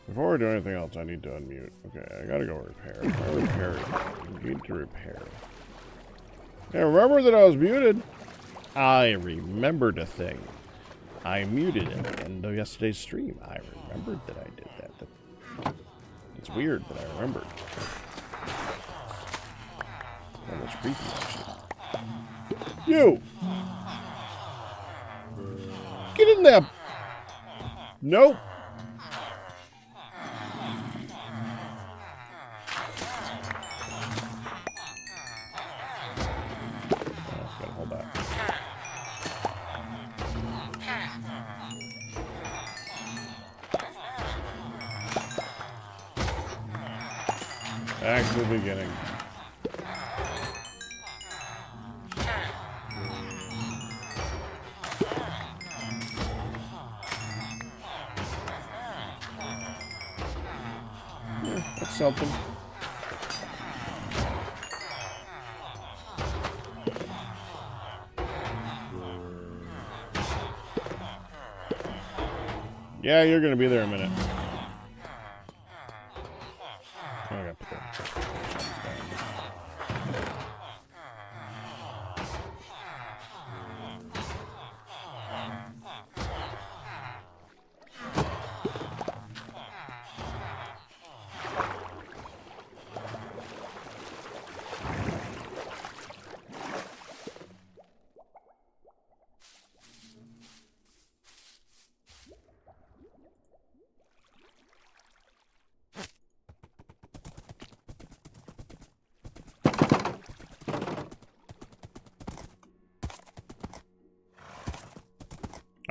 Before I do anything else, I need to unmute. Okay, I gotta go repair. I repair. I need to repair. Hey, remember that I was muted? I remembered a thing. I muted it at the end of yesterday's stream. I remembered that I did that. It's weird, but I remembered. Almost creepy, actually. You! Get in there! Nope! Gotta hold that. Back to the beginning. That's something. Yeah, you're gonna be there in a minute. Okay.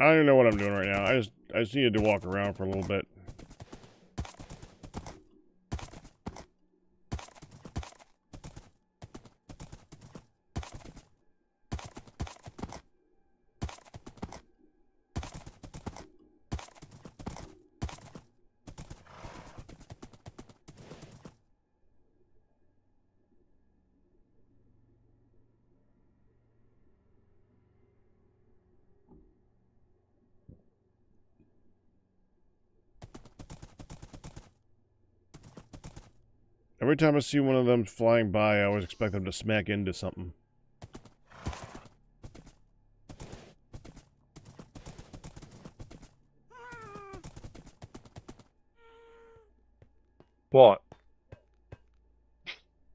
I don't even know what I'm doing right now. I just needed to walk around for a little bit. Every time I see one of them flying by, I always expect them to smack into something. What?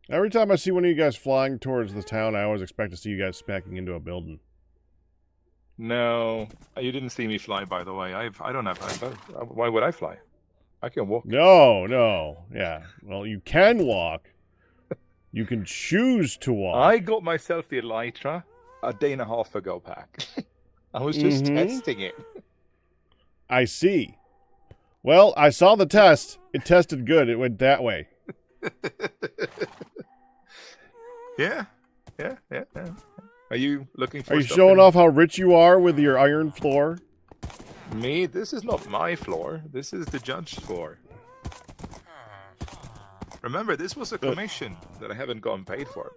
Every time I see one of you guys flying towards the town, I always expect to see you guys smacking into a building. No, you didn't see me fly, by the way. I don't have. Why would I fly? I can walk. No. Yeah. Well, you can walk. You can choose to walk. I got myself the Elytra a day and a half ago, Pack. I was just testing it. I see. Well, I saw the test. It tested good. It went that way. Yeah. Are you looking for? Are you showing off how rich you are with your iron floor? Me? This is not my floor. This is the judge's floor. Remember, this was a commission that I haven't gotten paid for.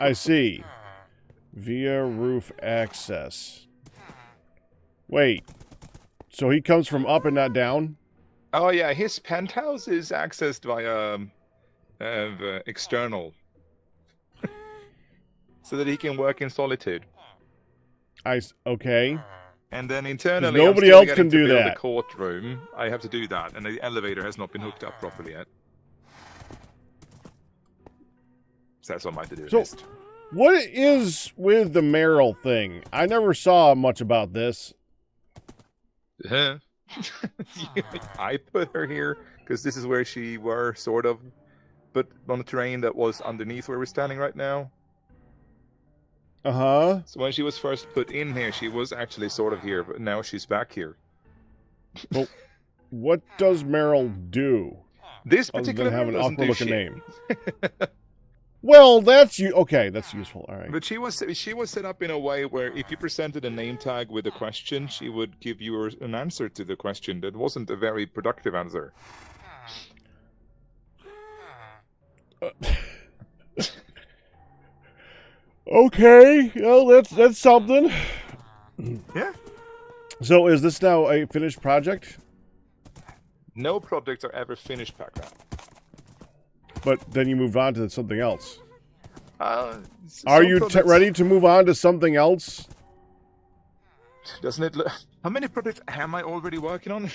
I see. Via roof access. Wait. So he comes from up and not down? Oh yeah, his penthouse is accessed via external. So that he can work in solitude. Okay. And then internally, nobody else can do that. The courtroom, I have to do that, and the elevator has not been hooked up properly yet. So that's on my to-do list. What is with the Meryl thing? I never saw much about this. I put her here because this is where she were, sort of, but on a terrain that was underneath where we're standing right now. Uh-huh. So when she was first put in here, she was actually sort of here, but now she's back here. Well, what does Meryl do? This particular have an awkward looking name. Well, that's useful. All right. But she was set up in a way where if you presented a name tag with a question, she would give you an answer to the question that wasn't a very productive answer. Okay, well, that's something. Yeah. So is this now a finished project? No projects are ever finished, Pac-Man. But then you moved on to something else. Some Are you projects- ready to move on to something else? Doesn't it look... How many projects am I already working on?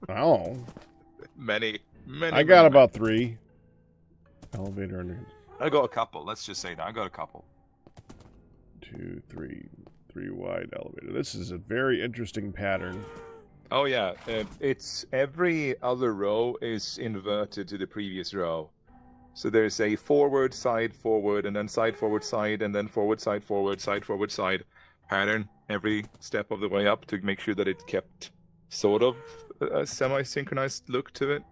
Oh, Many. I got about 3. Elevator under. I got a couple. Let's just say that. I got a couple. 2, 3 wide elevator. This is a very interesting pattern. Oh yeah, it's every other row is inverted to the previous row. So there's a forward, side, forward, and then side, side, and then forward, side, side pattern every step of the way up to make sure that it kept sort of a semi-synchronized look to it.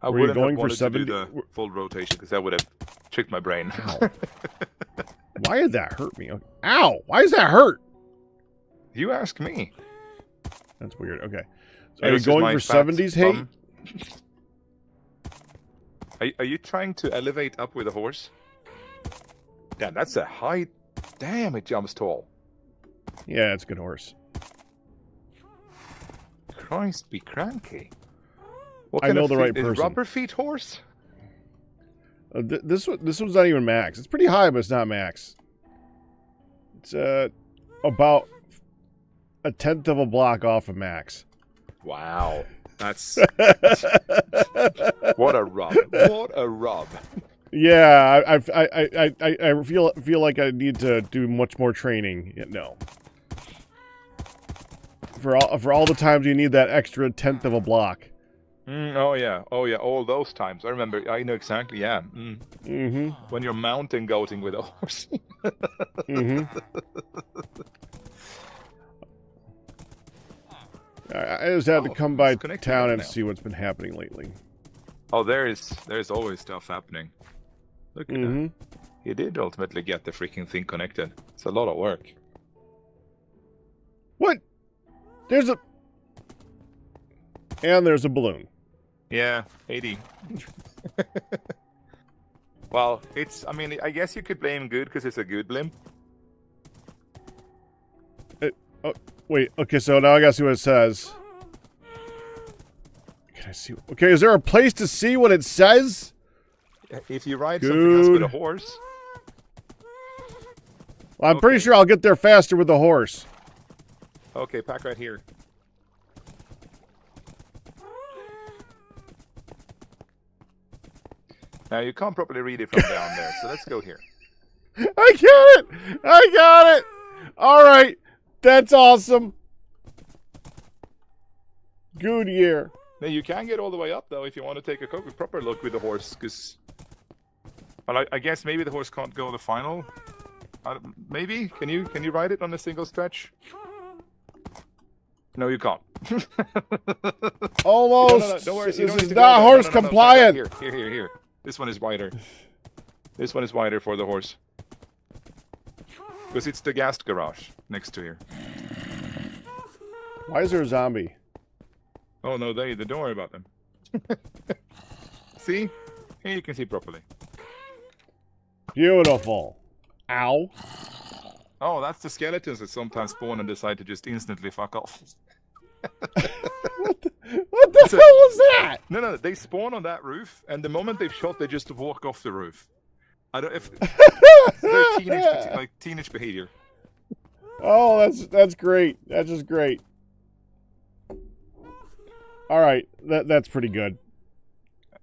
I Were you wouldn't going have for wanted 70? to do the full rotation because that would have tricked my brain. Ow. Why did that hurt me? Ow! Why does that hurt? You ask me. That's weird. Okay. So Hey, are you this is going my for fat 70s hate? bum. Are you trying to elevate up with a horse? Damn, that's a high... Damn, it jumps tall. Yeah, it's a good horse. Christ be cranky. What I kind know of the right feet- is person. Rubber feet horse? This one's not even max. It's pretty high, but it's not max. It's about 1/10 of a block off of max. Wow. That's... what a rub. What a rub. Yeah, I feel like I need to do much more training. No. For all the times you need that extra 1/10 of a block. Oh yeah, all those times. I remember, I know exactly, yeah. Mm-hmm. When you're mountain goating with a horse. Mm-hmm. I just had to come by it's connected town right and now. see what's been happening lately. Oh, there's always stuff happening. Look at Mm-hmm. that. He did ultimately get the freaking thing connected. It's a lot of work. What? There's a balloon. Yeah, 80. Well, I mean, I guess you could blame Good because it's a good blimp. Wait, okay, so now I gotta see what it says. Can I see? Okay, is there a place to see what it says? If you ride something else with Good. a horse, Well, I'm pretty Okay. sure I'll get there faster with the horse. okay, pack right here. Now you can't properly read it from down there, so let's go here. I got it! I got it! All right, that's awesome. Good year. Now you can get all the way up though if you want to take a proper look with the horse, because well, I guess maybe the horse can't go the final. Maybe can you ride it on a single stretch? No, you can't. Almost. Don't worry. This You don't need is to go not there. horse No, no, no, compliant. Here. This one is wider. This one is wider for the horse. Because it's the gas garage next to here. Why is there a zombie? Oh no, don't worry about them. See? Here you can see properly. Beautiful. Ow. Oh, that's the skeletons that sometimes spawn and decide to just instantly fuck off. What the hell was that? No, they spawn on that roof, and the moment they've shot, they just walk off the roof. I don't if they're teenage behavior. Oh, that's great. That's just great. All right, that's pretty good.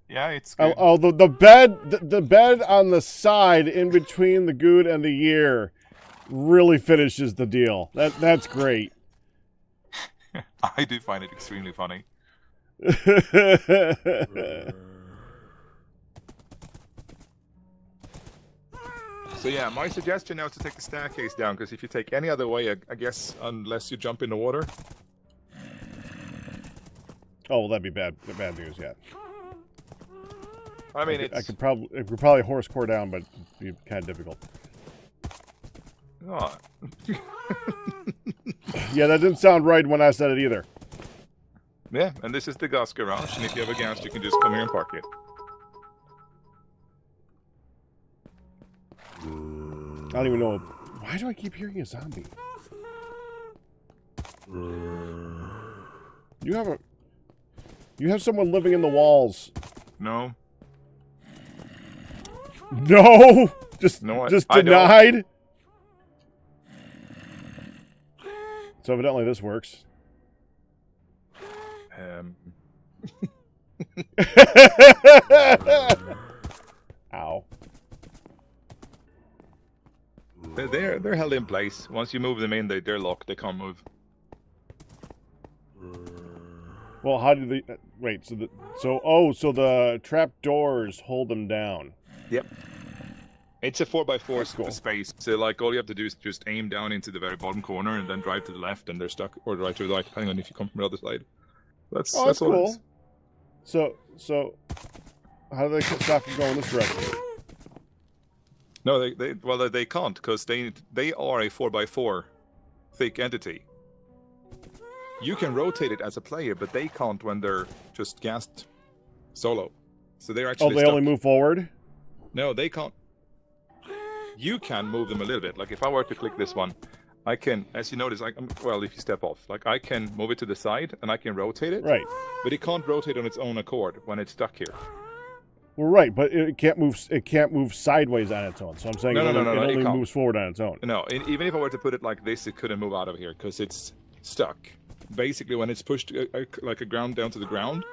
Yeah, it's good. The bed on the side in between the good and the year really finishes the deal. That's great. I do find it extremely funny. So yeah, my suggestion now is to take the staircase down, because if you take any other way, I guess, unless you jump in the water. Oh, well, that'd be bad news. Yeah. I mean, I could probably horse core down, but it'd be kind of difficult. Oh. Yeah, that didn't sound right when I said it either. Yeah, and this is the gas garage, and if you have a gas, you can just come here and park it. I don't even know. Why do I keep hearing a zombie? You have a... You have someone living in the walls. No. No! Just I denied? So evidently this works. Ow. They're held in place. Once you move them in, they're locked. They can't move. Well, how do they... wait, so the trap doors hold them down. Yep. It's a 4x4 cool. space, so like all you have to do is just aim down into the very bottom corner and then drive to the left, and they're stuck, or right to the right, depending on if you come from the other side. That's all cool. So how do they stop you going this direction? No, they can't, because they are a 4x4 thick entity. You can rotate it as a player, but they can't when they're just gassed solo. So they're actually they stuck. only move forward? No, they can't. You can move them a little bit. Like if I were to click this one, I can, as you notice, well, if you step off, like I can move it to the side and I can rotate it. Right. But it can't rotate on its own accord when it's stuck here. Well, right, but it can't move. It can't move sideways on its own. So I'm saying it only moves forward on its own. No, even if I were to put it like this, it couldn't move out of here because it's stuck. Basically, when it's pushed like a ground down to the ground,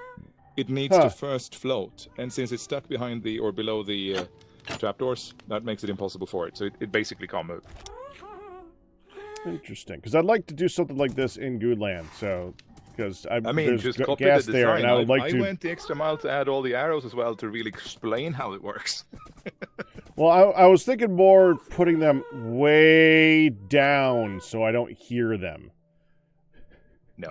it needs to first float, and since it's stuck behind the or below the trapdoors, that makes it impossible for it. So it basically can't move. Interesting, because I'd like to do something like this in Guudeland. So, because there's just copy the design. There, and I would like to. I went the extra mile to add all the arrows as well to really explain how it works. Well, I was thinking more putting them way down so I don't hear them. No.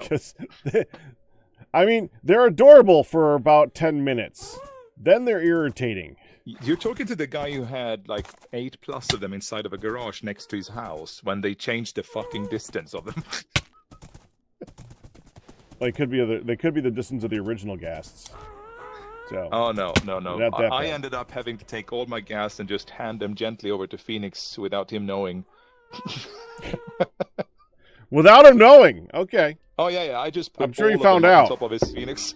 I mean, they're adorable for about 10 minutes. Then they're irritating. You're talking to the guy who had like 8+ of them inside of a garage next to his house when they changed the fucking distance of them. They could be the distance of the original ghasts. So. Oh no. I ended up having to take all my gas and just hand them gently over to Phoenix without him knowing. Without him knowing, okay. Oh yeah. I just put I'm sure all he found of them out on top of his Phoenix.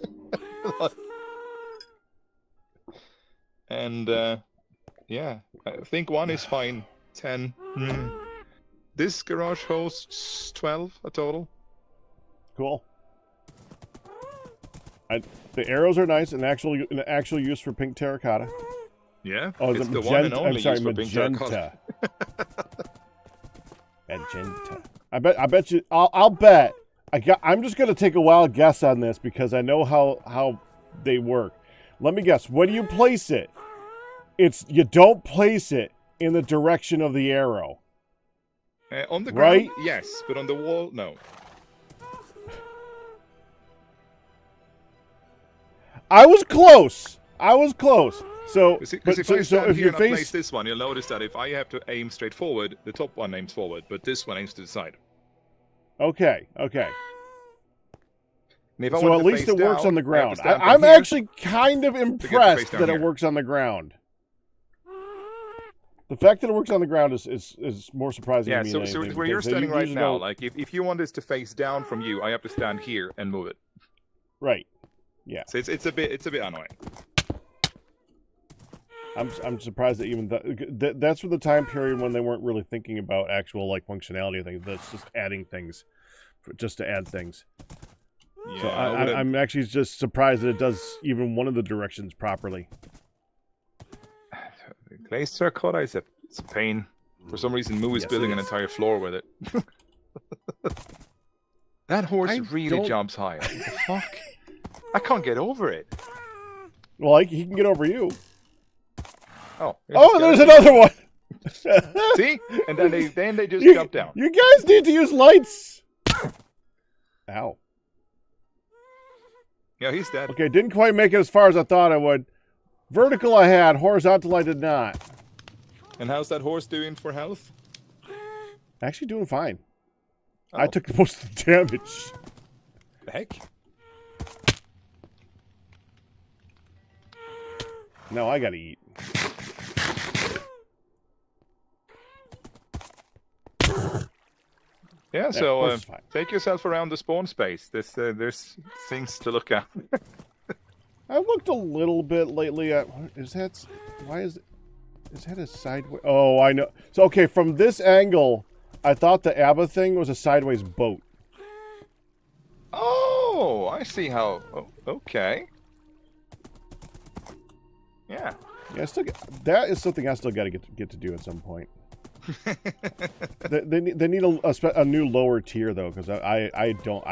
And yeah, I think one is fine. 10. This garage hosts 12 a total. Cool. The arrows are nice and an actual use for pink terracotta. Yeah. Oh, it's the one and only use for pink terracotta. Magenta. I bet you. I'll bet. I'm just gonna take a wild guess on this because I know how they work. Let me guess. When you place it, you don't place it in the direction of the arrow. On the ground, right? Yes, but on the wall, no. I was close. So, if you place this one, you'll notice that if I have to aim straight forward, the top one aims forward, but this one aims to the side. Okay. So at least it works on the ground. I'm actually kind of impressed that it works on the ground. The fact that it works on the ground is more surprising to me than anything. So where you're standing right now, like if you want this to face down from you, I have to stand here and move it. Right. Yeah. So it's a bit annoying. I'm surprised that even that's for the time period when they weren't really thinking about actual like functionality of things. That's just adding things, just to add things. Yeah, so I'm actually just surprised that it does even one of the directions properly. Glazed terracotta it's a pain. For some reason, Moo is building an entire floor with it. That horse really jumps high. What the fuck? I can't get over it. Well, he can get over you. Oh, there's another one. See? And then they just jump down. You guys need to use lights. Ow. Yeah, he's dead. Okay, didn't quite make it as far as I thought I would. Vertical I had, horizontal I did not. And how's that horse doing for health? Actually doing fine. I took most of the damage. The heck? No, I gotta eat. Yeah, so take yourself around the spawn space. There's things to look at. I've looked a little bit lately at... Is that... Why is... Is that a sideways... Oh, I know. So, okay, from this angle, I thought the ABBA thing was a sideways boat. Oh, I see how... Oh, okay. Yeah. Yeah, I still get... That is something I still got to get to do at some point. they need a new lower tier, though, because I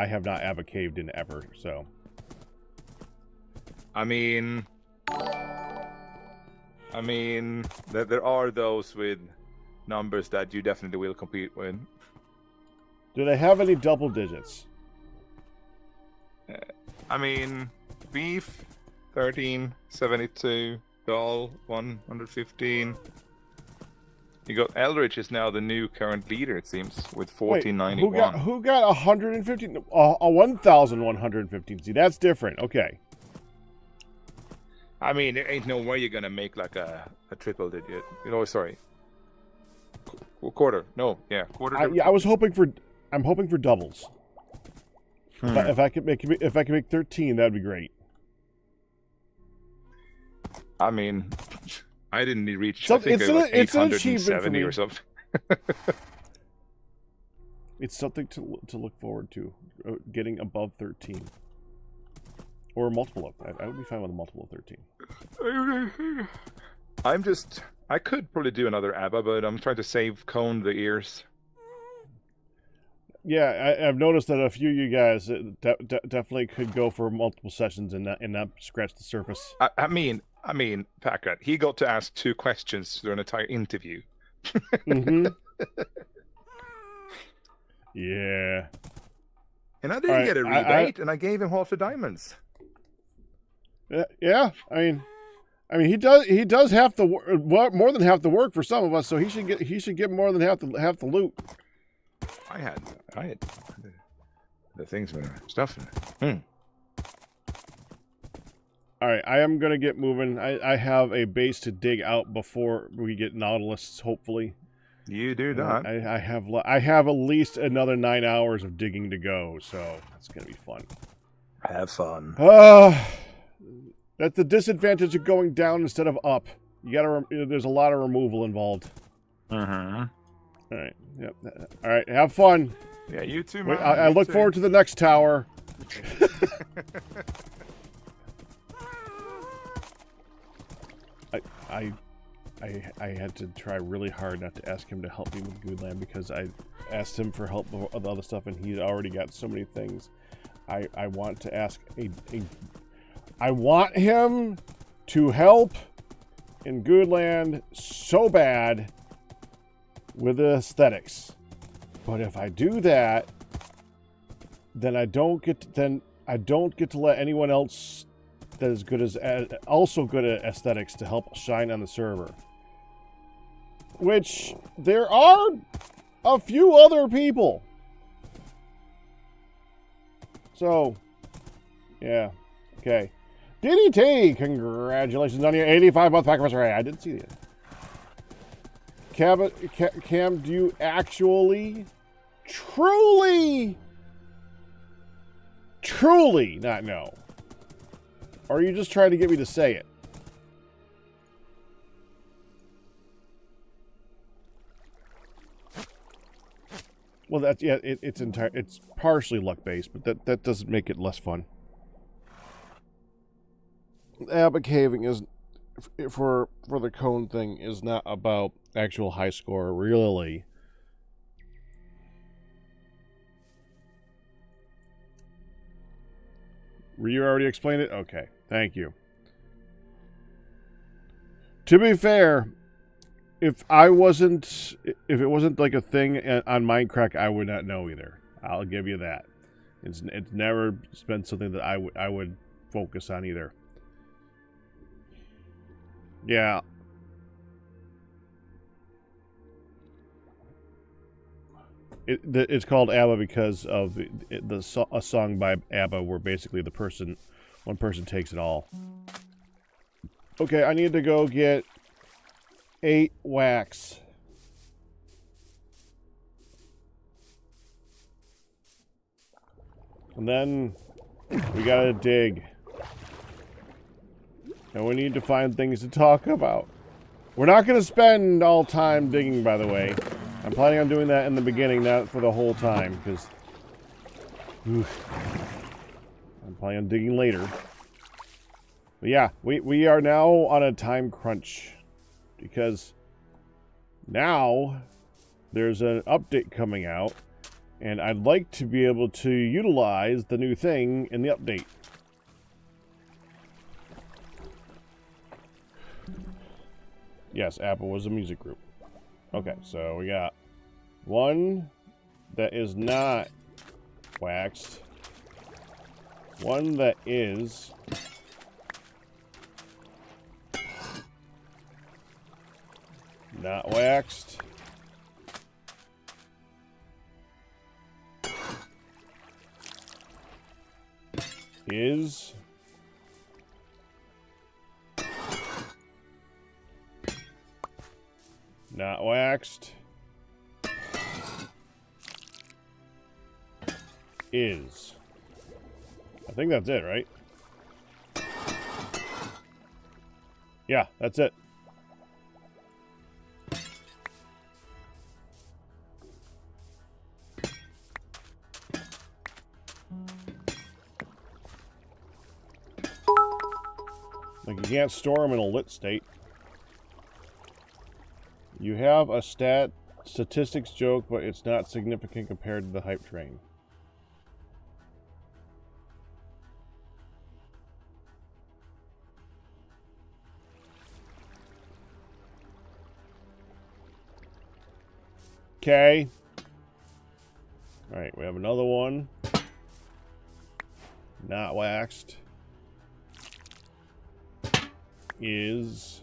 have not ABBA caved in ever, so... I mean, there are those with numbers that you definitely will compete with. Do they have any double digits? I mean, beef, 1372, doll, 115. You got Eldritch is now the new current leader, it seems, with 1491. Wait, who got 115? 1,115. See, that's different. Okay. I mean, there ain't no way you're gonna make like a triple digit. You know, sorry. Quarter. No, yeah, quarter. I'm hoping for doubles. If I could make 13, that'd be great. I mean, I didn't reach. I think it's an achievement for me. Or something. It's something to look forward to, getting above 13. Or a multiple of. I would be fine with a multiple of 13. I could probably do another ABBA, but I'm trying to save Cone the ears. Yeah, I've noticed that a few of you guys definitely could go for multiple sessions and not scratch the surface. I mean, Packard, he got to ask 2 questions through an entire interview. Mm-hmm. Yeah. And I didn't get a rebate, and I gave him half the diamonds. Yeah, I mean, he does have to more than half the work for some of us, so he should get more than half the loot. I had the things with stuff in it. All right, I am gonna get moving. I have a base to dig out before we get Nautilus, hopefully. You do that. I have at least another 9 hours of digging to go, so that's gonna be fun. Have fun. That's the disadvantage of going down instead of up. You gotta. There's a lot of removal involved. All right. Yep. All right. Have fun. Yeah, you too, man. Wait, I look forward to the next tower. I had to try really hard not to ask him to help me with Guudeland because I asked him for help with other stuff and he'd already got so many things. I want to ask I want him to help in Guudeland so bad with the aesthetics. But if I do that, then I don't get to let anyone else that is good as also good at aesthetics to help shine on the server. Which there are a few other people. So, yeah, okay. DDT, congratulations on your 85-month pack anniversary. I didn't see it. Cam, do you actually, truly not know? Or are you just trying to get me to say it? Well, that's, yeah, it's partially luck-based, but that doesn't make it less fun. ABBA caving is, for the cone thing, is not about actual high score, really. You already explained it? Okay, thank you. To be fair, if it wasn't like a thing on Mindcrack, I would not know either. I'll give you that. It's never been something that I would focus on either. Yeah. It's called ABBA because of a song by ABBA where basically one person takes it all. Okay, I need to go get 8 wax. And then we gotta dig. And we need to find things to talk about. We're not going to spend all time digging, by the way. I'm planning on doing that in the beginning, not for the whole time, because... I'm planning on digging later. But yeah, we are now on a time crunch. Because now there's an update coming out. And I'd like to be able to utilize the new thing in the update. Yes, Apple was a music group. Okay, so we got one that is not waxed. One that is. Not waxed. Is. Not waxed. Is. I think that's it, right? Yeah, that's it. Like, you can't store them in a lit state. You have a statistics joke, but it's not significant compared to the hype train. Okay. Alright, we have another one. Not waxed. Is.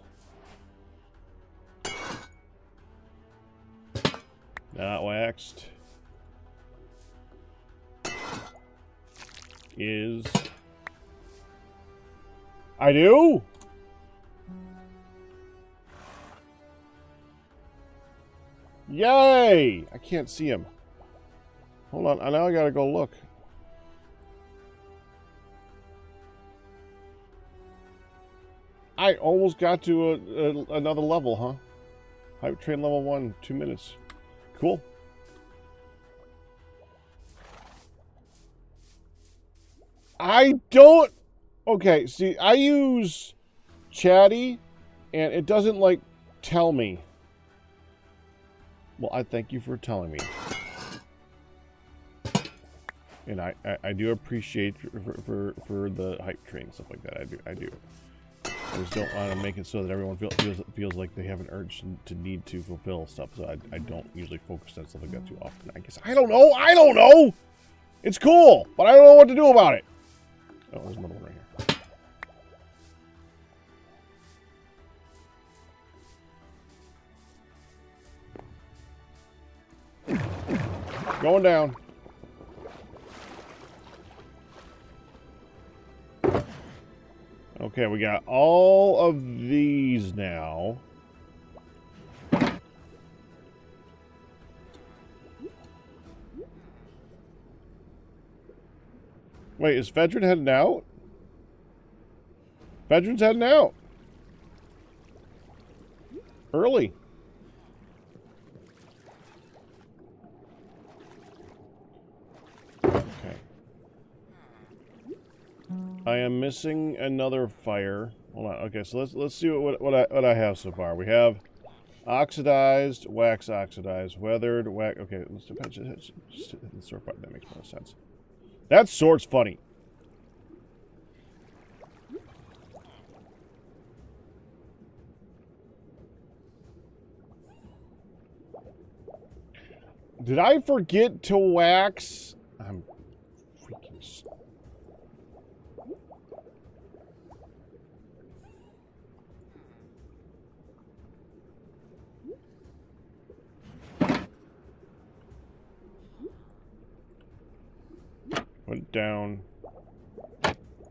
Not waxed. Is. I do? Yay! I can't see him. Hold on, now I gotta go look. I almost got to another level, huh? Hype train level 1, 2 minutes. Cool. I don't... Okay, see, I use Chatty, and it doesn't, like, tell me. Well, I thank you for telling me. And I do appreciate for the hype train, stuff like that. I do. I just don't want to make it so that everyone feels like they have an urge to need to fulfill stuff. So I don't usually focus on stuff like that too often. I guess I don't know. It's cool, but I don't know what to do about it. Oh, there's another one right here. Going down. Okay, we got all of these now. Wait, is Vedran heading out? Vedran's heading out. Early. Okay. I am missing another fire. Hold on. Okay, so let's see what I have so far. We have oxidized, wax oxidized, weathered, wax. Okay, let's just hit the sort button. That makes more sense. That sort's funny. Did I forget to wax? I'm freaking stupid. Put it down.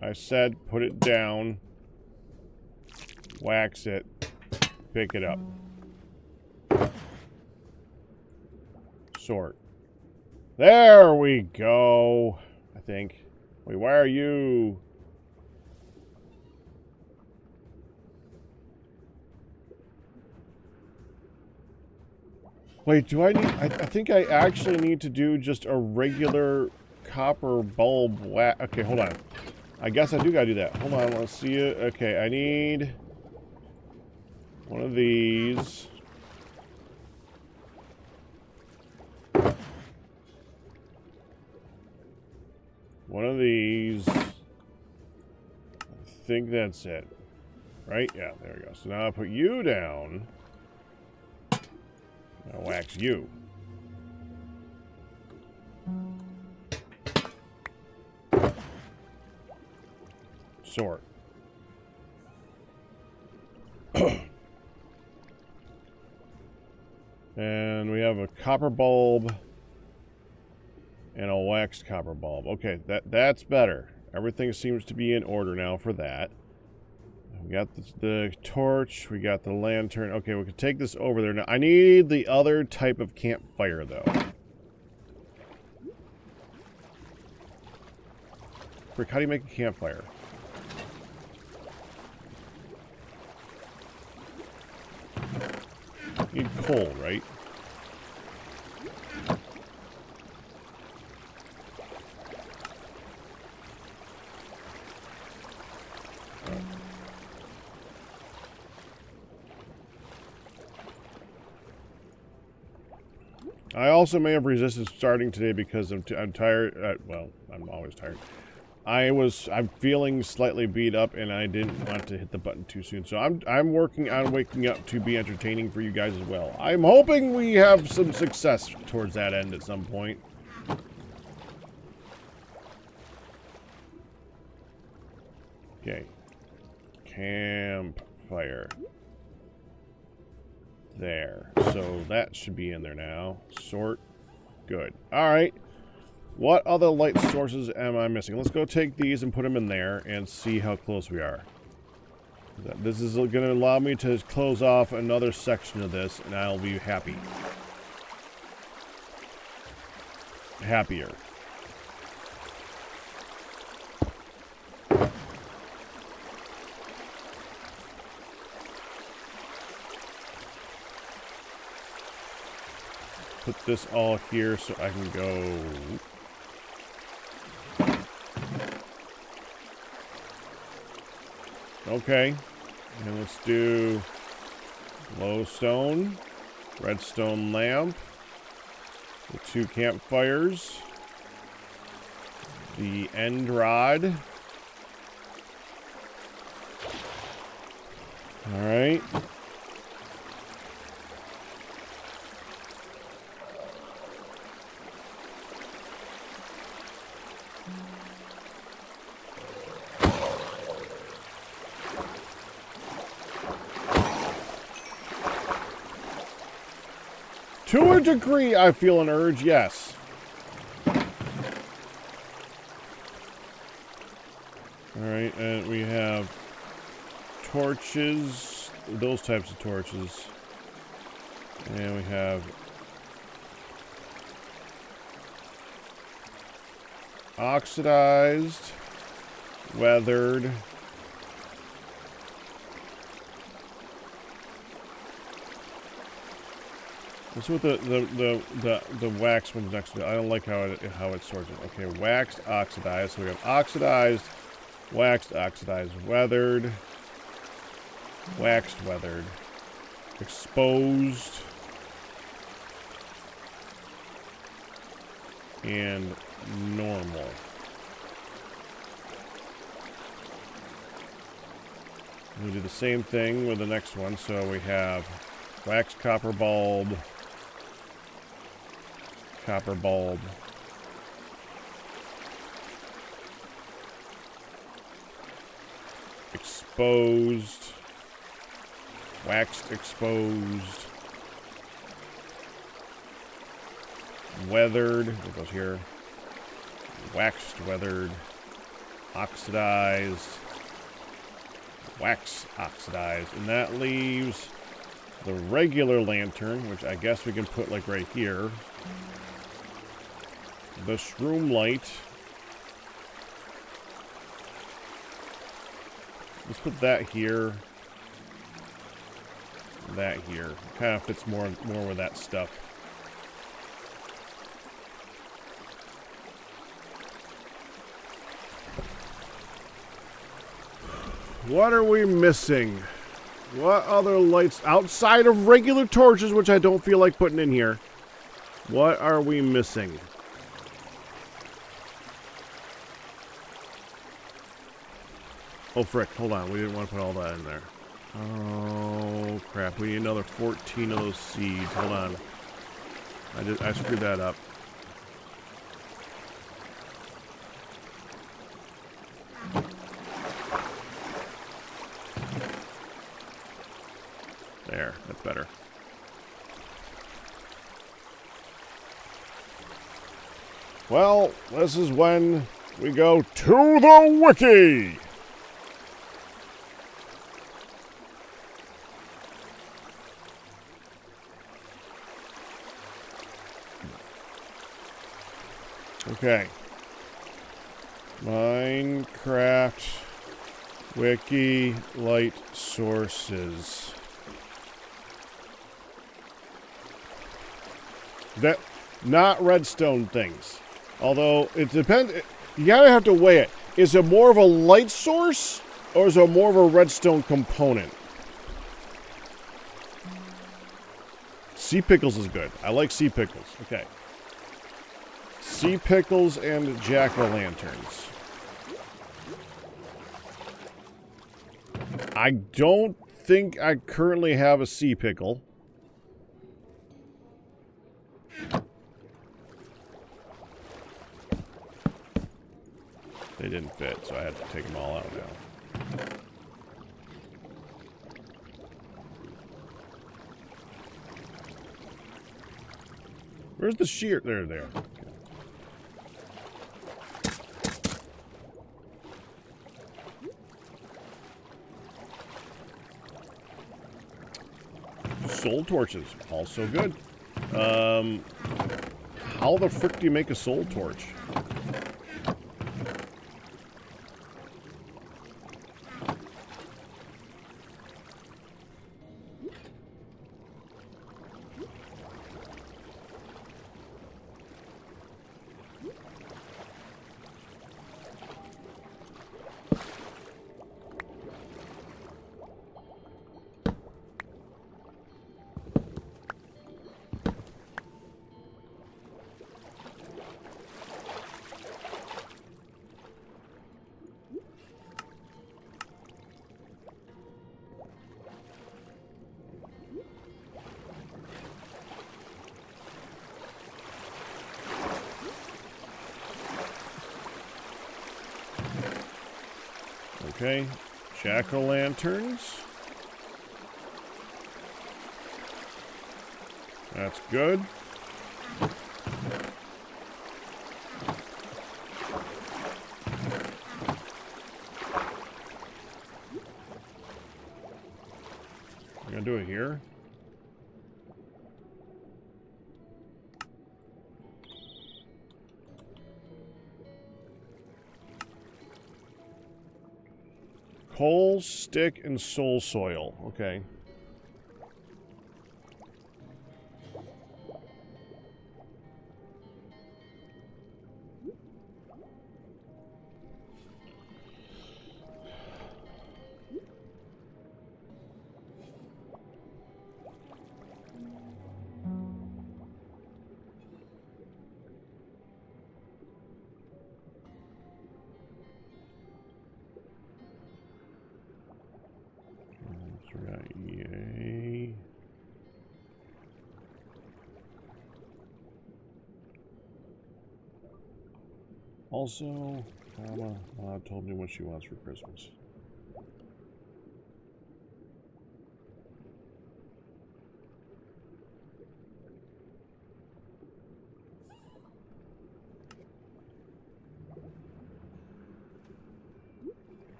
I said put it down. Wax it. Pick it up. Sort. There we go. I think. Wait, why are you? Wait, do I need... I think I actually need to do just a regular copper bulb wax. Okay, hold on. I guess I do gotta do that. Hold on, let's see it. Okay, I need one of these. One of these. I think that's it. Right? Yeah, there we go. So now I'll put you down. I'll wax you. Sort. And we have a copper bulb and a waxed copper bulb. Okay, that's better. Everything seems to be in order now for that. We got the torch, we got the lantern. Okay, we can take this over there. Now, I need the other type of campfire, though. Frick, how do you make a campfire? You need coal, right? I also may have resisted starting today because I'm tired. Well, I'm always tired. I'm feeling slightly beat up, and I didn't want to hit the button too soon. So I'm working on waking up to be entertaining for you guys as well. I'm hoping we have some success towards that end at some point. Okay. Campfire. There. So that should be in there now. Sort. Good. Alright. What other light sources am I missing? Let's go take these and put them in there and see how close we are. This is going to allow me to close off another section of this, and I'll be happy. Happier. Put this all here so I can go... Okay. And let's do glowstone, redstone lamp, the 2 campfires, the end rod. Alright. To a degree, I feel an urge, yes. Alright, and we have torches, those types of torches. And we have oxidized, weathered. Let's see what the wax one's next to it. I don't like how it's sorted. Okay, waxed, oxidized. So we have oxidized, waxed, oxidized, weathered, waxed, weathered, exposed, and normal. We do the same thing with the next one. So we have waxed copper bulb, copper bulb, exposed, waxed exposed, weathered, what goes here, waxed weathered, oxidized, wax oxidized, and that leaves the regular lantern, which I guess we can put like right here. The shroom light. Let's put that here. That here. Kind of fits more with that stuff. What are we missing? What other lights outside of regular torches, which I don't feel like putting in here? What are we missing? Oh, frick. Hold on. We didn't want to put all that in there. Oh, crap. We need another 14 of those seeds. Hold on. I screwed that up. There. That's better. Well, this is when we go to the wiki! Okay. Minecraft wiki light sources. That not redstone things. Although it depends, you gotta have to weigh it. Is it more of a light source or is it more of a redstone component? Sea pickles is good. I like sea pickles. Okay. Sea pickles and jack-o'-lanterns. I don't think I currently have a sea pickle. They didn't fit, so I had to take them all out now. Where's the shear? There. Okay. Soul torches, also good. How the frick do you make a soul torch? Okay, jack-o'-lanterns. That's good. I'm gonna do it here. Coal, stick, and soul soil. Okay. Yay. Also, Mama told me what she wants for Christmas.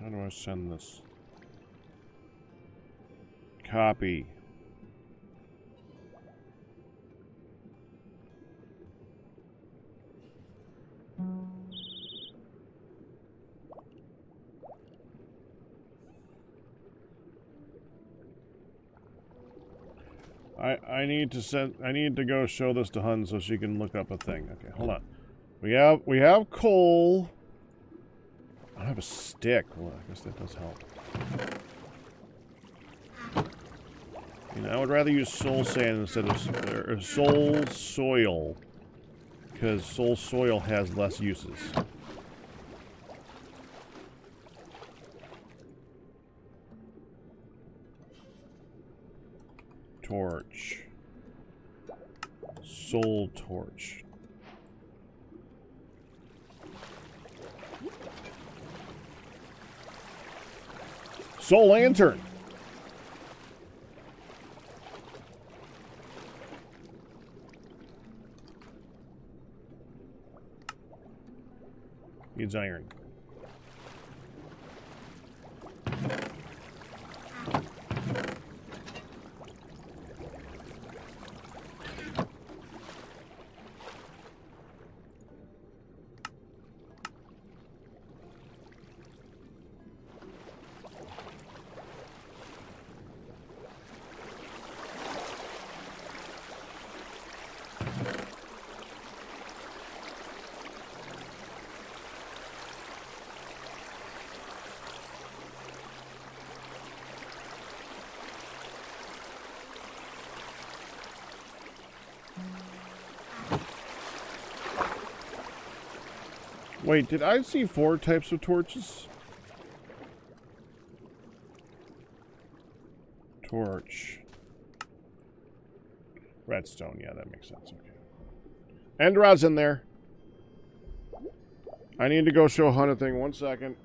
How do I send this? Copy. I need to go show this to Hun so she can look up a thing. Okay, hold on. We have coal. I don't have a stick. Well, I guess that does help. You know, I would rather use soul sand instead of soul soil, because soul soil has less uses. Torch. Soul torch. Soul lantern. Needs iron. Wait, did I see 4 types of torches? Torch. Redstone, yeah, that makes sense. Okay. End rod's in there. I need to go show Hunt a thing. 1 second.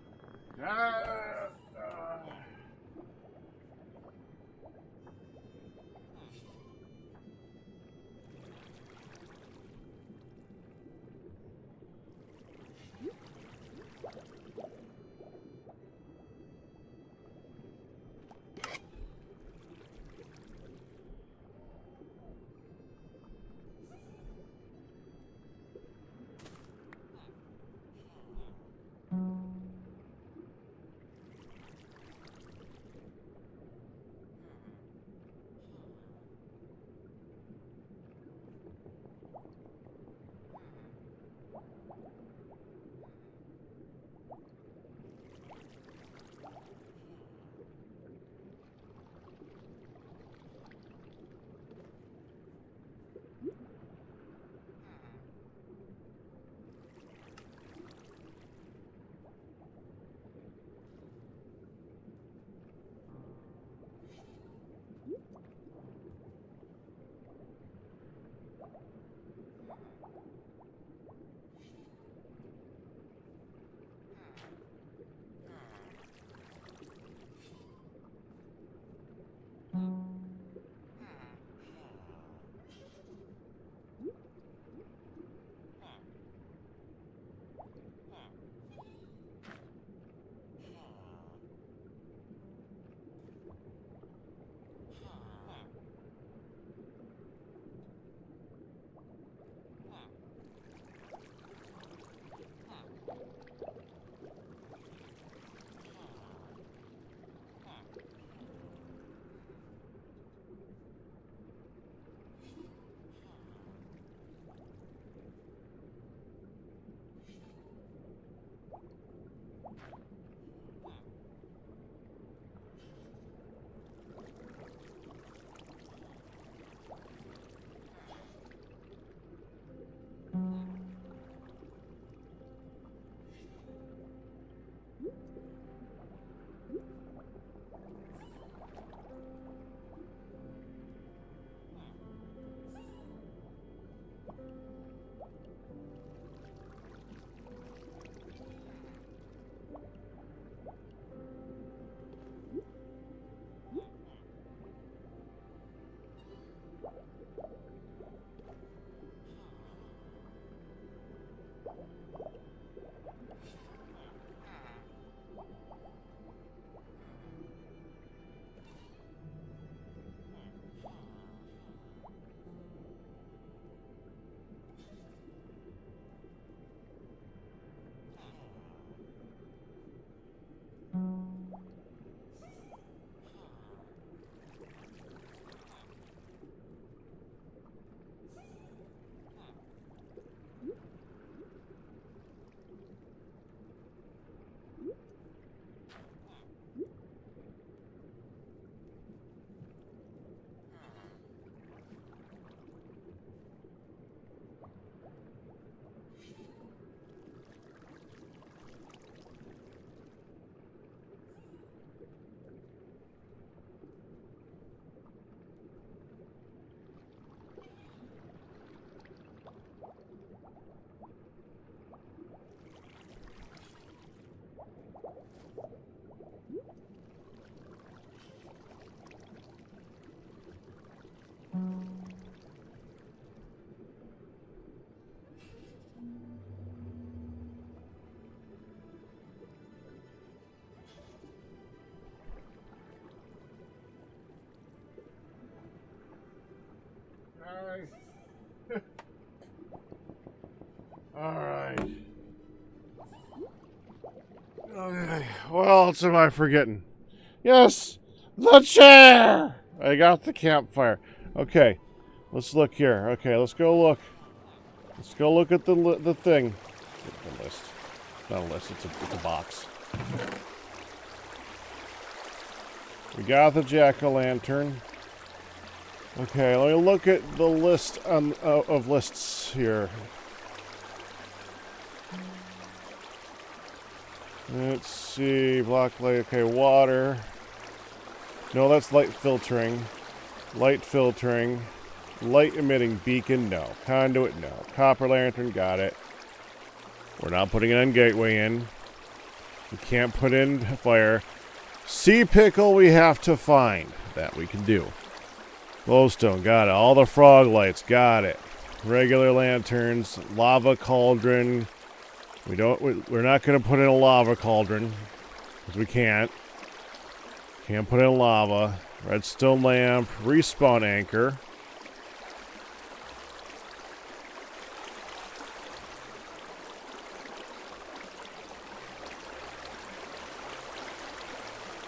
Okay. Alright. Okay. What else am I forgetting? Yes! The chair! I got the campfire. Okay. Let's look here. Okay, let's go look. Let's go look at the thing. The list. Not a list, it's a box. We got the jack-o'-lantern. Okay, let me look at the list of lists here. Let's see, block light, okay, water. No, that's light filtering. Light filtering. Light emitting beacon, no. Conduit, no. Copper lantern, got it. We're not putting an end gateway in. We can't put in fire. Sea pickle we have to find. That we can do. Glowstone, got it. All the frog lights, got it. Regular lanterns, lava cauldron. We're not going to put in a lava cauldron because we can't. Can't put in lava. Redstone lamp, respawn anchor.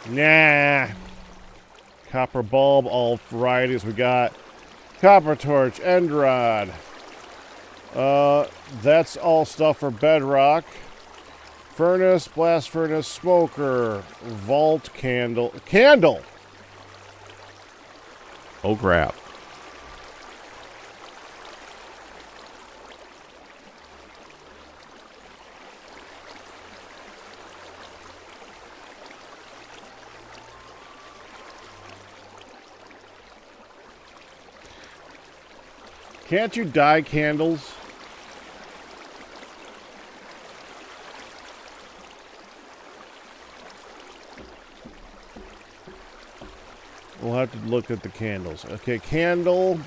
Nah. Copper bulb, all varieties we got. Copper torch, end rod. That's all stuff for bedrock. Furnace, blast furnace, smoker, vault candle. Candle! Oh crap. Can't you dye candles? We'll have to look at the candles. Okay, candle.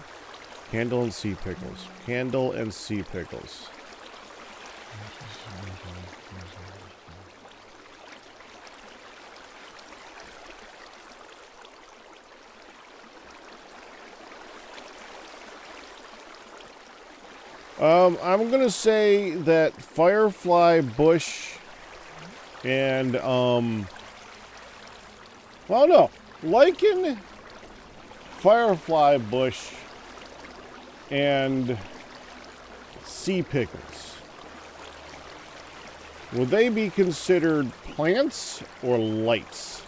Candle and sea pickles. Candle and sea pickles. I'm gonna say that firefly bush and well, no, lichen, firefly bush, and sea pickles. Would they be considered plants or lights?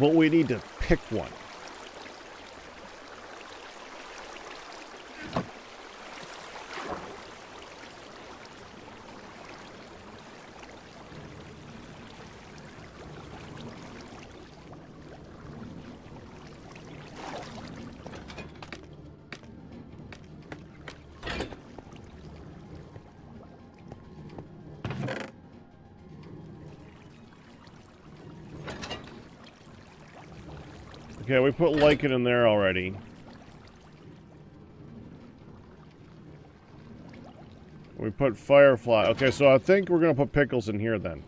But we need to pick one. Okay, we put lichen in there already. We put firefly. Okay, so I think we're gonna put pickles in here then.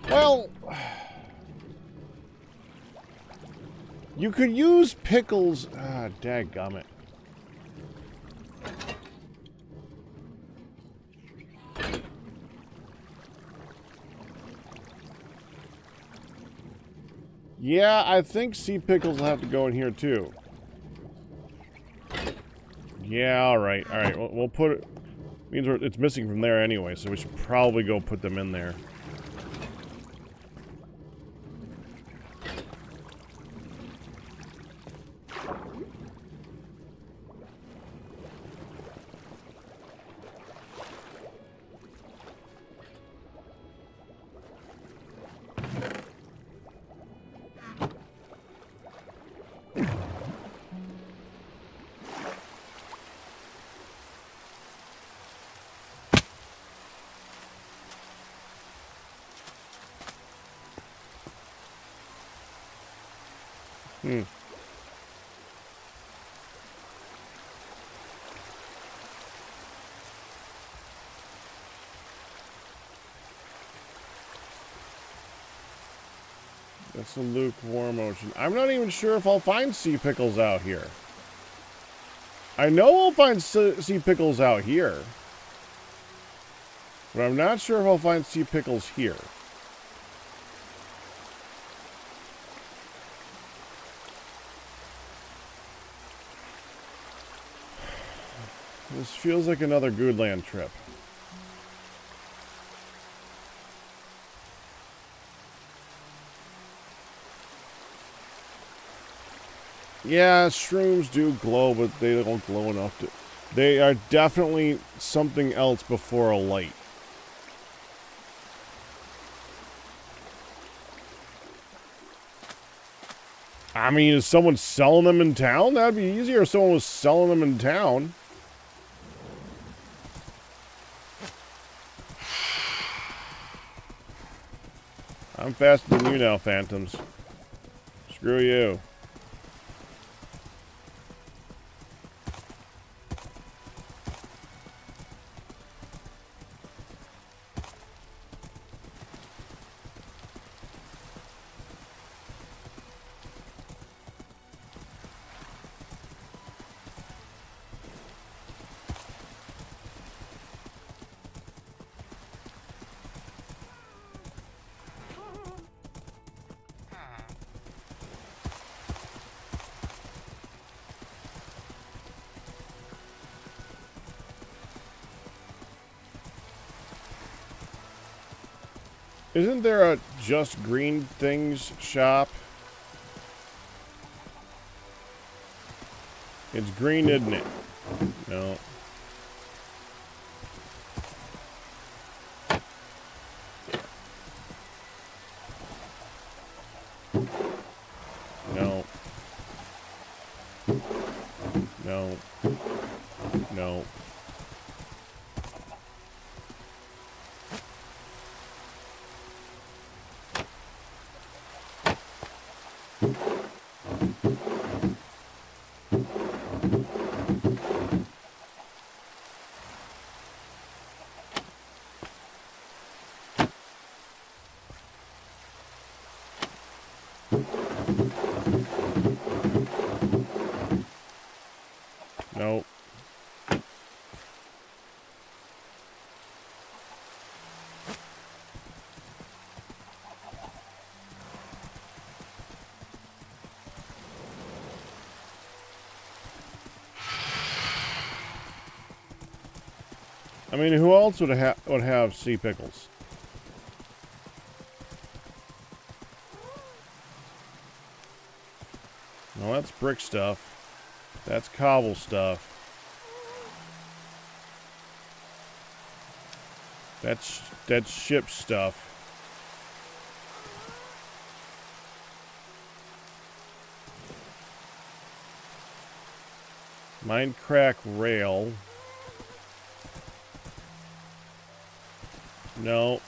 Well, you could use pickles. Ah, dadgummit. Yeah, I think sea pickles will have to go in here too. Yeah, alright, alright. We'll put it. Means it's missing from there anyway, so we should probably go put them in there. Hmm. That's a lukewarm ocean. I'm not even sure if I'll find sea pickles out here. I know I'll find sea pickles out here. But I'm not sure if I'll find sea pickles here. This feels like another Guudeland trip. Yeah, shrooms do glow, but they don't glow enough to... They are definitely something else before a light. I mean, is someone selling them in town? That'd be easier if someone was selling them in town. I'm faster than you now, Phantoms. Screw you. Isn't there a Just Green Things shop? It's green, isn't it? No. No. No. No. No. I mean, who else would have sea pickles? Well, that's brick stuff. That's cobble stuff. That's ship stuff. Mindcrack rail. No.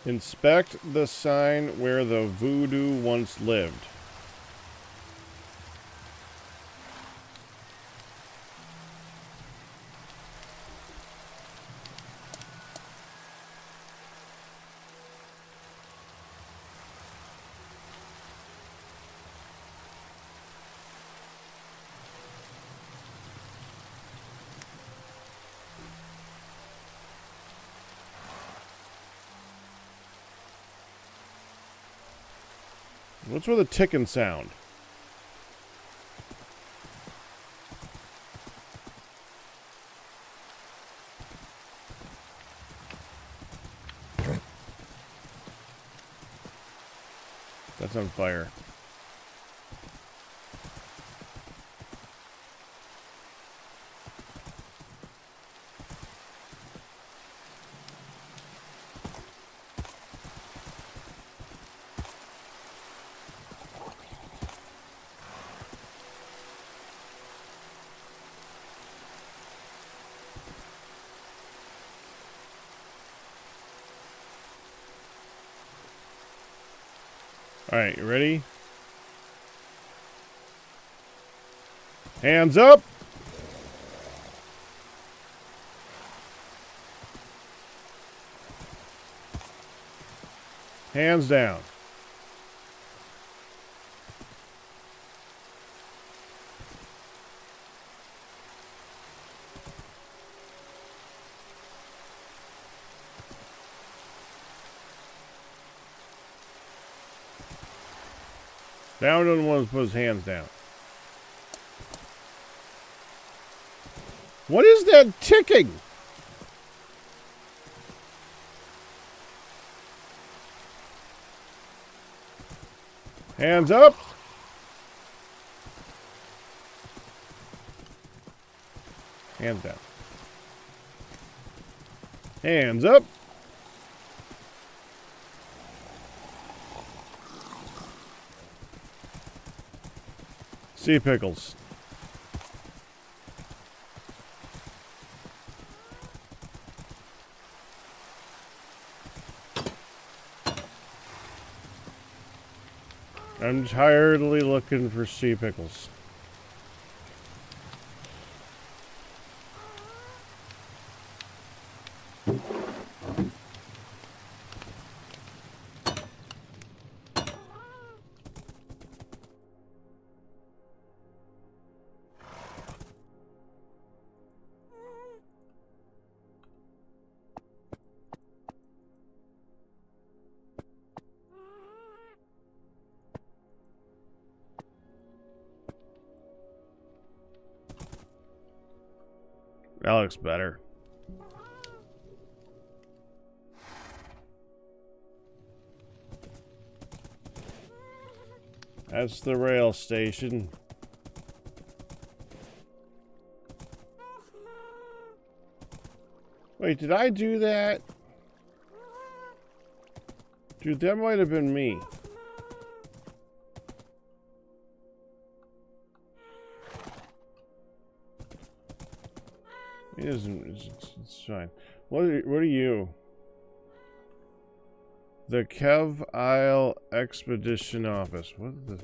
Inspect the sign where the voodoo once lived. What's with a ticking sound? That's on fire. Alright, you ready? Hands up! Hands down. That one doesn't want to put his hands down. What is that ticking? Hands up. Hands down. Hands up. Sea pickles. I'm tiredly looking for sea pickles. That looks better. That's the rail station. Wait, did I do that? Dude, that might have been me. It isn't. It's fine. What are you? The Kev Isle Expedition Office. What is this?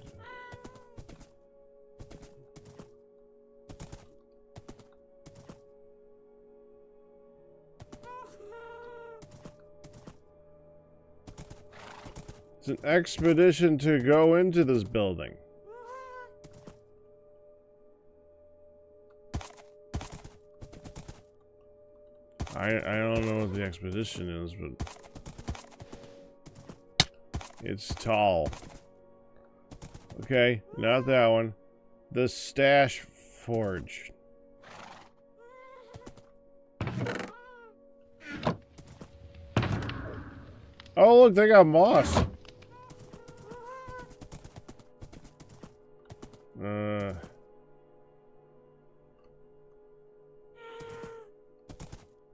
It's an expedition to go into this building. I don't know what the expedition is, but it's tall. Okay, not that one. The Stash Forge. Oh, look, they got moss.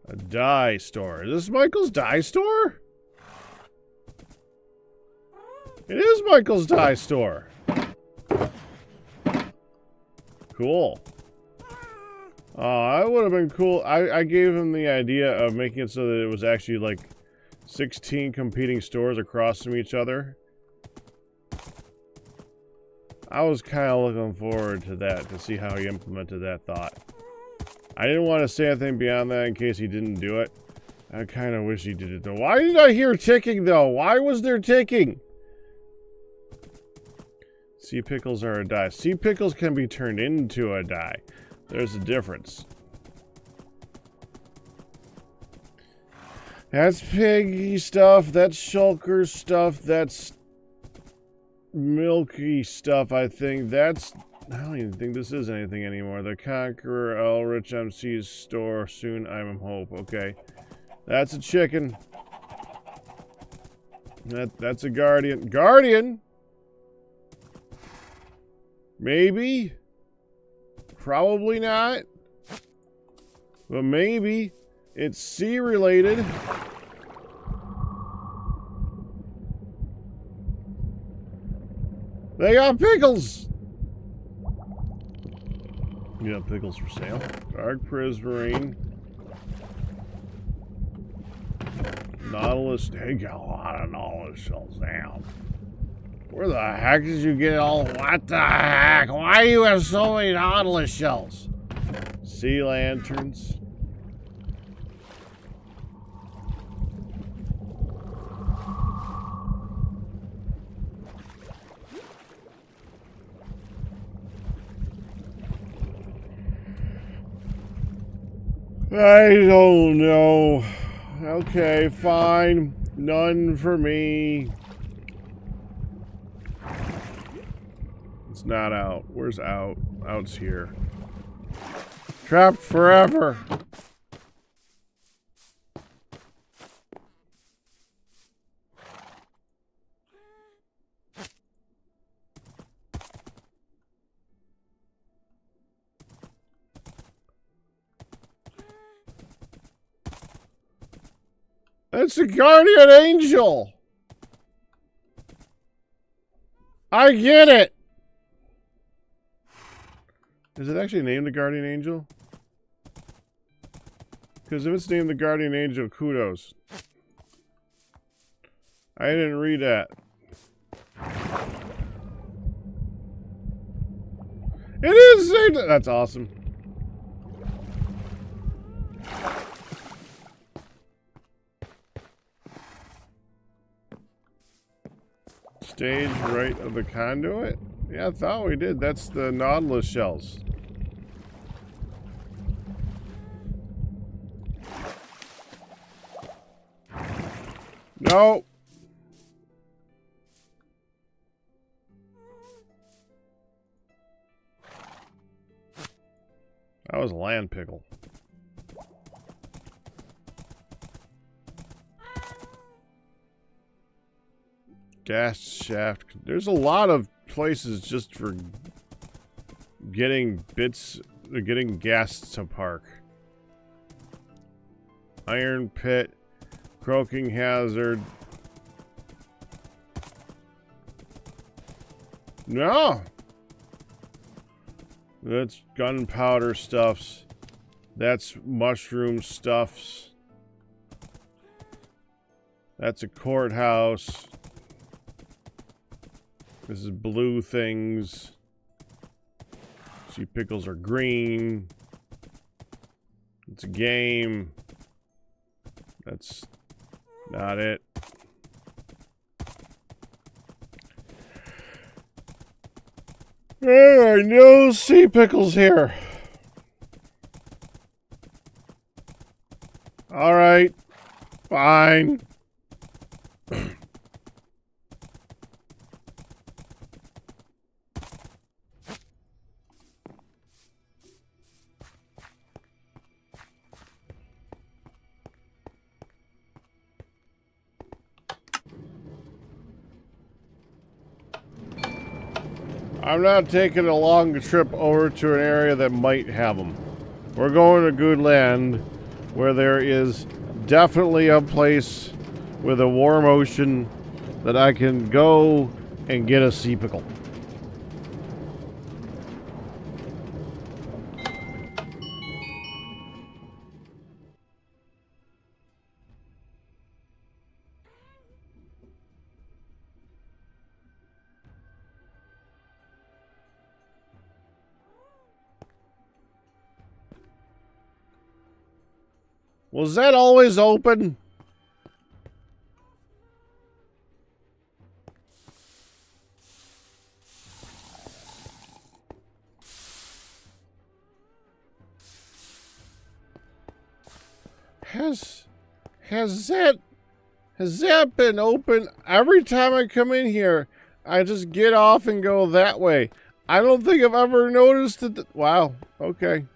A dye store. Is this Michael's dye store? It is Michael's dye store. Cool. Oh, that would have been cool. I gave him the idea of making it so that it was actually like 16 competing stores across from each other. I was kind of looking forward to that, to see how he implemented that thought. I didn't want to say anything beyond that in case he didn't do it. I kind of wish he did it though. Why did I hear ticking though? Why was there ticking? Sea pickles are a dye. Sea pickles can be turned into a dye. There's a difference. That's piggy stuff. That's shulker stuff. That's milky stuff, I think. That's... I don't even think this is anything anymore. The Conqueror Elrich MC's store. Soon, I'm hope. Okay. That's a chicken. That's a guardian. Guardian? Maybe? Probably not. But maybe. It's sea related. They got pickles! You got pickles for sale. Dark Prismarine. Nautilus. They got a lot of Nautilus shells down. Where the heck did you get all... What the heck? Why do you have so many Nautilus shells? Sea lanterns. I don't know. Okay, fine. None for me. It's not out. Where's out? Out's here. Trapped forever. It's a guardian angel. I get it. Is it actually named the guardian angel? Because if it's named the guardian angel, kudos. I didn't read that. It is named. That's awesome. Stage right of the conduit? Yeah, I thought we did. That's the Nautilus shells. No. That was a land pickle. Gas shaft. There's a lot of places just for getting bits, getting gas to park. Iron pit, croaking hazard. No. That's gunpowder stuffs. That's mushroom stuffs. That's a courthouse. This is blue things. See, pickles are green. It's a game. That's not it. There are no sea pickles here. All right. Fine. I'm not taking a long trip over to an area that might have them. We're going to Guudeland, where there is definitely a place with a warm ocean that I can go and get a sea pickle. Was that always open? Has that been open? Every time I come in here, I just get off and go that way. I don't think I've ever noticed it. Wow. Okay.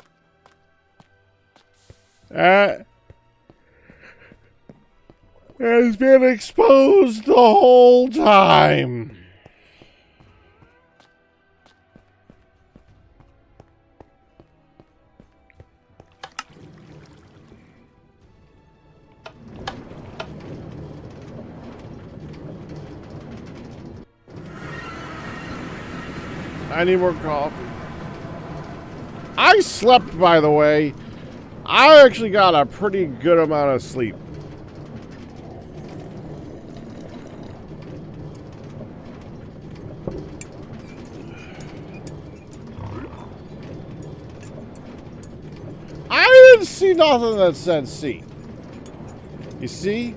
Has been exposed the whole time. I need more coffee. I slept, by the way. I actually got a pretty good amount of sleep. didn't see nothing that said C. You see?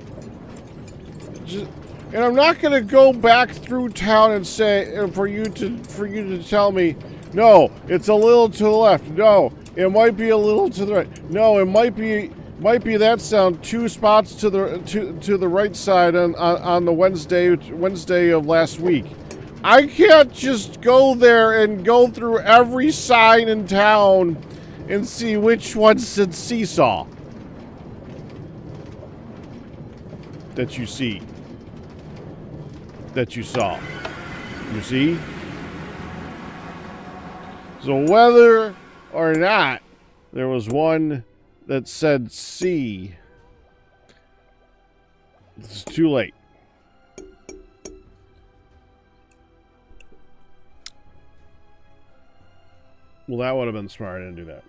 And I'm not gonna go back through town and say for you to tell me, no, it's a little to the left. No, it might be a little to the right. No, it might be that sound 2 spots to the right side on the Wednesday of last week. I can't just go there and go through every sign in town and see which one said seesaw. That you see. That you saw. You see? So whether or not there was one that said C, it's too late. Well, that would have been smart. I didn't do that.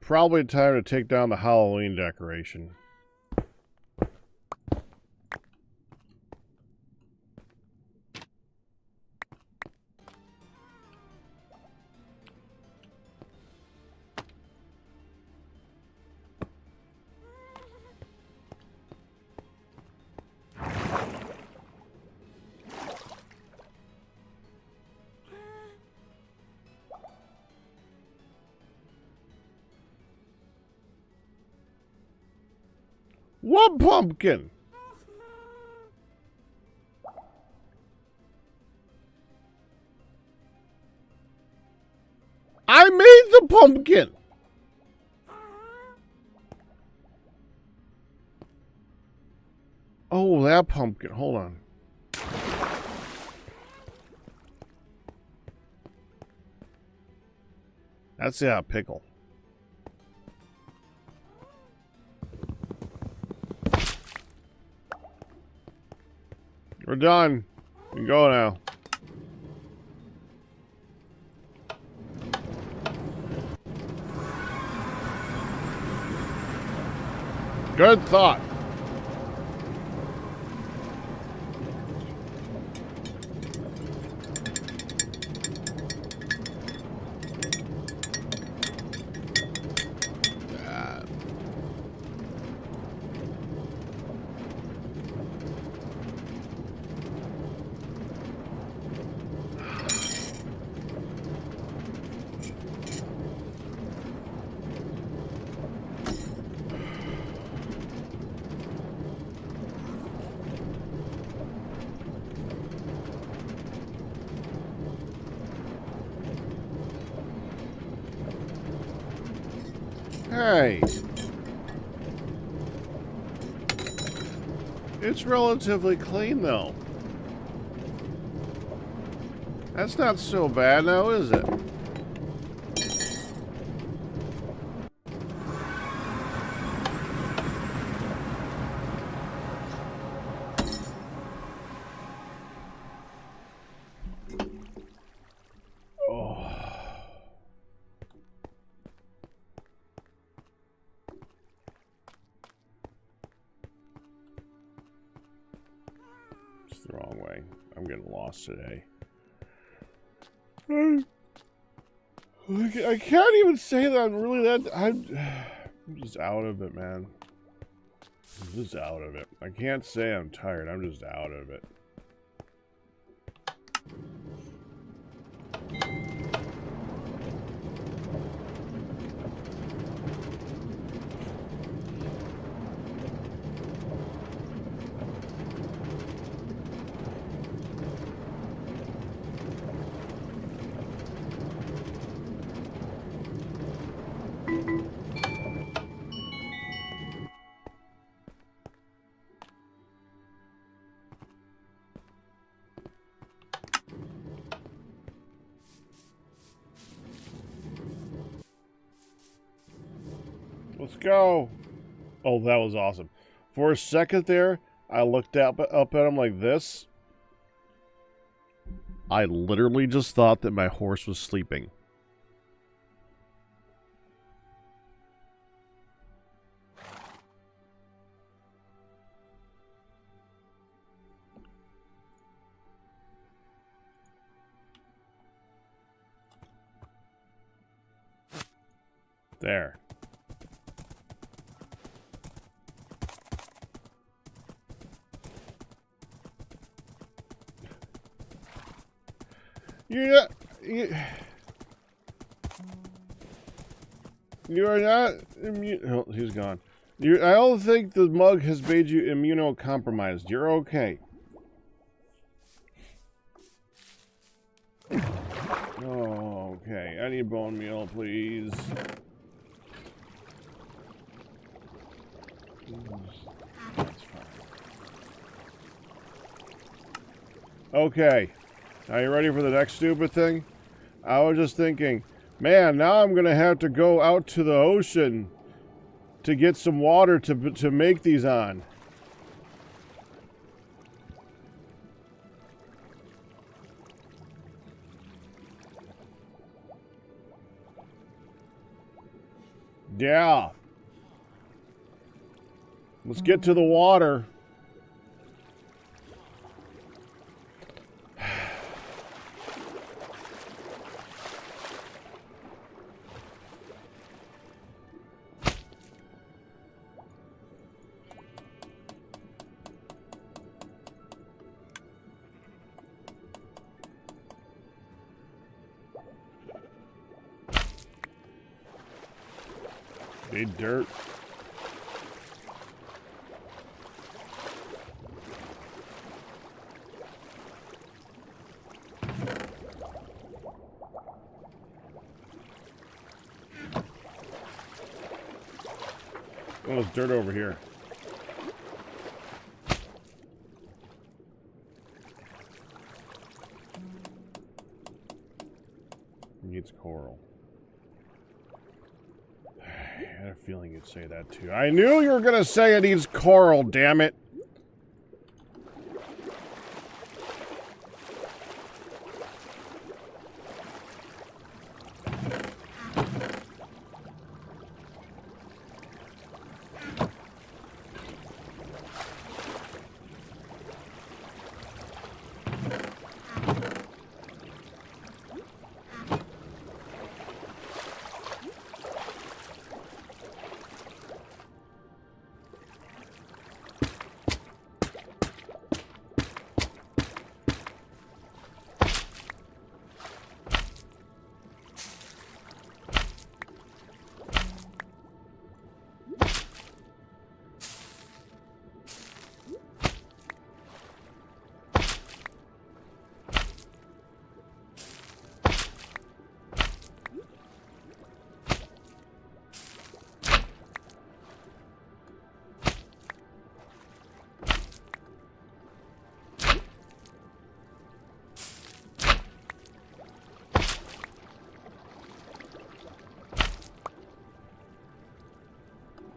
Probably time to take down the Halloween decoration. What pumpkin? I made the pumpkin. Oh, that pumpkin. Hold on. That's pickle. We're done. You can go now. Good thought. Hey. It's relatively clean, though. That's not so bad now, is it? The wrong way. I'm getting lost today. I can't even say that I'm really that. I'm just out of it, man. I'm just out of it. I can't say I'm tired. I'm just out of it. Let's go. Oh, that was awesome. For a second there, I looked up at him like this. I literally just thought that my horse was sleeping. There. You're not... You are not immune... Oh, he's gone. I don't think the mug has made you immunocompromised. You're okay. Oh, okay. I need bone meal, please. That's fine. Okay. Are you ready for the next stupid thing? I was just thinking, man, now I'm going to have to go out to the ocean to get some water to make these on. Yeah. Let's get to the water. Need dirt. Oh, there's dirt over here. Needs coral. I had a feeling you'd say that too. I knew you were gonna say it needs coral, damn it.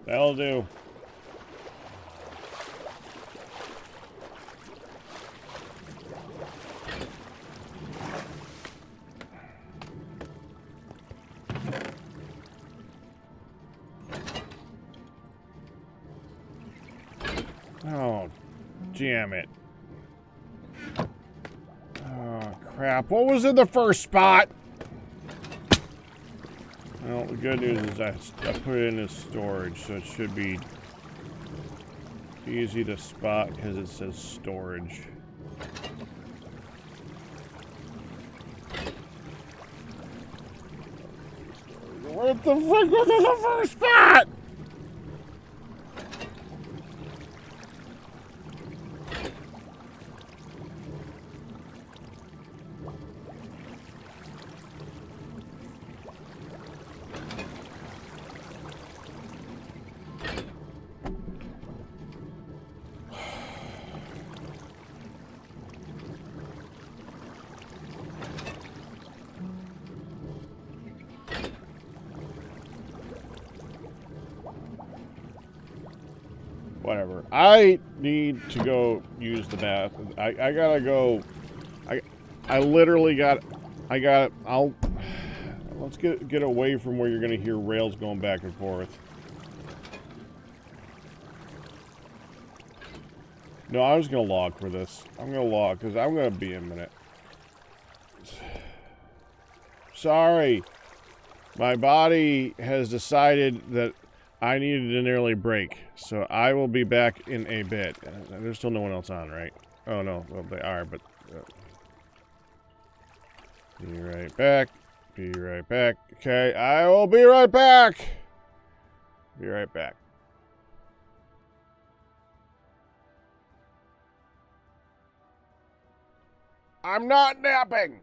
That'll do. Oh, damn it. Oh, crap. What was in the first spot? Well, the good news is I put it in as storage, so it should be easy to spot because it says storage. What the frick was in the first spot? Whatever. I need to go use the bathroom. I gotta go. I literally got. Let's get away from where you're gonna hear rails going back and forth. No, I was gonna log for this. I'm gonna log because I'm gonna be a minute. Sorry. My body has decided that I needed an early break, so I will be back in a bit. There's still no one else on, right? Oh, no. Well, they are, but... be right back. Be right back. Okay, I will be right back. Be right back. I'm not napping.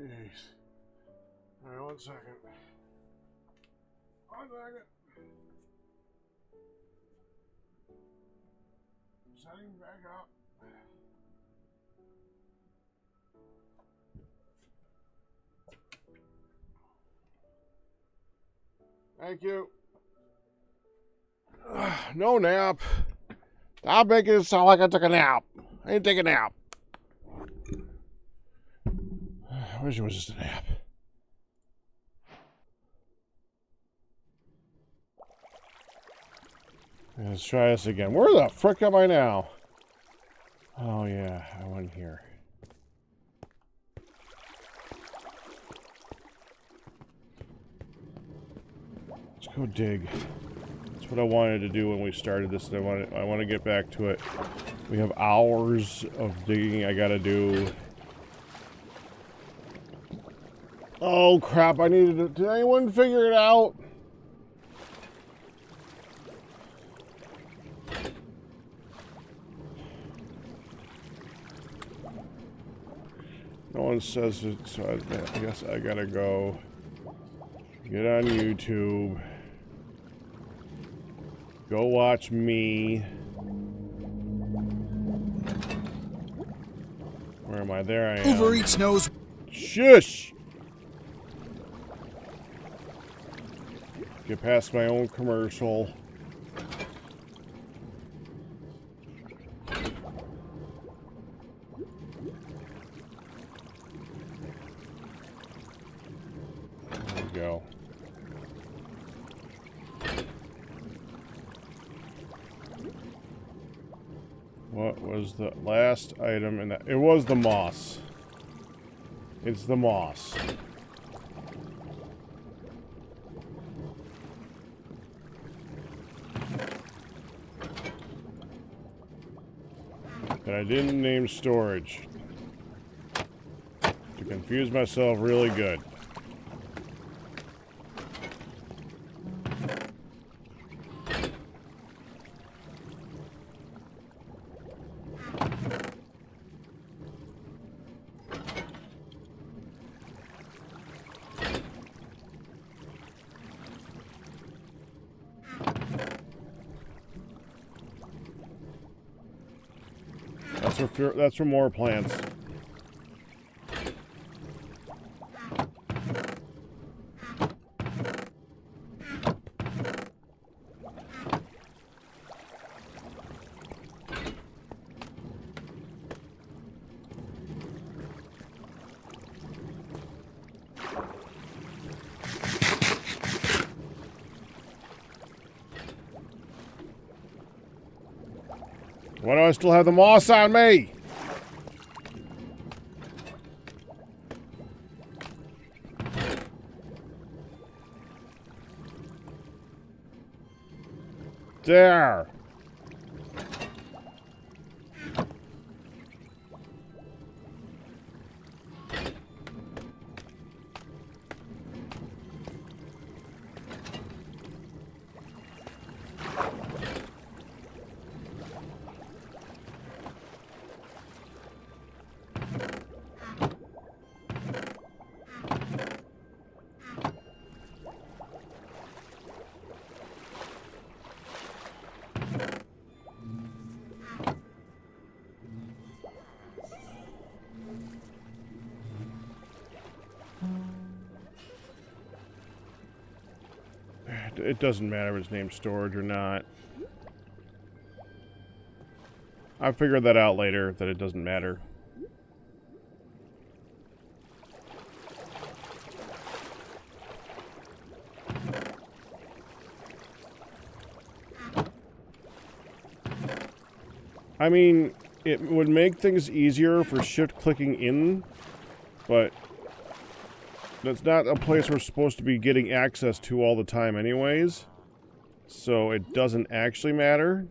Jeez. Alright, 1 second. 1 second. Setting back up. Thank you. No nap. Stop making it sound like I took a nap. I didn't take a nap. I wish it was just a nap. Let's try this again. Where the frick am I now? Oh yeah, I went here. Let's go dig. That's what I wanted to do when we started this. I want to get back to it. We have hours of digging I gotta do. Oh crap, I needed to... Did anyone figure it out? No one says it, so I guess I gotta go get on YouTube. Go watch me. Where am I? There I am. Uber Eats knows. Shush! Get past my own commercial. There we go. What was the last item in that? It was the moss. It's the moss. That I didn't name storage. To confuse myself really good. That's for more plants. Why do I still have the moss on me? There. It doesn't matter if it's named storage or not. I'll figure that out later, that it doesn't matter. I mean, it would make things easier for shift clicking in, but that's not a place we're supposed to be getting access to all the time anyways. So it doesn't actually matter.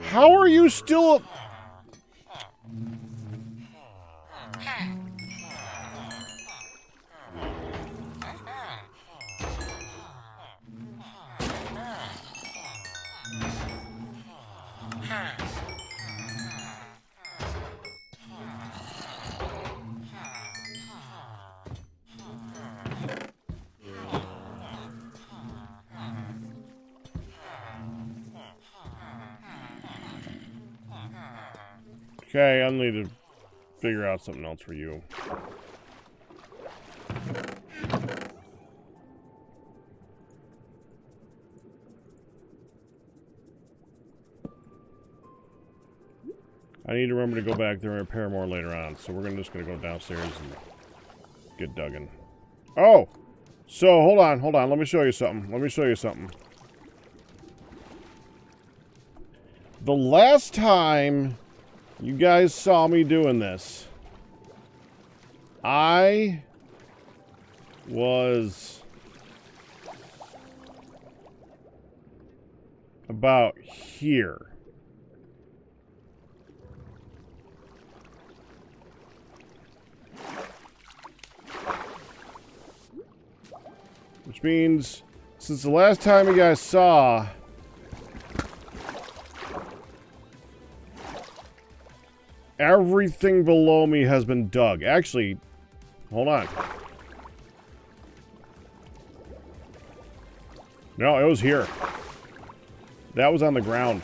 How are you still... Okay, I'll need to figure out something else for you. I need to remember to go back there and repair more later on, so we're just gonna go downstairs and get dug in. Oh! So, hold on. Let me show you something. The last time you guys saw me doing this, I was about here. Which means, since the last time you guys saw, everything below me has been dug. Actually, hold on. No, it was here. That was on the ground.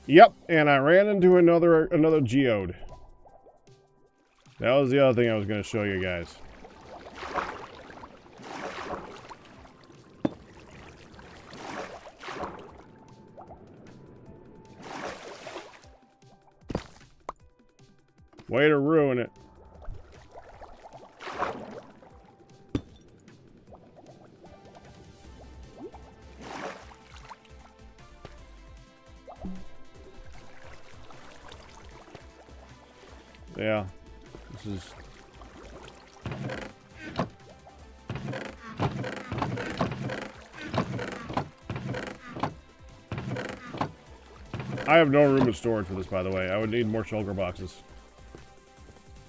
Yep, and I ran into another geode. That was the other thing I was going to show you guys. Way to ruin it. Yeah. This is... I have no room in storage for this, by the way. I would need more shulker boxes.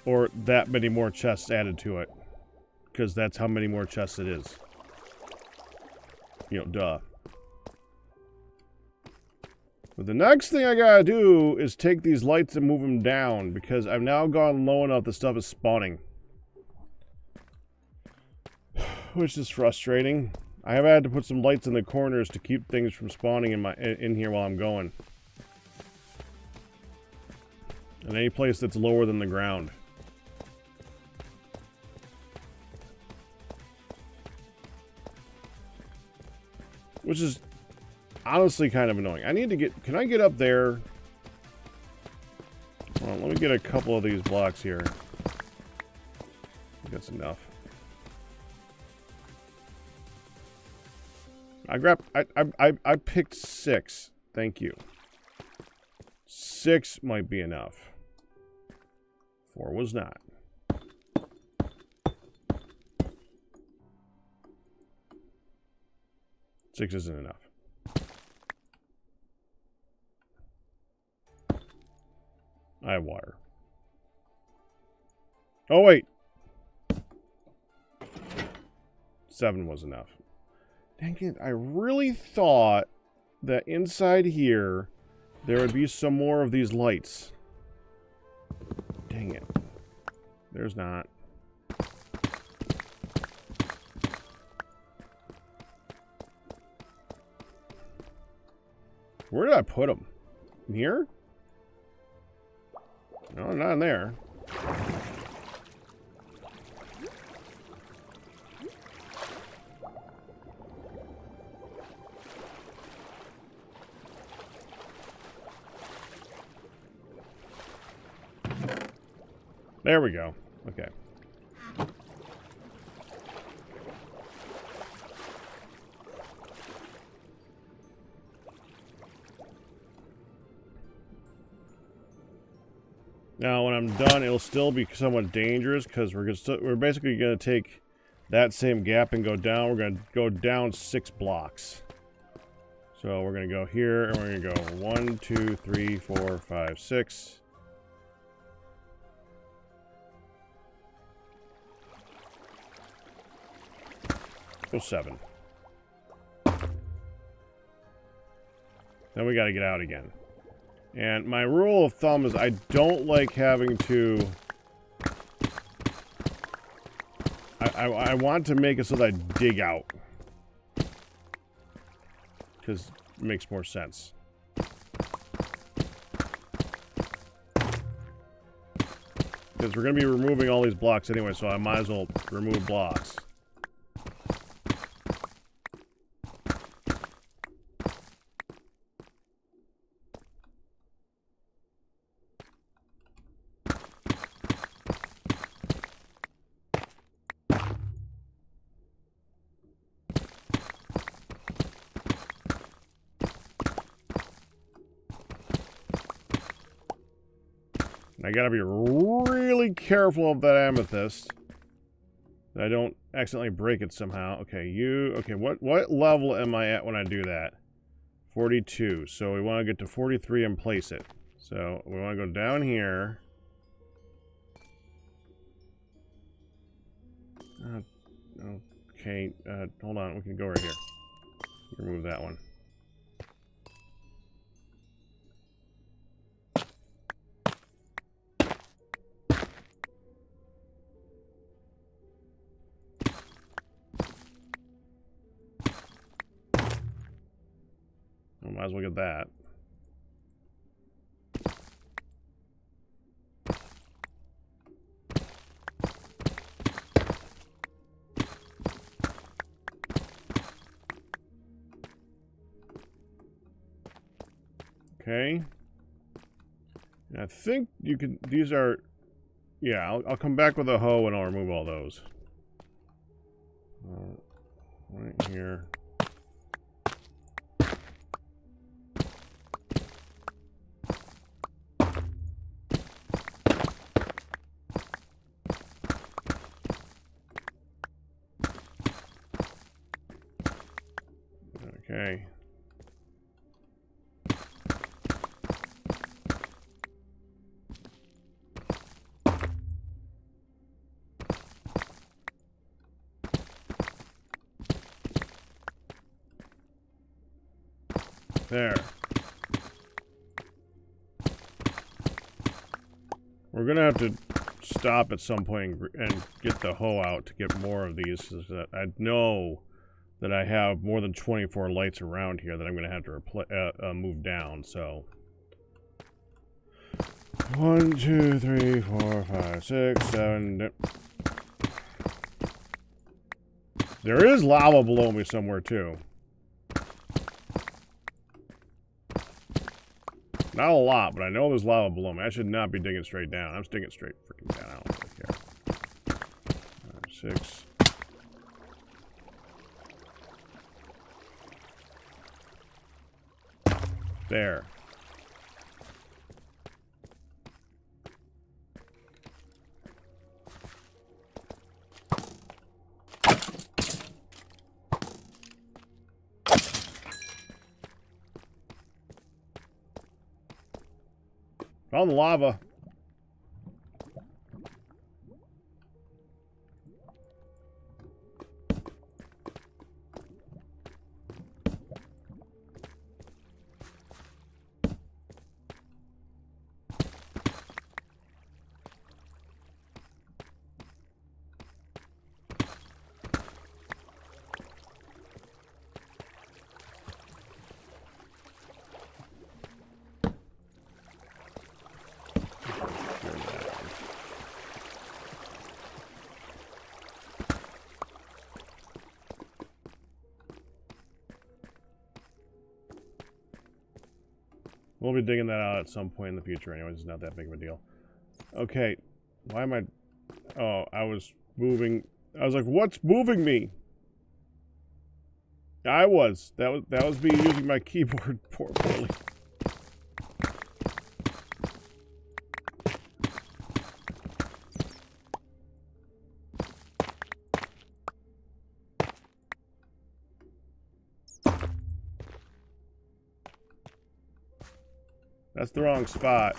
Or that many more chests added to it. Because that's how many more chests it is. You know, duh. But the next thing I gotta do is take these lights and move them down, because I've now gone low enough the stuff is spawning. Which is frustrating. I have had to put some lights in the corners to keep things from spawning in here while I'm going. And any place that's lower than the ground. Which is honestly kind of annoying. I need to get... Can I get up there? Well, let me get a couple of these blocks here. That's enough. I picked 6. Thank you. 6 might be enough. 4 was not. Six isn't enough. I have water. Oh, wait. 7 was enough. Dang it, I really thought that inside here there would be some more of these lights. Dang it. There's not. Where did I put them? In here? No, not in there. There we go. Okay. Now, when I'm done, it'll still be somewhat dangerous because we're basically going to take that same gap and go down. We're going to go down 6 blocks. So we're going to go here, and we're going to go 1, 2, 3, 4, 5, 6. Go 7. Then we got to get out again. And my rule of thumb is I don't like having to... I want to make it so that I dig out. Because makes more sense. Because we're going to be removing all these blocks anyway, so I might as well remove blocks. I gotta be really careful of that amethyst. That I don't accidentally break it somehow. Okay, okay, what level am I at when I do that? 42. So we want to get to 43 and place it. So we want to go down here. Okay, hold on, we can go right here. Remove that one. Might as well get that. Okay. And I think you can, these are, yeah, I'll come back with a hoe and I'll remove all those. Right here. Okay. There. We're gonna have to stop at some point and get the hoe out to get more of these. So that I know that I have more than 24 lights around here that I'm gonna have to move down. So 1, 2, 3, 4, 5, 6, 7. There is lava below me somewhere too. Not a lot, but I know there's lava below me. I should not be digging straight down. I'm digging straight freaking down. I don't really care. 6. There. Found the lava. We'll be digging that out at some point in the future anyways. It's not that big of a deal. Okay. Why am I... Oh, I was moving... I was like, what's moving me? I was. That was me using my keyboard poorly. That's the wrong spot.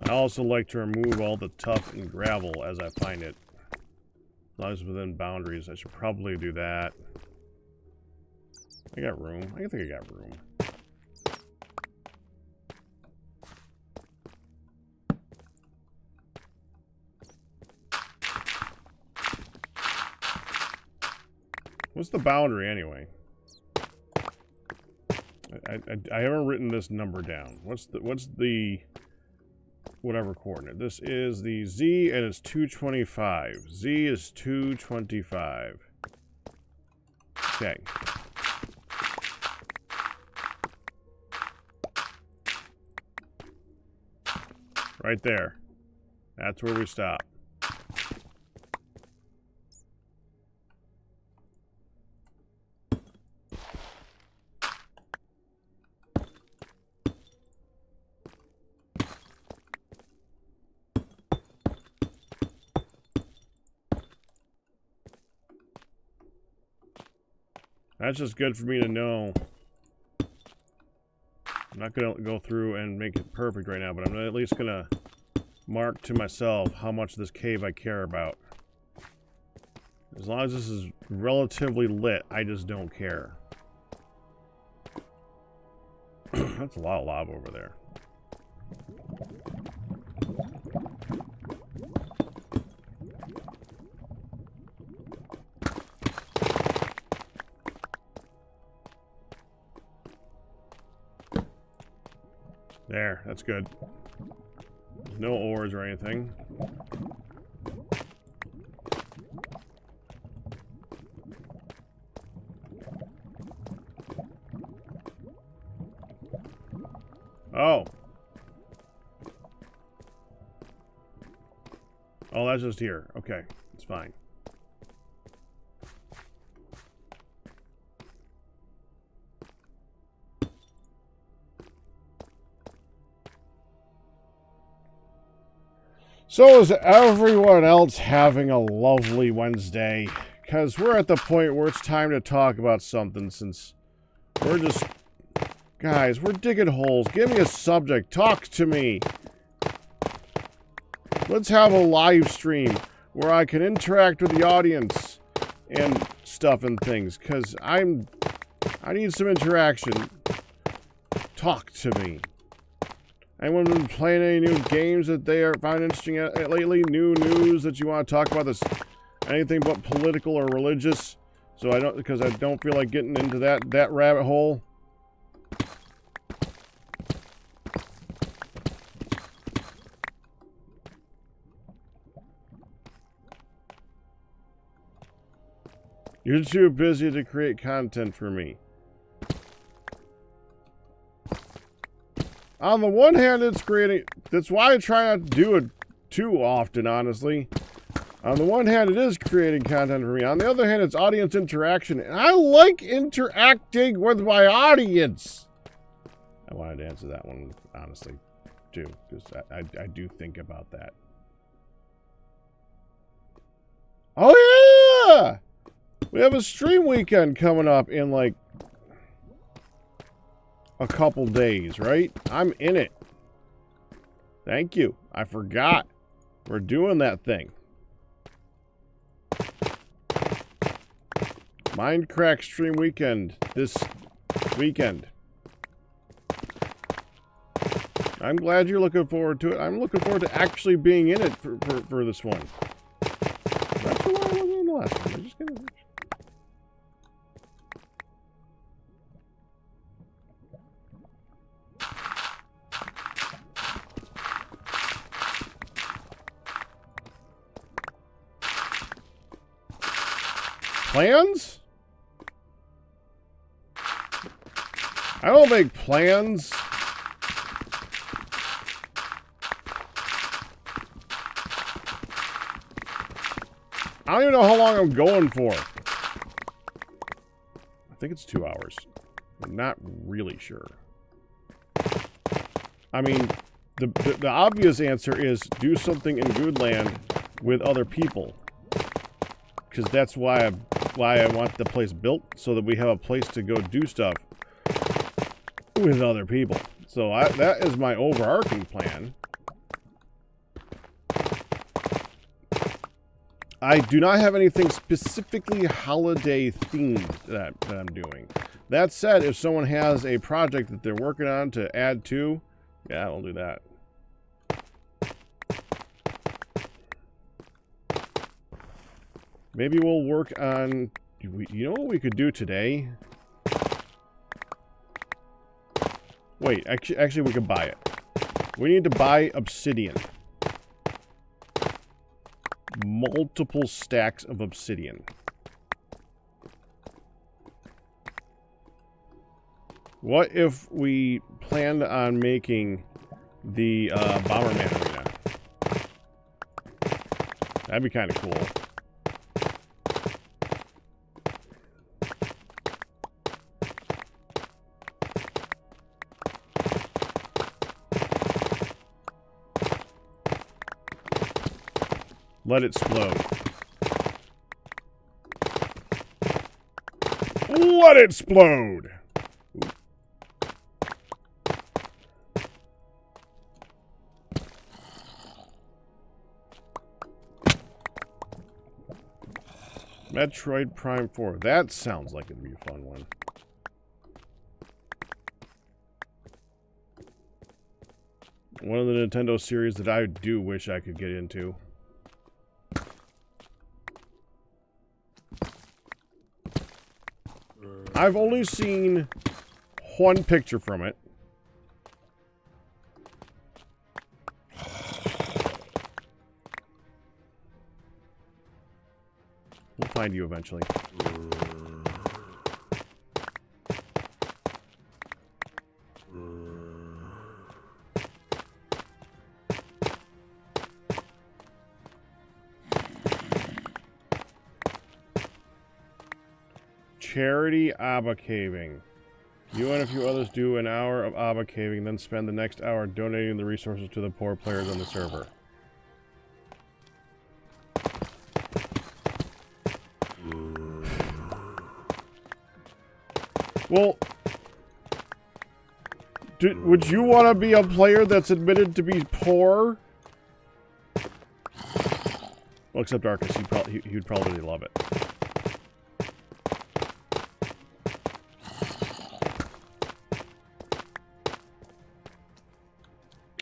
I also like to remove all the tuff and gravel as I find it. As long as it's within boundaries, I should probably do that. I got room. I think I got room. What's the boundary anyway? I haven't written this number down. What's the whatever coordinate? This is the Z and it's 225. Z is 225. Okay. Right there. That's where we stop. That's just good for me to know. I'm not going to go through and make it perfect right now, but I'm at least going to mark to myself how much of this cave I care about. As long as this is relatively lit, I just don't care. That's a lot of lava over there. There, that's good. No ores or anything. Oh. Oh, that's just here. Okay, it's fine. So is everyone else having a lovely Wednesday? Because we're at the point where it's time to talk about something, since we're just... Guys, we're digging holes. Give me a subject. Talk to me. Let's have a live stream where I can interact with the audience and stuff and things, because I need some interaction. Talk to me. Anyone been playing any new games that they are found interesting lately? New news that you want to talk about? This anything but political or religious? So because I don't feel like getting into that rabbit hole. You're too busy to create content for me. On the one hand, it's creating... That's why I try not to do it too often, honestly. On the one hand, it is creating content for me. On the other hand, it's audience interaction. And I like interacting with my audience. I wanted to answer that one, honestly, too. Because I do think about that. Oh, yeah! We have a stream weekend coming up in, like... a couple days, right? I'm in it. Thank you. I forgot. We're doing that thing. Mindcrack stream weekend this weekend. I'm glad you're looking forward to it. I'm looking forward to actually being in it for this one. That's why I wasn't in the last one. I'm just gonna... Plans? I don't make plans. I don't even know how long I'm going for. I think it's 2 hours. I'm not really sure. I mean, the obvious answer is do something in Guudeland with other people. Because that's why I want the place built, so that we have a place to go do stuff with other people. So that is my overarching plan. I do not have anything specifically holiday themed that I'm doing. That said, if someone has a project that they're working on to add to, yeah, I'll do that. Maybe we'll work on You know what we could do today? Wait, actually we could buy it. We need to buy obsidian. Multiple stacks of obsidian. What if we planned on making the Bomberman arena? That'd be kind of cool. Let it explode. Let it explode! Metroid Prime 4. That sounds like it'd be a fun one. One of the Nintendo series that I do wish I could get into. I've only seen one picture from it. We'll find you eventually. Charity Abba caving. You and a few others do an hour of Abba caving, then spend the next hour donating the resources to the poor players on the server. Well, would you want to be a player that's admitted to be poor? Well, except Arcus, he would probably love it.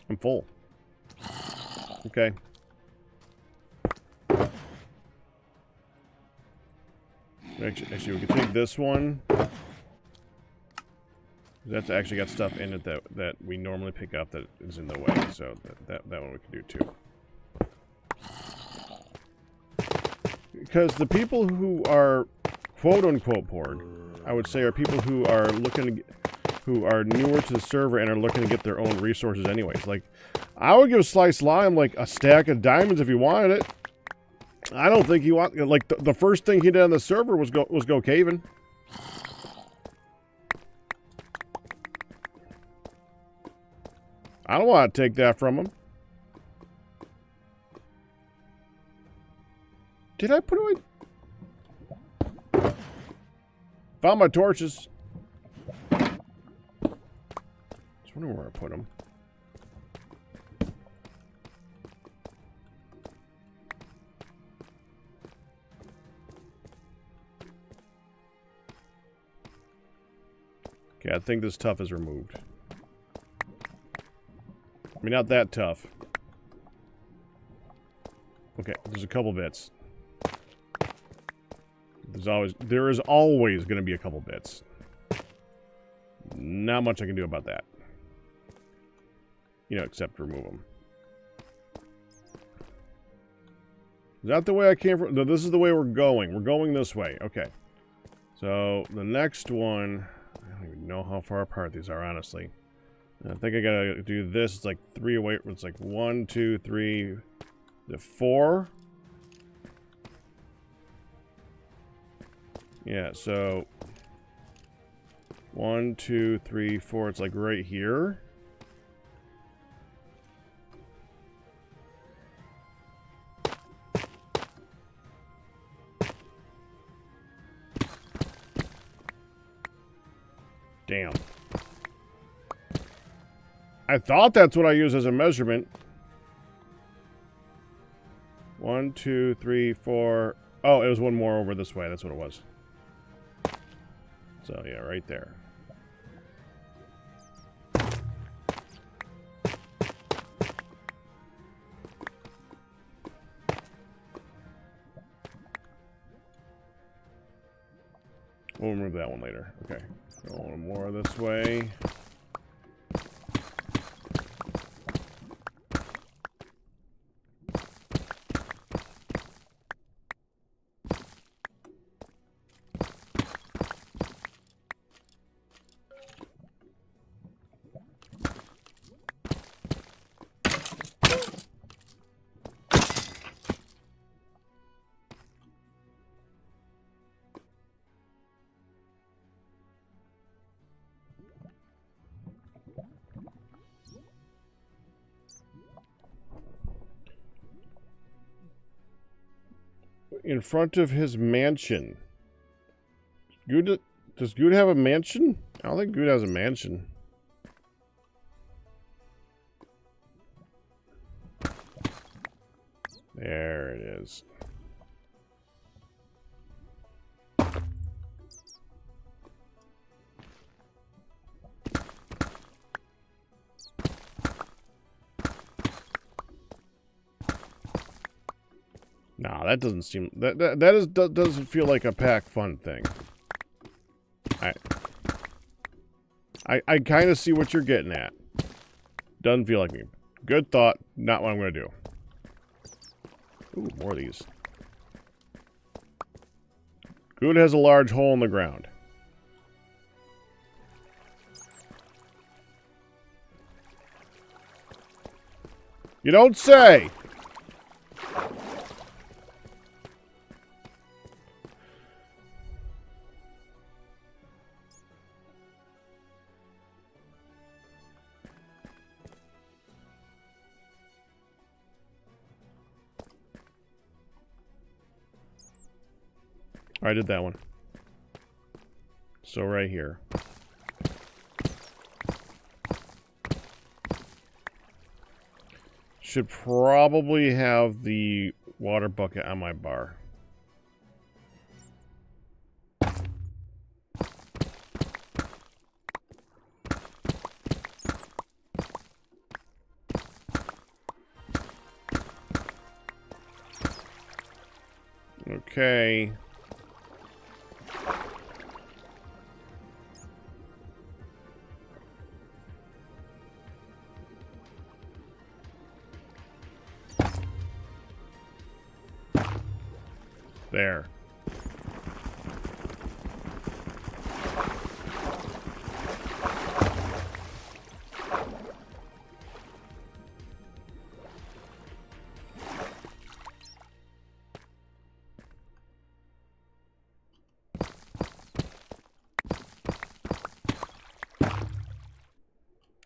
I'm full. Okay. Actually, we can take this one. That's actually got stuff in it that we normally pick up that is in the way, so that one we can do too. Because the people who are quote-unquote poor, I would say, are people who are who are newer to the server and are looking to get their own resources anyways. Like, I would give Slice Lime like a stack of diamonds if he wanted it. I don't think he like the first thing he did on the server was go caving. I don't want to take that from him. Did I put away? Found my torches. Just wondering where I put them. Okay, I think this tough is removed. I mean, not that tough. Okay, there's a couple bits. There is always going to be a couple bits. Not much I can do about that. You know, except remove them. Is that the way I came from? No, this is the way we're going. We're going this way. Okay. So, the next one... I don't even know how far apart these are, honestly. I think I gotta do this. It's like 3 away. It's like 1, 2, 3, 4. Yeah, so 1, 2, 3, 4. It's like right here. Damn. I thought that's what I use as a measurement. 1, 2, 3, 4. Oh, it was one more over this way. That's what it was. So, yeah, right there. we'll remove that one later. Okay. Go a little more this way. In front of his mansion. Does Guud have a mansion? I don't think Guud has a mansion. There it is. Nah, that doesn't seem doesn't feel like a pack fun thing. I kind of see what you're getting at. Doesn't feel like me. Good thought. Not what I'm gonna do. Ooh, more of these. Guud has a large hole in the ground. You don't say! I did that one. So right here. Should probably have the water bucket on my bar. Okay. There.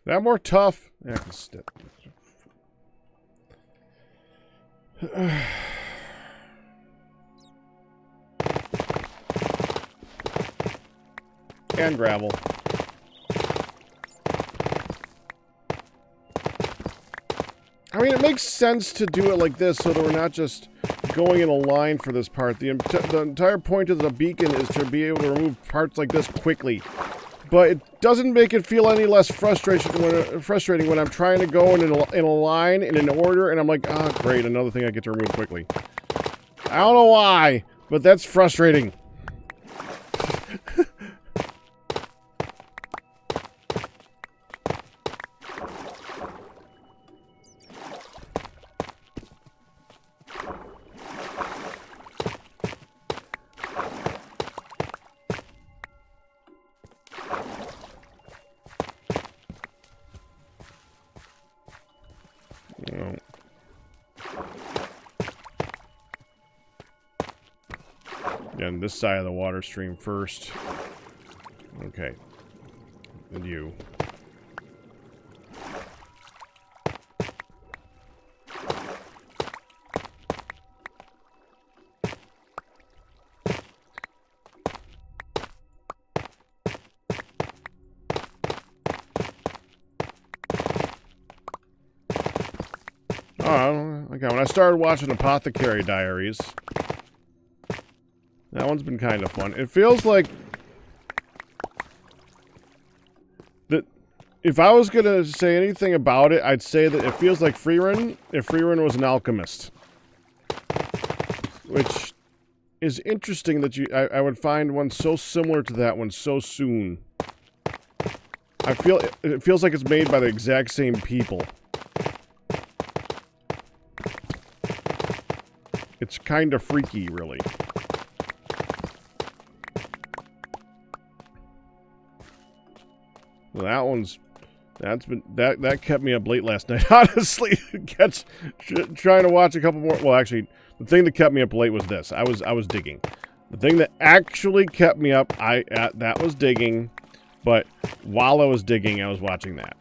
That more tough? Yeah, I can step. And gravel. I mean, it makes sense to do it like this so that we're not just going in a line for this part. The entire point of the beacon is to be able to remove parts like this quickly. But it doesn't make it feel any less frustrating when I'm trying to go in a line, in an order, and I'm like, ah, oh, great, another thing I get to remove quickly. I don't know why, but that's frustrating. Again, this side of the water stream first. Okay. And you. Oh, okay. When I started watching Apothecary Diaries, that one's been kind of fun. It feels like that if I was going to say anything about it, I'd say that it feels like Freerun if Freerun was an alchemist. Which is interesting that I would find one so similar to that one so soon. It feels like it's made by the exact same people. It's kind of freaky, really. Well, that kept me up late last night. Honestly, trying to watch a couple more. Well, actually, the thing that kept me up late was this. I was digging. The thing that actually kept me up, that was digging. But while I was digging, I was watching that.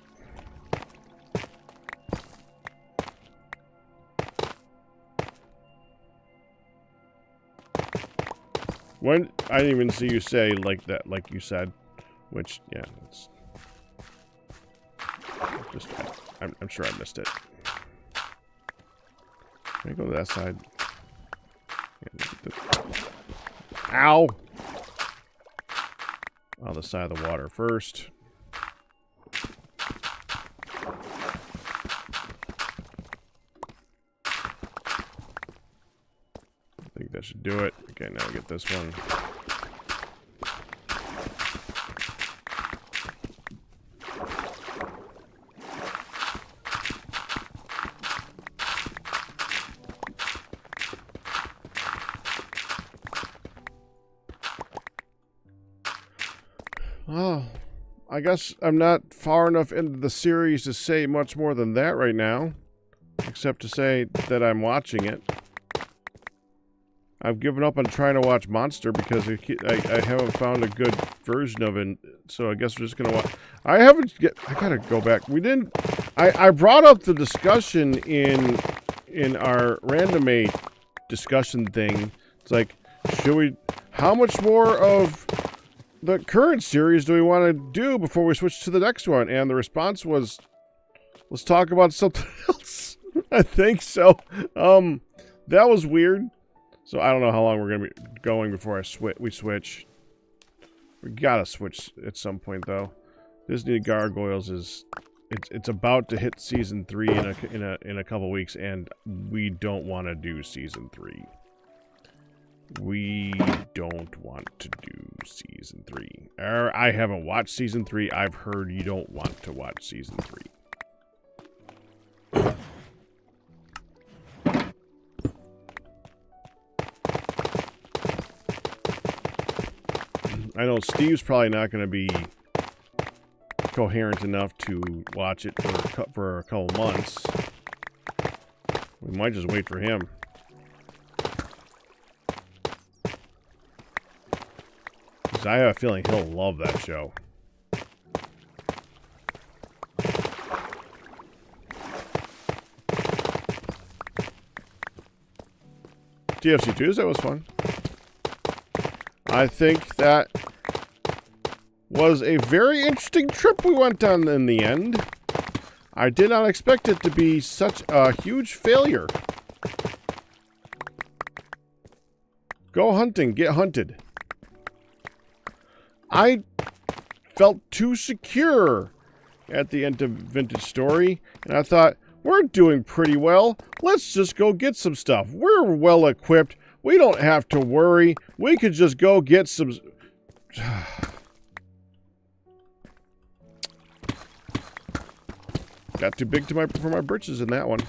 When I didn't even see you say like that, like you said, which yeah, it's just I'm sure I missed it. Can I go to that side? Yeah, ow! On the side of the water first. I think that should do it. Okay, now we get this one. Oh, I guess I'm not far enough into the series to say much more than that right now, except to say that I'm watching it. I've given up on trying to watch Monster because I haven't found a good version of it, so I guess we're just gonna watch. I gotta go back. We didn't. I brought up the discussion in our Randomate discussion thing. It's like, how much more of the current series do we want to do before we switch to the next one? And the response was, let's talk about something else. I think so. That was weird. So I don't know how long we're going to be going before we switch. We gotta switch at some point, though. Disney Gargoyles it's about to hit season 3 in a couple weeks, and we don't want to do season 3. We don't want to do season 3. I haven't watched season 3. I've heard you don't want to watch season 3. I know Steve's probably not going to be coherent enough to watch it for a couple months. We might just wait for him. Because I have a feeling he'll love that show. TFC Tuesday was fun. I think that was a very interesting trip we went on in the end. I did not expect it to be such a huge failure. Go hunting, get hunted. I felt too secure at the end of Vintage Story, and I thought, we're doing pretty well. Let's just go get some stuff. We're well equipped. We don't have to worry. We could just go get some... Got too big for my britches in that one.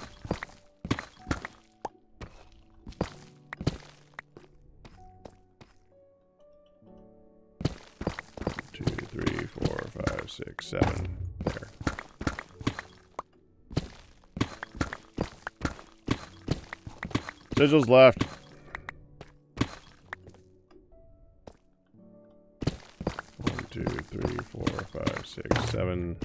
Two, 3, 4, 5, 6, 7. There. Sigils left. One, 2, 3, 4, 5, 6, 7.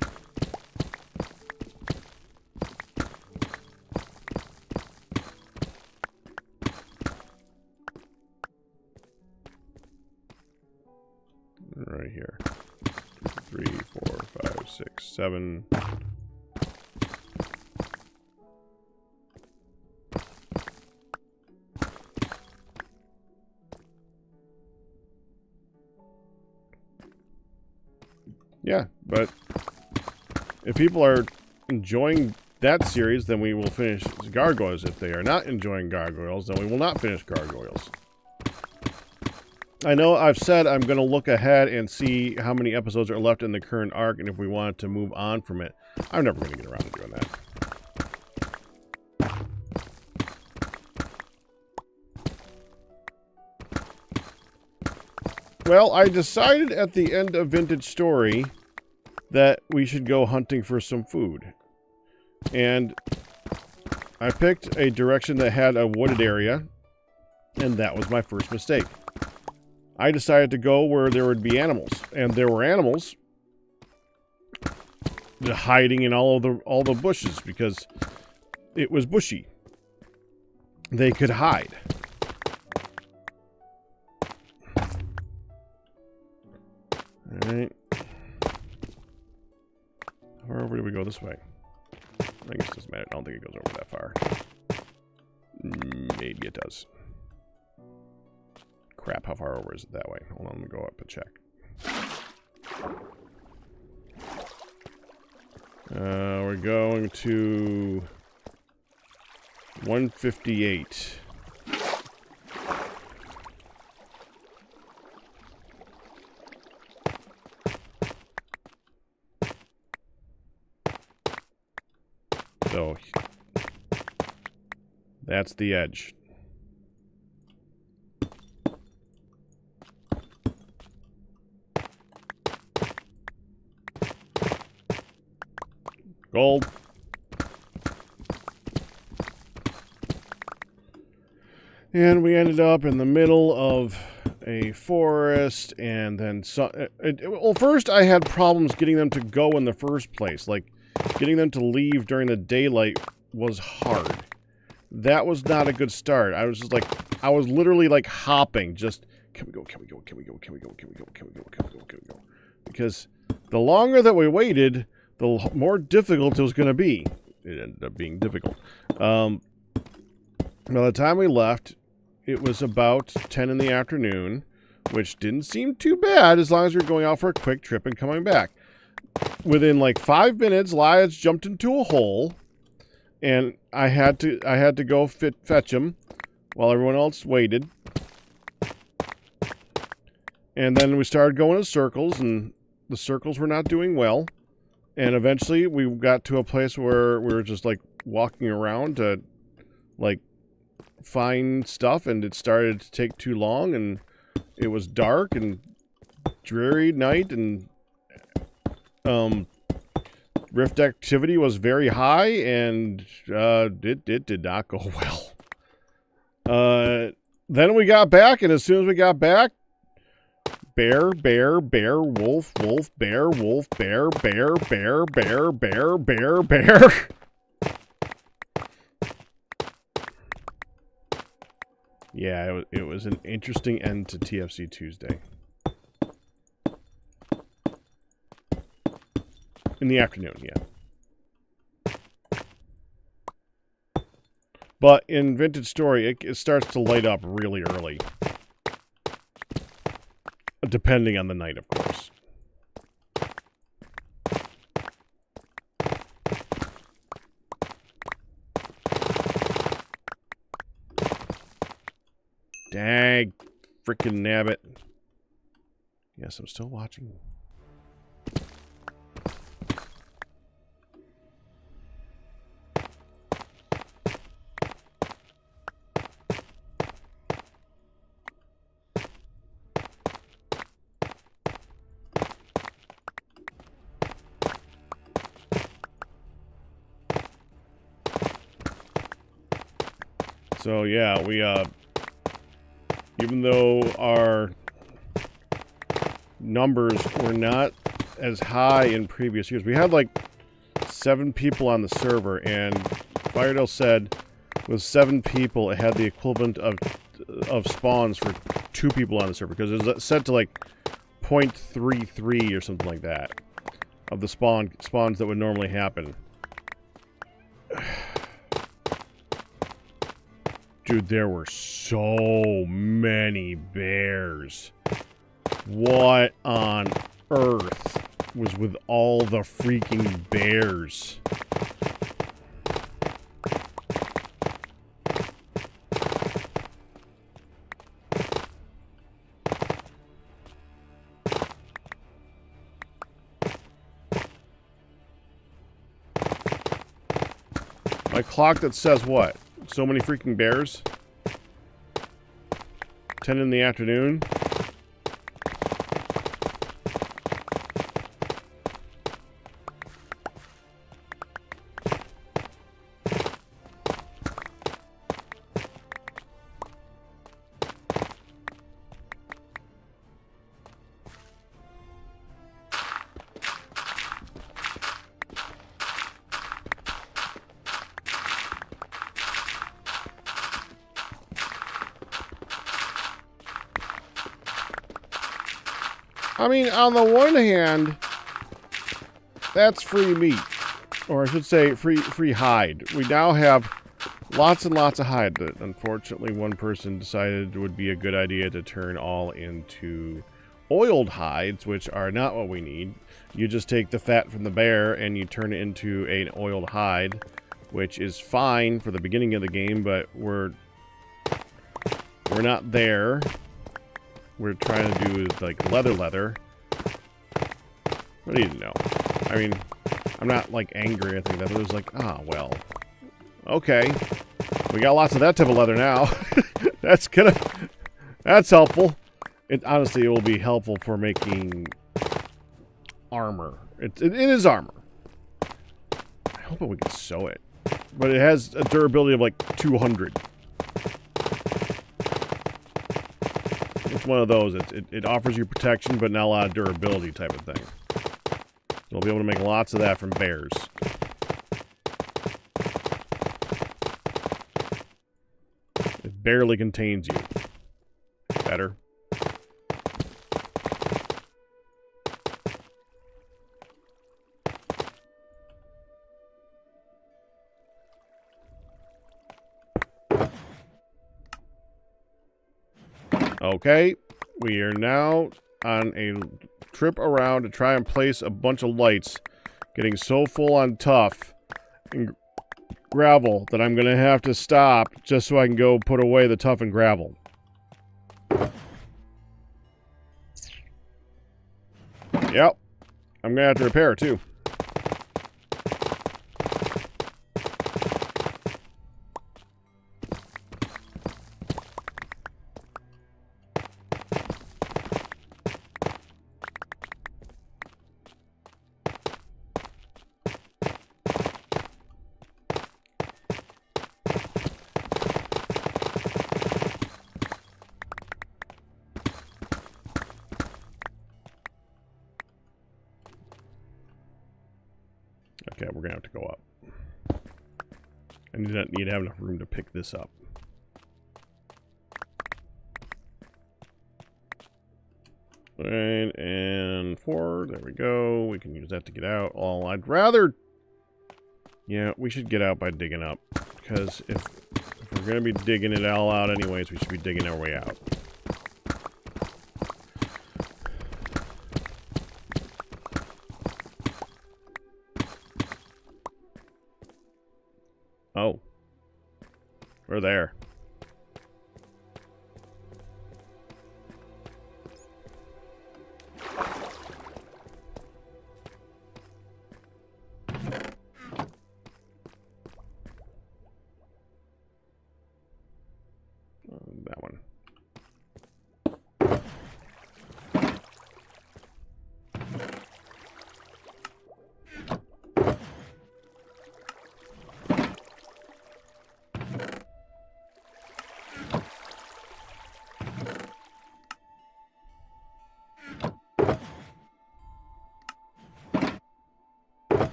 Right here. 2, 3, 4, 5, 6, 7. Yeah, but if people are enjoying that series, then we will finish Gargoyles. If they are not enjoying Gargoyles, then we will not finish Gargoyles. I know I've said I'm going to look ahead and see how many episodes are left in the current arc and if we wanted to move on from it. I'm never going to get around to doing that. Well, I decided at the end of Vintage Story that we should go hunting for some food. And I picked a direction that had a wooded area, and that was my first mistake. I decided to go where there would be animals, and there were animals hiding in all the bushes because it was bushy. They could hide. Alright. How far over do we go this way? I guess it doesn't matter. I don't think it goes over that far. Maybe it does. Crap, how far over is it that way? Hold on, let me go up and check. We're going to 158. So that's the edge. Gold. And we ended up in the middle of a forest, and then well, first I had problems getting them to go in the first place. Like, getting them to leave during the daylight was hard. That was not a good start. I was just like, I was literally like hopping, just, can we go, can we go, can we go, can we go, can we go, can we go, can we go, can we go? Because the longer that we waited, the more difficult it was going to be. It ended up being difficult. By the time we left, it was about 10 in the afternoon, which didn't seem too bad as long as we were going out for a quick trip and coming back. Within like 5 minutes, Lias jumped into a hole, and I had to go fetch him while everyone else waited. And then we started going in circles, and the circles were not doing well. And eventually we got to a place where we were just like walking around to like find stuff, and it started to take too long, and it was dark and dreary night, and rift activity was very high, and it did not go well. Then we got back, and as soon as we got back, bear, bear, bear, wolf, wolf, bear, wolf, bear, bear, bear, bear, bear, bear, bear. Yeah, it was an interesting end to TFC Tuesday. In the afternoon, yeah. But in Vintage Story, it starts to light up really early. Depending on the night, of course. Dag frickin' nabbit. Yes, I'm still watching. So yeah, we even though our numbers were not as high in previous years, we had like 7 people on the server, and Firedale said with 7 people it had the equivalent of spawns for 2 people on the server, because it was set to like 0.33 or something like that of the spawns that would normally happen. Dude, there were so many bears. What on earth was with all the freaking bears? My clock that says what? So many freaking bears? 10 in the afternoon? I mean, on the one hand, that's free meat. Or I should say free hide. We now have lots and lots of hide that unfortunately one person decided it would be a good idea to turn all into oiled hides, which are not what we need. You just take the fat from the bear and you turn it into an oiled hide, which is fine for the beginning of the game, but we're not there. We're trying to do like leather. What do you know? I mean, I'm not like angry. I think that it was like, ah, well, okay. We got lots of that type of leather now. That's helpful. Honestly, it will be helpful for making armor. It is armor. I hope we can sew it, but it has a durability of like 200. It's one of those. It offers you protection, but not a lot of durability type of thing. You'll be able to make lots of that from bears. It barely contains you. Better. Okay, we are now on a trip around to try and place a bunch of lights. Getting so full on tough and gravel that I'm going to have to stop just so I can go put away the tough and gravel. Yep, I'm going to have to repair it too. Okay, we're going to have to go up. I need to have enough room to pick this up. Right, and 4. There we go. We can use that to get out. Oh, I'd rather... Yeah, we should get out by digging up. Because if we're going to be digging it all out anyways, we should be digging our way out. Oh. We're there. That one.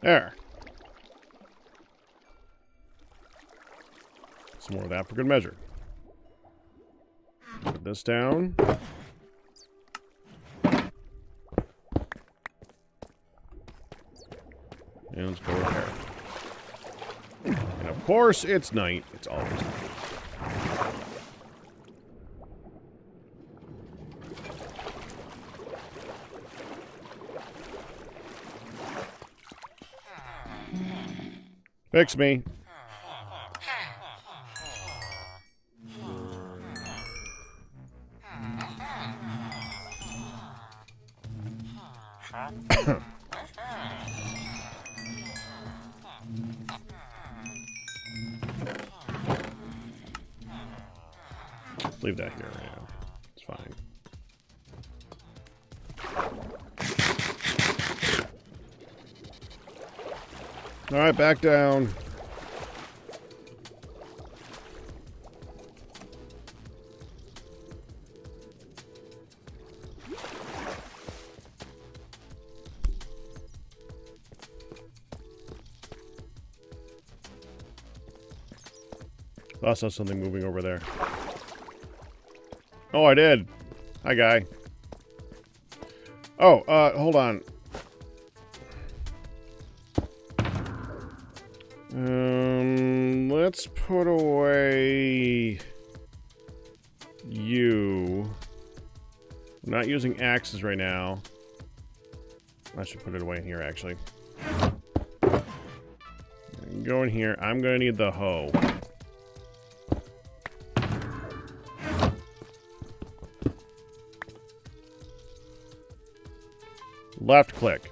There. Some more of that for good measure. Put this down. And let's go repair. And of course, it's night. It's always night. Fix me. Leave that here, yeah. It's fine. Alright, back down. I saw something moving over there. Oh, I did. Hi, guy. Oh, hold on. Let's put away you. I'm not using axes right now. I should put it away in here, actually. Go in here. I'm gonna need the hoe. Left click.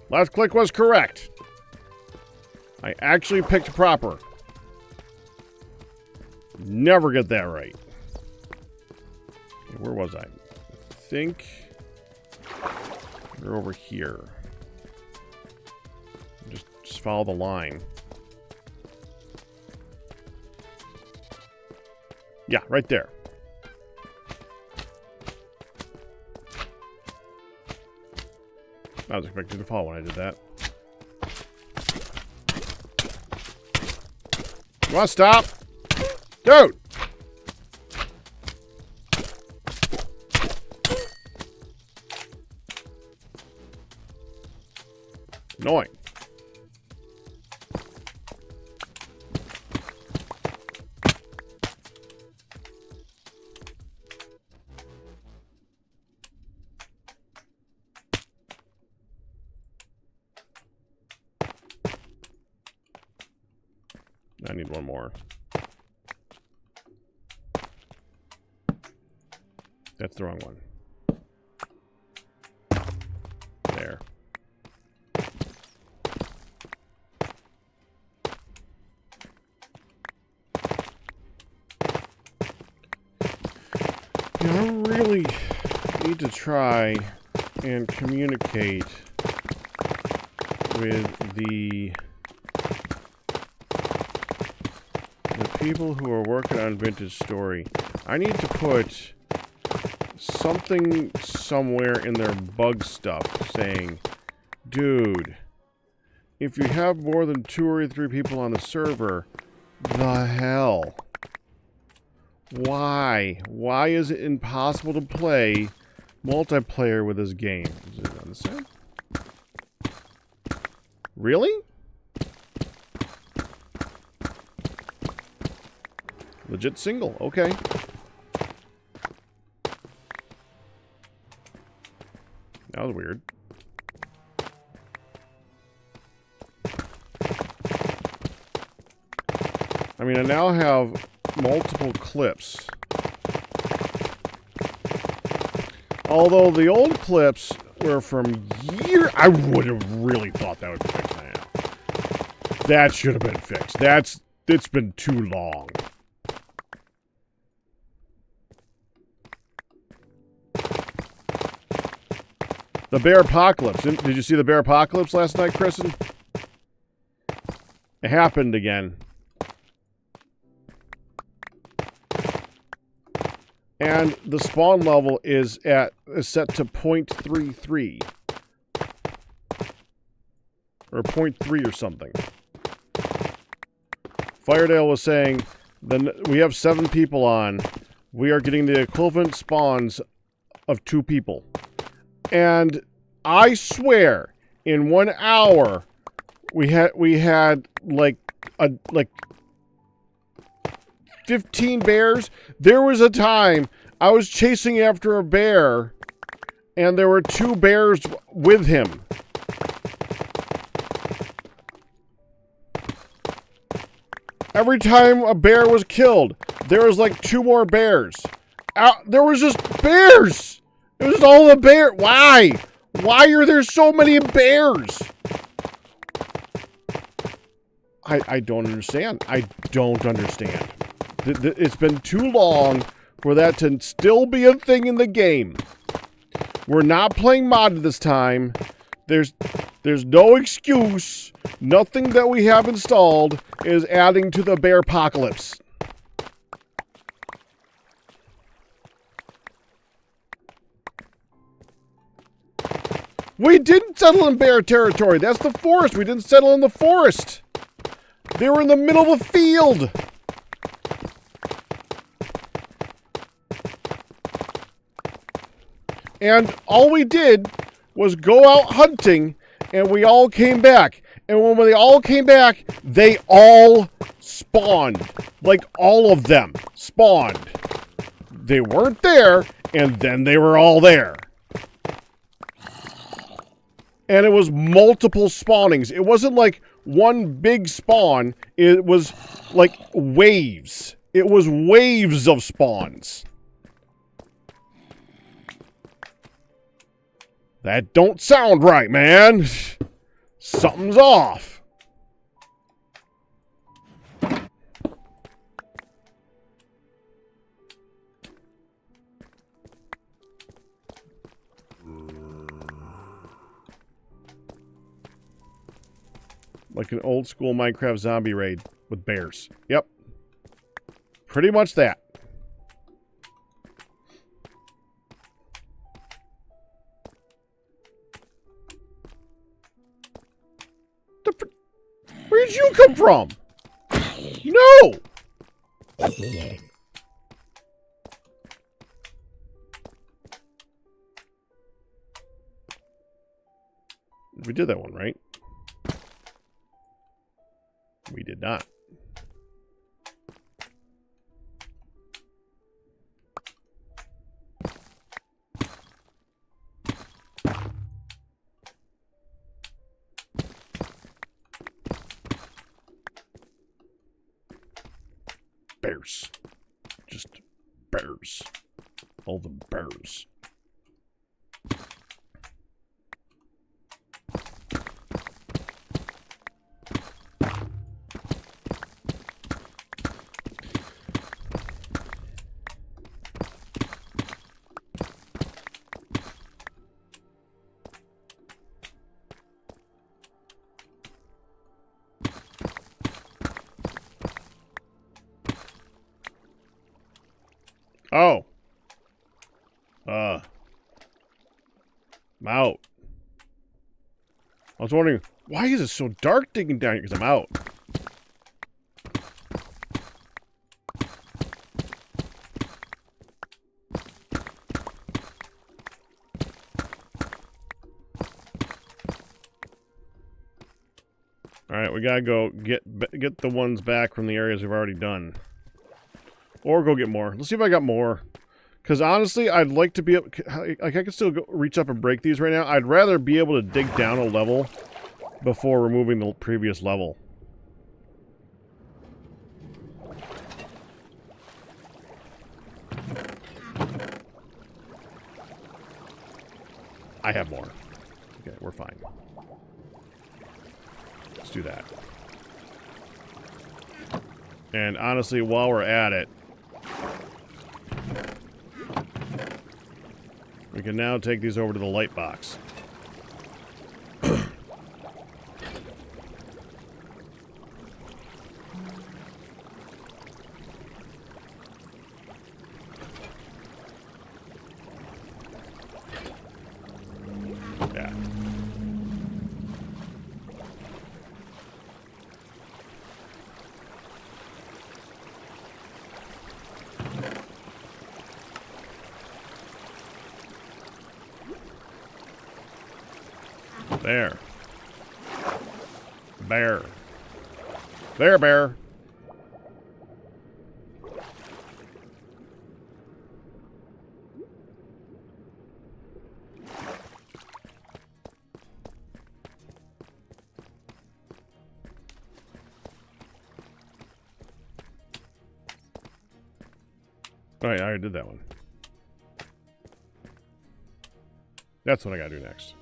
Left click was correct. I actually picked proper. Never get that right. Okay, where was I? I think you're over here. Just follow the line. Yeah, right there. I was expecting to fall when I did that. You want to stop? Dude! Annoying. I need one more. That's the wrong one. There. You know, I really need to try and communicate with the people who are working on Vintage Story. I need to put something somewhere in their bug stuff saying, dude, if you have more than 2 or 3 people on the server, the hell? Why? Why is it impossible to play multiplayer with this game? Is it on the side? Really? Legit single, okay. That was weird. I mean, I now have multiple clips. Although the old clips were from years... I would have really thought that would be fixed by now. That should have been fixed. It's been too long. The Bear Apocalypse. Did you see the Bear Apocalypse last night, Kristen? It happened again. And the spawn level is set to 0.33. Or 0.3 or something. Firedale was saying, we have 7 people on. We are getting the equivalent spawns of 2 people. And I swear, in 1 hour, we had like 15 bears. There was a time I was chasing after a bear, and there were 2 bears with him. Every time a bear was killed, there was like 2 more bears. There was just bears. It was all the bear. Why? Why are there so many bears? I don't understand. I don't understand. It's been too long for that to still be a thing in the game. We're not playing modded this time. There's no excuse. Nothing that we have installed is adding to the bear apocalypse. We didn't settle in bear territory. That's the forest. We didn't settle in the forest. They were in the middle of a field. And all we did was go out hunting, and we all came back. And when they all came back, they all spawned. Like, all of them spawned. They weren't there, and then they were all there. And it was multiple spawnings. It wasn't like one big spawn. It was like waves. It was waves of spawns. That don't sound right, man. Something's off. Like an old school Minecraft zombie raid with bears. Yep. Pretty much that. Where'd you come from? No! We did that one, right? We did not. Bears. Just bears. All the bears. Oh. I'm out. I was wondering, why is it so dark digging down here? Because I'm out. Alright, we gotta go get the ones back from the areas we've already done. Or go get more. Let's see if I got more. Because honestly, I'd like to be able... Like, I can still reach up and break these right now. I'd rather be able to dig down a level before removing the previous level. I have more. Okay, we're fine. Let's do that. And honestly, while we're at it, we can now take these over to the light box. Yeah. There. Bear. There, bear. Oh, yeah, I already did that one. That's what I gotta do next.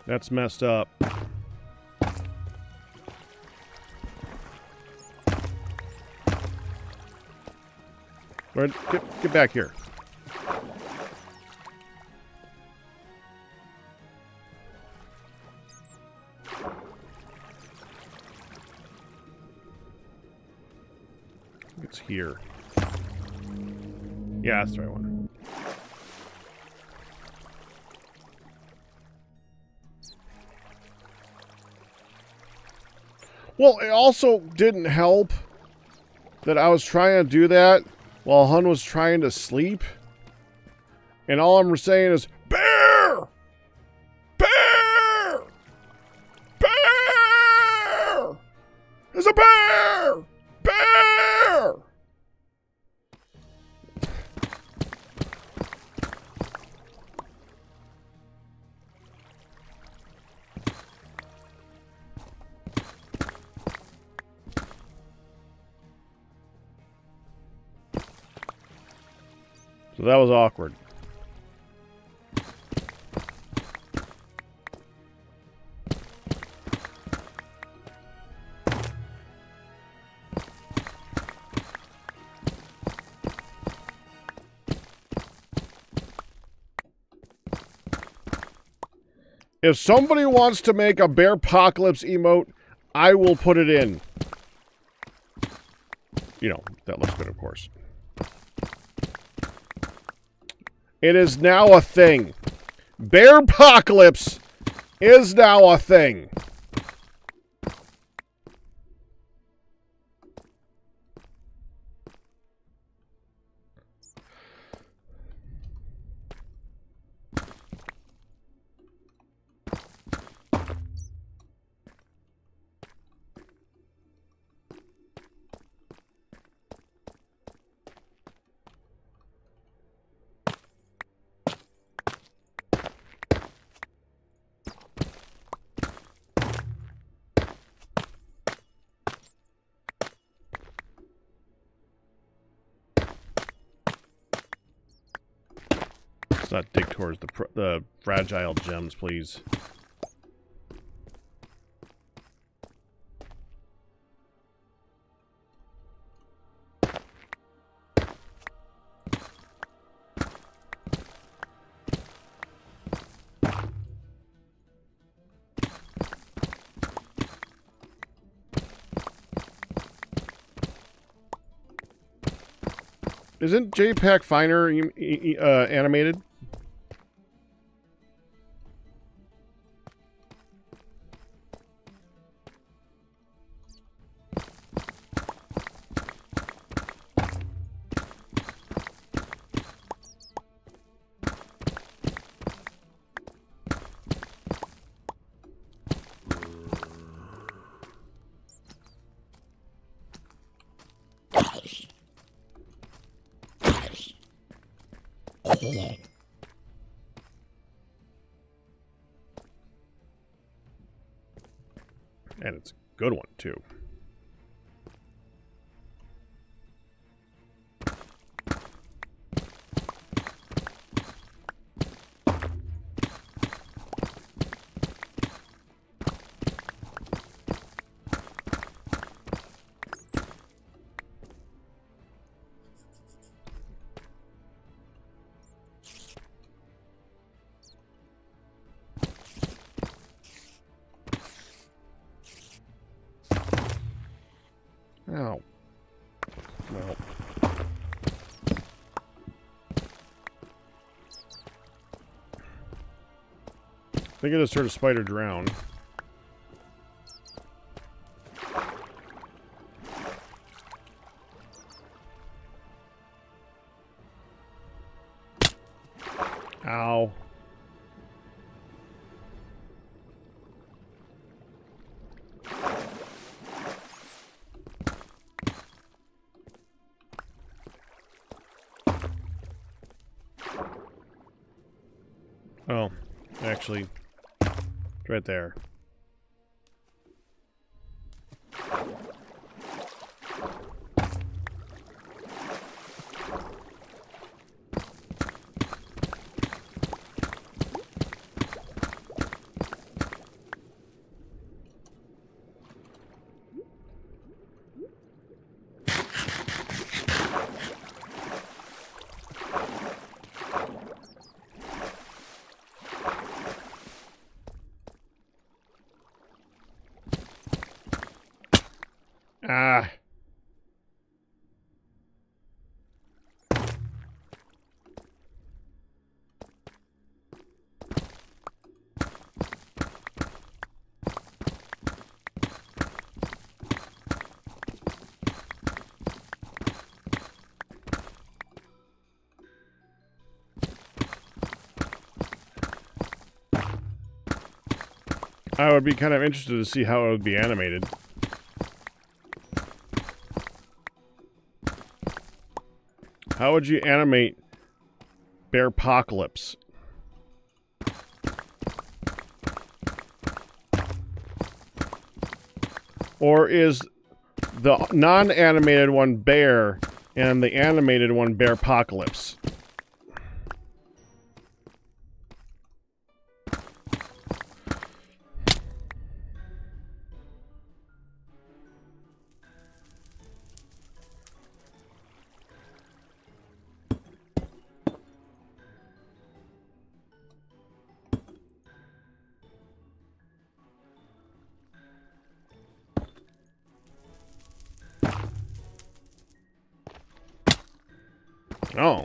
That's messed up. Lord, get back here. It's here. Yeah, that's the right one. Well, it also didn't help that I was trying to do that while Hun was trying to sleep. And all I'm saying is, bear! Bear! Bear! There's a bear! Bear! So that was awkward. If somebody wants to make a Bearpocalypse emote, I will put it in. You know, that looks good, of course. It is now a thing. Bearpocalypse is now a thing. Let's not dig towards the fragile gems, please. Isn't JPEG Finder animated? And it's a good one, too. Oh. Well. I think I just heard a spider drown. Ow. Oh, actually, it's right there. Ah. I would be kind of interested to see how it would be animated. How would you animate Bearpocalypse? Or is the non-animated one Bear and the animated one Bearpocalypse? Oh.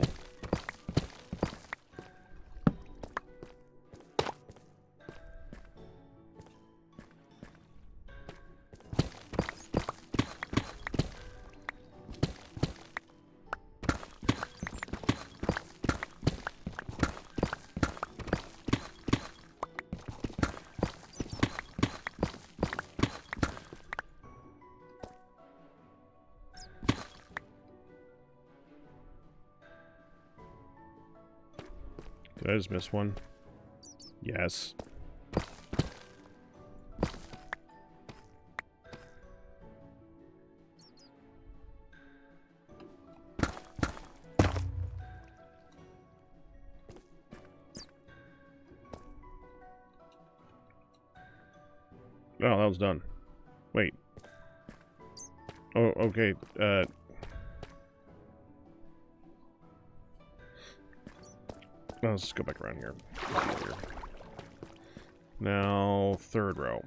Did I just miss one? Yes. Oh, that was done. Wait. Oh, okay. Let's just go back around here. Now, third row.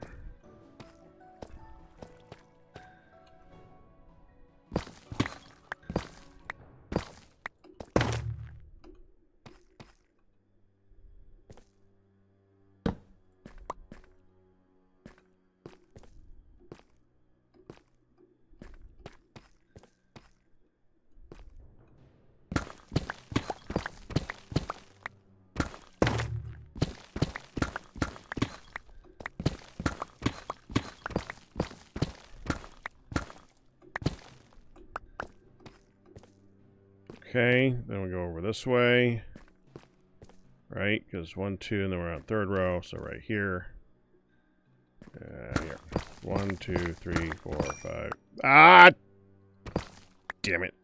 Okay, then we go over this way. Right, because 1, 2, and then we're on third row, so right here. Here. 1, 2, 3, 4, 5. Ah! Damn it.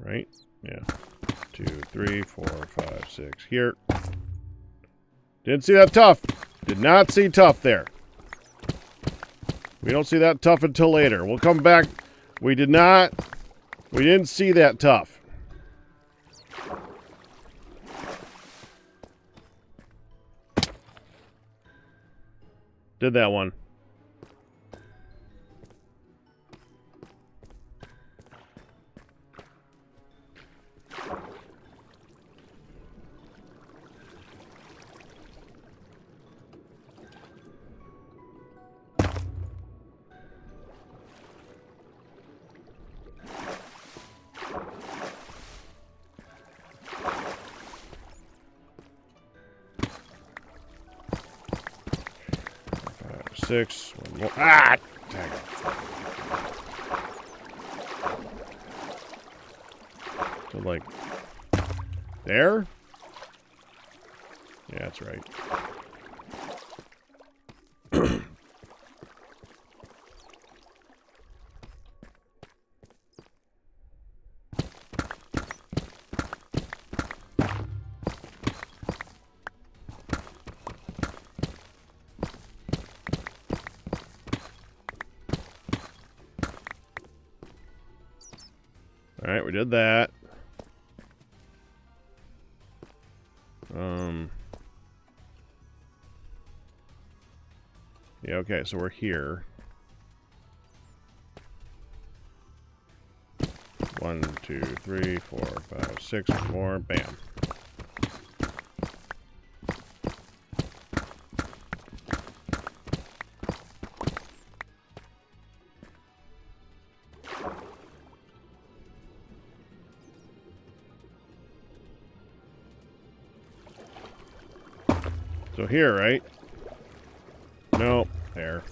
Right? Yeah. 2, 3, 4, 5, 6. Here. Didn't see that tough. Did not see tough there. We don't see that tough until later. We'll come back. We didn't see that tough. Did that one. Six. One more. Ah! Dang it. So, like, there? Yeah, that's right. We did that. Yeah, okay, so we're here. 1, 2, 3, 4, 5, 6 more. Bam. So here, right? Nope. There.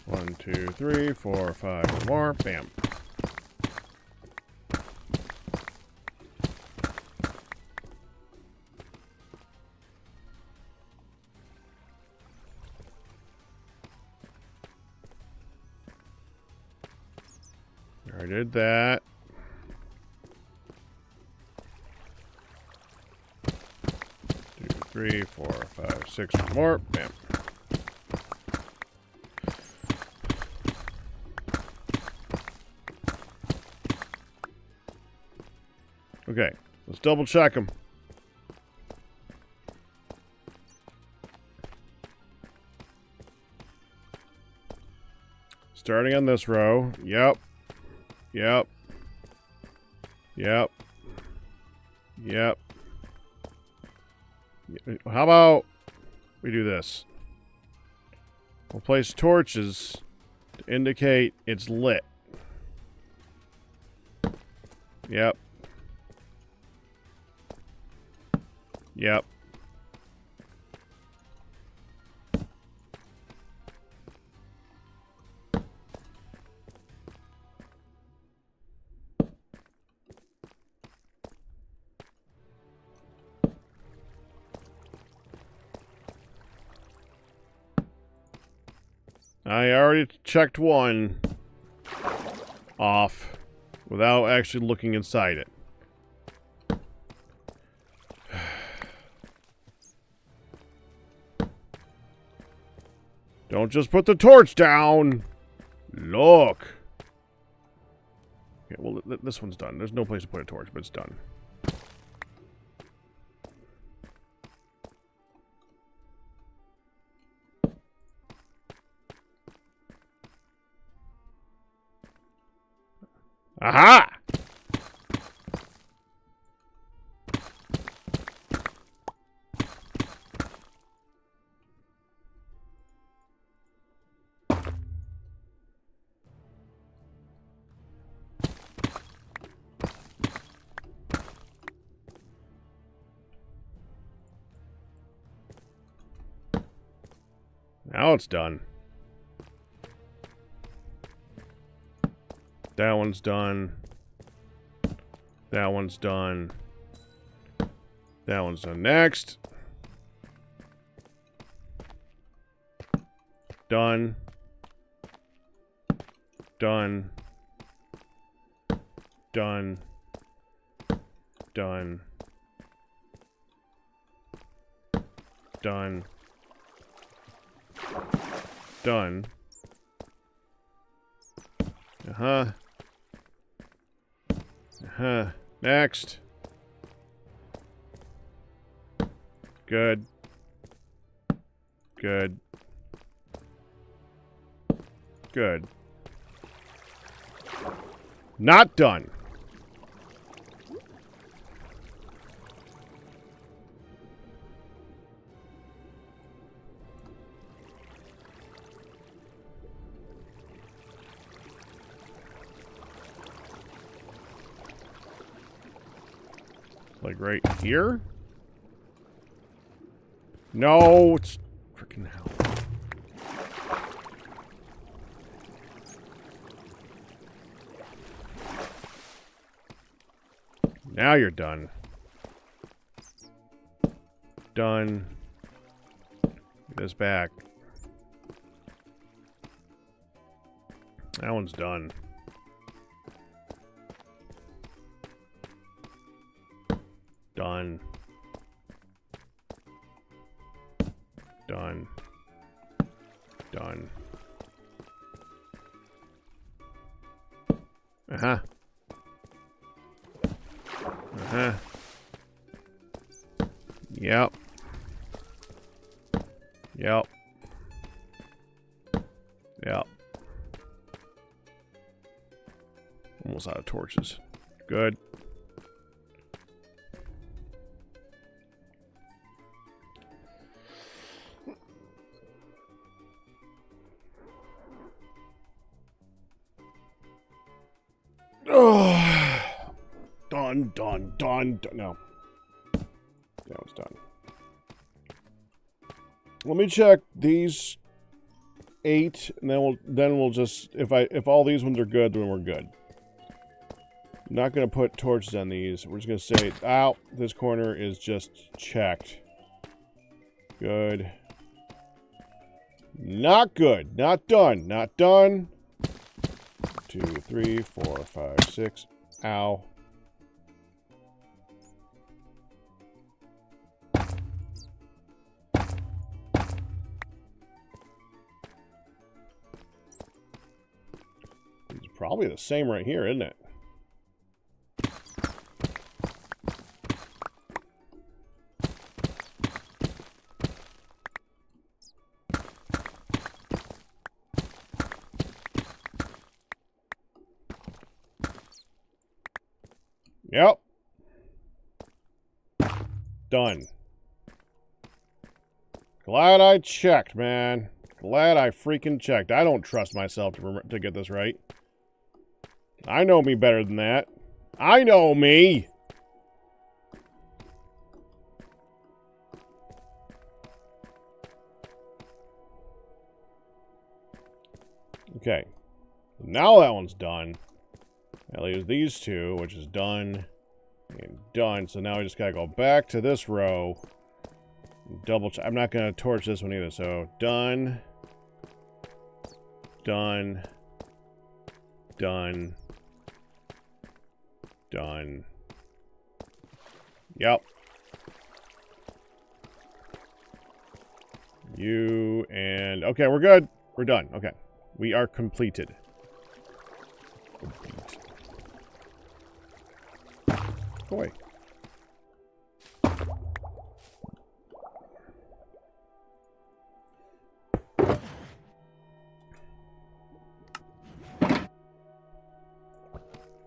One, two, 3, 4, 5 more. Bam. I did that. 2, 3, 4, 5, 6 more. Bam. Okay, let's double check them. Starting on this row. Yep. Yep. Yep. Yep. How about we do this? We'll place torches to indicate it's lit. Yep. Yep. I already checked one off without actually looking inside it. Don't just put the torch down. Look. Okay, well, this one's done. There's no place to put a torch, but it's done. Aha! Now it's done. That one's done. That one's done. That one's done. Next. Done. Done. Done. Done. Done. Done. Uh-huh. Uh-huh. Next. Good. Good. Good. Not done. Like right here? No, it's freaking hell. Now you're done. Done. Get this back. That one's done. Done. Done. Done. Uh-huh. Uh-huh. Yep. Yep. Yep. Almost out of torches. Good. Oh. Done, done, done, done. No. Now it's done. Let me check these 8, and then we'll just if all these ones are good, then we're good. I'm not gonna put torches on these. We're just gonna say, ow, this corner is just checked. Good. Not good. Not done. Not done. 2, 3, 4, 5, 6. Ow. It's probably the same right here, isn't it? Yep. Done. Glad I checked, man. Glad I freaking checked. I don't trust myself to get this right. I know me better than that. I know me. Okay. Now that one's done. That leaves these 2, which is done and done. So now we just gotta go back to this row. Double check. I'm not gonna torch this one either. So done. Done. Done. Done. Yep. You and... Okay, we're good. We're done. Okay. We are completed. Complete. Go away.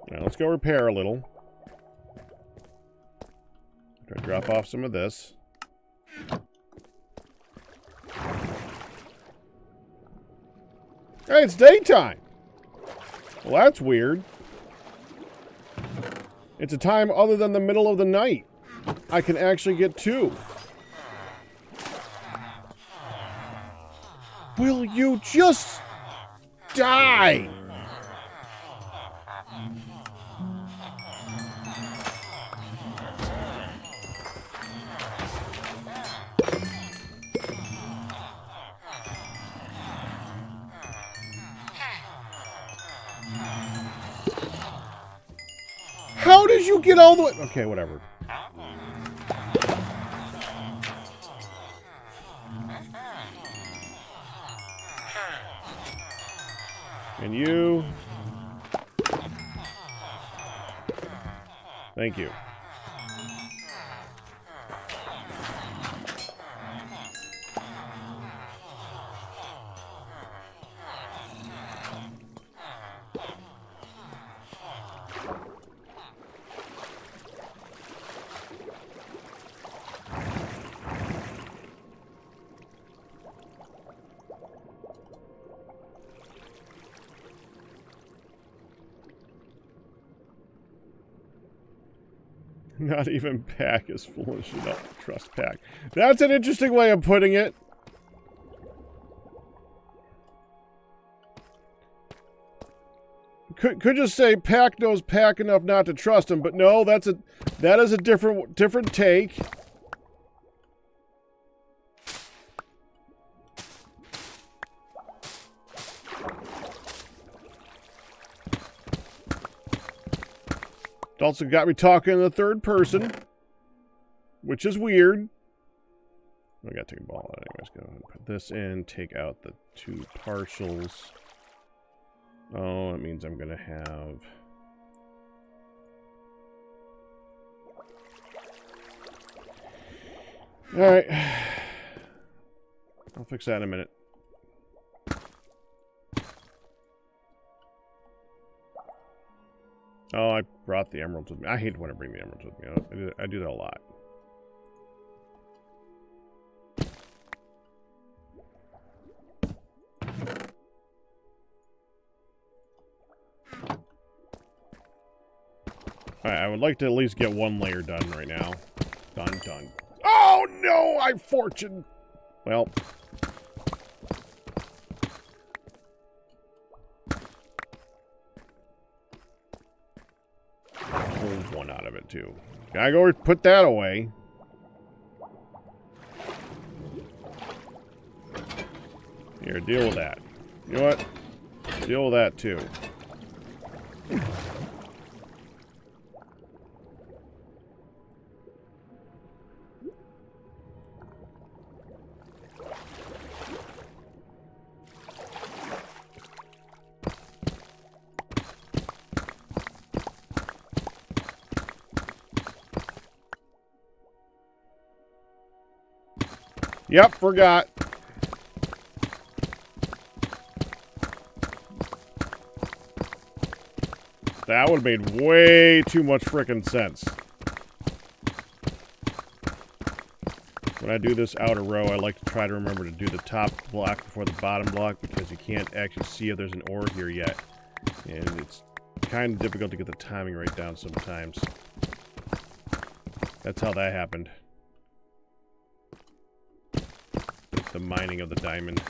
Now let's go repair a little. Try to drop off some of this. Hey, it's daytime! Well, that's weird. It's a time other than the middle of the night. I can actually get 2. Will you just die? How did you get all the way? Okay, whatever. And you. Thank you. Not even Pack is foolish enough to trust Pack. That's an interesting way of putting it. Could just say Pack knows Pack enough not to trust him, but no, that is a different take. It also got me talking in the third person, which is weird. I gotta take a ball out anyways. Go ahead and put this in. Take out the 2 partials. Oh, it means I'm gonna have... Alright. I'll fix that in a minute. Oh, I brought the emeralds with me. I hate when I bring the emeralds with me. I do that a lot. Alright, I would like to at least get 1 layer done right now. Done. Oh, no! I fortune! Well... Pulled 1 out of it, too. Gotta go put that away. Here, deal with that. You know what? Deal with that, too. Yep, forgot. That would have made way too much frickin' sense. When I do this outer row, I like to try to remember to do the top block before the bottom block because you can't actually see if there's an ore here yet. And it's kind of difficult to get the timing right down sometimes. That's how that happened. The mining of the diamond.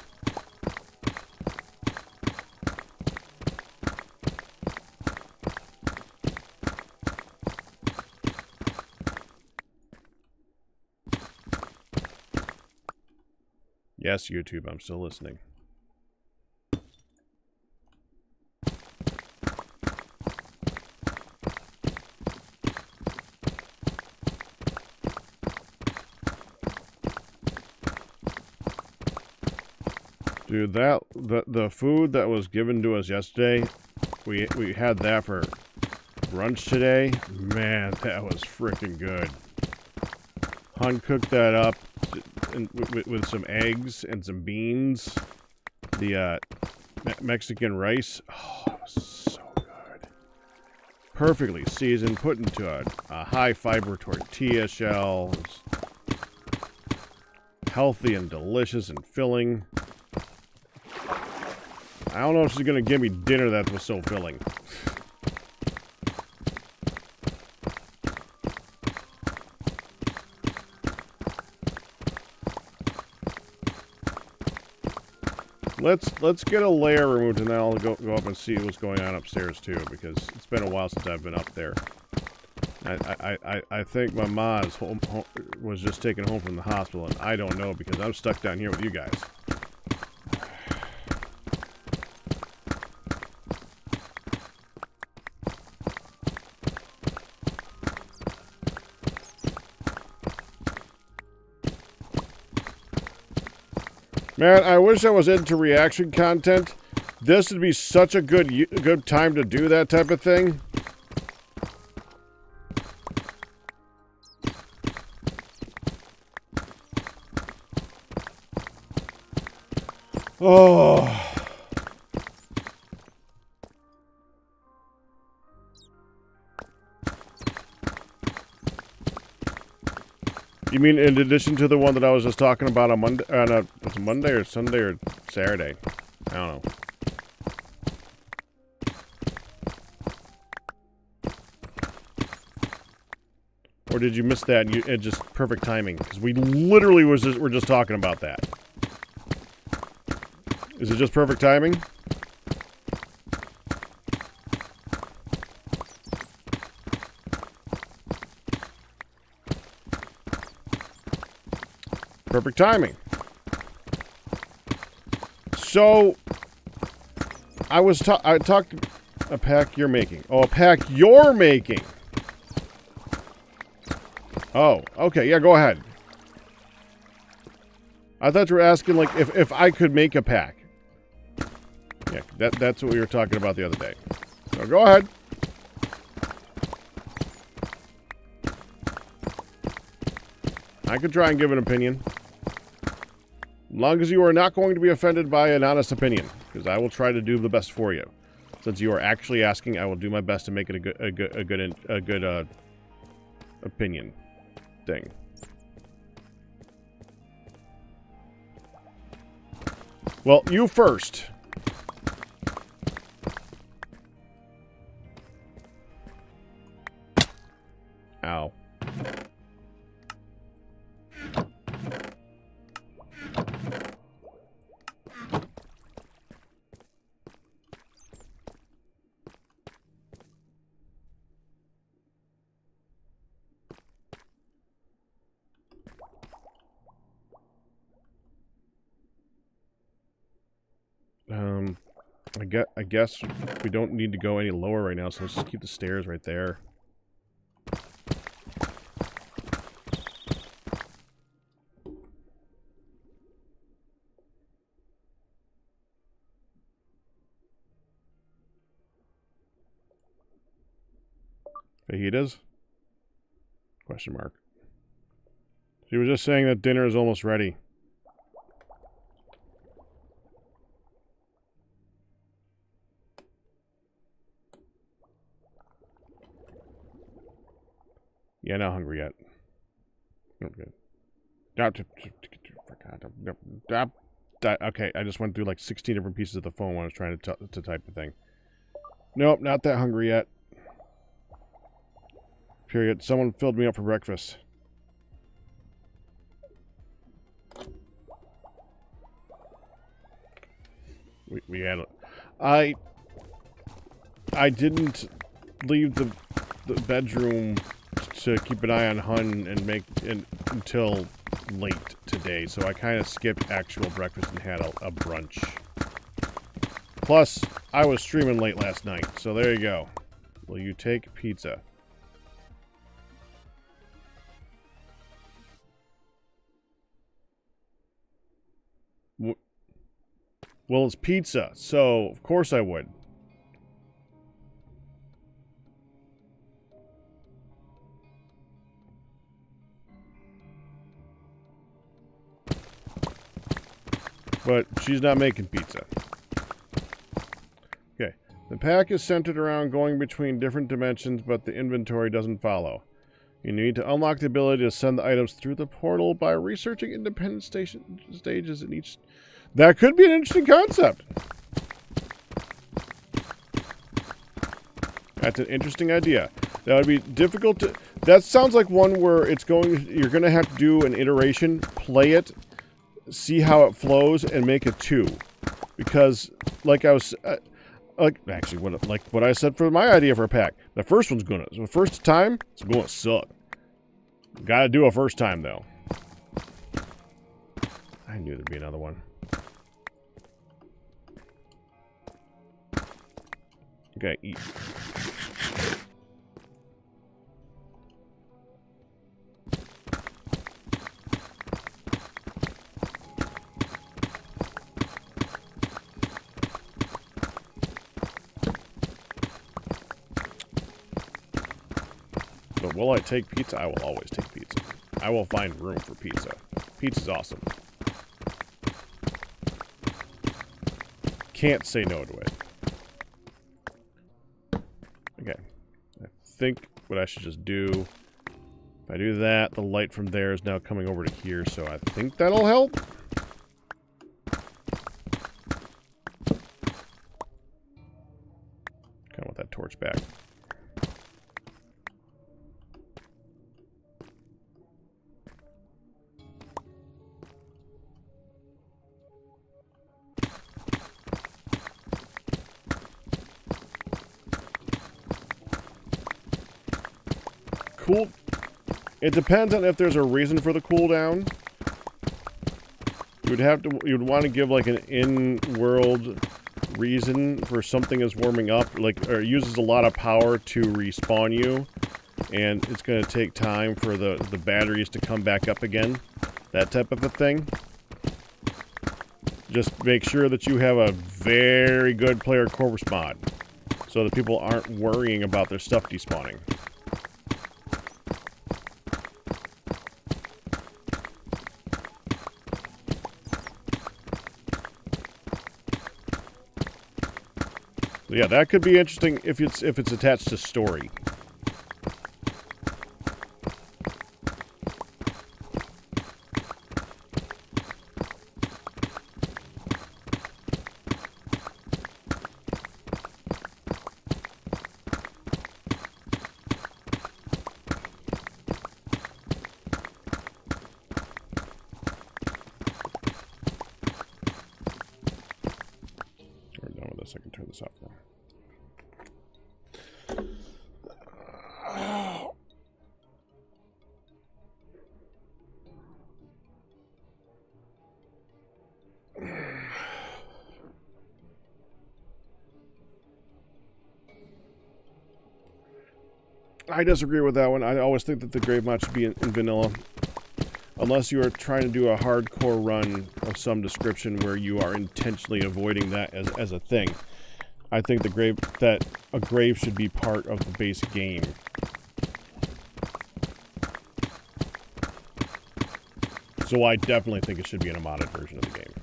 Yes, YouTube, I'm still listening. Dude, the food that was given to us yesterday, we had that for brunch today. Man, that was freaking good. Hun cooked that up with some eggs and some beans. The Mexican rice. Oh, it was so good. Perfectly seasoned, put into a high fiber tortilla shell. It was healthy and delicious and filling. I don't know if she's gonna give me dinner that was so filling. Let's get a layer removed and then I'll go up and see what's going on upstairs too, because it's been a while since I've been up there. I think my ma's was just taken home from the hospital, and I don't know because I'm stuck down here with you guys. Man, I wish I was into reaction content. This would be such a good time to do that type of thing. Oh. You mean in addition to the one that I was just talking about on Monday? Was it Monday or Sunday or Saturday? I don't know. Or did you miss that? And it just perfect timing because we literally were just talking about that. Is it just perfect timing? Perfect timing. So, I talked a pack you're making. Oh, a pack you're making. Oh, okay. Yeah, go ahead. I thought you were asking, like, if I could make a pack. Yeah, that's what we were talking about the other day. So go ahead. I could try and give an opinion. As long as you are not going to be offended by an honest opinion. Because I will try to do the best for you. Since you are actually asking, I will do my best to make it a good opinion thing. Well, you first. Ow. I guess we don't need to go any lower right now, so let's just keep the stairs right there. Fajitas? Question mark. She was just saying that dinner is almost ready. Yeah, not hungry yet. Okay. Okay, I just went through like 16 different pieces of the phone when I was trying to type the thing. Nope, not that hungry yet. Period. Someone filled me up for breakfast. We had it. I didn't leave the bedroom to keep an eye on Hun and until late today, so I kind of skipped actual breakfast and had a brunch. Plus, I was streaming late last night, so there you go. Will you take pizza? Well, it's pizza, so of course I would. But she's not making pizza. Okay. The pack is centered around going between different dimensions, but the inventory doesn't follow. You need to unlock the ability to send the items through the portal by researching independent stages in each... That could be an interesting concept. That's an interesting idea. That would be difficult to... That sounds like one where you're going to have to do an iteration, play it, see how it flows, and make a 2. Because, like I was... what I said for my idea for a pack. The first one's the first time, it's gonna suck. Gotta do a first time, though. I knew there'd be another one. Okay, eat. But will I take pizza? I will always take pizza. I will find room for pizza. Pizza's awesome. Can't say no to it. Okay. I think what I should just do... If I do that, the light from there is now coming over to here, so I think that'll help. Kind of want that torch back. Cool. It depends on if there's a reason for the cooldown. You'd want to give like an in-world reason for something is warming up, like, or it uses a lot of power to respawn you, and it's going to take time for the batteries to come back up again. That type of a thing. Just make sure that you have a very good player corpse mod, so that people aren't worrying about their stuff despawning. So yeah, that could be interesting if it's attached to story. We're done with this. I can turn this off now. I disagree with that one. I always think that the grave mod should be in vanilla. Unless you are trying to do a hardcore run of some description where you are intentionally avoiding that as a thing. I think a grave should be part of the base game. So I definitely think it should be in a modded version of the game.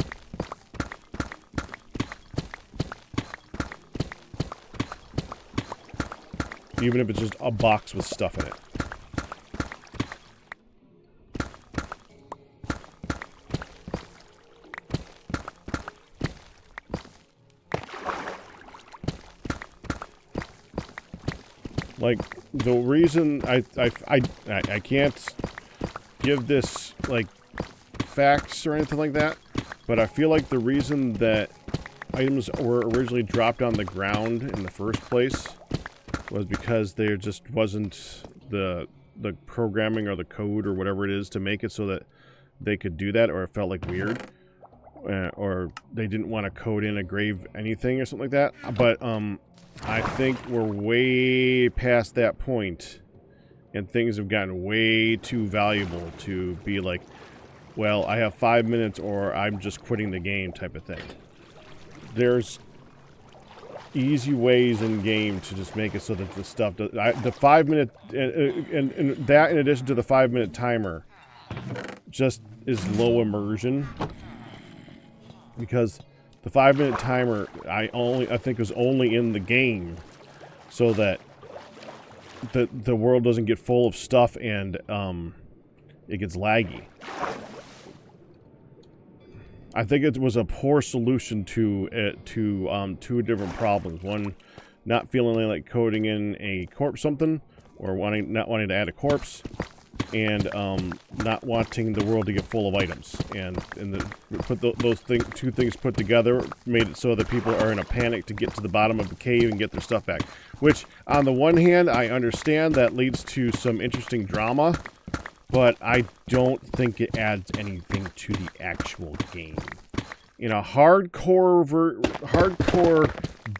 Even if it's just a box with stuff in it. Like, the reason I can't give this, like, facts or anything like that, but I feel like the reason that items were originally dropped on the ground in the first place was because there just wasn't the programming or the code or whatever it is to make it so that they could do that, or it felt like weird, or they didn't want to code in a grave anything or something like that. But I think we're way past that point, and things have gotten way too valuable to be like, well, I have 5 minutes or I'm just quitting the game type of thing. There's easy ways in game to just make it so that the stuff does, the 5 minute and that, in addition to the 5 minute timer, just is low immersion, because the 5 minute timer I think is only in the game so that the world doesn't get full of stuff and it gets laggy. I think it was a poor solution to two different problems. One, not feeling like coding in a corpse something, or not wanting to add a corpse, and not wanting the world to get full of items. And those two things put together made it so that people are in a panic to get to the bottom of the cave and get their stuff back. Which, on the one hand, I understand that leads to some interesting drama, but I don't think it adds anything to the actual game. In a hardcore,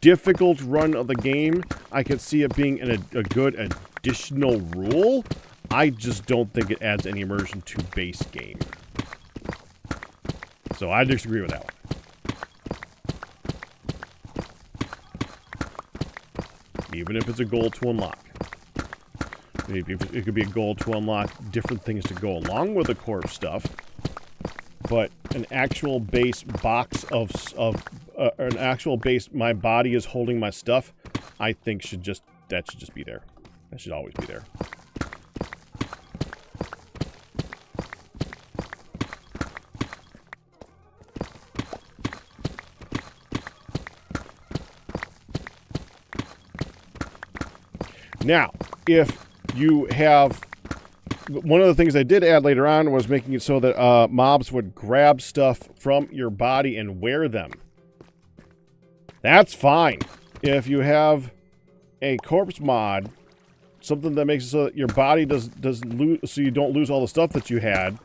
difficult run of the game, I could see it being a good additional rule. I just don't think it adds any immersion to base game. So I disagree with that one. Even if it's a goal to unlock. It could be a goal to unlock different things to go along with the corpse stuff, but an actual base box of an actual base, my body is holding my stuff, I think should just be there. That should always be there. Now, if you have, one of the things I did add later on was making it so that mobs would grab stuff from your body and wear them. That's fine. If you have a corpse mod, something that makes it so that your body doesn't lose, so you don't lose all the stuff that you had,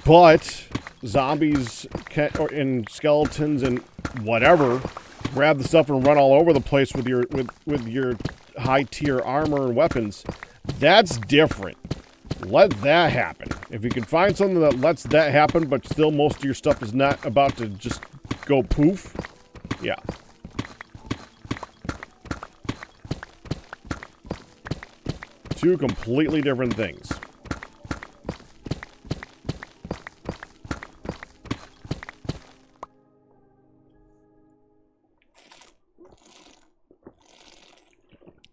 but zombies and skeletons and whatever grab the stuff and run all over the place with your high tier armor and weapons, that's different. Let that happen. If you can find something that lets that happen, but still most of your stuff is not about to just go poof, yeah. Two completely different things.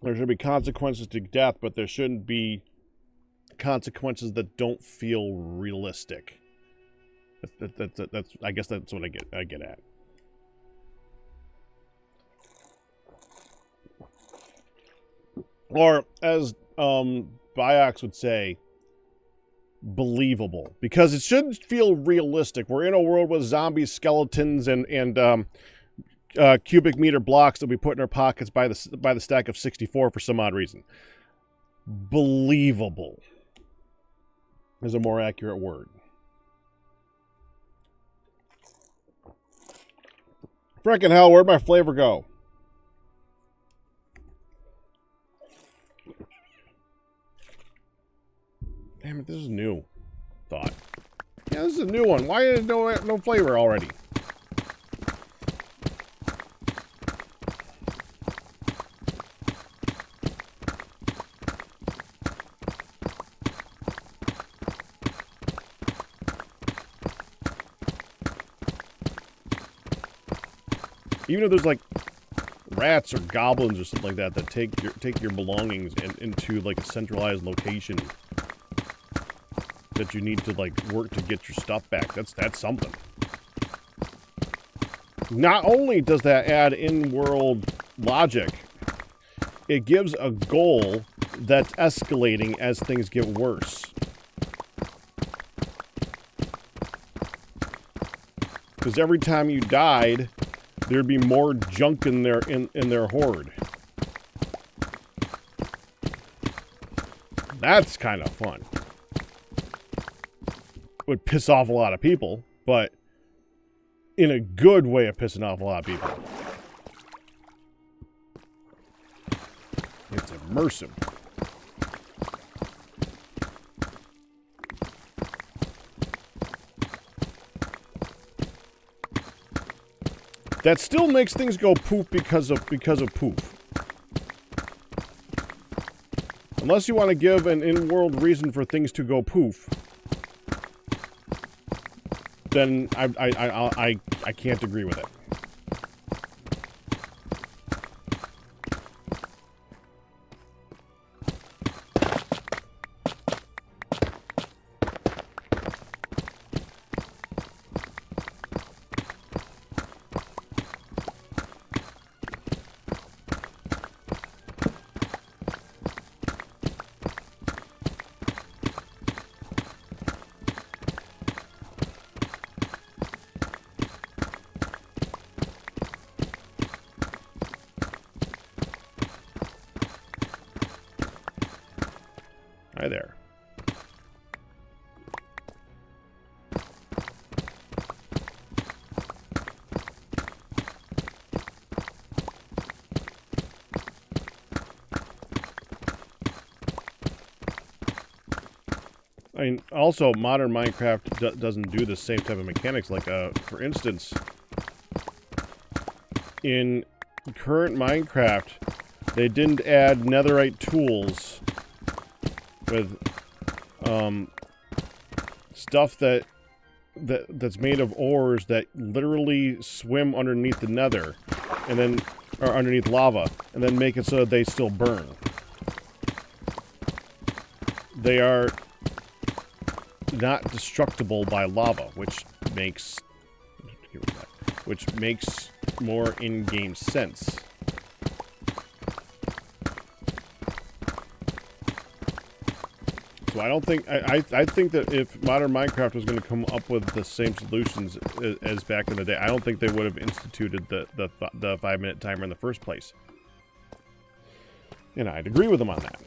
There should be consequences to death, but there shouldn't be consequences that don't feel realistic. That's I guess that's what I get at. Or as Biox would say, believable, because it shouldn't feel realistic. We're in a world with zombies, skeletons, and cubic meter blocks that we put in our pockets by the stack of 64 for some odd reason. Believable is a more accurate word. Frickin' hell, where'd my flavor go? Damn it, this is new. Thought. Yeah, this is a new one. Why is no flavor already? Even if there's like rats or goblins or something like that that take your belongings into like a centralized location that you need to like work to get your stuff back. That's something. Not only does that add in-world logic, it gives a goal that's escalating as things get worse. Because every time you died, there'd be more junk in their hoard. That's kind of fun. Would piss off a lot of people, but in a good way of pissing off a lot of people. It's immersive. That still makes things go poof because of poof. Unless you want to give an in-world reason for things to go poof, then I can't agree with it. Hi there. I mean, also, modern Minecraft doesn't do the same type of mechanics. Like, for instance, in current Minecraft, they didn't add netherite tools with stuff that's made of ores that literally swim underneath the nether, and then or underneath lava, and then make it so that they still burn. They are not destructible by lava, which makes more in-game sense. So I don't think I think that if modern Minecraft was going to come up with the same solutions as back in the day, I don't think they would have instituted the 5-minute timer in the first place. And I'd agree with them on that.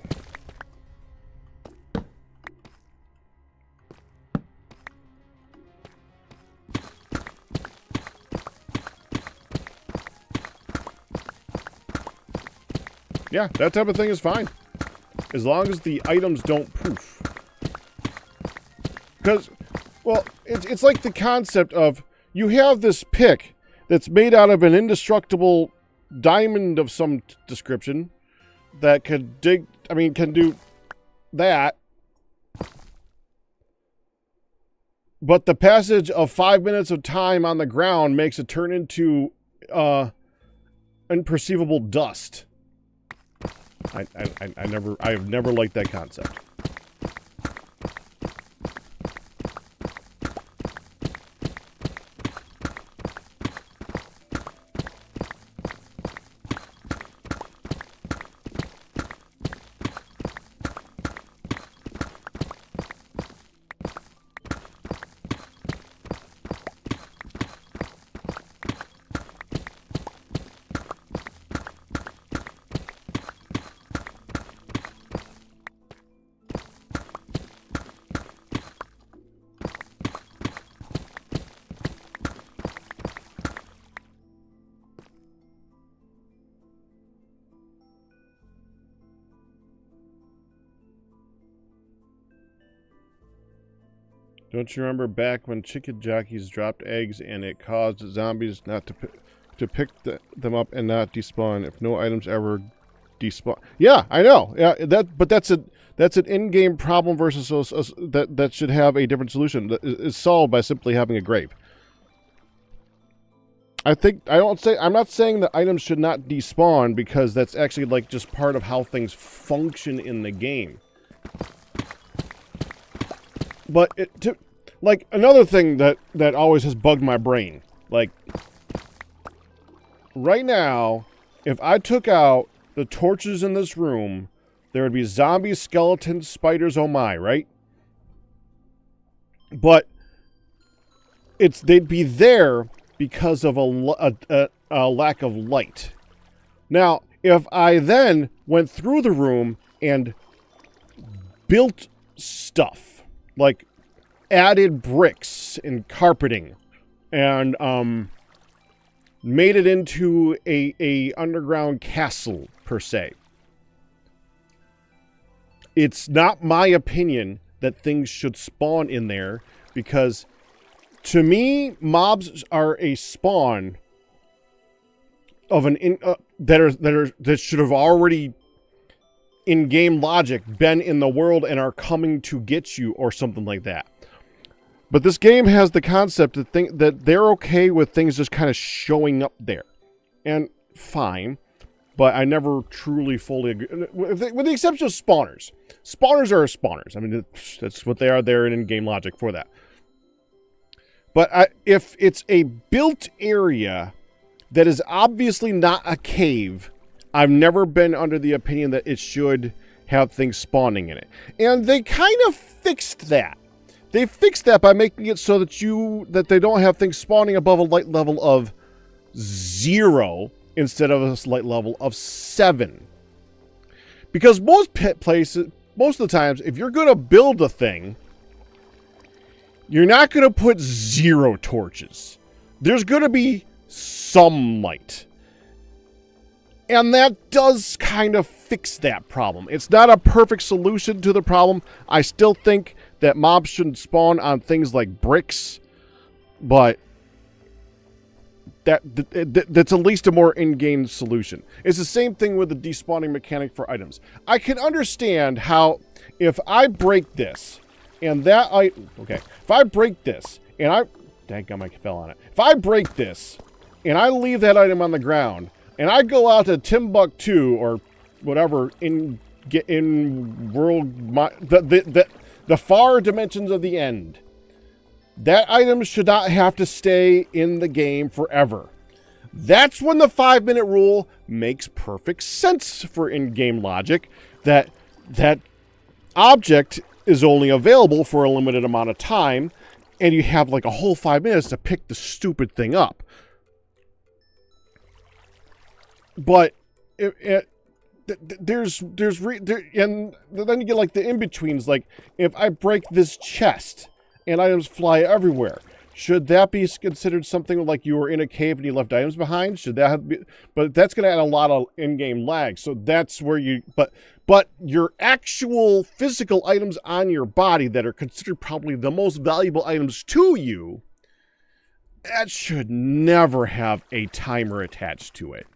Yeah, that type of thing is fine. As long as the items don't poof. Because, well, it's like the concept of you have this pick that's made out of an indestructible diamond of some description that can do that. But the passage of 5 minutes of time on the ground makes it turn into unperceivable dust. I have never liked that concept. Don't you remember back when chicken jockeys dropped eggs and it caused zombies not to pick them up and not despawn if no items ever despawn? Yeah, I know. Yeah, that's an in-game problem versus that should have a different solution. That is solved by simply having a grave. I'm not saying that items should not despawn because that's actually like just part of how things function in the game. But like another thing that always has bugged my brain, like right now, if I took out the torches in this room, there would be zombies, skeletons, spiders, oh my, right? But they'd be there because of a lack of light. Now, if I then went through the room and built stuff, like added bricks and carpeting and made it into a underground castle per se, it's not my opinion that things should spawn in there, because to me mobs are a spawn of that should have already in game logic been in the world and are coming to get you or something like that. But this game has the concept that they're okay with things just kind of showing up there. And fine, but I never truly fully agree. With the exception of spawners. Spawners are spawners. I mean, that's what they are there in game logic for that. But if it's a built area that is obviously not a cave, I've never been under the opinion that it should have things spawning in it. And they kind of fixed that. They fixed that by making it so that they don't have things spawning above a light level of 0 instead of a light level of 7. Because most places, most of the times, if you're going to build a thing, you're not going to put 0 torches. There's going to be some light. And that does kind of fix that problem. It's not a perfect solution to the problem. I still think that mobs shouldn't spawn on things like bricks, but that's at least a more in-game solution. It's the same thing with the despawning mechanic for items. I can understand how if I break this and if I break this and dadgum, I fell on it. If I break this and I leave that item on the ground and I go out to Timbuktu or whatever in the far dimensions of the end, that item should not have to stay in the game forever. That's when the 5-minute rule makes perfect sense for in-game logic, that object is only available for a limited amount of time, and you have like a whole 5 minutes to pick the stupid thing up. But and then you get like the in-betweens, like if I break this chest and items fly everywhere, Should that be considered something like you were in a cave and you left items behind? Should that have be, but that's going to add a lot of in-game lag. So that's where you, but your actual physical items on your body that are considered probably the most valuable items to you, that should never have a timer attached to it.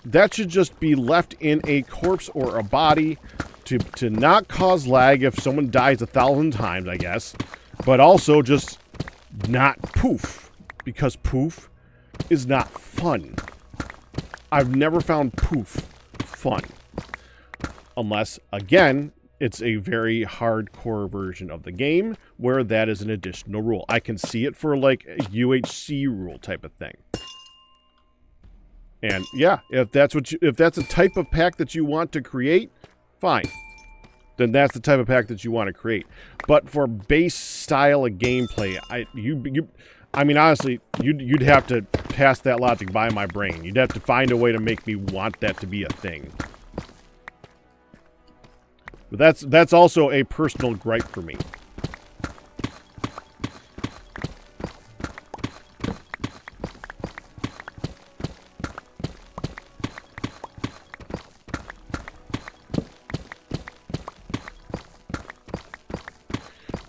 That should just be left in a corpse or a body to not cause lag if someone dies 1,000 times, I guess. But also just not poof. Because poof is not fun. I've never found poof fun. Unless, again, it's a very hardcore version of the game where that is an additional rule. I can see it for like a UHC rule type of thing. And yeah, if that's a type of pack that you want to create, fine. Then that's the type of pack that you want to create. But for base style of gameplay, I mean honestly, you'd have to pass that logic by my brain. You'd have to find a way to make me want that to be a thing. But that's also a personal gripe for me.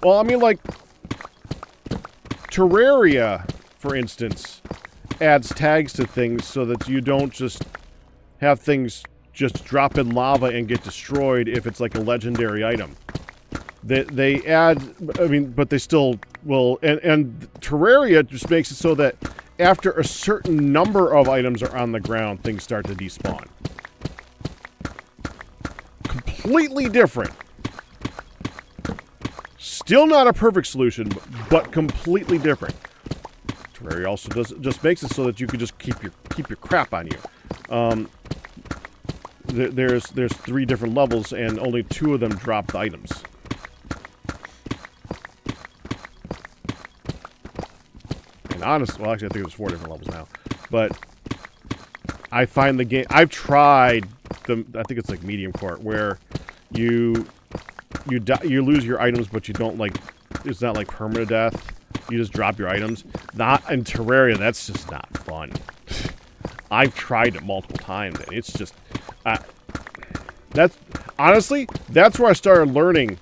Well, I mean, like, Terraria, for instance, adds tags to things so that you don't just have things just drop in lava and get destroyed if it's like a legendary item. They add, I mean, but they still will, and Terraria just makes it so that after a certain number of items are on the ground, things start to despawn. Completely different. Still not a perfect solution, but completely different. Terraria also just makes it so that you can just keep your crap on you. There's 3 different levels, and only 2 of them drop the items. And honestly, well, actually, I think there's 4 different levels now. But I find the game. I've tried the. I think it's like medium court, where you lose your items, but you don't like. It's not like permanent death. You just drop your items. Not in Terraria. That's just not fun. I've tried it multiple times, and it's just. That's honestly, that's where I started learning.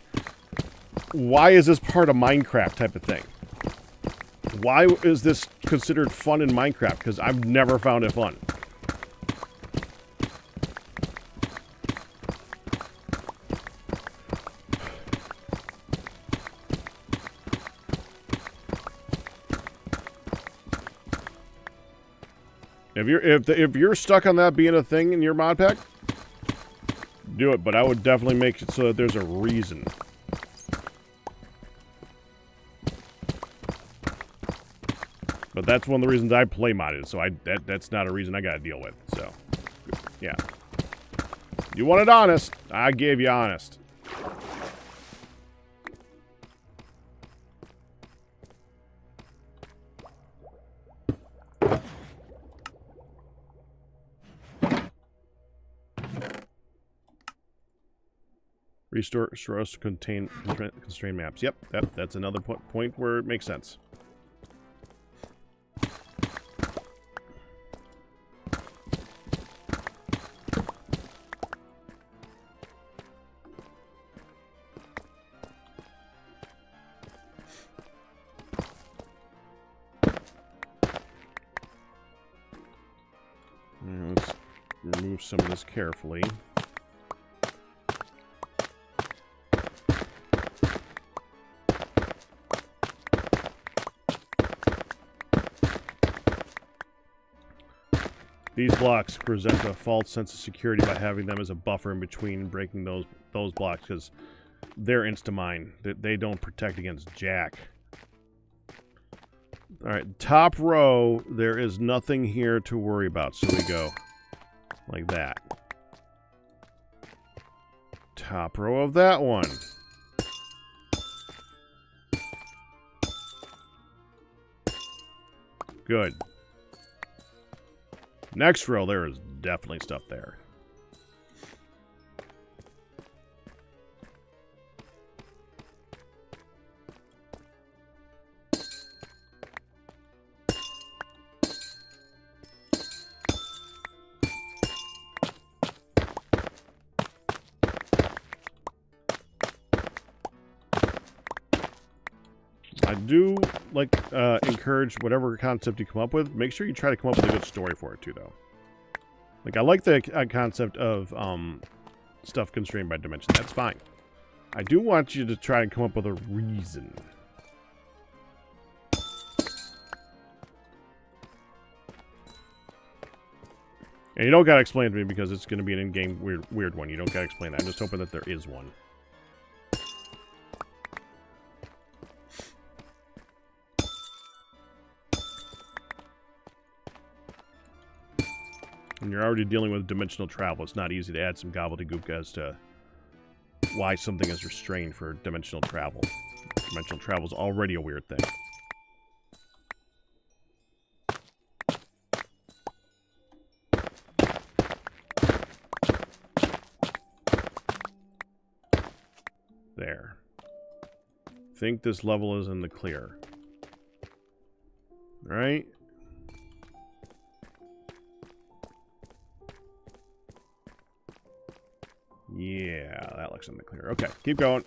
Why is this part of Minecraft type of thing? Why is this considered fun in Minecraft? Because I've never found it fun. If you're stuck on that being a thing in your mod pack, do it. But I would definitely make it so that there's a reason. But that's one of the reasons I play modded. So that's not a reason I got to deal with. So yeah, you wanted honest. I gave you honest. Restore us to contain constrained maps. Yep, that's another point where it makes sense. Let's remove some of this carefully. These blocks present a false sense of security by having them as a buffer in between breaking those blocks, because they're insta-mine. They don't protect against jack. Alright, top row, there is nothing here to worry about, so we go like that. Top row of that one. Good. Next row, there is definitely stuff there. I do like encourage whatever concept you come up with. Make sure you try to come up with a good story for it too, though. Like I like the concept of stuff constrained by dimension. That's fine. I do want you to try and come up with a reason. And you don't gotta explain it to me because it's gonna be an in-game weird one. You don't gotta explain that. I'm just hoping that there is one. When you're already dealing with dimensional travel, it's not easy to add some gobbledygook as to why something is restrained for dimensional travel. Dimensional travel is already a weird thing. There. Think this level is in the clear. Alright? Yeah, that looks in the clear. Okay, keep going.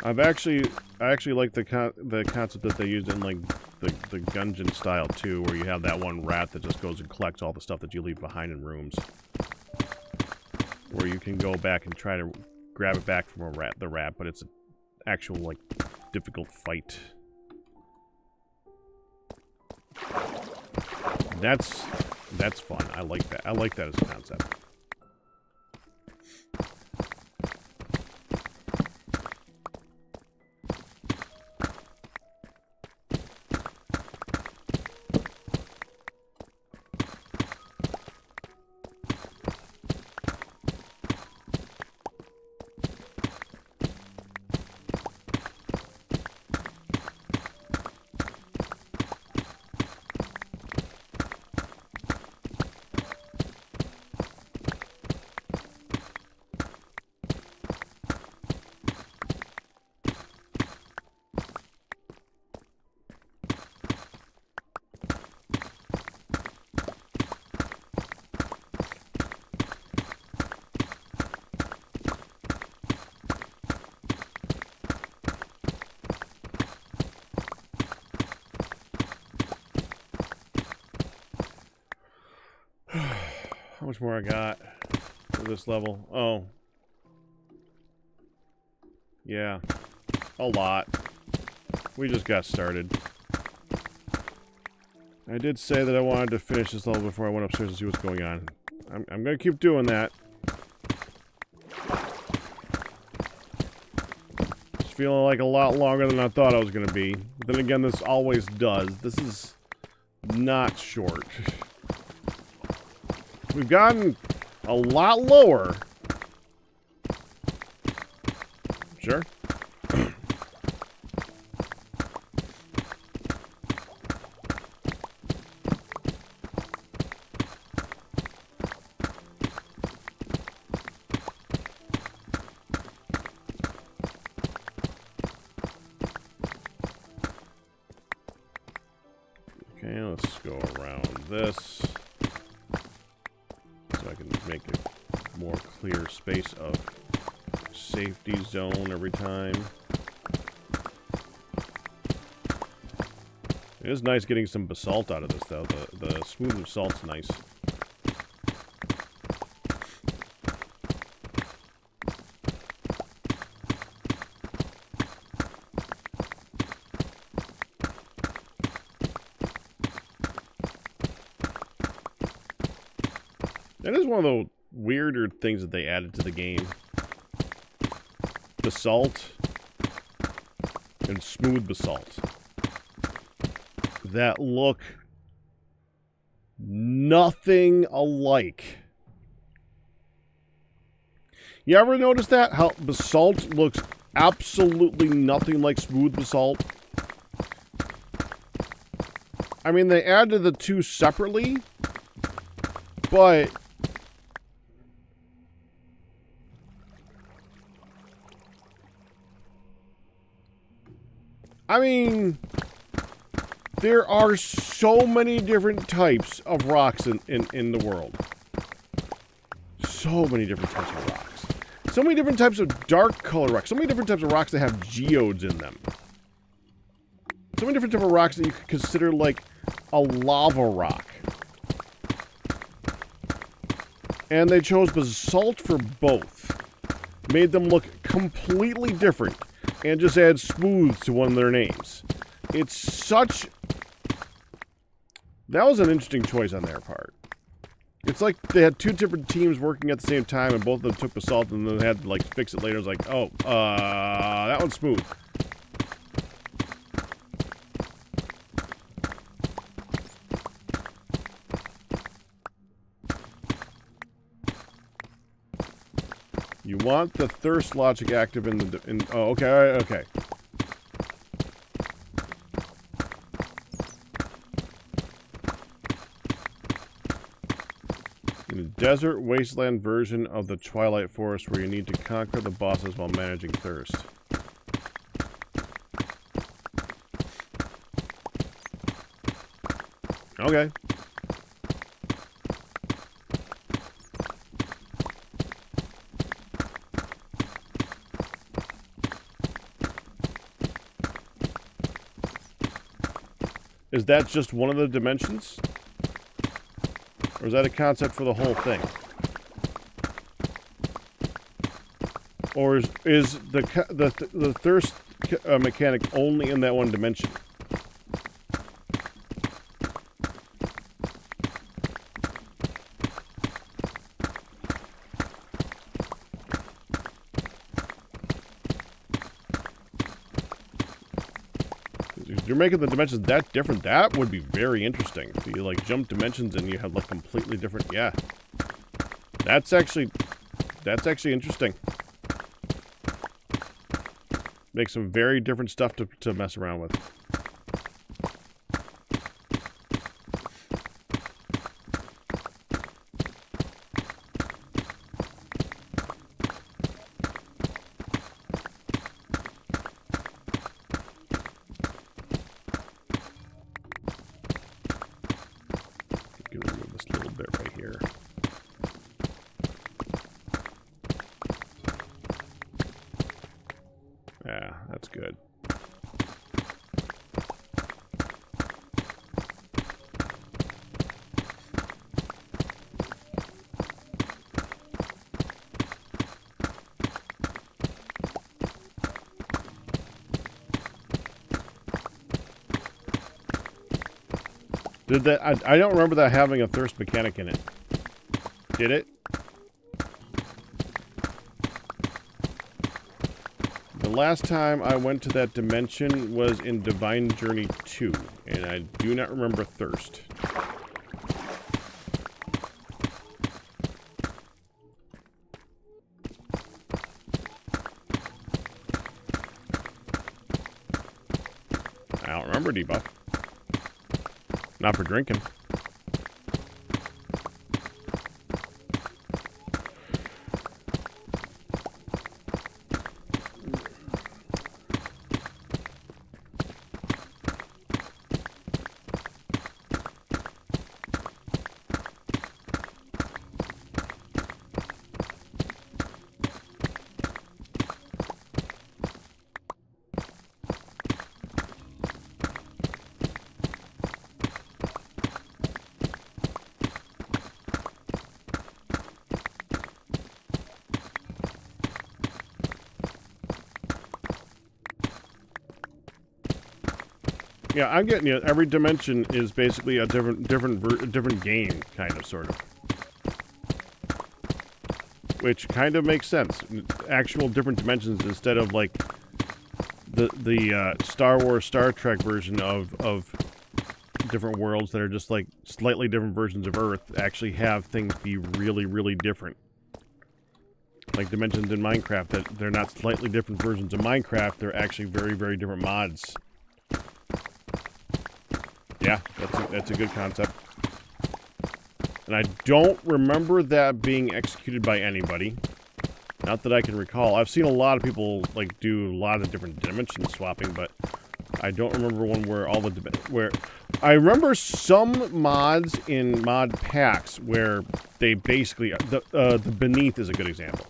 I actually like the concept that they used in like the Gungeon style too, where you have that one rat that just goes and collects all the stuff that you leave behind in rooms, where you can go back and try to grab it back from the rat, but it's an actual like difficult fight. That's fun. I like that. I like that as a concept. How much more I got for this level? Oh. Yeah. A lot. We just got started. I did say that I wanted to finish this level before I went upstairs and see what's going on. I'm gonna keep doing that. It's feeling like a lot longer than I thought I was gonna be. But then again, this always does. This is not short. We've gotten a lot lower. Sure. Okay, let's go around this. So I can make a more clear space of safety zone every time. It is nice getting some basalt out of this, though. The smooth basalt's nice. That is one of the weirder things that they added to the game. Basalt and smooth basalt that look nothing alike. You ever notice that? How basalt looks absolutely nothing like smooth basalt? I mean, they added the two separately, but I mean, there are so many different types of rocks in the world. So many different types of rocks. So many different types of dark color rocks. So many different types of rocks that have geodes in them. So many different types of rocks that you could consider like a lava rock. And they chose basalt for both. Made them look completely different. And just add smooth to one of their names. It's such... That was an interesting choice on their part. It's like they had two different teams working at the same time, and both of them took basalt, and then they had to like fix it later. It was like, oh, that one's smooth. You want the thirst logic active in the... oh, okay, okay. In a desert wasteland version of the Twilight Forest where you need to conquer the bosses while managing thirst. Okay. Is that just one of the dimensions? Or is that a concept for the whole thing? Or is the thirst mechanic only in that one dimension? If you're making the dimensions that different, that would be very interesting. If you like jump dimensions and you have like completely different, yeah. That's actually interesting. Make some very different stuff to mess around with. Yeah, that's good. Did that? I don't remember that having a thirst mechanic in it. Did it? The last time I went to that dimension was in Divine Journey 2, and I do not remember thirst. I don't remember debuff. Not for drinking. Yeah, I'm getting you. Every dimension is basically a different game, kind of, sort of. Which kind of makes sense. Actual different dimensions instead of like the Star Wars, Star Trek version of different worlds that are just like slightly different versions of Earth. Actually, have things be really, really different. Like dimensions in Minecraft, that they're not slightly different versions of Minecraft. They're actually very, very different mods. Yeah, that's a good concept. And I don't remember that being executed by anybody. Not that I can recall. I've seen a lot of people like do a lot of different dimension swapping, but I don't remember one where all the where I remember some mods in mod packs where they basically the Beneath is a good example.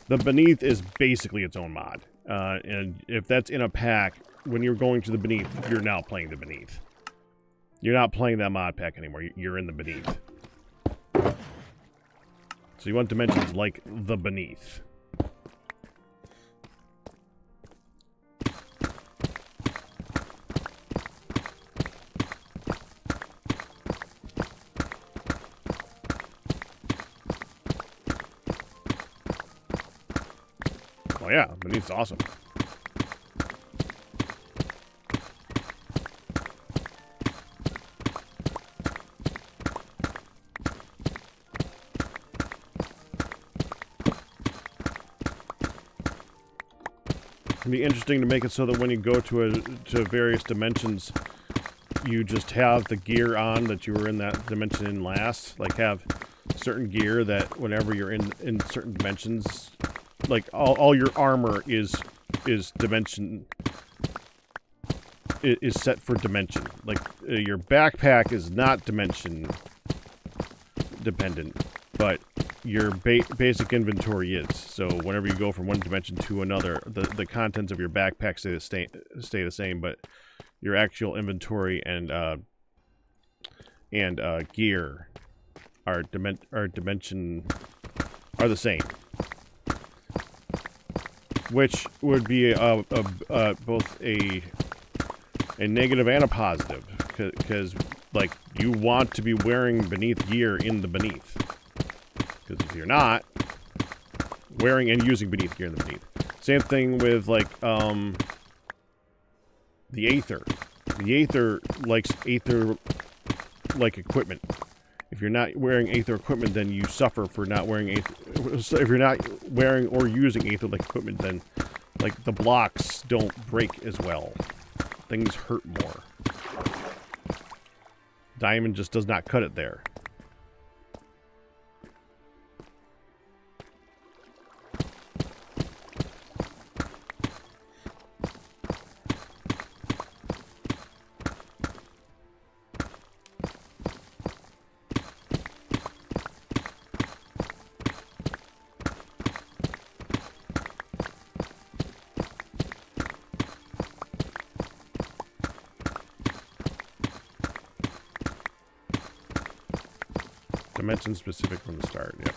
The Beneath is basically its own mod, and if that's in a pack, when you're going to the Beneath, you're now playing the Beneath. You're not playing that mod pack anymore. You're in the Beneath. So you want dimensions like the Beneath. Oh yeah, Beneath's awesome. It'd be interesting to make it so that when you go to various dimensions, you just have the gear on that you were in that dimension in last. Like have certain gear that whenever you're in certain dimensions, like all your armor is dimension is set for dimension. Like your backpack is not dimension dependent, but your basic inventory is. So whenever you go from one dimension to another, the contents of your backpack stay the same, but your actual inventory and gear are the same, which would be both a negative and a positive, because like you want to be wearing Beneath gear in the Beneath. Because if you're not wearing and using Beneath gear in the Beneath. Same thing with, like, the Aether. The Aether likes Aether-like equipment. If you're not wearing Aether equipment, then you suffer for not wearing Aether. So if you're not wearing or using Aether-like equipment, then, like, the blocks don't break as well. Things hurt more. Diamond just does not cut it there. Dimension specific from the start, yep.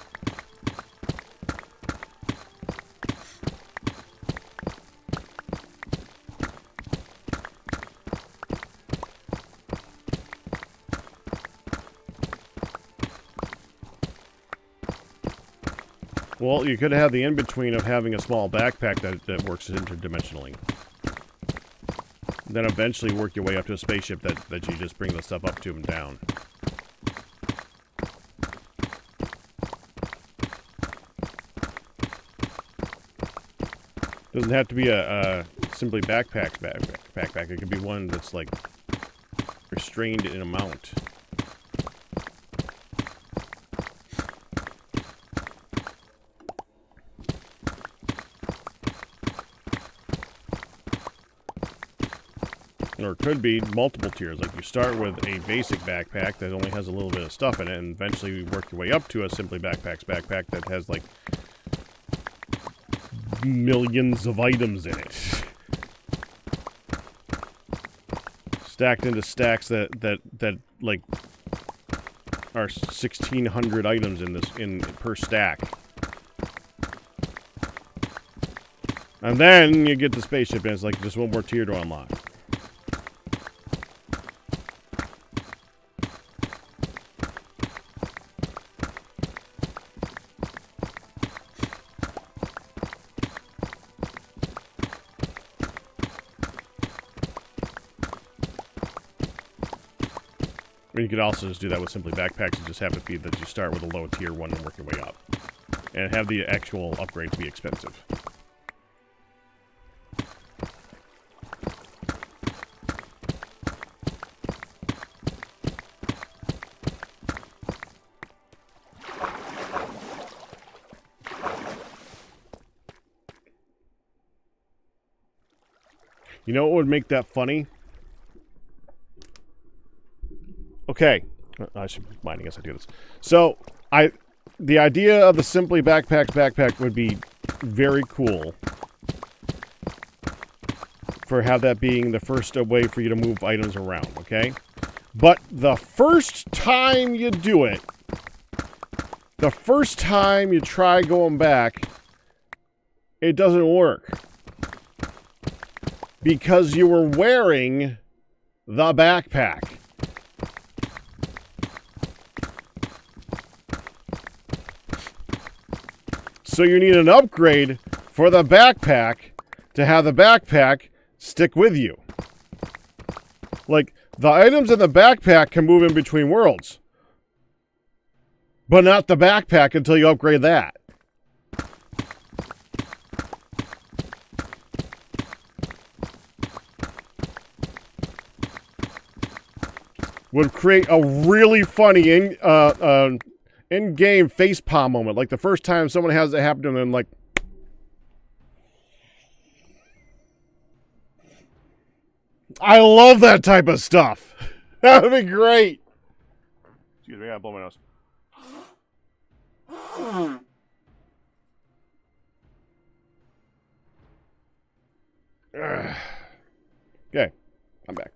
Well, you could have the in-between of having a small backpack that works interdimensionally. Then eventually work your way up to a spaceship that you just bring the stuff up to and down. Doesn't have to be a simply backpack. It could be one that's like restrained in amount. Or it could be multiple tiers. Like you start with a basic backpack that only has a little bit of stuff in it, and eventually you work your way up to a simply backpack that has like millions of items in it, stacked into stacks that like are 1,600 items in per stack, and then you get the spaceship and it's like just one more tier to unlock. You could also just do that with simply backpacks. It just happen to be that you start with a low tier one and work your way up. And have the actual upgrades be expensive. You know what would make that funny? Okay. I should mind, I guess I do this. So, the idea of the Simply backpack would be very cool. For have that being the first way for you to move items around, okay? But the first time you do it, the first time you try going back, it doesn't work. Because you were wearing the backpack. So you need an upgrade for the backpack to have the backpack stick with you. Like, the items in the backpack can move in between worlds. But not the backpack until you upgrade that. Would create a really funny in-game facepalm moment. Like the first time someone has that happen to them, like... I love that type of stuff. That would be great. Excuse me, I gotta blow my nose. Okay, I'm back.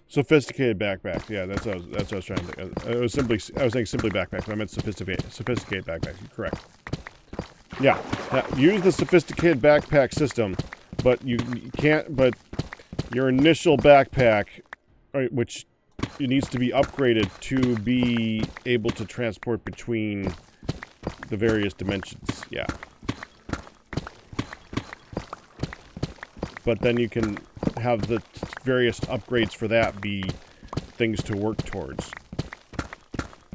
Sophisticated backpacks. Yeah, that's what I was trying to think. I was saying simply backpacks, but I meant sophisticated backpacks. You're correct. Yeah, use the sophisticated backpack system, but you can't. But your initial backpack, which it needs to be upgraded to be able to transport between the various dimensions. Yeah. But then you can have the various upgrades for that be things to work towards.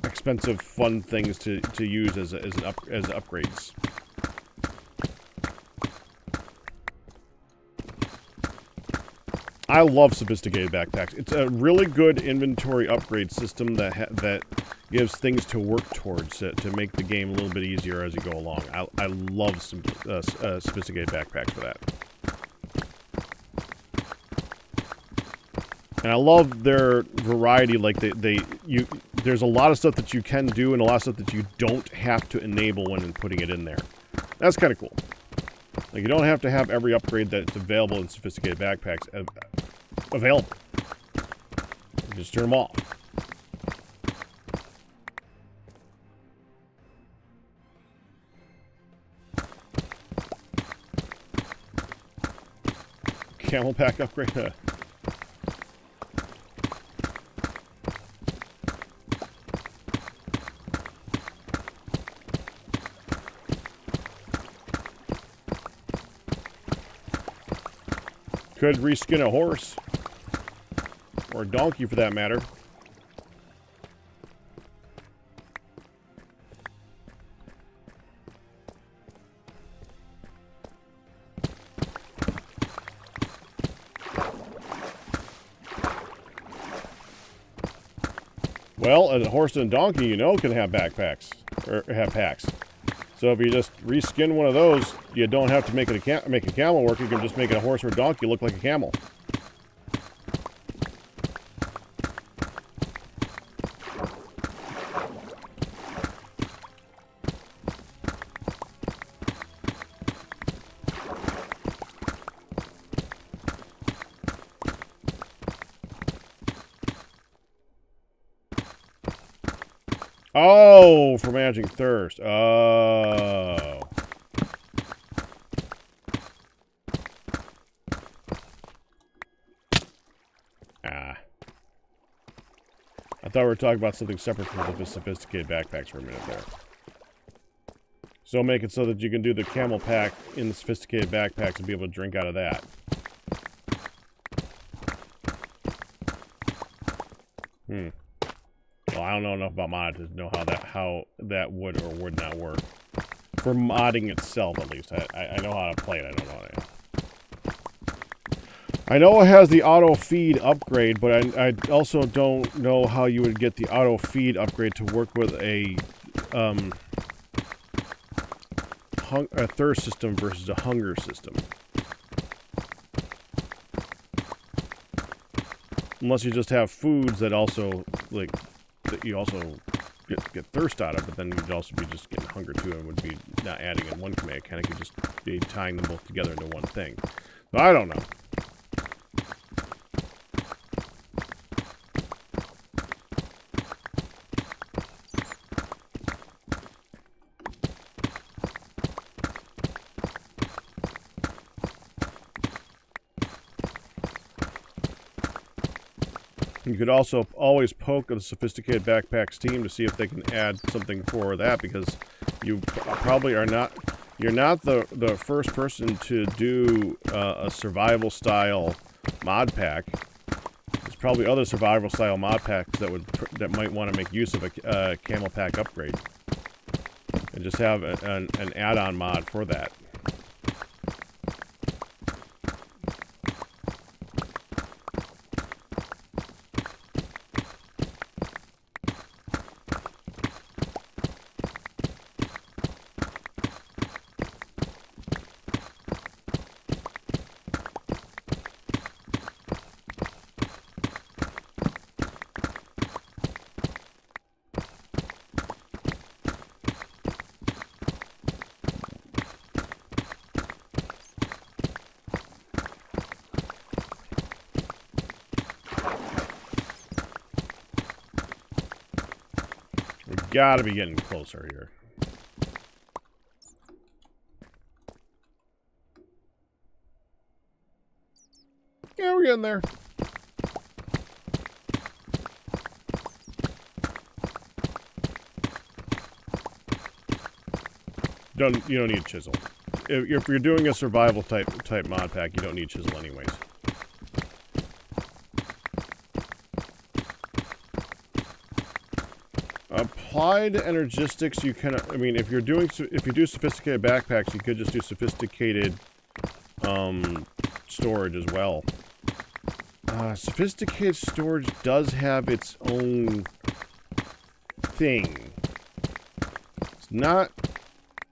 Expensive, fun things to use as upgrades. I love sophisticated backpacks. It's a really good inventory upgrade system that gives things to work towards to make the game a little bit easier as you go along. I love sophisticated backpacks for that. And I love their variety. Like there's a lot of stuff that you can do and a lot of stuff that you don't have to enable when putting it in there. That's kind of cool. Like you don't have to have every upgrade that's available in sophisticated backpacks available. You just turn them off. Camel pack upgrade. Could reskin a horse. Or a donkey, for that matter. Well, a horse and a donkey, you know, can have backpacks. Or have packs. So if you just reskin one of those, you don't have to make a camel work. You can just make a horse or a donkey look like a camel. Oh, for managing thirst. Oh. I thought we were talking about something separate from the sophisticated backpacks for a minute there. So make it so that you can do the camel pack in the sophisticated backpacks and be able to drink out of that. Well, I don't know enough about modding to know how that would or would not work. For modding itself, at least. I know how to play it, I don't know how to... I know it has the auto feed upgrade, but I also don't know how you would get the auto feed upgrade to work with a thirst system versus a hunger system. unless you just have foods that also, like, that you also get thirst out of, but then you'd also be just getting hunger too, and would be not adding in one command mechanic, you'd just be tying them both together into one thing. So I don't know. You could also always poke the Sophisticated Backpacks team to see if they can add something for that, because you probably are not, you're not the first person to do a survival style mod pack. There's probably other survival style mod packs that might want to make use of a camel pack upgrade and just have an add-on mod for that. Gotta be getting closer here. Yeah, we're getting there. You don't need chisel. If you're doing a survival type mod pack, you don't need chisel anyways. Applied energistics, you can. I mean, if you do sophisticated backpacks, you could just do sophisticated storage as well. Sophisticated storage does have its own thing. It's not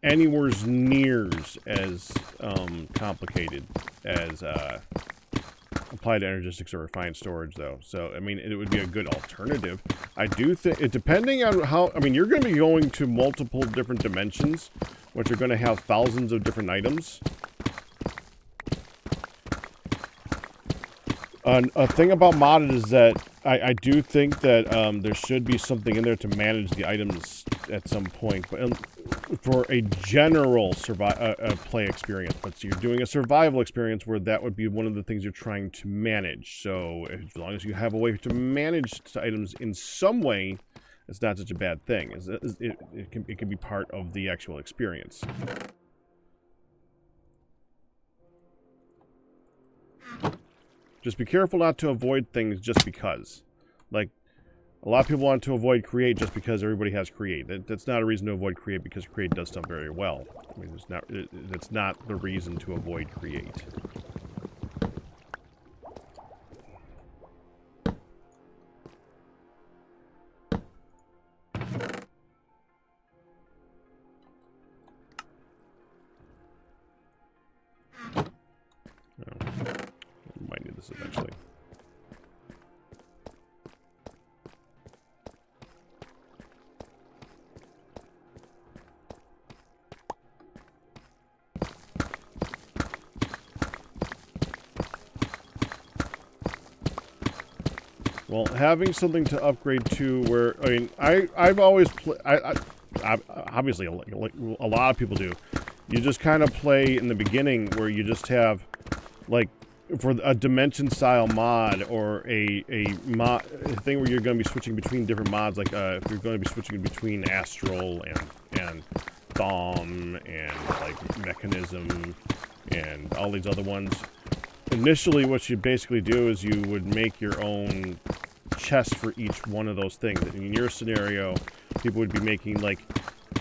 anywhere near as complicated as applied energistics or refined storage, though. So, I mean, it would be a good alternative. I do think, depending on how, I mean, you're going to be going to multiple different dimensions, which are going to have thousands of different items. A thing about modded is that I do think that there should be something in there to manage the items at some point, but for a general play experience. But so you're doing a survival experience where that would be one of the things you're trying to manage. So as long as you have a way to manage items in some way, it's not such a bad thing. It can be part of the actual experience. Just be careful not to avoid things just because. Like, a lot of people want to avoid create just because everybody has create. That's not a reason to avoid create, because create does stuff very well. I mean, it's not the reason to avoid create. Might need this eventually. Well, having something to upgrade to where, I mean, I've always obviously, like a lot of people do, you just kind of play in the beginning where you just have, like, for a dimension style mod or a thing where you're going to be switching between different mods, like if you're going to be switching between astral and thom and like mechanism and all these other ones. Initially, what you basically do is you would make your own chest for each one of those things. In your scenario, people would be making like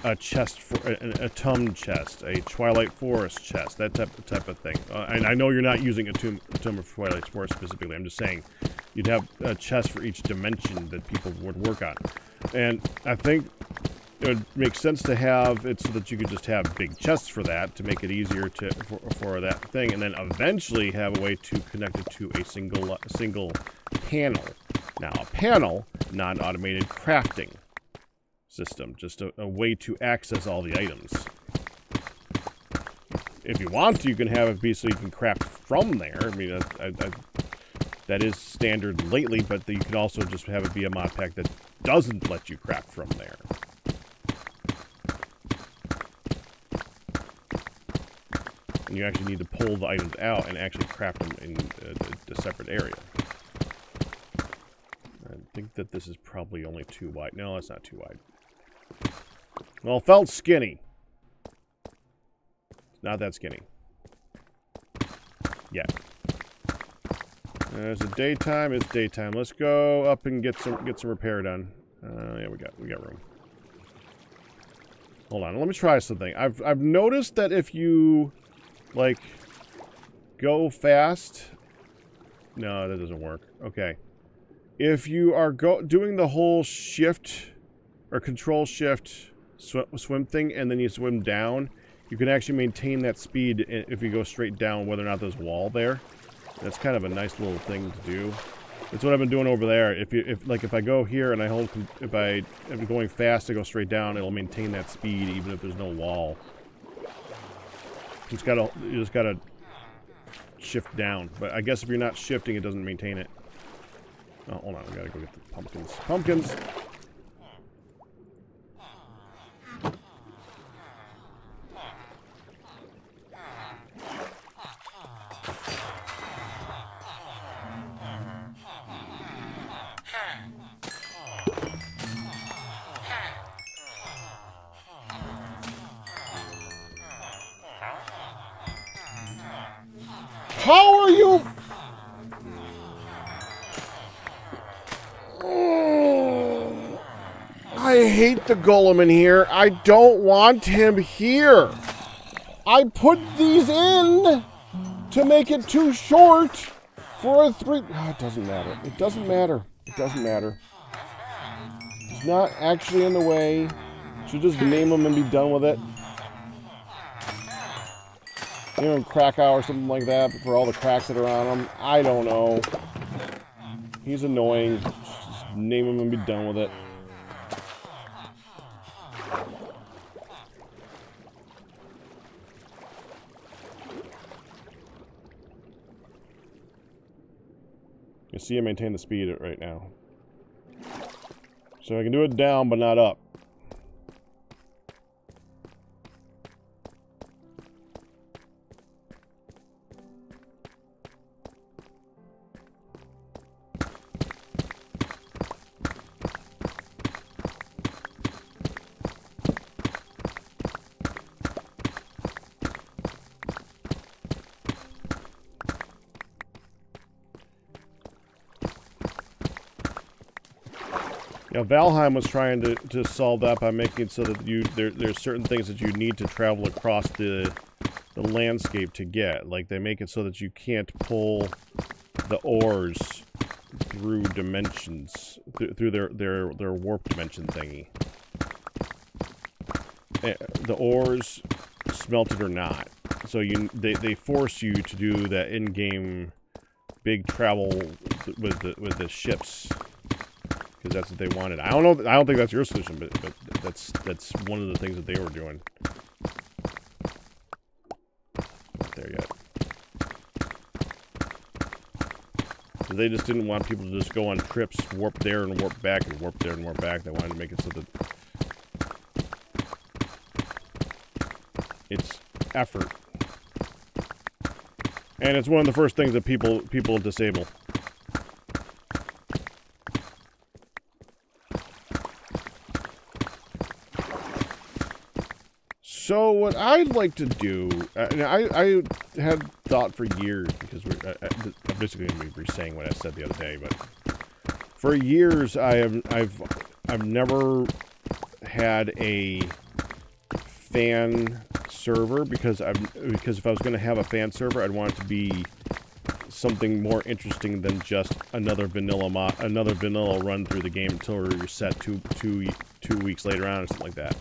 a chest for a Tum chest, a Twilight Forest chest, that type of thing. And I know you're not using a Tomb of Twilight Forest specifically. I'm just saying you'd have a chest for each dimension that people would work on. And I think it would make sense to have it so that you could just have big chests for that to make it easier for that thing, and then eventually have a way to connect it to a single panel. Now, a panel, non-automated crafting system, just a way to access all the items. If you want to, you can have it be so you can craft from there. I mean, that is standard lately, but you can also just have it be a mod pack that doesn't let you craft from there. And you actually need to pull the items out and actually craft them in a separate area. I think that this is probably only too wide. No, it's not too wide. Well, it felt skinny. It's not that skinny. Yet. It's daytime. It's daytime. Let's go up and get some repair done. Yeah, we got room. Hold on. Let me try something. I've noticed that if you like go fast. No, that doesn't work. Okay. If you are doing the whole shift or control shift swim thing and then you swim down, you can actually maintain that speed if you go straight down, whether or not there's a wall there. That's kind of a nice little thing to do. That's what I've been doing over there. If I go here and I hold, if I'm going fast to go straight down, it'll maintain that speed even if there's no wall. You just gotta shift down. But I guess if you're not shifting, it doesn't maintain it. Oh, hold on, we gotta go get the pumpkins. Pumpkins! How are you? I hate the golem in here. I don't want him here. I put these in to make it too short for a 3. Oh, it doesn't matter. It doesn't matter. It doesn't matter. He's not actually in the way. Should just name him and be done with it. You know, Krakow or something like that, but for all the cracks that are on him. I don't know. He's annoying. Just name him and be done with it. You see I maintain the speed right now. So I can do it down, but not up. Now, Valheim was trying to solve that by making it so that there's certain things that you need to travel across the landscape to get. Like, they make it so that you can't pull the ores through dimensions, through their warp dimension thingy. The ores, smelted or not. So they force you to do that in-game big travel with the ships. Because that's what they wanted. I don't know. I don't think that's your solution, but that's one of the things that they were doing. Not there yet. So they just didn't want people to just go on trips, warp there and warp back, and warp there and warp back. They wanted to make it so that it's effort, and it's one of the first things that people disable. So what I'd like to do, I had thought for years, because I'm basically going to be re-saying what I said the other day, but for years I've never had a fan server because if I was going to have a fan server, I'd want it to be something more interesting than just another vanilla run through the game until we reset two weeks later on or something like that.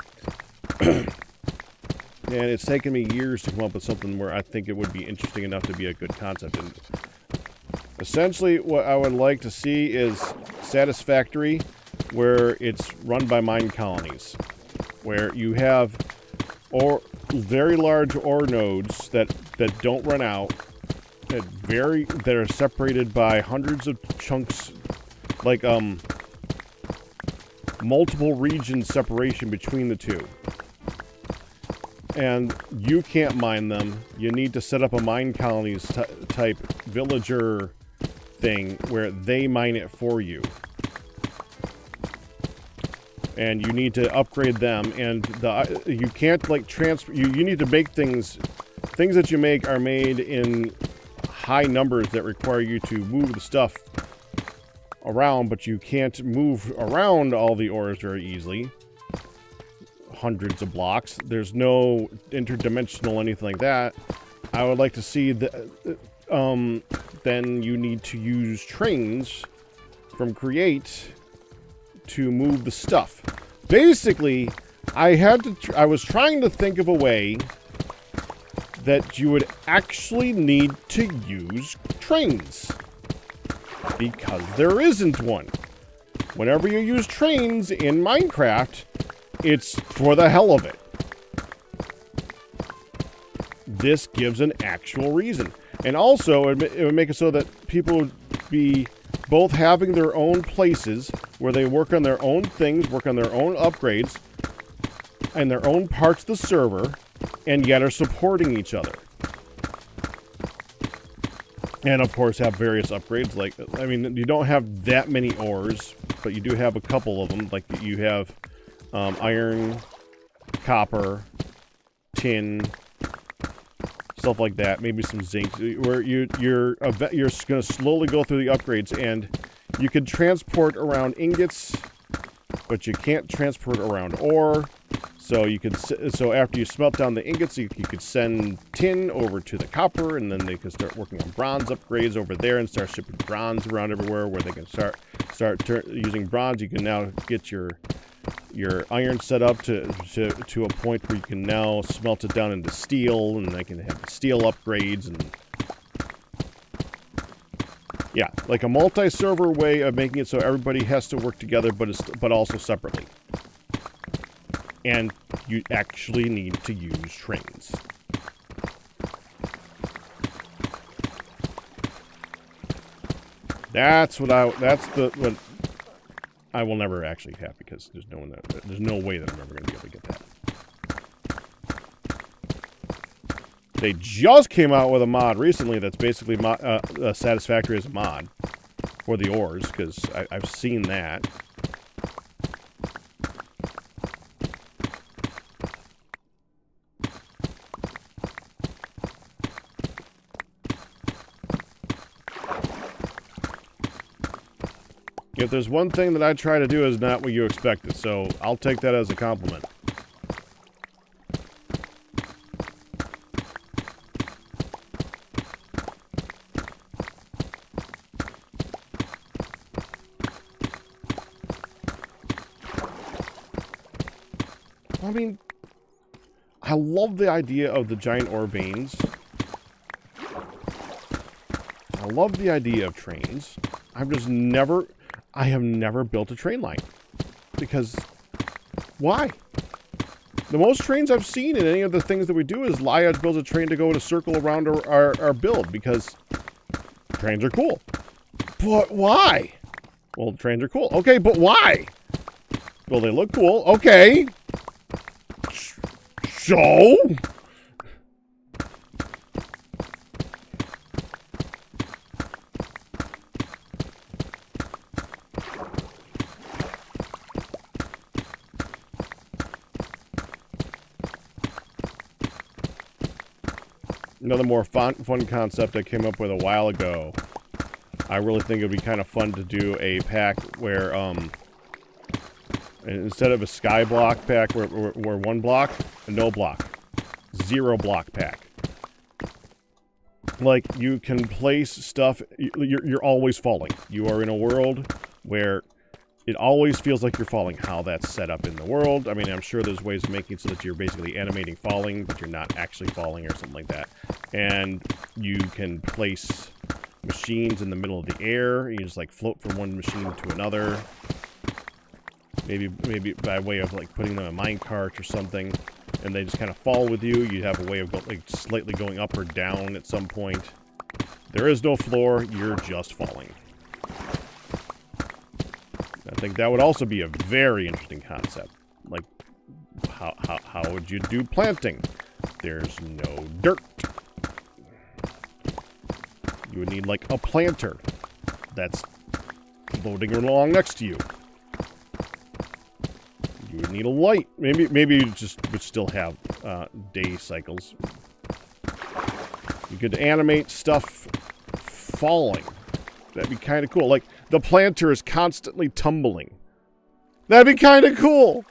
And it's taken me years to come up with something where I think it would be interesting enough to be a good concept. And essentially, what I would like to see is Satisfactory, where it's run by mine colonies, where you have very large ore nodes that don't run out, that are separated by hundreds of chunks, like multiple region separation between the two. And you can't mine them. You need to set up a mine colonies type villager thing where they mine it for you. And you need to upgrade them, and you can't like transfer. You need to make things that you make are made in high numbers that require you to move the stuff around, but you can't move around all the ores very easily. Hundreds of blocks. There's no interdimensional anything like that. I would like to see then you need to use trains from Create to move the stuff. Basically, I was trying to think of a way that you would actually need to use trains, because there isn't one. Whenever you use trains in Minecraft, it's for the hell of it. This gives an actual reason. And also, it would make it so that people would be both having their own places where they work on their own things, work on their own upgrades, and their own parts of the server, and yet are supporting each other. And of course have various upgrades, like, I mean, you don't have that many ores, but you do have a couple of them, like you have iron, copper, tin, stuff like that, maybe some zinc, where you're going to slowly go through the upgrades, and you can transport around ingots, but you can't transport around ore. So after you smelt down the ingots, you could send tin over to the copper, and then they can start working on bronze upgrades over there and start shipping bronze around everywhere, where they can start using bronze. You can now get your iron set up to a point where you can now smelt it down into steel, and they can have the steel upgrades, and yeah, like a multi-server way of making it so everybody has to work together, but also separately. And you actually need to use trains. That's what I will never actually have, because there's no way that I'm ever going to be able to get that. They just came out with a mod recently that's basically Satisfactory as a mod for the ores, because I've seen that. If there's one thing that I try to do is not what you expected, so I'll take that as a compliment. I mean, I love the idea of the giant ore veins. I love the idea of trains. I have never built a train line. Because, why? The most trains I've seen in any of the things that we do is Liad builds a train to go in a circle around our build, because trains are cool. But why? Well, trains are cool. Okay, but why? Well, they look cool. Okay. So? Another more fun concept I came up with a while ago. I really think it would be kind of fun to do a pack where, instead of a sky block pack where one block, no block. 0 block pack. Like, you can place stuff... You're always falling. You are in a world where it always feels like you're falling. How that's set up in the world. I mean, I'm sure there's ways of making it so that you're basically animating falling, but you're not actually falling or something like that. And you can place machines in the middle of the air. You just, like, float from one machine to another. Maybe by way of, like, putting them in a minecart or something. And they just kind of fall with you. You have a way of, like, slightly going up or down at some point. There is no floor. You're just falling. I think that would also be a very interesting concept. Like, how would you do planting? There's no dirt. You would need, like, a planter that's floating along next to you. You would need a light. Maybe you just would still have day cycles. You could animate stuff falling. That'd be kind of cool. Like, the planter is constantly tumbling. That'd be kind of cool.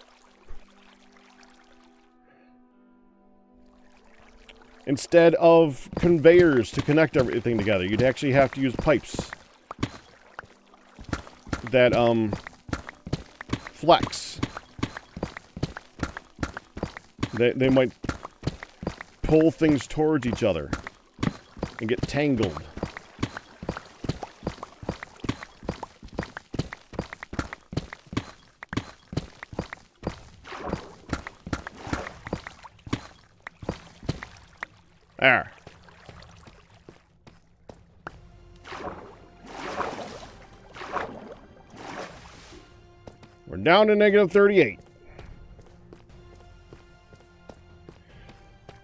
Instead of conveyors to connect everything together, you'd actually have to use pipes that, flex. They might pull things towards each other and get tangled. There. We're down to negative 38.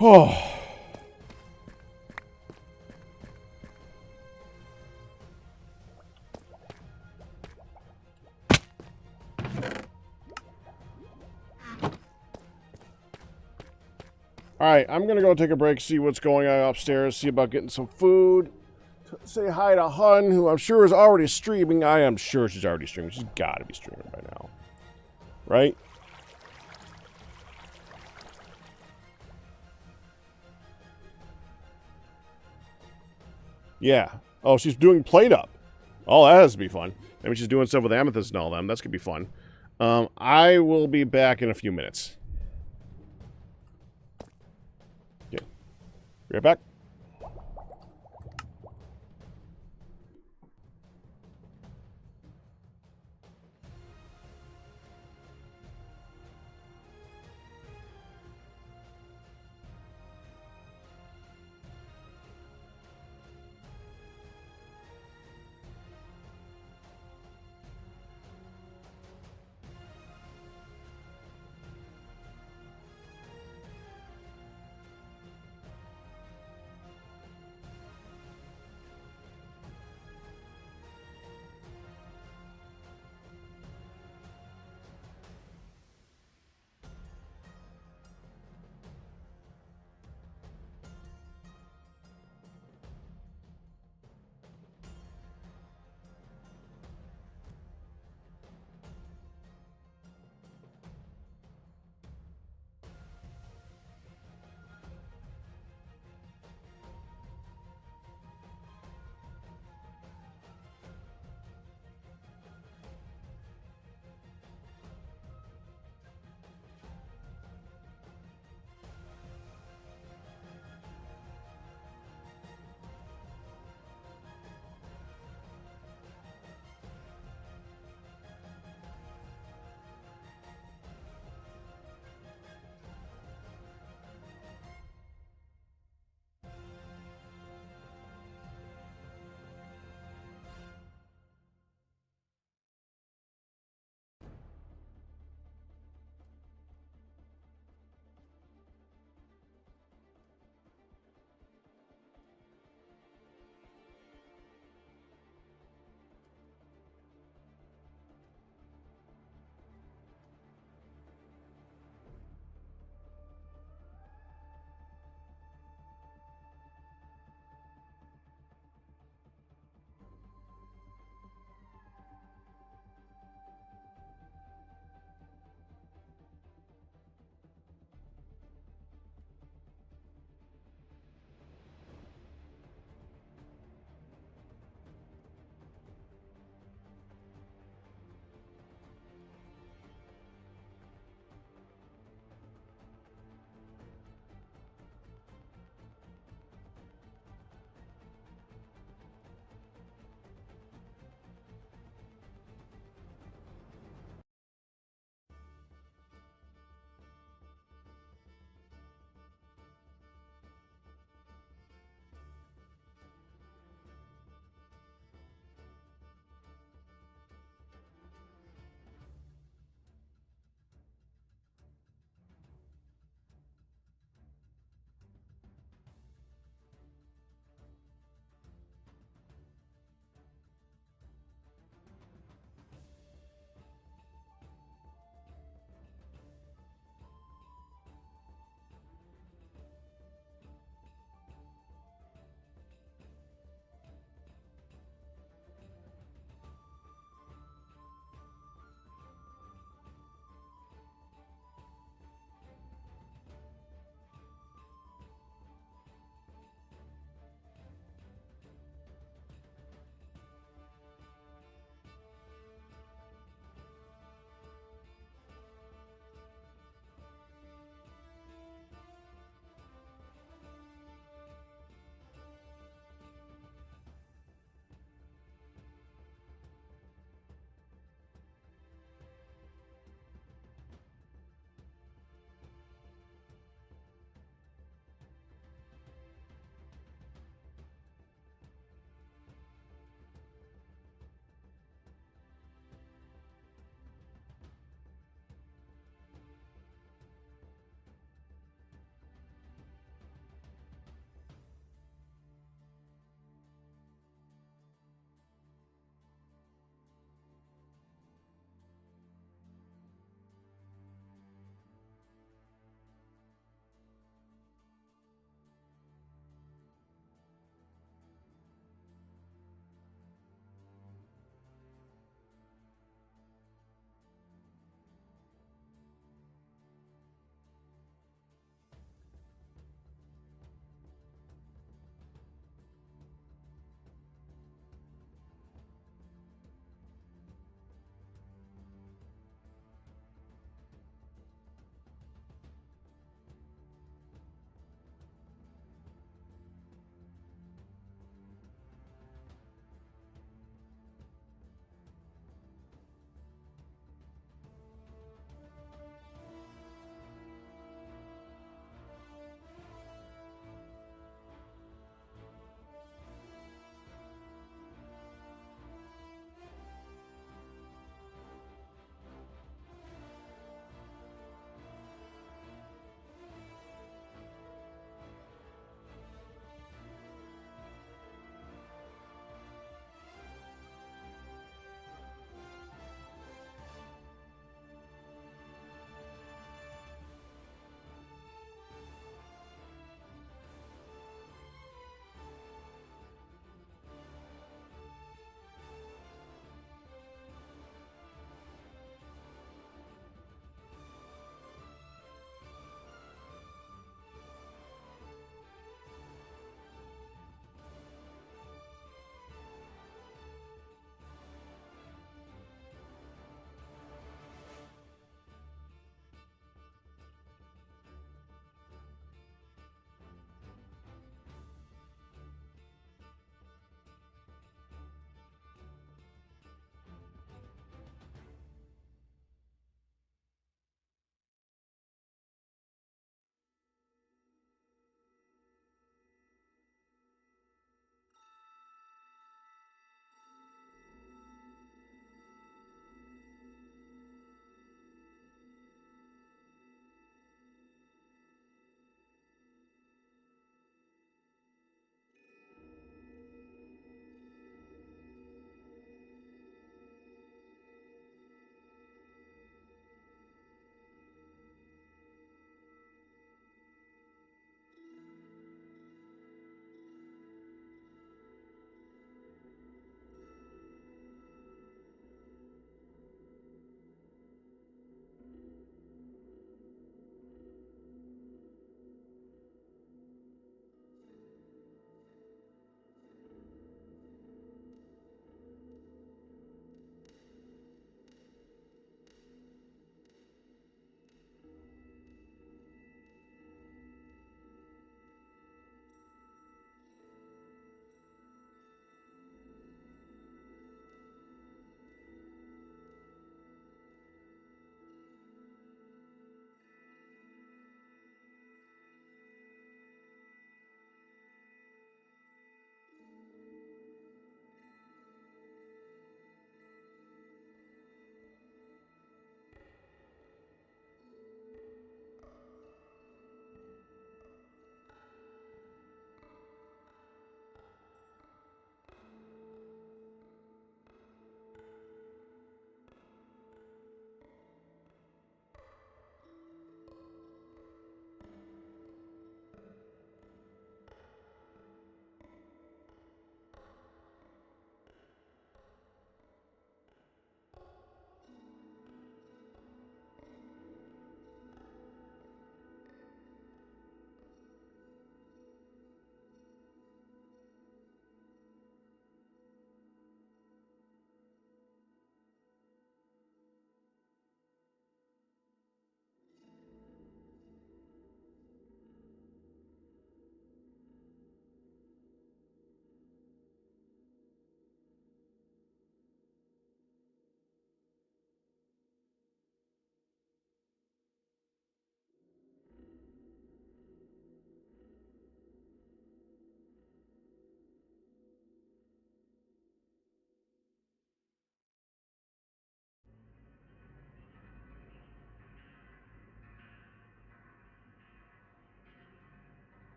Oh. Alright, I'm gonna go take a break, see what's going on upstairs, see about getting some food. Say hi to Hun, who I'm sure is already streaming. I am sure she's already streaming. She's gotta be streaming by now. Right? Yeah. Oh, she's doing plate up. Oh, that has to be fun. Maybe she's doing stuff with amethyst and all them. That's gonna be fun. I will be back in a few minutes. Okay. Be right back.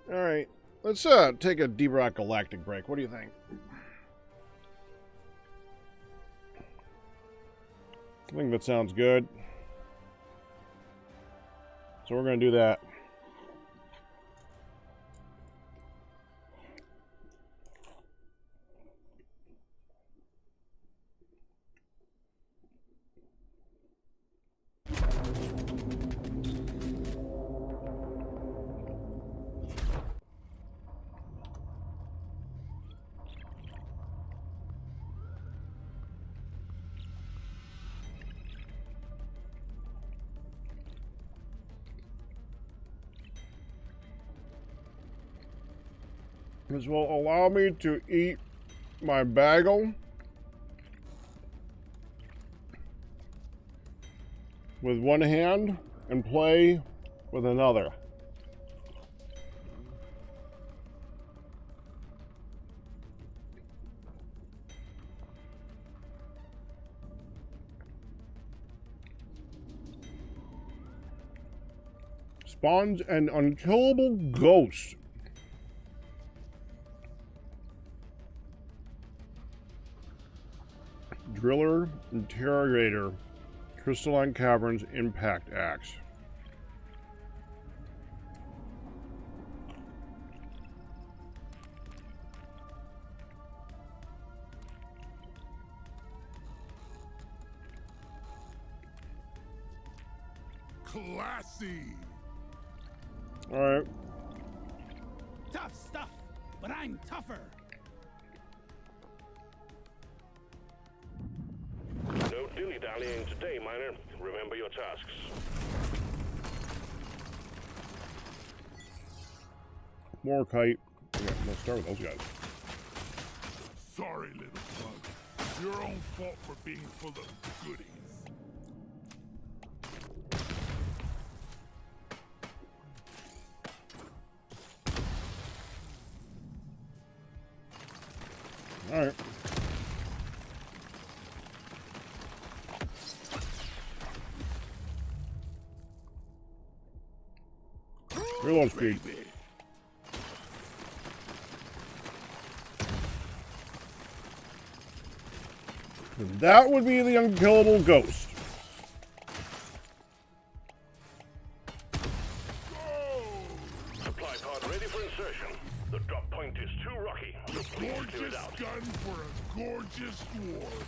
Alright, let's take a Deep Rock Galactic break. What do you think? I think that sounds good. So we're going to do that. This will allow me to eat my bagel with one hand and play with another. Spawns an unkillable ghost. Driller, Interrogator, Crystalline Caverns, Impact Axe. Classy. All right. Tough stuff, but I'm tougher. No dilly-dallying today, miner. Remember your tasks. More kite. Yeah, let's start with those guys. Sorry, little bug. Your own fault for being full of goodies. All right. Reload speed. That would be the unkillable ghost. Supply pod ready for insertion. The drop point is too rocky, so please clear it Gorgeous out. gun for a gorgeous dwarf.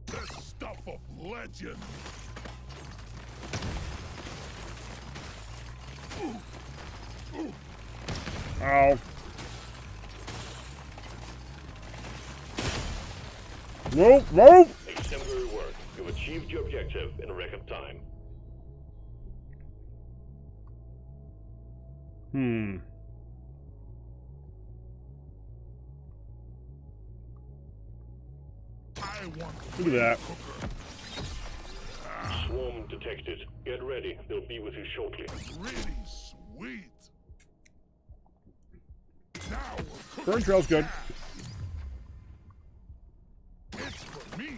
The stuff of legend. Ow. Nope, nope. Exemplary work. You've achieved your objective in record time. I want Look at that. Swarm detected. Get ready. They'll be with you shortly. really sweet. Now we're Burn trail's good. It's for me.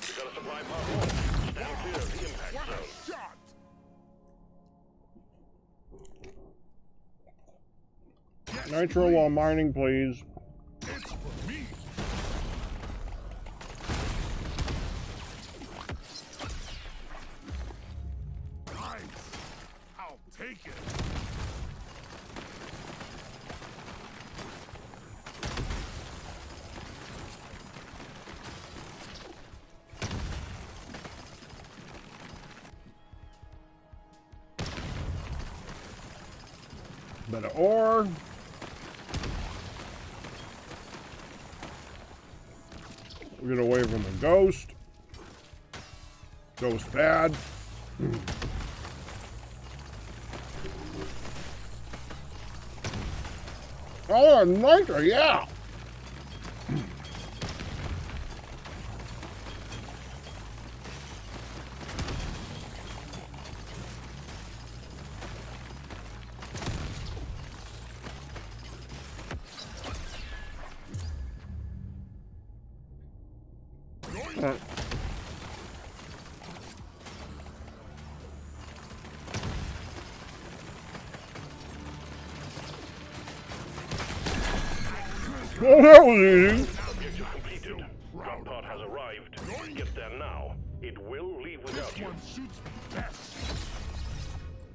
You got a supply pod one. Stand clear of the impact What zone. a shot. Yes, Nitro while mining, please. it's for me. Nice. I'll take it. Bit of ore. We'll get away from the ghost. Ghost bad. Oh, nitro, yeah. Oh, that was easy. Objective completed. Drop pod has arrived. Get there now. It will leave without This you. one suits me best.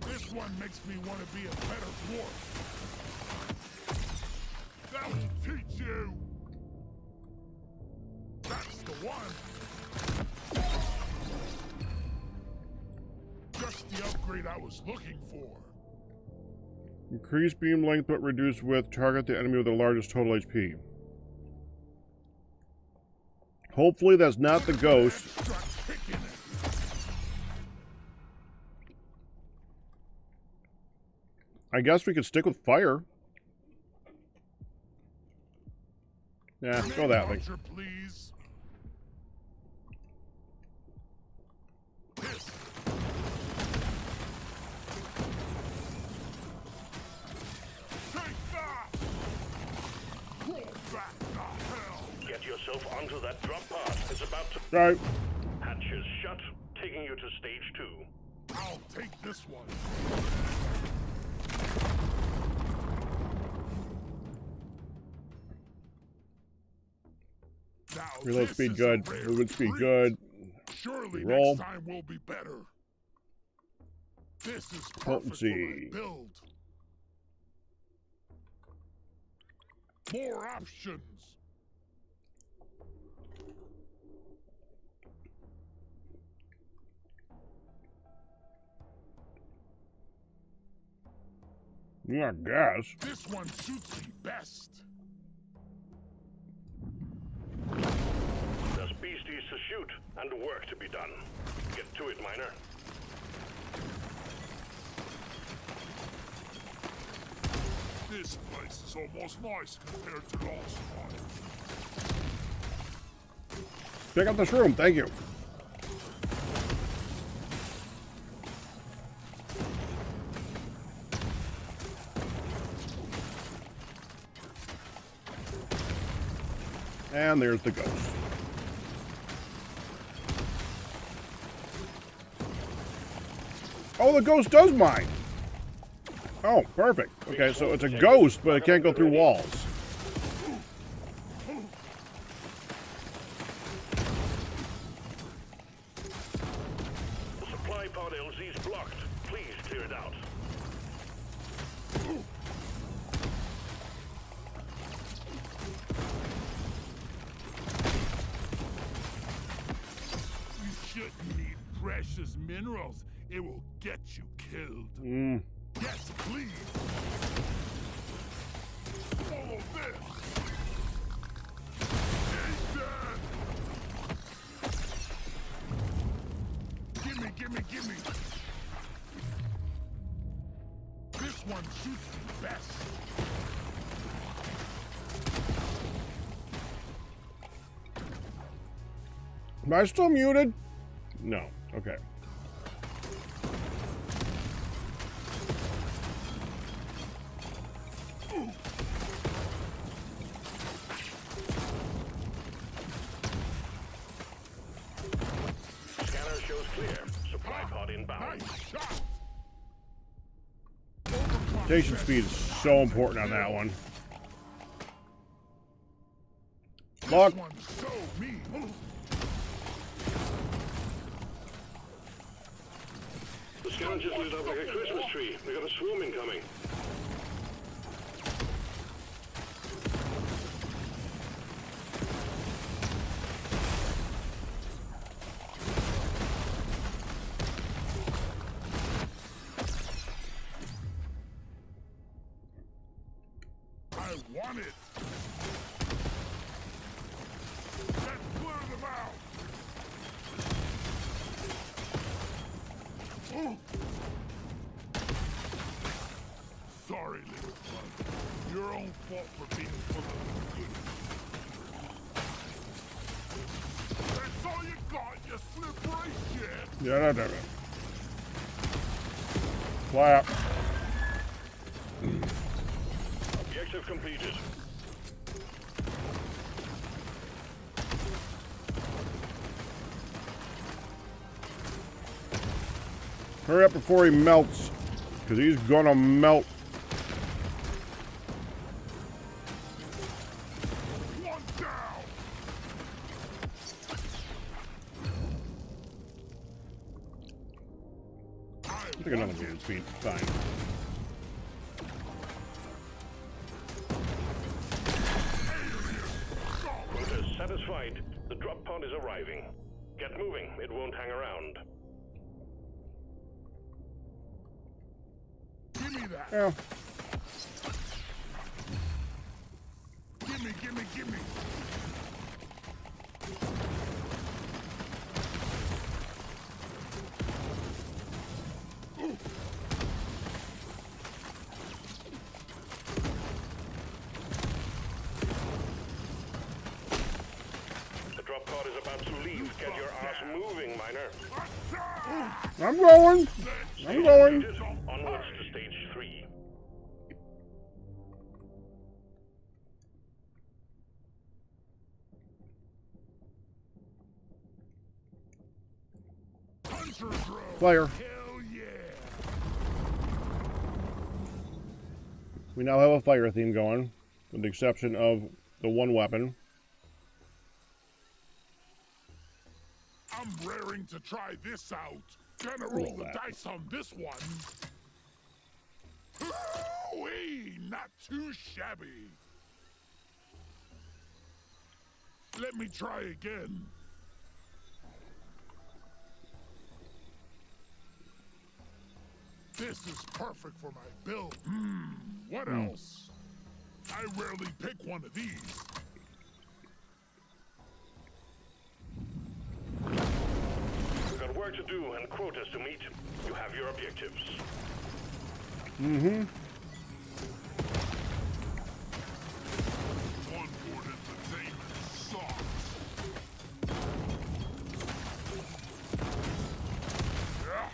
This one makes me want to be a better dwarf. That will teach you. That's the one. Just the upgrade I was looking for. Increase beam length but reduce width. Target the enemy with the largest total HP. Hopefully that's not the ghost. Extra kick in it. I guess we could stick with fire. Yeah, go that way. Launcher, please. This. Take that! Roll back the hell! Get yourself onto that drop pod. It's about to... Right. Hatches shut, taking you to stage 2. I'll take this one. Now, Reload this speed is a good. rare Movement speed treat. good. Surely Roll. next time will be better. This is perfect Potency. for my build. More options. Yeah, I guess. This one suits me best. There's beasties to shoot and work to be done. Get to it, miner. This place is almost nice compared to last time. Pick up this room. Thank you. And there's the ghost. Oh, the ghost does mine. Oh, perfect. Okay, so it's a ghost, but it can't go through walls. The supply pod LZ is blocked. Please clear it out. You shouldn't need precious minerals. It will get you killed. Yes, please. Follow this. Jason! Gimme, gimme, gimme. This one shoots me best. Am I still muted? No. Okay. Scanner shows clear. Supply pod inbound. Nice shot. Rotation speed is so important on that one. Lock. This one's so mean. The scanner just lit up like a Christmas tree. We got a swarm incoming. I want it. Let's clear them out. Oh. Sorry, little bug. Your own fault for being full of good. That's all you got, you slippery shit. Yeah, no. Clap. Objective completed. Hurry up before he melts. Because he's gonna melt. One down. I think another dude's feet. Fine. Quota's satisfied. The drop pod is arriving. Get moving. It won't hang around. Give me that. Yeah. Give me. Ooh. The drop pod is about to leave. Get your ass moving, miner. I'm going. I'm going. Onwards to stage 3. Hunter throw. Fire. Hell yeah. We now have a fire theme going, with the exception of the one weapon. I'm raring to try this out. Gonna roll the dice on this one. Ooh-wee, not too shabby. Let me try again. This is perfect for my build. What else? I rarely pick one of these. We've got work to do and quotas to meet. You have your objectives. Mm-hmm. Onboard entertainment sucks. Yeah.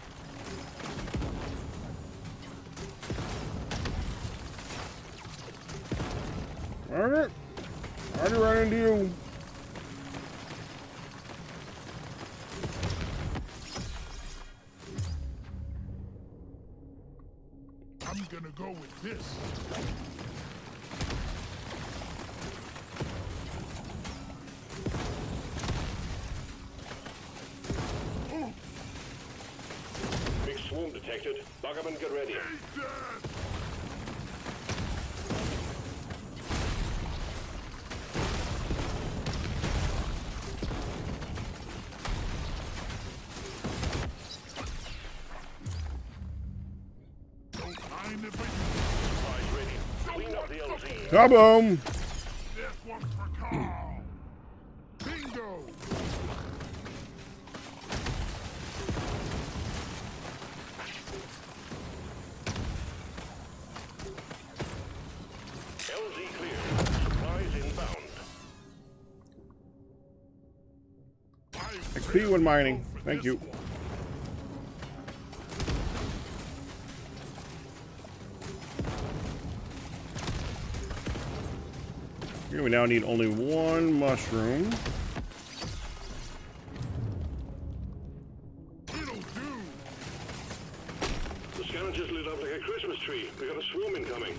Alright. Already run into you. I'm gonna go with this. Ooh, Big swarm detected. Lock up and get ready. eat that! Don't mind if I Supplies ready. Clean up the LZ. Kaboom! This one's for Carl. Bingo! LZ clear. Supplies inbound. XP when mining. Thank you. Here we now need only one mushroom. It'll do. The scanner just lit up like a Christmas tree. We got a swarm incoming.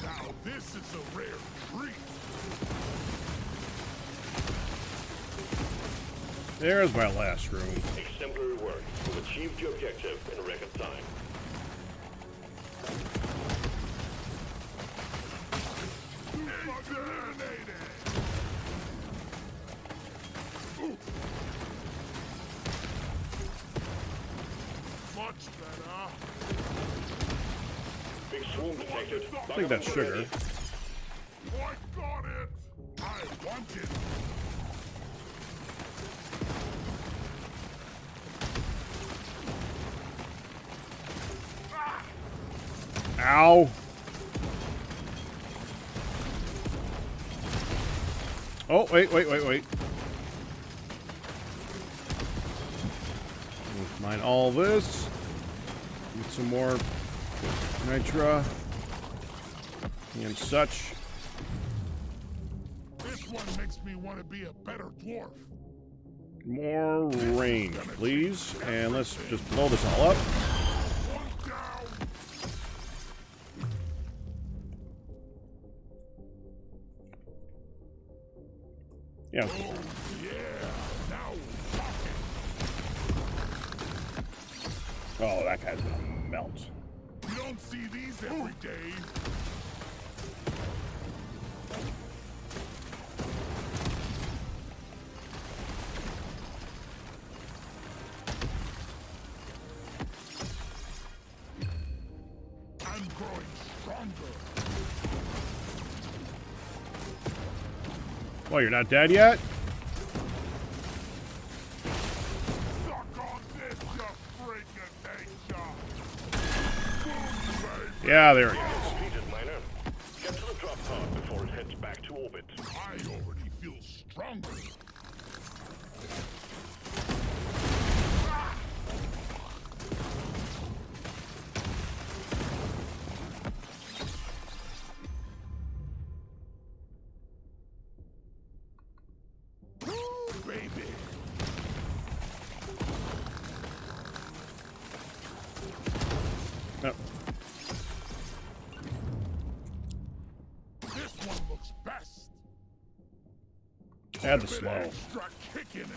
Now this is a rare treat. There's my last room. Exemplary work. You've achieved your objective in record time. Exterminated. Ooh. Much better. Big swarm detected. I think that's sugar. I got it. I want it. Ow! Oh, wait. Let's mine all this. Get some more nitra and such. This one makes me want to be a better dwarf. More rain, please. And let's just blow this all up. Yeah. Oh, that guy's gonna melt. You don't see these every day. I'm growing stronger. Well, you're not dead yet? Suck on this, you freak of nature. Boom, baby. Yeah, there he goes. Completed, miner. Get to the drop pod before it heads back to orbit. I already feel stronger. Baby. No. This one looks best. Add the Bit slow. extra kick in it.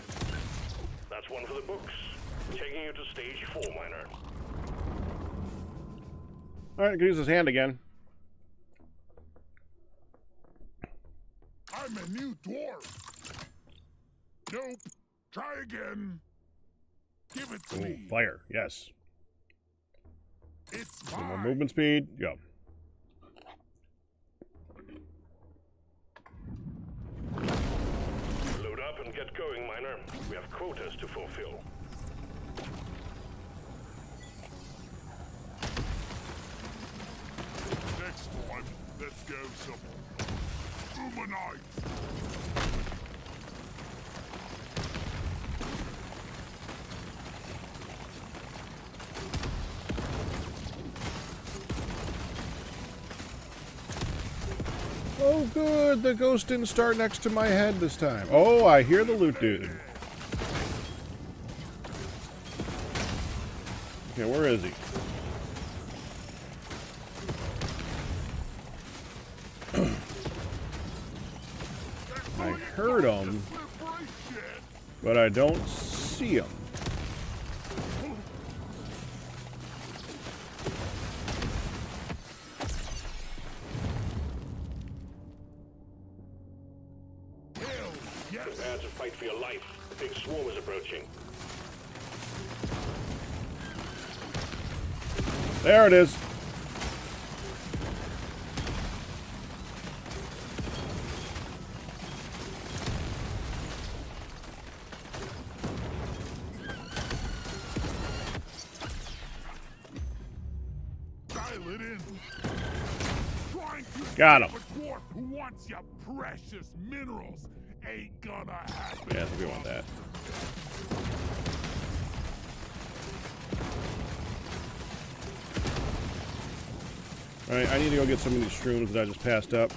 That's one for the books. Taking you to stage 4, miner. Alright, I can use his hand again. I'm a new dwarf. Nope. Try again. Give it to Ooh, me. fire, yes. It's Some more mine. movement speed. Go. Load up and get going, miner. We have quotas to fulfill. Next time, let's go some humanoids. Oh, good. The ghost didn't start next to my head this time. Oh, I hear the loot dude. Okay, where is he? I heard him, Slippery shit. but I don't see him. Hell yes. Prepare to fight for your life. The big swarm is approaching. There it is. Dial it in. Trying to Got him. stop a dwarf who wants your precious minerals ain't gonna happen. Yeah, I think we want that. Alright, I need to go get some of these shrooms that I just passed up.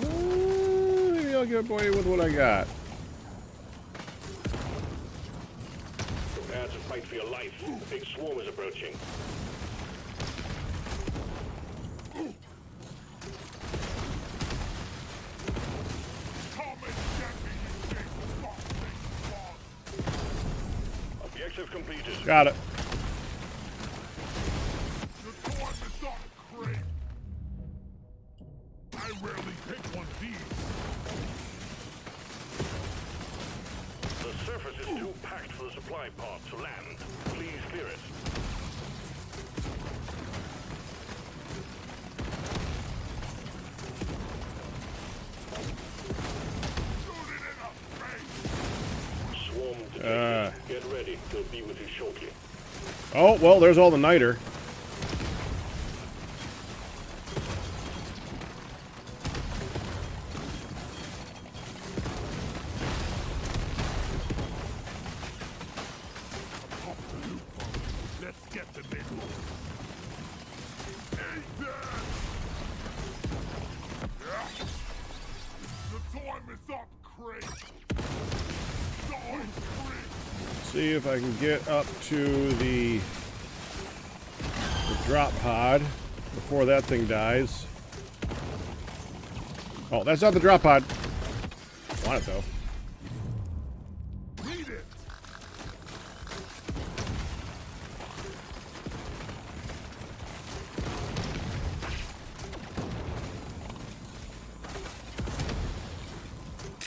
Maybe I'll get away with what I got. Prepare to fight for your life. The big swarm is approaching. Come and get me, you big fucking bug. Objective completed. Got it. The time is not great. I rarely pick one of these. The surface is too packed for the supply pod to land. Please clear it. Shoot it in the face. Swarm detected. Get ready. He'll be with you shortly. Oh, well, there's all the niter. Let's get the middle. Eat that! Yeah. The time is up, Craig. see if I can get up to the drop pod before that thing dies. Oh, that's not the drop pod. I want it though. Read it.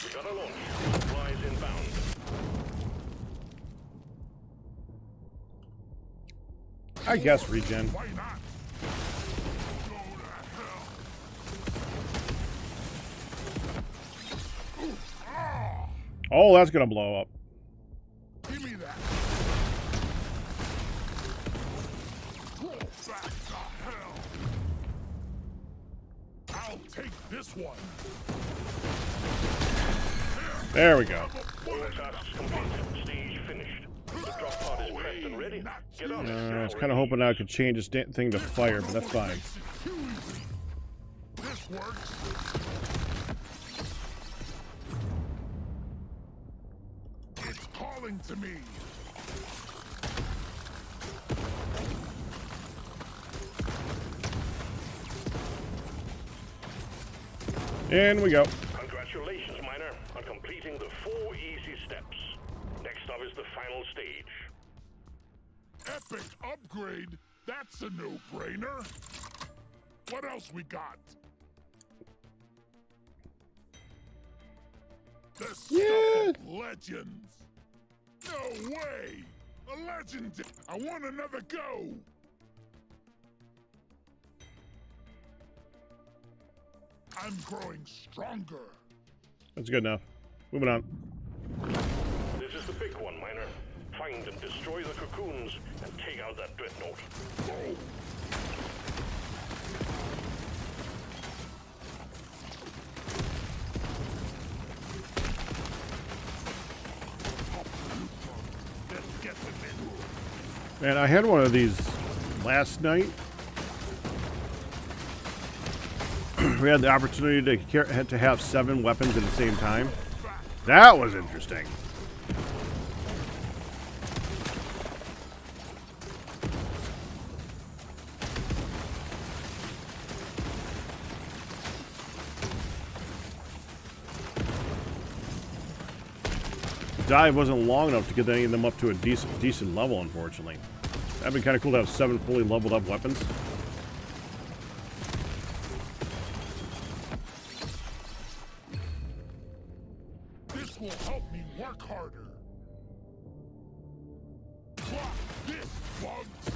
We got a launch. Supplies inbound. I guess regen. Why not? Go to hell. Ah! Oh, that's gonna blow up. Give me that. Go back to hell. I'll take this one. There we go. All tasks complete. Stage finished. The drop pod is prepped and ready. Get on it. I was kind of hoping I could change this thing to fire, but that's fine. This works. It's calling to me. In we go. Congratulations, Miner, on completing the 4 easy steps. Next up is the final stage. Epic upgrade? That's a no-brainer. What else we got? The stuff of legends. No way! A legend! I want another go! I'm growing stronger. That's good enough. Moving on. This is the big one, Miner. Find and destroy the cocoons and take out that dreadnought. Oh. Let's get them in. Man, I had one of these last night. We had the opportunity to have 7 weapons at the same time. That was interesting. The dive wasn't long enough to get any of them up to a decent level, unfortunately. That'd be kind of cool to have 7 fully leveled up weapons. This will help me work harder. Block this, bugs.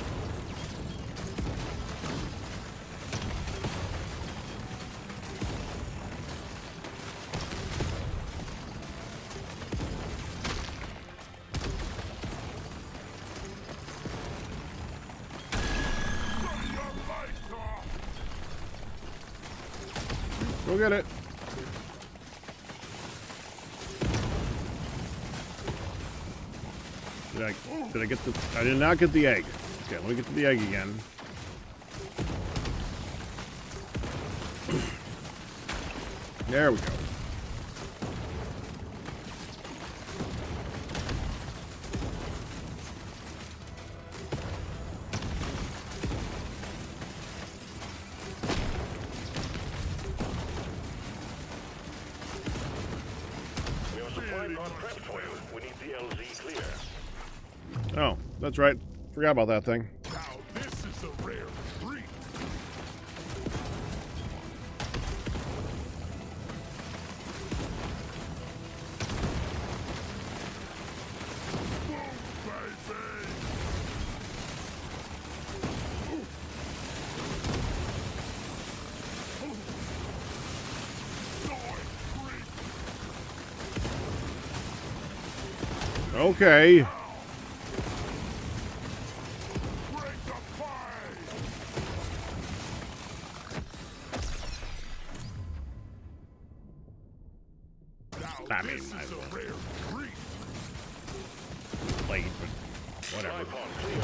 Burn your lights off. Go get it. Did I get the... I did not get the egg. Okay, let me get to the egg again. There we go. We have a supply pod prepped for you. We need the LZ clear. Oh, that's right. Forgot about that thing. Now this is a rare treat. Boom, baby! Okay. Break the fight! Now I mean, this might is as well. a rare treat. Late, but whatever. Supply pod clear.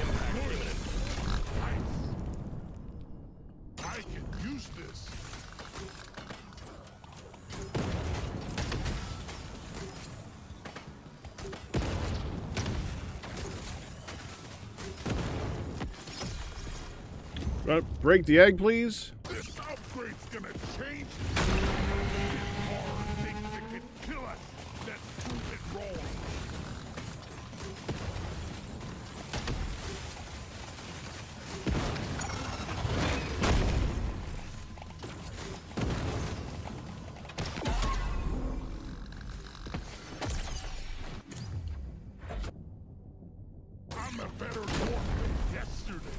Impact imminent. Nice. I can use this. Break the egg, please. This upgrade's gonna change. This car thinks it can kill us. Let's prove it wrong. I'm a better dwarf than yesterday.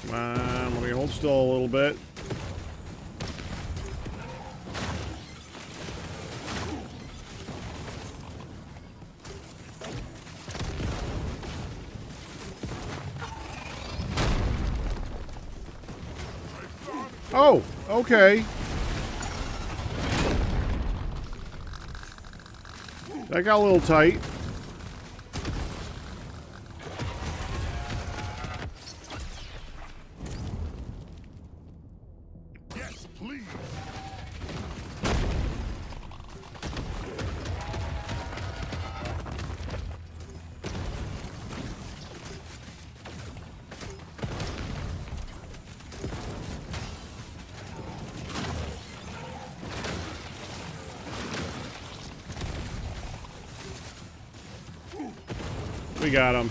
Come on, let me hold still a little bit. Oh, okay. That got a little tight. Yes, please. We got him.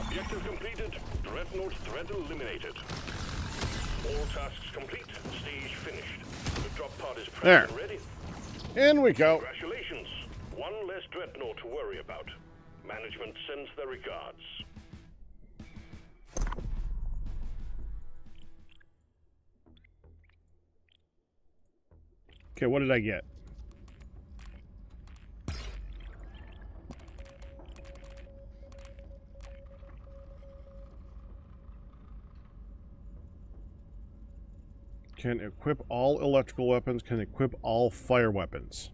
Objective completed. Dreadnought threat eliminated. All tasks complete. Stage finished. The drop pod is There. prepped and ready. In we go. Congratulations. One less dreadnought to worry about. Management sends their regards. Okay, what did I get? Can equip all electrical weapons, can equip all fire weapons.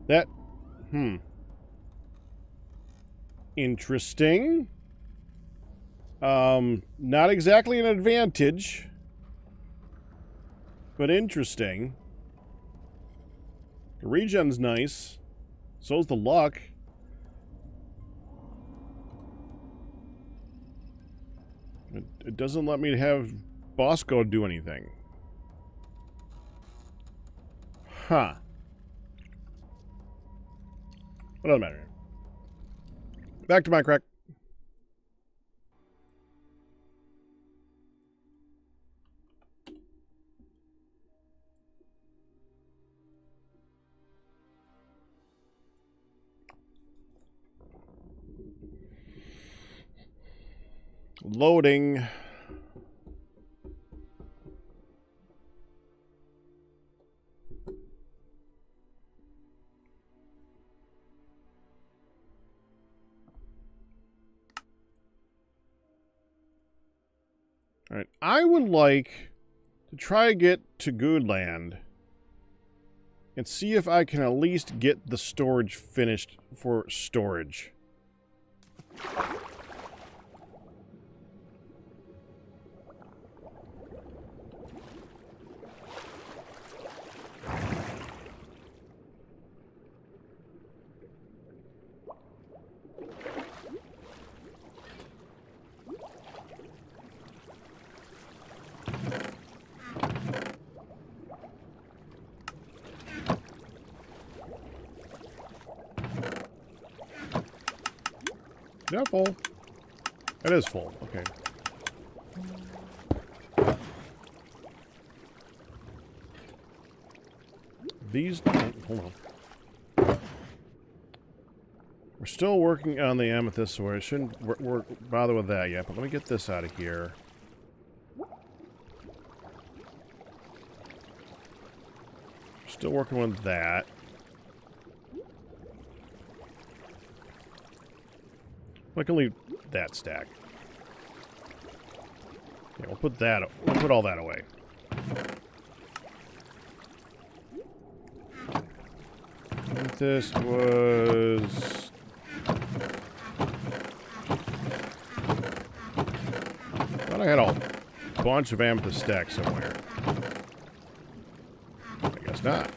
That, interesting. Not exactly an advantage, but interesting. The regen's nice. So's the luck. It doesn't let me have Bosco do anything. Huh. What doesn't matter. Back to Mindcrack. Loading. All right, I would like to try to get to Guudeland and see if I can at least get the storage finished for storage. Is that full? It is full. Okay. These... hold on. We're still working on the amethyst, so I shouldn't bother with that yet. But let me get this out of here. Still working with that. I can leave that stack. Okay, we'll put that. We'll put all that away. This was. Thought I had a bunch of amethyst stacks somewhere. I guess not.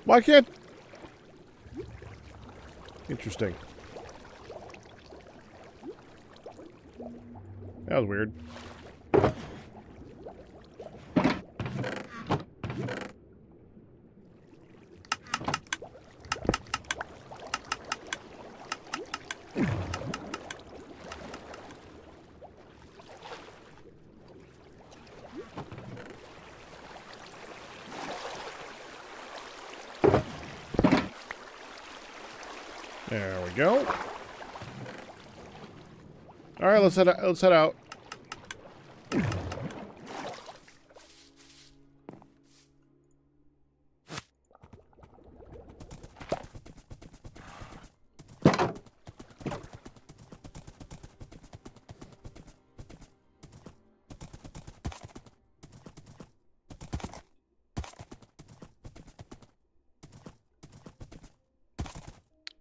Why can't... Interesting. That was weird. There we go. All right, let's head out. Let's head out.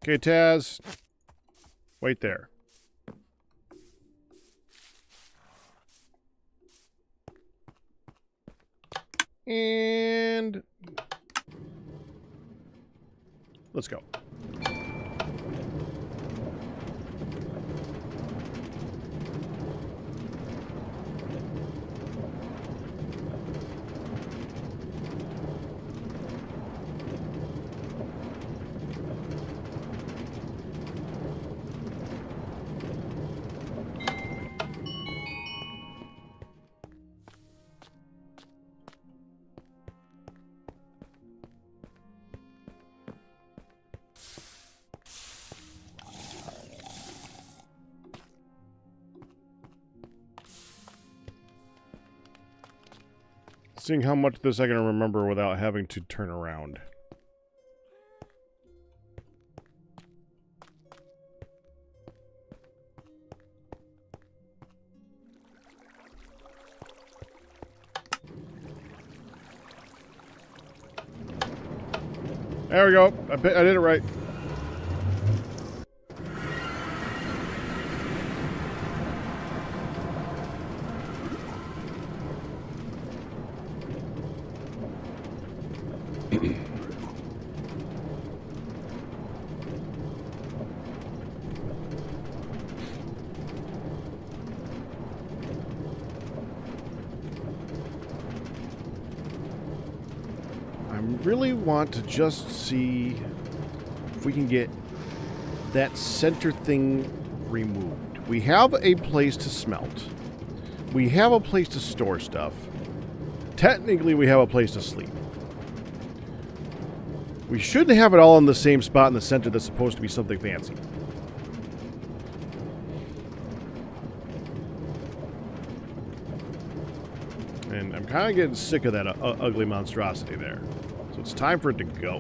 Okay, Taz. Wait there. And let's go. Seeing how much of this I can remember without having to turn around. There we go. I did it right. Really want to just see if we can get that center thing removed. We have a place to smelt. We have a place to store stuff. Technically, we have a place to sleep. We shouldn't have it all in the same spot in the center that's supposed to be something fancy. And I'm kind of getting sick of that ugly monstrosity there. So it's time for it to go.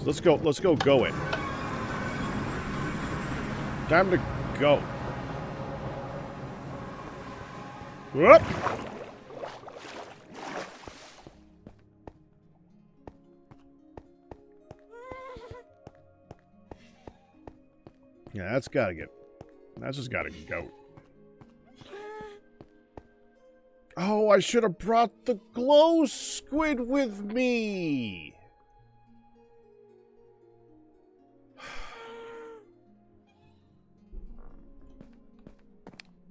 So let's go it. Time to go. Whoop! Yeah, that's just gotta go. Oh, I should have brought the glow squid with me.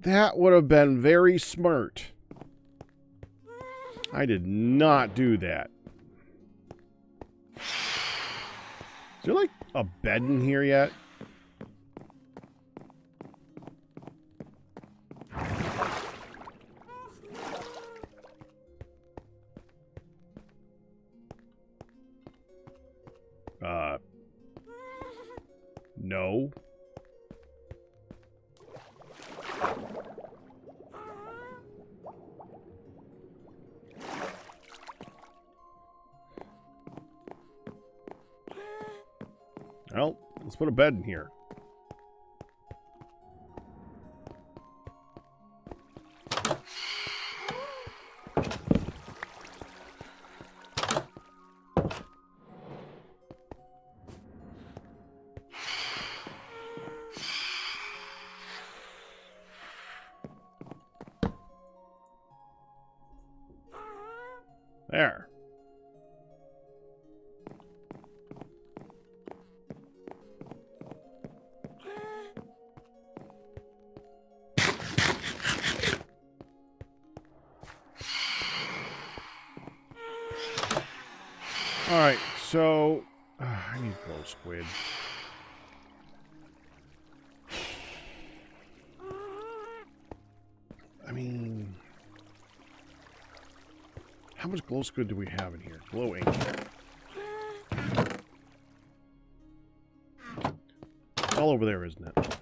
That would have been very smart. I did not do that. Is there like a bed in here yet? No. Well, let's put a bed in here. There. Alright, so... I need glow squid. I mean... How much glow squid do we have in here? Glow ink. It's all over there, isn't it?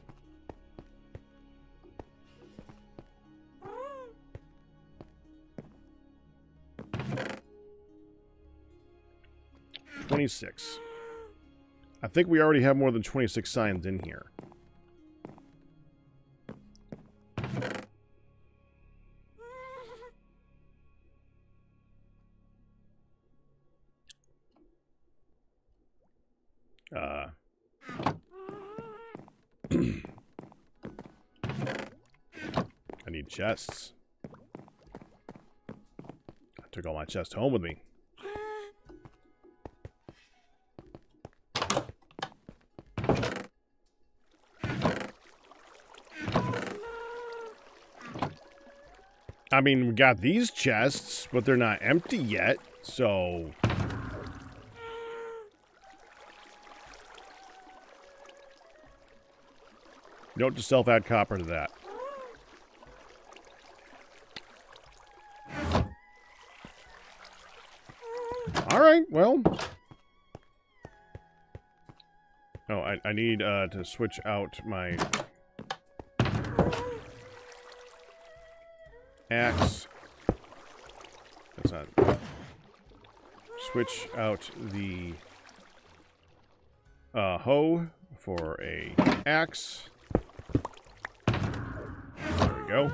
$26. I think we already have more than 26 signs in here. I need chests. I took all my chests home with me. I mean, we got these chests, but they're not empty yet, so... Note to self, add copper to that. Alright, well... Oh, I need to switch out my... axe. That's not... Switch out the... hoe for a axe. There we go.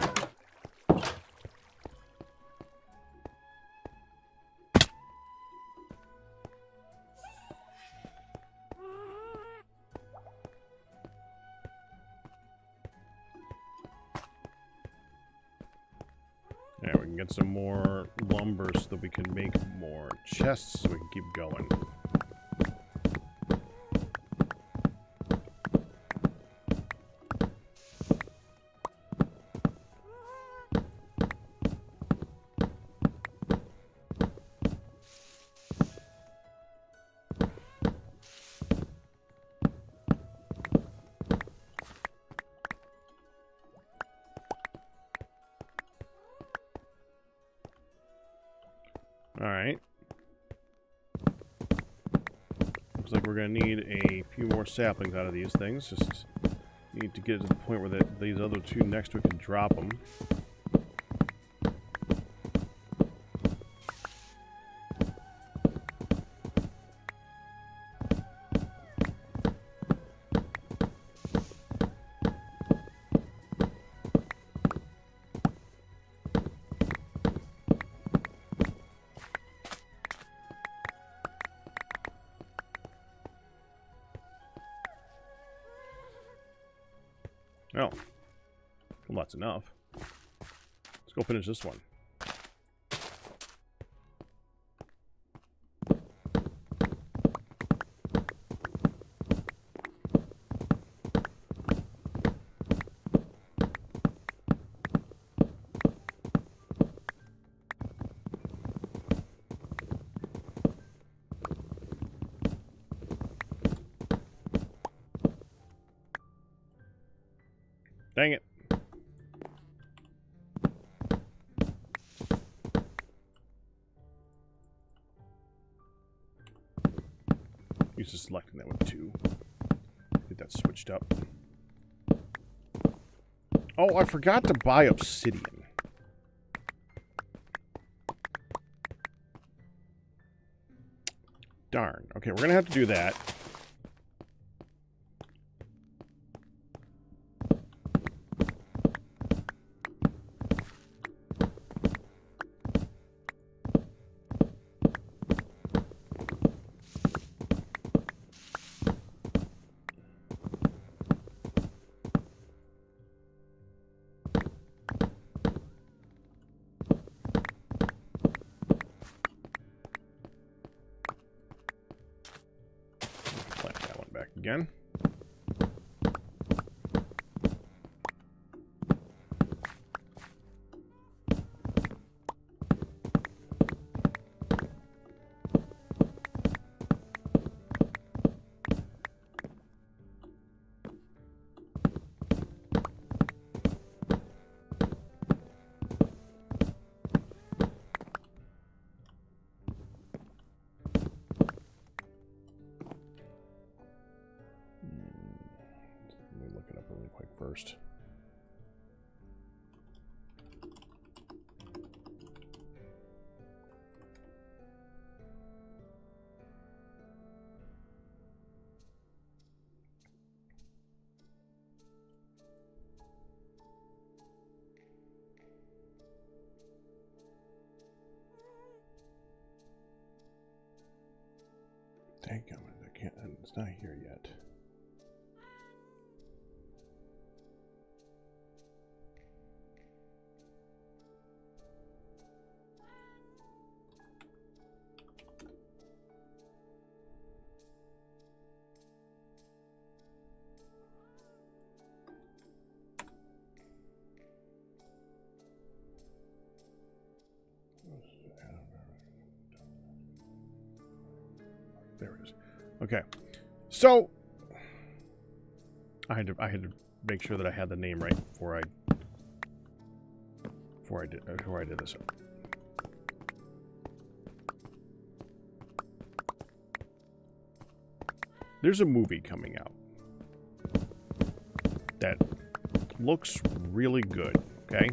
Yeah, we can get some more lumber so that we can make more chests so we can keep going. Alright. Looks like we're going to need a few more saplings out of these things. Just need to get to the point where these other two next to it can drop them. Oh. Well, that's enough. Let's go finish this one. Dang it. Used to selecting that one too. Get that switched up. Oh, I forgot to buy obsidian. Darn. Okay, we're gonna have to do that. again. Let me look it up really quick first. Dang it, I can't, it's not here yet. There it is. Okay, so I had to make sure that I had the name right before I did this. There's a movie coming out that looks really good. Okay,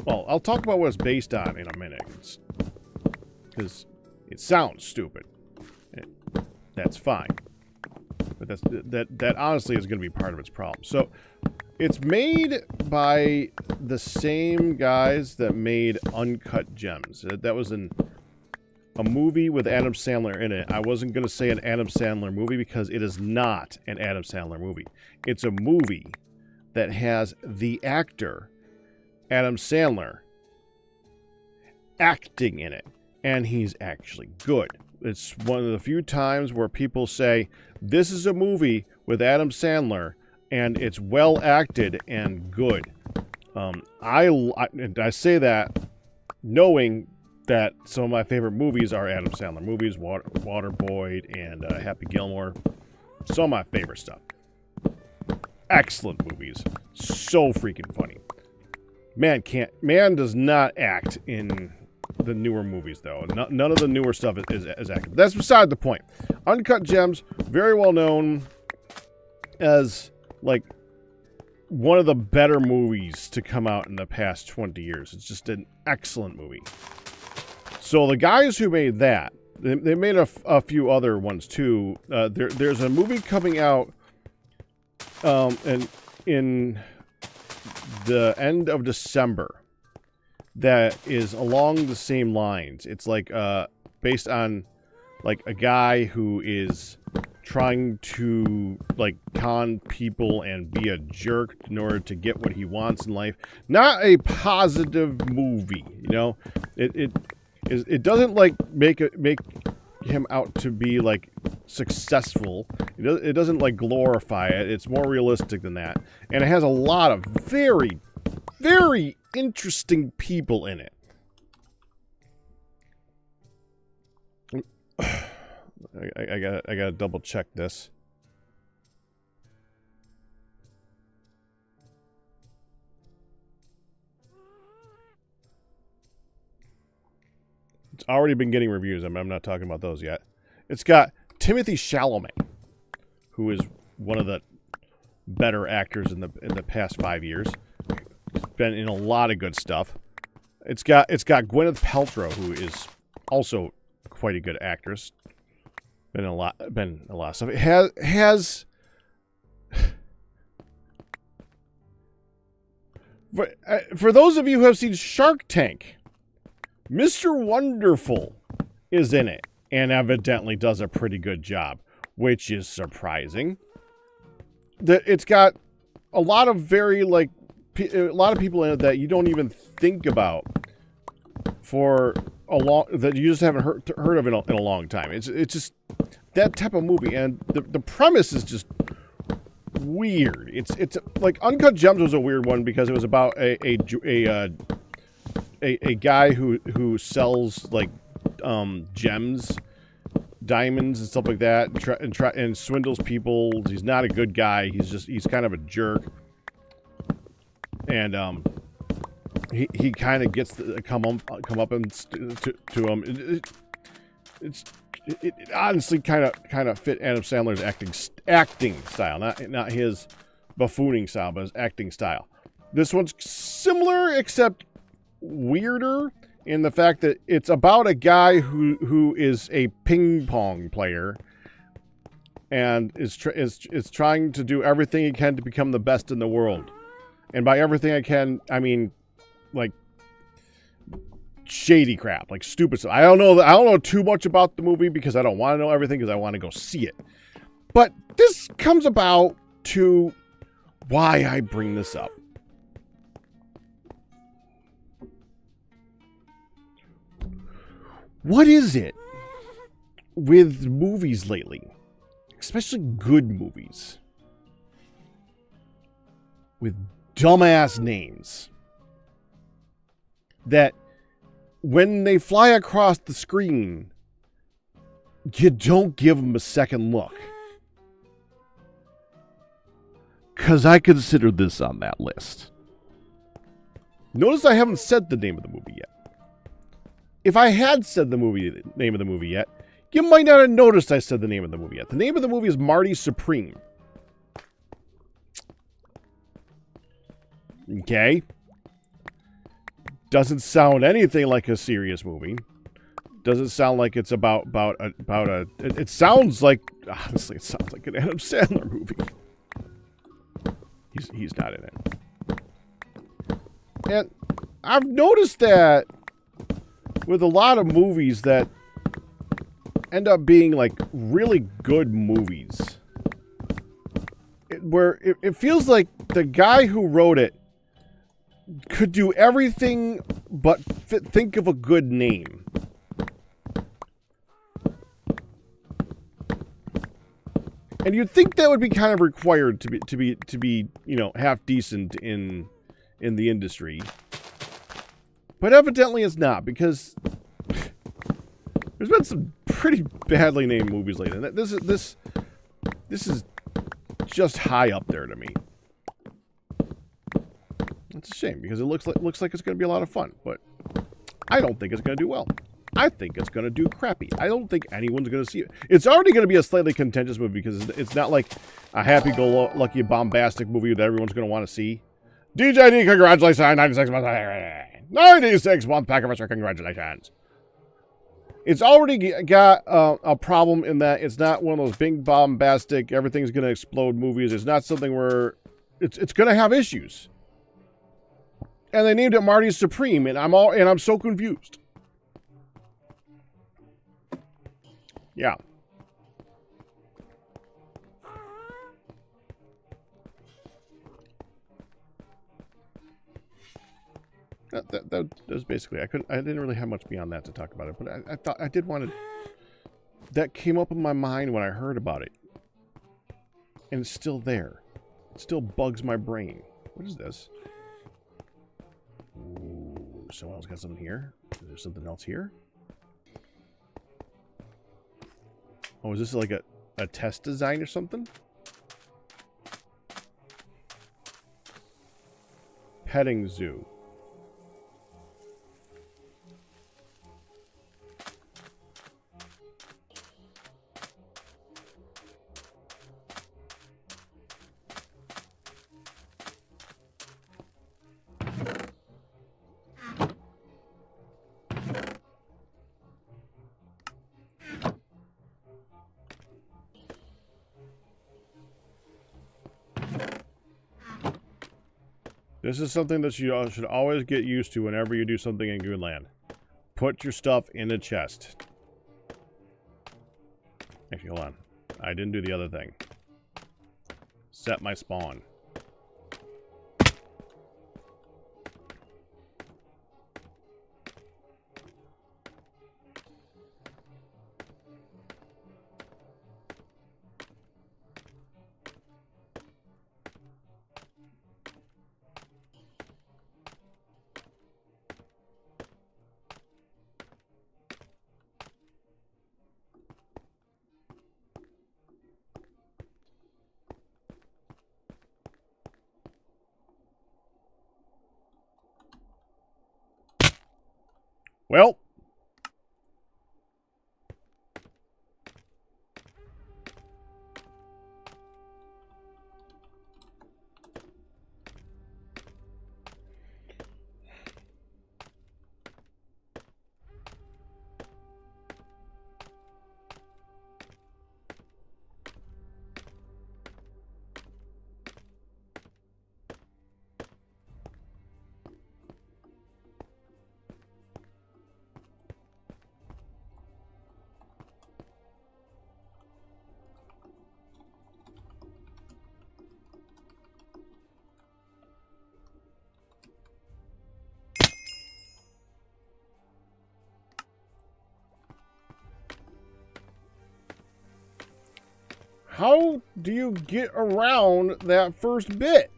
well, I'll talk about what it's based on in a minute, because it sounds stupid. That's fine, but that honestly is going to be part of its problem. So, it's made by the same guys that made Uncut Gems. That was a movie with Adam Sandler in it. I wasn't going to say an Adam Sandler movie because it is not an Adam Sandler movie. It's a movie that has the actor Adam Sandler acting in it, and he's actually good. It's one of the few times where people say, this is a movie with Adam Sandler, and it's well acted and good. I say that knowing that some of my favorite movies are Adam Sandler movies, Waterboy and Happy Gilmore. Some of my favorite stuff. Excellent movies. So freaking funny. Man does not act in the newer movies, though. None of the newer stuff is acting. That's beside the point. Uncut Gems, very well known as, like, one of the better movies to come out in the past 20 years. It's just an excellent movie. So the guys who made that, they made a few other ones, too. There's a movie coming out in the end of December that is along the same lines. It's like based on like a guy who is trying to like con people and be a jerk in order to get what he wants in life. Not a positive movie, you know. It doesn't like make him out to be like successful. It doesn't like glorify it. It's more realistic than that, and it has a lot of very, very interesting people in it. I gotta double check this. It's already been getting reviews. I'm not talking about those yet. It's got Timothy Chalamet, who is one of the better actors in the past 5 years. He's been in a lot of good stuff. It's got Gwyneth Paltrow, who is also quite a good actress. Been a lot of stuff. It has for those of you who have seen Shark Tank, Mr. Wonderful is in it and evidently does a pretty good job, which is surprising. It's got a lot of very a lot of people in it that you don't even think about for that you just haven't heard of in a long time. It's just that type of movie, and the premise is just weird. It's like Uncut Gems was a weird one because it was about a guy who sells like gems, diamonds and stuff like that, and swindles people. He's not a good guy. He's kind of a jerk, and he kind of gets the come up and to him. It honestly kind of fit Adam Sandler's acting style, not his buffooning style, but his acting style. This one's similar except weirder in the fact that it's about a guy who is a ping pong player and is trying to do everything he can to become the best in the world. And by everything I can, I mean like shady crap, like stupid stuff. I don't know too much about the movie because I don't want to know everything because I want to go see it. But this comes about to why I bring this up. What is it with movies lately, especially good movies, with dumbass names, that when they fly across the screen, you don't give them a second look? Because I consider this on that list. Notice I haven't said the name of the movie yet. If I had said the name of the movie yet, you might not have noticed I said the name of the movie yet. The name of the movie is Marty Supreme. Okay. Doesn't sound anything like a serious movie. Doesn't sound like it's about a. It sounds like, honestly, it sounds like an Adam Sandler movie. He's not in it. And I've noticed that with a lot of movies that end up being like really good movies, where it feels like the guy who wrote it could do everything but think of a good name. And you'd think that would be kind of required to be half decent in the industry. But evidently it's not, because there's been some pretty badly named movies lately. And this is just high up there to me. It's a shame because it looks like it's going to be a lot of fun, but I don't think it's going to do well. I think it's going to do crappy. I don't think anyone's going to see it. It's already going to be a slightly contentious movie because it's not like a happy-go-lucky bombastic movie that everyone's going to want to see. DJD, congratulations, 96-month pack of congratulations. It's already got a problem in that it's not one of those big bombastic, everything's going to explode movies. It's not something where it's going to have issues. And they named it Marty Supreme, and I'm so confused. Yeah. That was basically, I didn't really have much beyond that to talk about it, but I thought I did want to. That came up in my mind when I heard about it, and it's still there. It still bugs my brain. What is this? Ooh, someone else got something here. Is there something else here? Oh, is this like a test design or something? Petting zoo. This is something that you should always get used to whenever you do something in Guudeland. Put your stuff in a chest. Actually, hold on. I didn't do the other thing. Set my spawn. Well. How do you get around that first bit?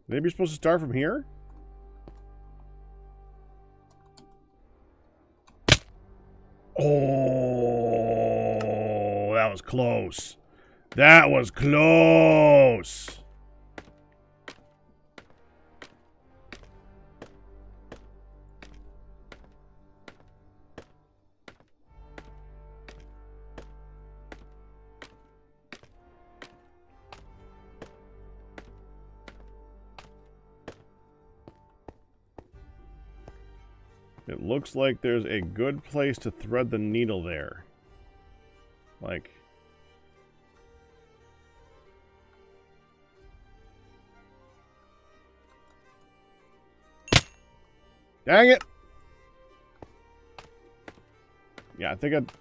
Maybe you're supposed to start from here? Oh, that was close. That was close. It looks like there's a good place to thread the needle there. Like... Dang it! Yeah, I think I'd...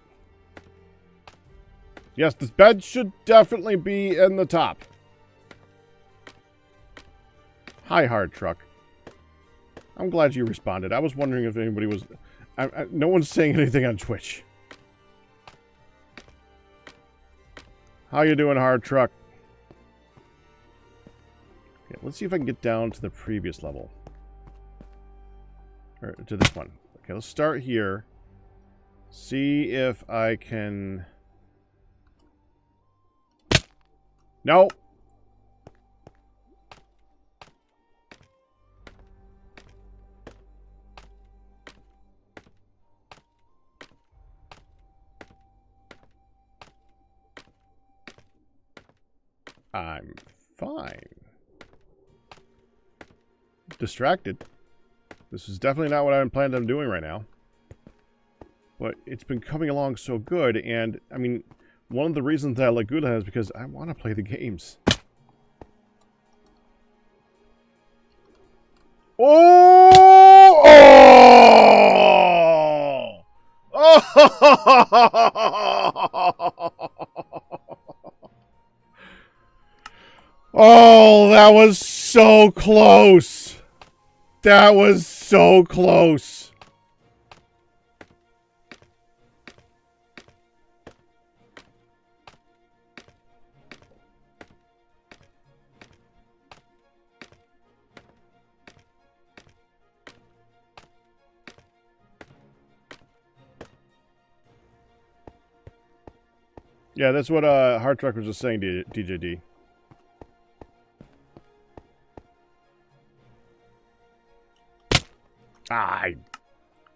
Yes, this bed should definitely be in the top. Hi, Hard Truck. I'm glad you responded. I was wondering if anybody was... no one's saying anything on Twitch. How you doing, Hard Truck? Okay, let's see if I can get down to the previous level. Or to this one. Okay, let's start here. See if I can... No! I'm fine. Distracted. This is definitely not what I'm planning on doing right now. But it's been coming along so good, and, I mean, one of the reasons that I like Guudeland is because I want to play the games. Oh! Oh! Oh, that was so close. That was so close. Yeah, that's what Hard Truck was just saying, DJD. I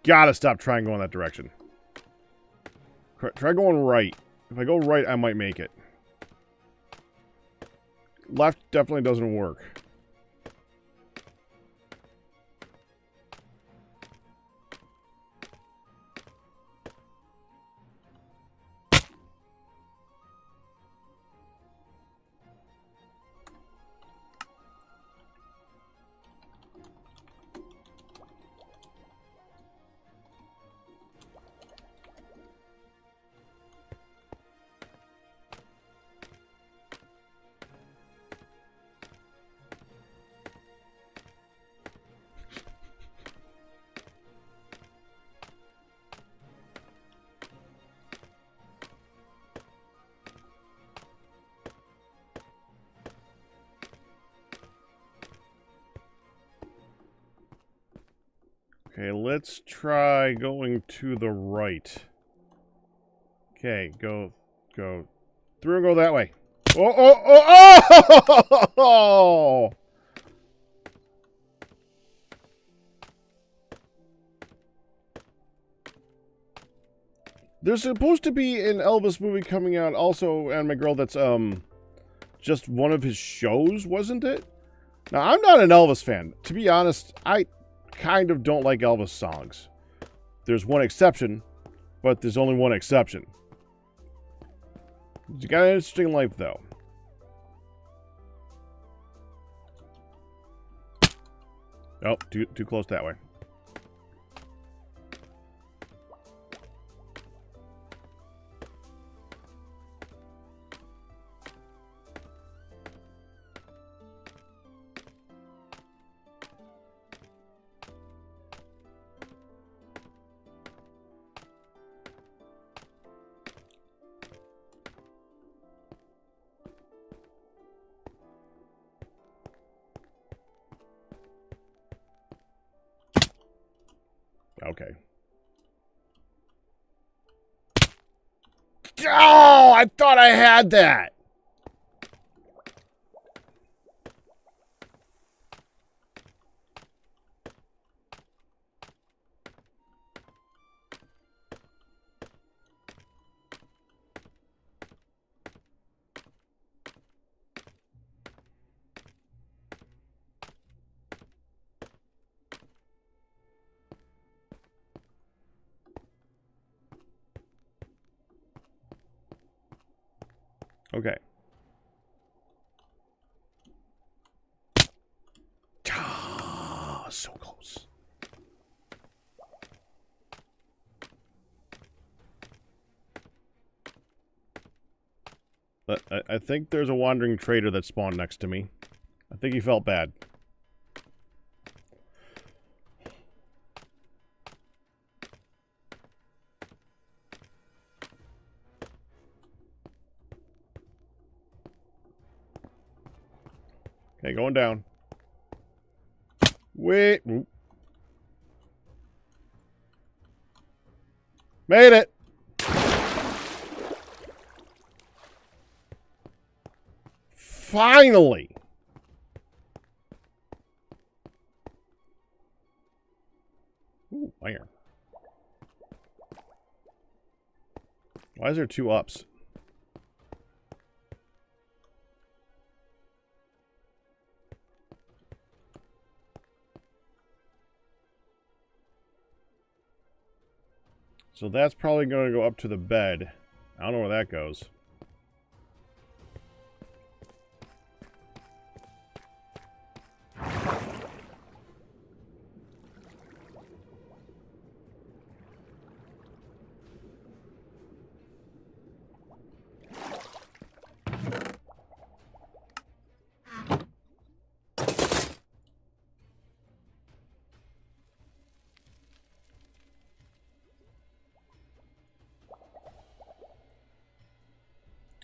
gotta stop trying going that direction. Try going right. If I go right, I might make it. Left definitely doesn't work. Okay, let's try going to the right. Okay, go through and go that way. Oh! There's supposed to be an Elvis movie coming out also, and my girl, that's just one of his shows, wasn't it? Now, I'm not an Elvis fan. To be honest, I kind of don't like Elvis songs. There's one exception, but there's only one exception. He's got an interesting life, though. Oh, too close that way. Okay. Oh, I thought I had that. Okay. Ah, so close. But I think there's a wandering trader that spawned next to me. I think he felt bad. Okay, going down. Wait. Oop. Made it. Finally. Ooh, iron. Why is there 2 ups? So that's probably going to go up to the bed. I don't know where that goes.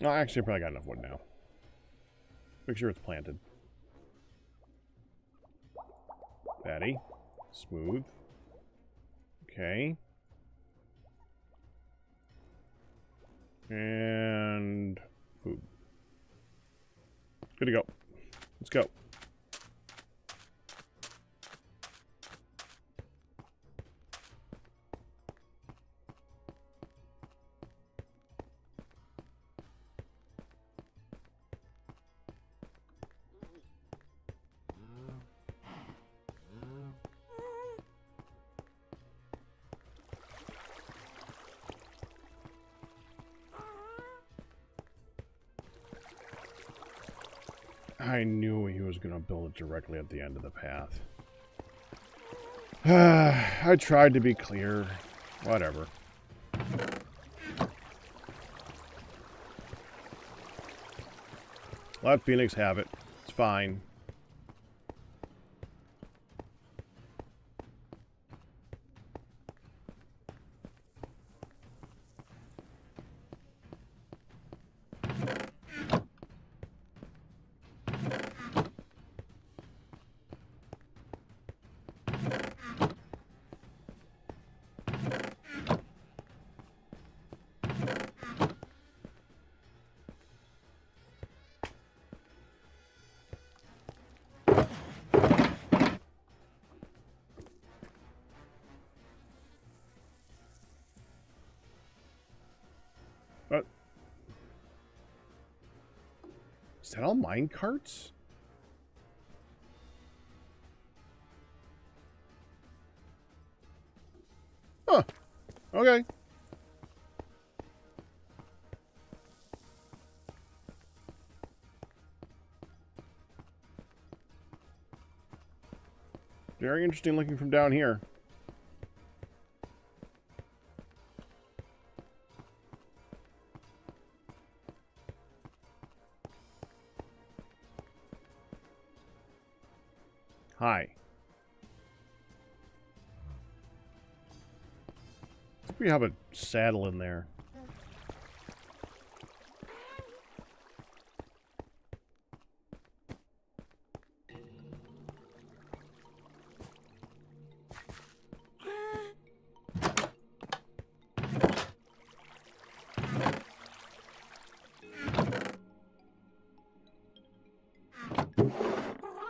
Oh, actually, I probably got enough wood now. Make sure it's planted. Fatty. Smooth. Okay. And food. Good to go. Let's go. I knew he was going to build it directly at the end of the path. I tried to be clear. Whatever. Let Phoenix have it. It's fine. Is that all mine carts? Huh. Okay. Very interesting looking from down here. Hi. I think we have a saddle in there.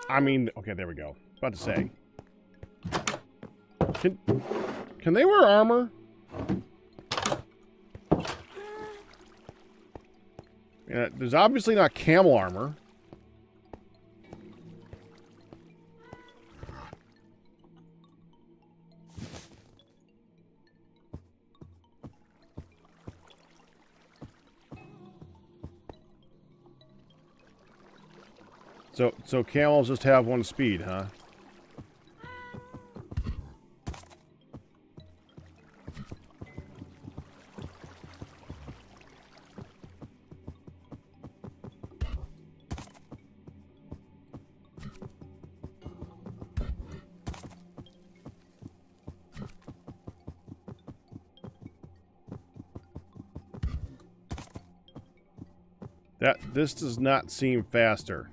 I mean, okay, there we go. About to say. Can they wear armor? Yeah, there's obviously not camel armor. So camels just have one speed, huh? This does not seem faster.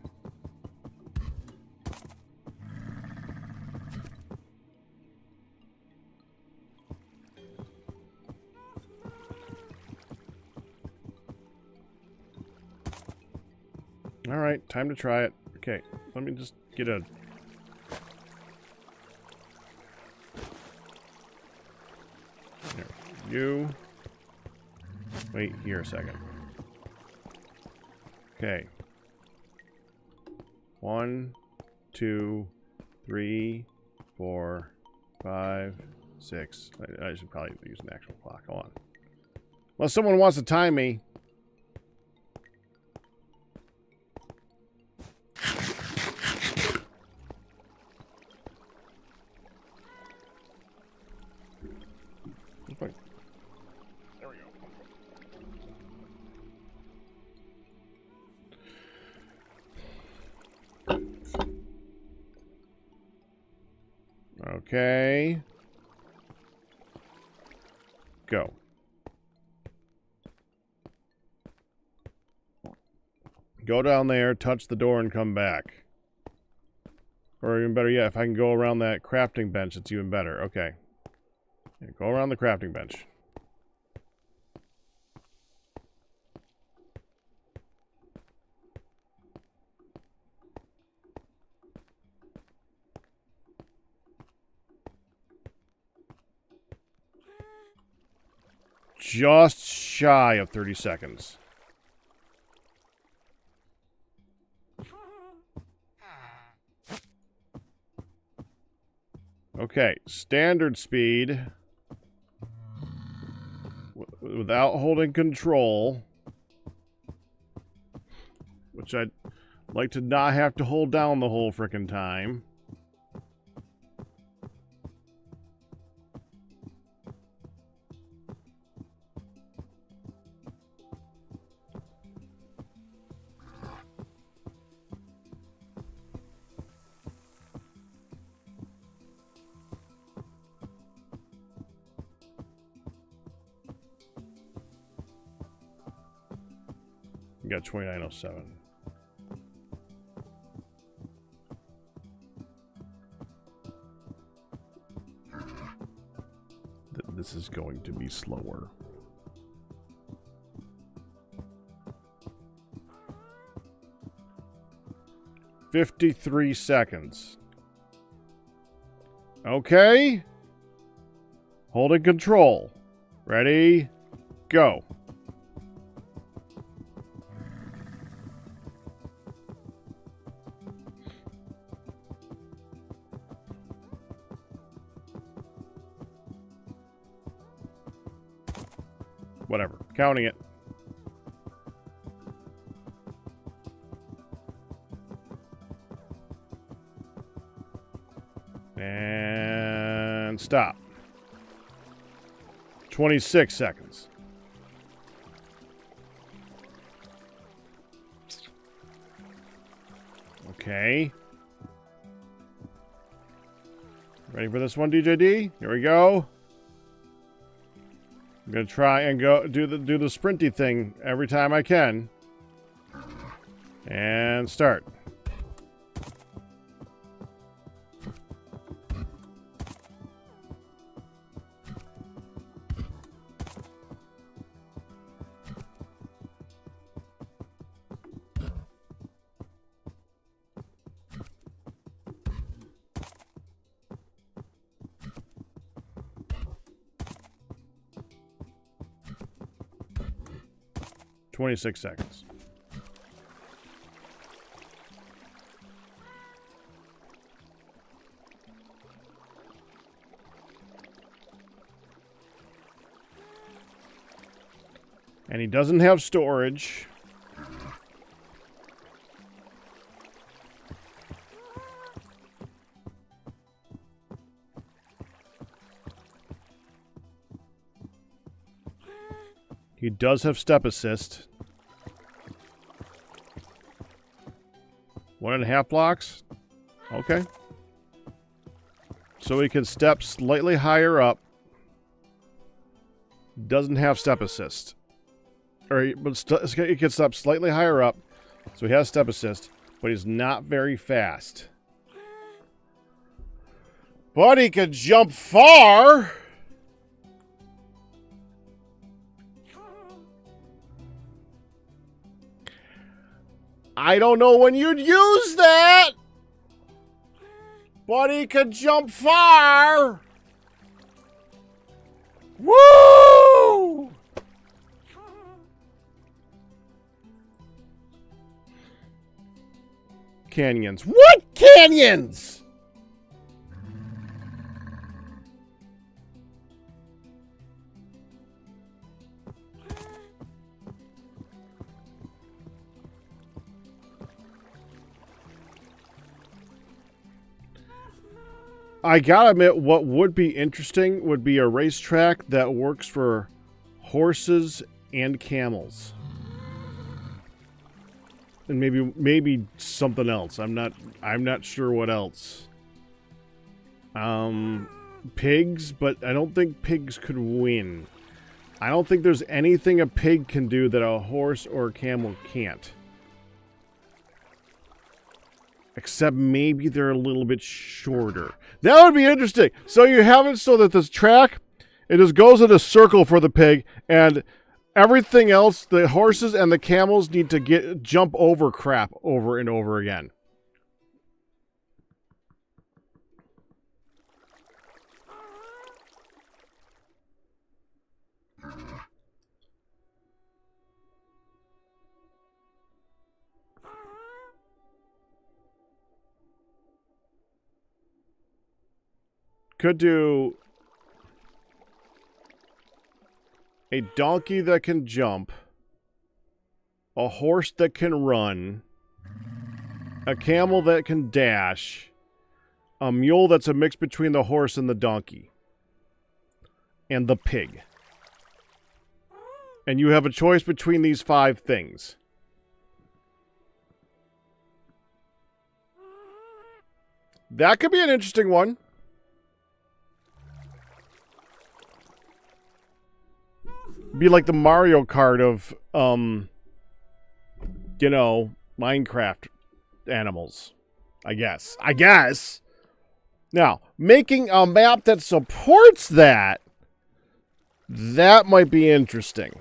All right, time to try it. Okay, let me just get a... There, you... Wait here a second. Okay. 1, 2, 3, 4, 5, 6. I should probably use an actual clock. Hold on. Unless someone wants to time me. There we go. Okay. Go. Go down there, touch the door, and come back. Or even better yet, if I can go around that crafting bench, it's even better. Okay. Yeah, go around the crafting bench. Just shy of 30 seconds. Okay, standard speed. Without holding control. Which I'd like to not have to hold down the whole frickin' time. We got 2907. This is going to be slower. $53 seconds. Okay. Holding control. Ready? Go. Counting it. And stop. 26 seconds. Okay. Ready for this one, DJD? Here we go. I'm gonna try and go do the sprinty thing every time I can. And start. $26 seconds. And he doesn't have storage. He does have step assist. 1.5 blocks. Okay. So he can step slightly higher up. Doesn't have step assist. Or he can step slightly higher up. So he has step assist. But he's not very fast. But he can jump far. I don't know when you'd use that. But he could jump far. Woo! Canyons. What canyons? I gotta admit, what would be interesting would be a racetrack that works for horses and camels. And maybe something else. I'm not sure what else. Pigs, but I don't think pigs could win. I don't think there's anything a pig can do that a horse or a camel can't. Except maybe they're a little bit shorter. That would be interesting. So you have it so that this track, it just goes in a circle for the pig, and everything else, the horses and the camels need to jump over crap over and over again. Could do a donkey that can jump, a horse that can run, a camel that can dash, a mule that's a mix between the horse and the donkey, and the pig. And you have a choice between these 5 things. That could be an interesting one. Be like the Mario Kart of, Minecraft animals. I guess. Now, making a map that supports that might be interesting.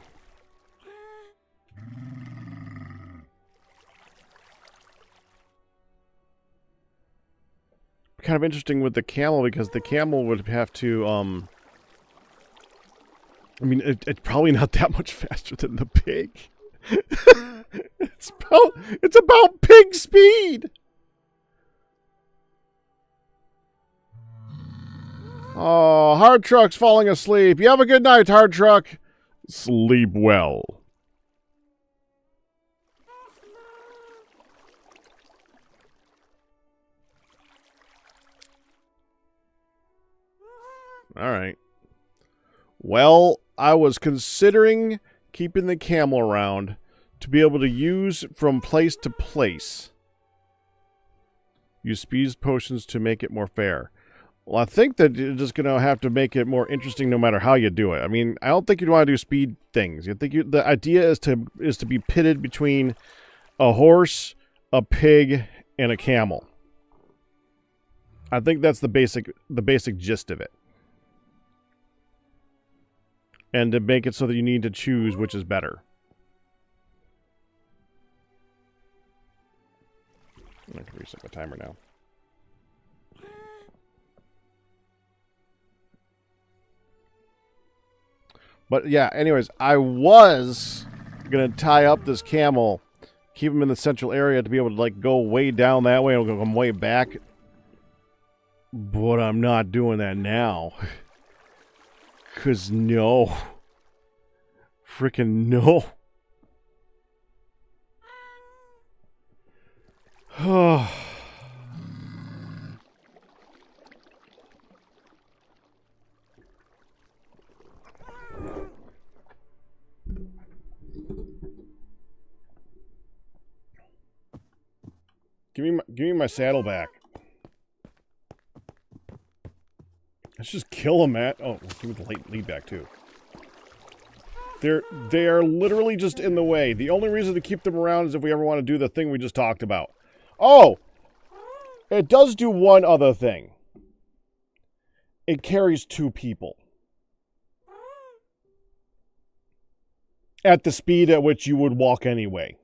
Kind of interesting with the camel, because the camel would have to, I mean, it's probably not that much faster than the pig. It's about pig speed. Oh, Hard Truck's falling asleep. You have a good night, Hard Truck. Sleep well. All right. Well, I was considering keeping the camel around to be able to use from place to place. Use speed potions to make it more fair. Well, I think that you're just going to have to make it more interesting no matter how you do it. I mean, I don't think you'd want to do speed things. You think the idea is to be pitted between a horse, a pig, and a camel. I think that's the basic gist of it. And to make it so that you need to choose which is better. I can reset my timer now. But yeah, anyways, I was going to tie up this camel, keep him in the central area to be able to like go way down that way and come way back. But I'm not doing that now. Because no. Freaking no. Give me my saddle back. Let's just kill him, Matt. Oh, give me the lead back too. They are literally just in the way. The only reason to keep them around is if we ever want to do the thing we just talked about. Oh! It does do one other thing. It carries 2 people. At the speed at which you would walk anyway.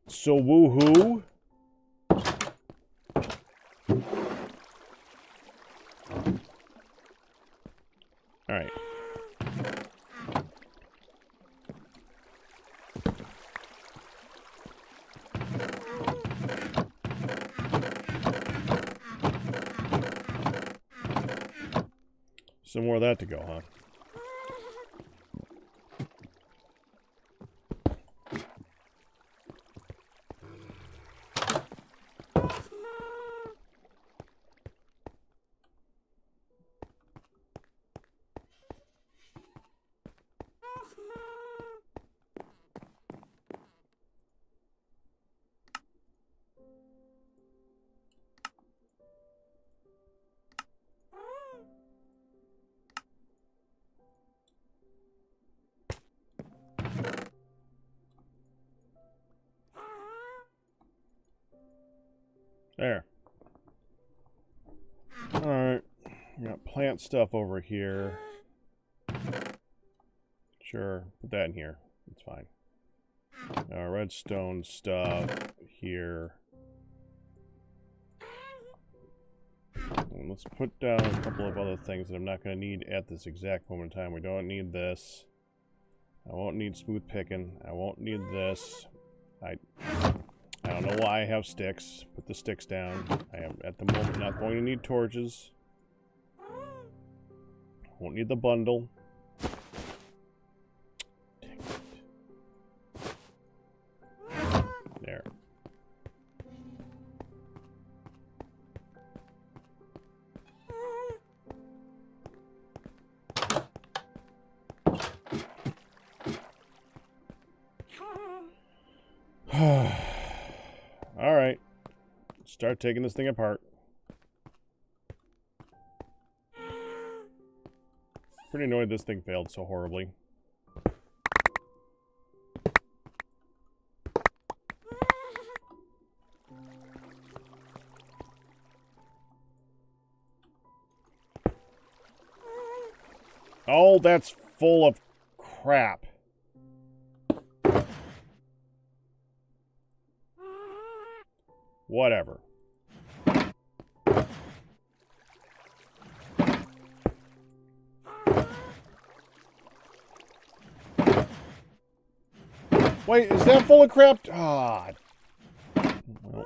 So woohoo. Alright. Some more of that to go, huh? There. Alright. Got plant stuff over here. Sure, put that in here. It's fine. Redstone stuff here. And let's put down a couple of other things that I'm not going to need at this exact moment in time. We don't need this. I won't need smooth picking. I won't need this. I don't know why I have sticks. Put the sticks down. I am at the moment not going to need torches. Won't need the bundle. There. Alright. Start taking this thing apart. Pretty annoyed this thing failed so horribly. Oh, that's full of crap. Whatever. Wait, is that full of crap? Ah. Well.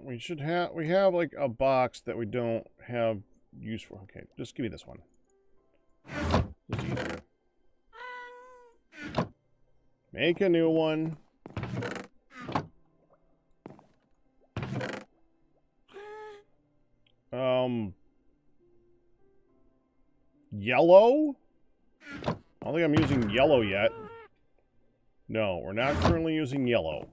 we have like a box that we don't have use for. Okay, just give me this one. It's easier. Make a new one. Yellow? I don't think I'm using yellow yet. No, we're not currently using yellow.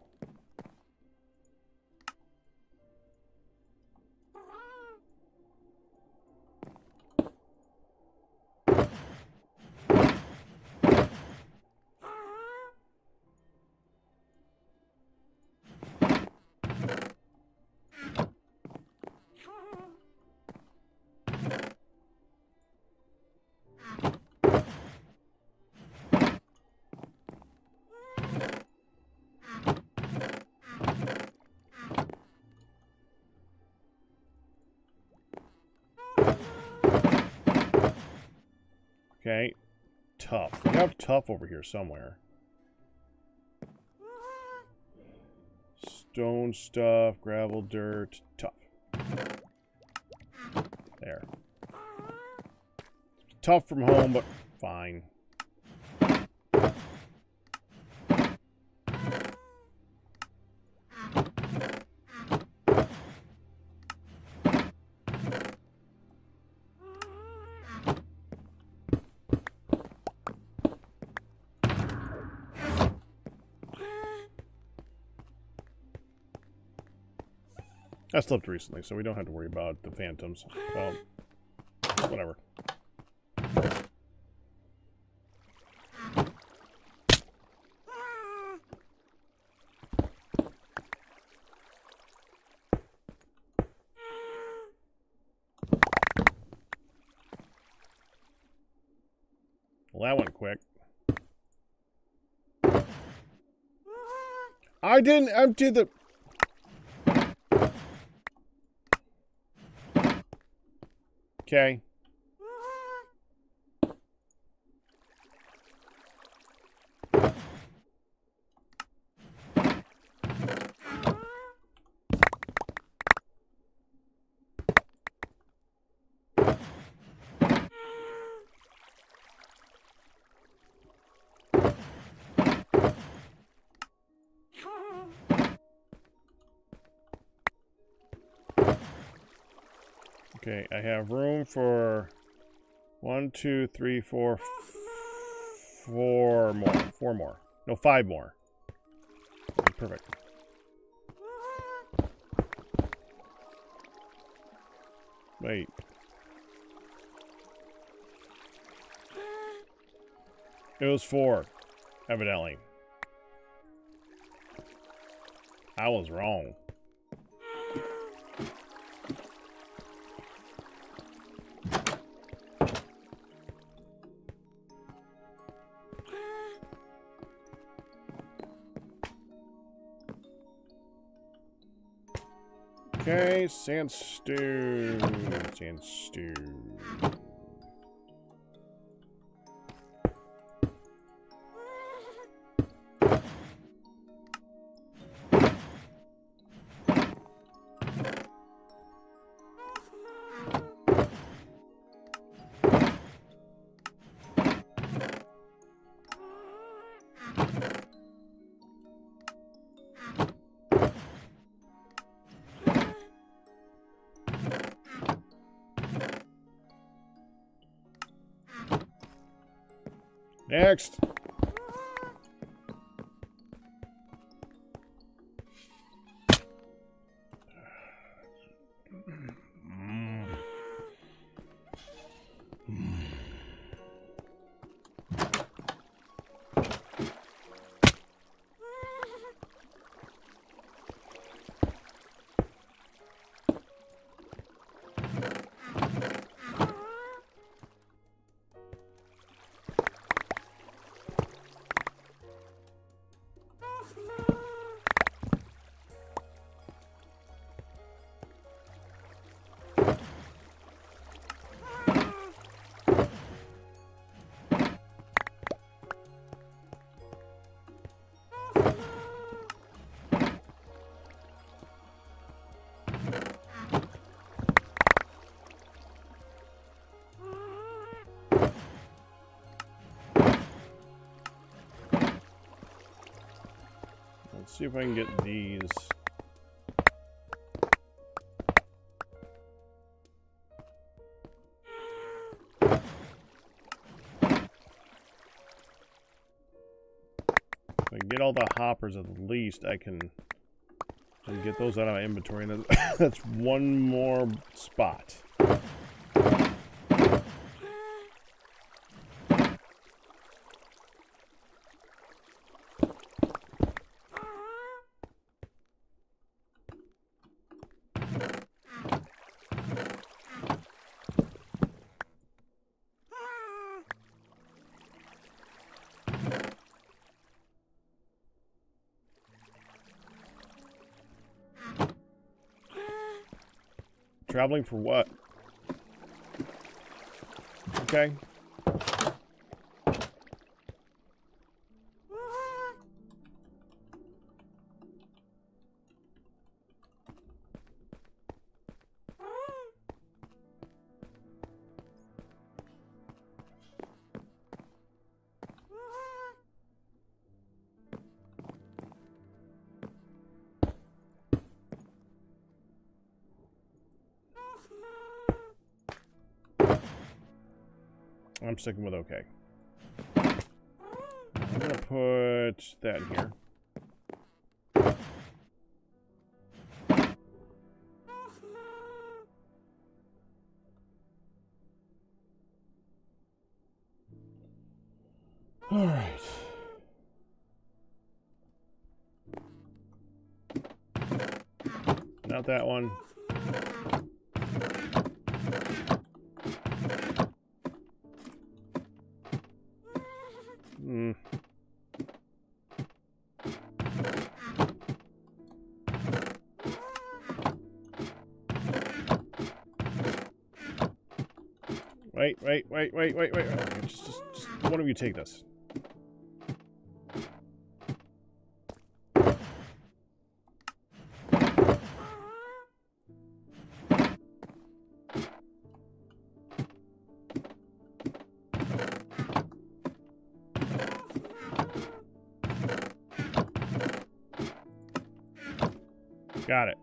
Okay, tough. We have tough over here somewhere. Stone stuff, gravel, dirt, tough. There. Tough from home, but fine. I slept recently, so we don't have to worry about the phantoms. So, whatever. Well, that went quick. I didn't empty the... Okay. Okay, I have room for 1, 2, 3, 4, 4 more. 4 more. No, 5 more. Perfect. Wait. It was 4, evidently. I was wrong. Okay, sandstone. Sandstone. Next. Let's see if I can get these. If I get all the hoppers at least, I can get those out of my inventory. And that's one more spot. Traveling for what? Okay. I'm sticking with okay. I'm gonna put that here. All right. Not that one. Wait. Okay, just one of you take this. Got it.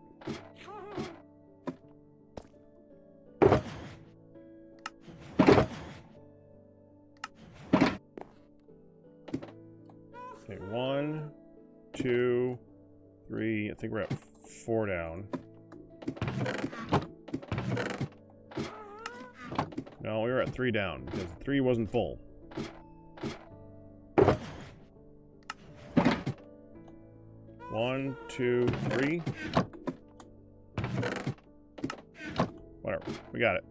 Okay, 1, 2, 3. I think we're at 4 down. No, we were at 3 down because 3 wasn't full. One, 2, 3. Whatever. We got it.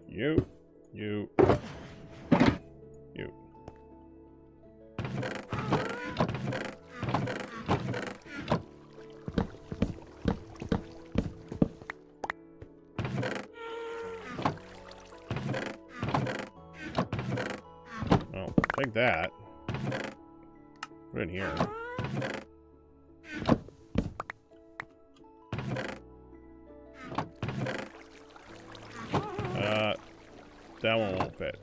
You. Well, take that. Put it in here. That one won't fit.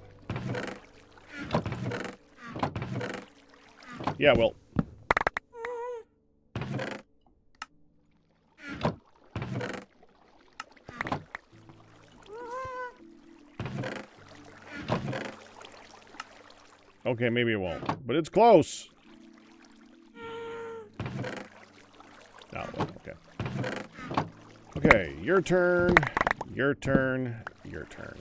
Yeah, well. Okay, maybe it won't, but it's close. Oh, well, okay. Okay, your turn, your turn, your turn.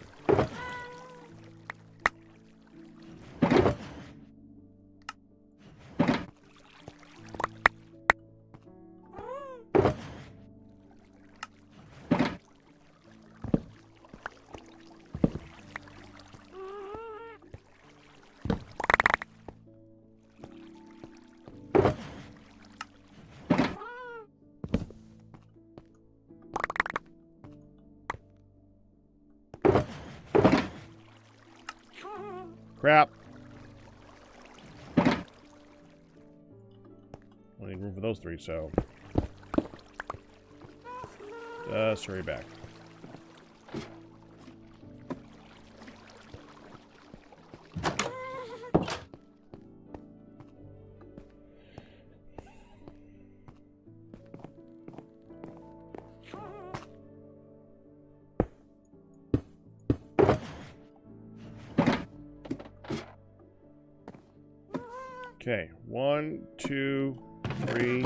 Crap. I need room for those three, so... Just hurry back. Okay, 1, 2, 3.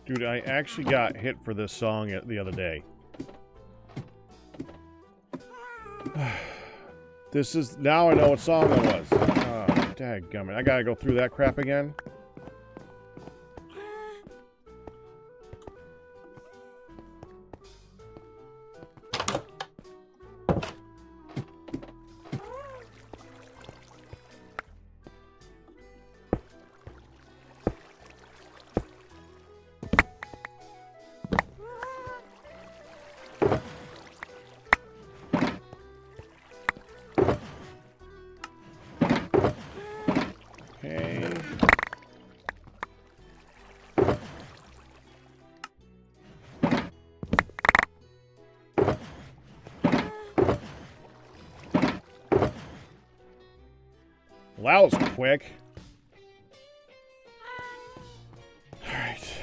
Dude, I actually got hit for this song the other day. This is... Now I know what song it was. Oh, dadgummit. I gotta go through that crap again? Okay. Well, that was quick. All right.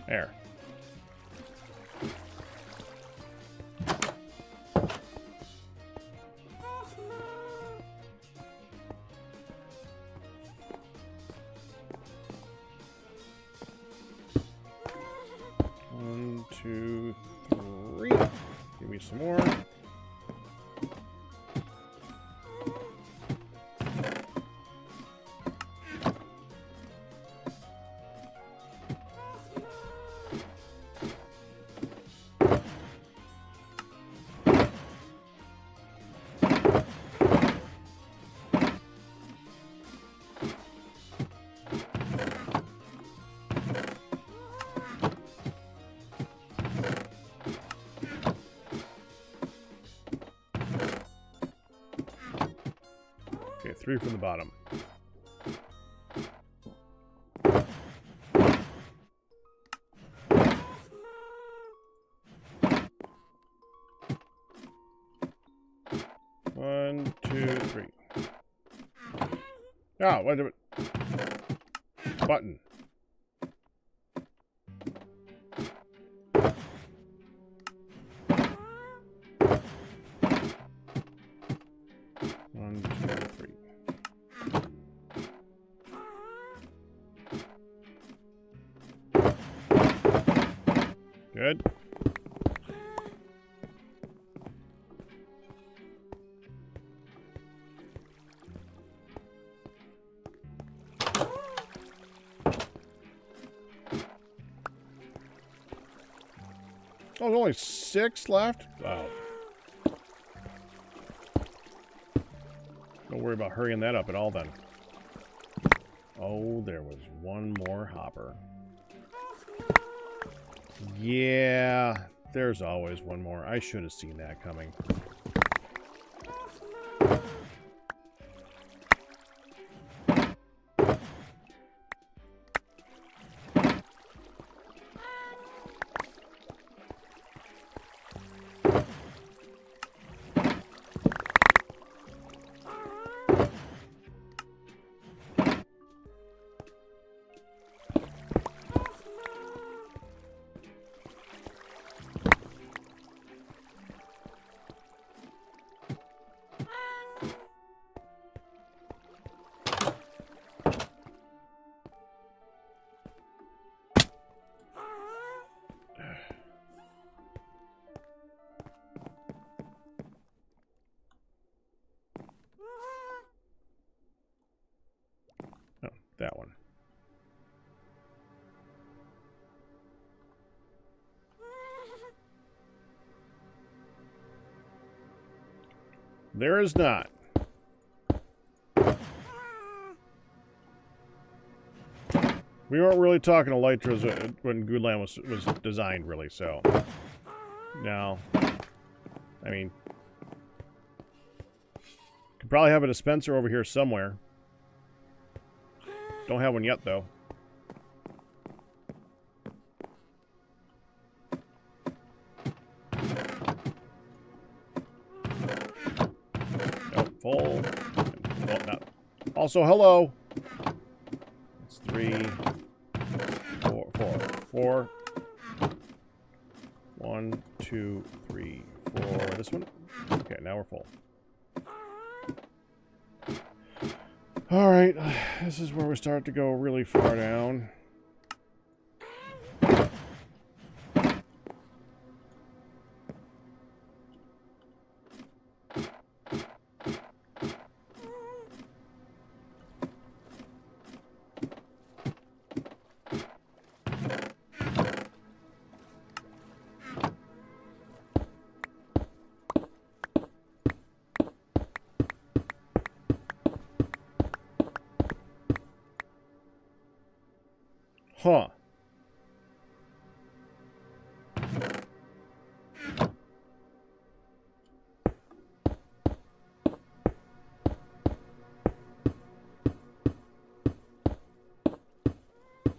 There. One, two, three. Give me some more. Okay, 3 from the bottom. One, two, three. Oh, wait a minute. Button. One, two, three. Good. Oh, there's only 6 left? Oh. Don't worry about hurrying that up at all then. Oh, there was one more hopper. Yeah, there's always one more. I should have seen that coming. Oh, that one. There is not. We weren't really talking elytras when Guudeland was designed, really, so... No. I mean... Could probably have a dispenser over here somewhere. Don't have one yet, though. Nope, full. Well, not. Also, hello! It's 3, 4. 1, 2, 3, 4. This one? Okay, now we're full. Alright, this is where we start to go really far down. Huh.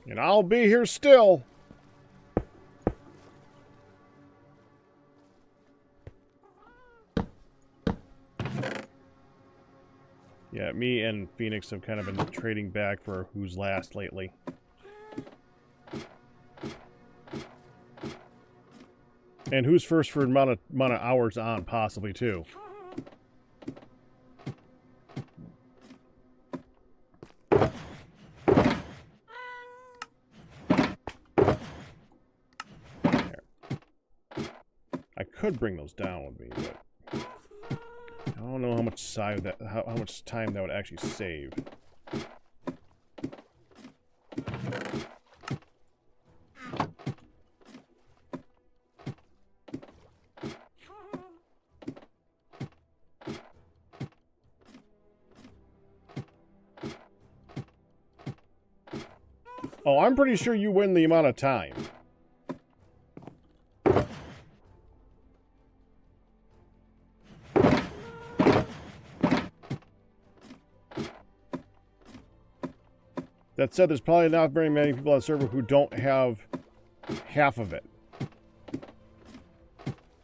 And I'll be here still. Yeah, me and Phoenix have kind of been trading back for who's last lately. And who's first for amount of hours on, possibly, too. There. I could bring those down with me, but I don't know how much how much time that would actually save. Oh, I'm pretty sure you win the amount of time. That said, there's probably not very many people on the server who don't have half of it.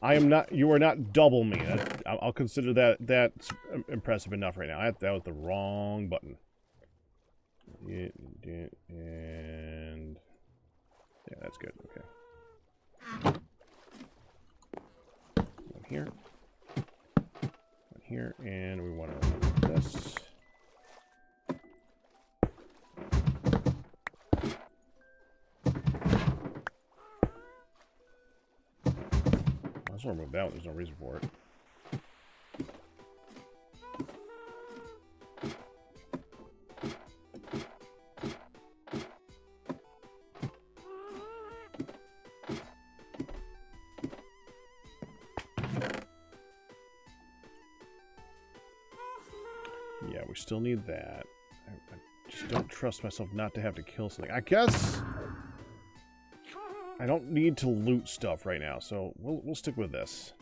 I am not. You are not double me. I'll consider that's impressive enough right now. That was the wrong button. And yeah, that's good. Okay. One here. One here, and we want to do this. I just want to move that one. There's no reason for it. Yeah, we still need that. I just don't trust myself not to have to kill something. I guess I don't need to loot stuff right now, so we'll stick with this.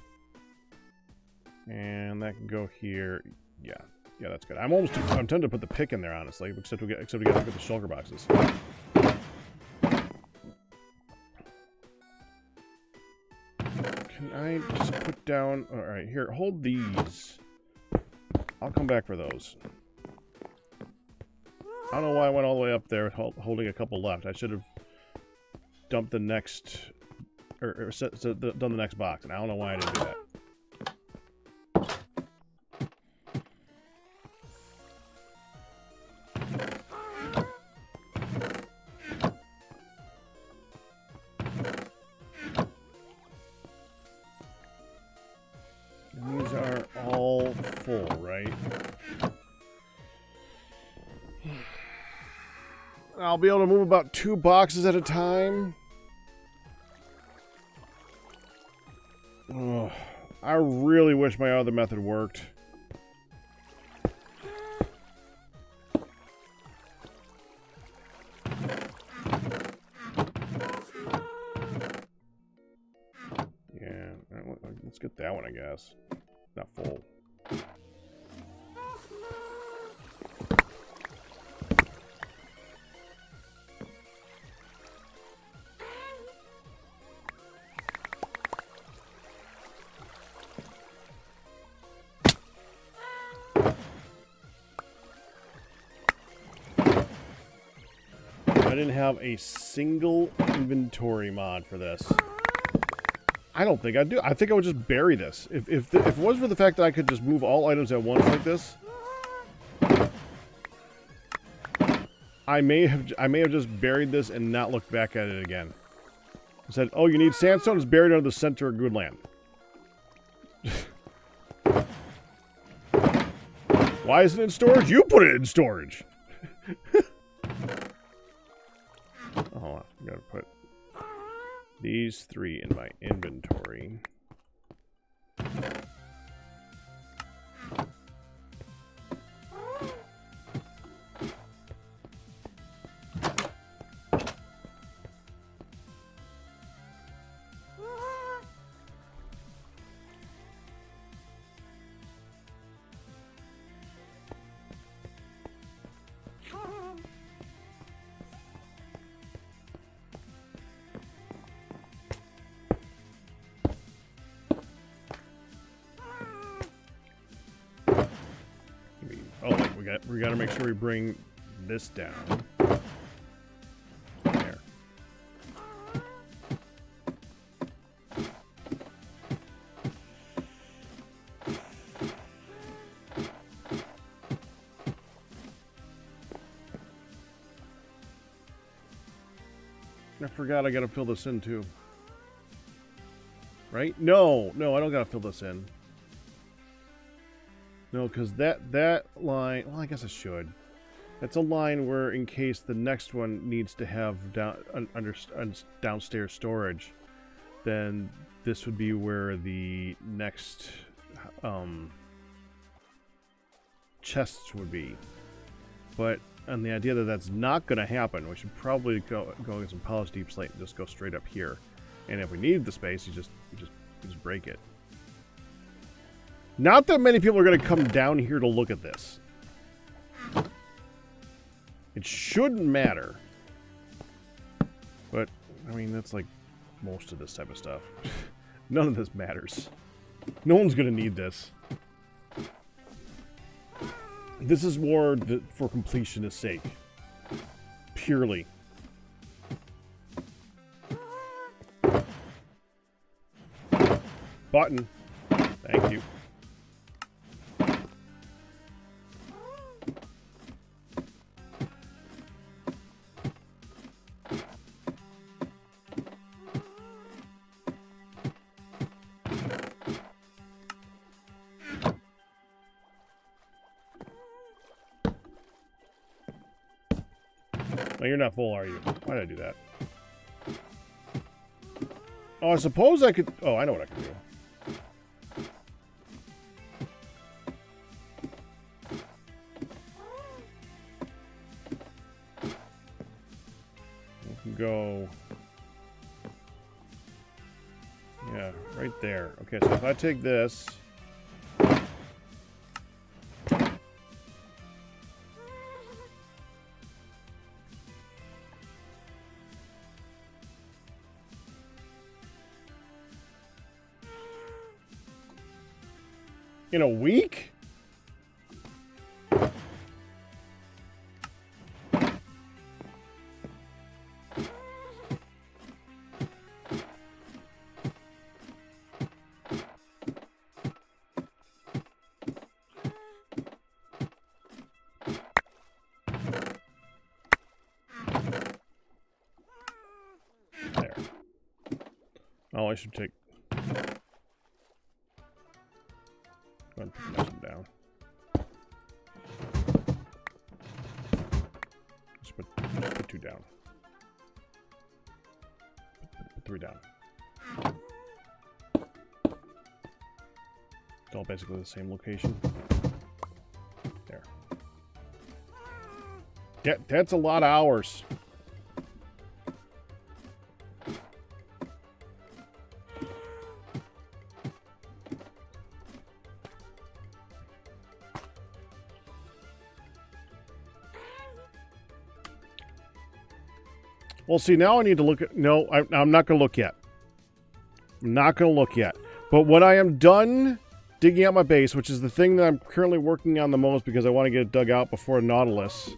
And that can go here. Yeah, that's good. I'm tempted to put the pick in there, honestly, except we got to look at the shulker boxes. Can I just put down... Alright, here, hold these. I'll come back for those. I don't know why I went all the way up there holding a couple left. I should have dumped the next... Or done the next box, and I don't know why I didn't do that. These are all full, right? I'll be able to move about 2 boxes at a time. Ugh, I really wish my other method worked. Yeah, let's get that one, I guess. Not full. I didn't have a single inventory mod for this. I don't think I'd do. I think I would just bury this. If it was for the fact that I could just move all items at once like this, I may have just buried this and not looked back at it again. I said, "Oh, you need sandstone? It's buried under the center of Guudeland." Why isn't it in storage? You put it in storage. Oh, I gotta put these 3 in my inventory. We gotta make sure we bring this down. There. I forgot I gotta fill this in too. Right? No, I don't gotta fill this in. No, because that line... Well, I guess I should. That's a line where, in case the next one needs to have downstairs storage, then this would be where the next chests would be. But on the idea that that's not going to happen, we should probably go get some polished deep slate and just go straight up here. And if we need the space, you just break it. Not that many people are going to come down here to look at this. It shouldn't matter. But, I mean, that's like most of this type of stuff. None of this matters. No one's going to need this. This is more for completionist sake. Purely. Button. Thank you. No, you're not full, are you? Why did I do that? Oh, I suppose I could... Oh, I know what I can do. go... Yeah, right there. Okay, so if I take this... In a week? There. Oh, I should take... Go ahead and put this one down. Just put 2 down. Put 3 down. It's all basically the same location. There. Yeah, that's a lot of hours. Well, see, now I need to look at... No, I'm not going to look yet. I'm not going to look yet. But when I am done digging out my base, which is the thing that I'm currently working on the most because I want to get it dug out before Nautilus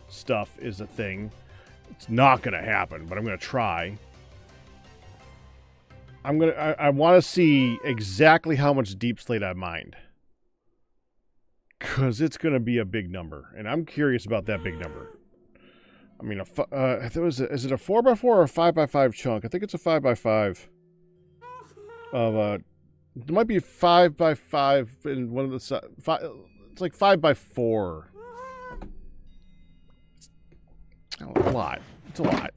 stuff is a thing. It's not going to happen, but I'm going to try. I want to see exactly how much deep slate I mined. Because it's going to be a big number. And I'm curious about that big number. I mean, is it a 4x4 or a 5x5 chunk? I think it's a 5x5. It might be 5x5 in one of the sides. It's like 5x4. A lot. It's a lot.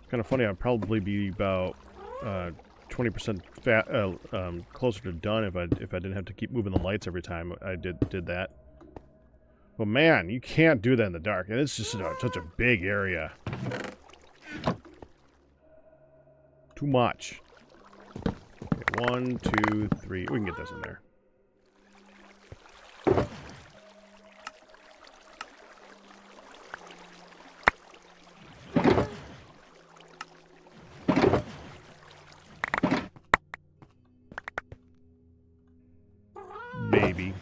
Kind of funny. I'd probably be about 20% closer to done if I didn't have to keep moving the lights every time I did that. But man, you can't do that in the dark, and it's just such a big area. Too much. Okay, 1, 2, 3. We can get this in there. Maybe.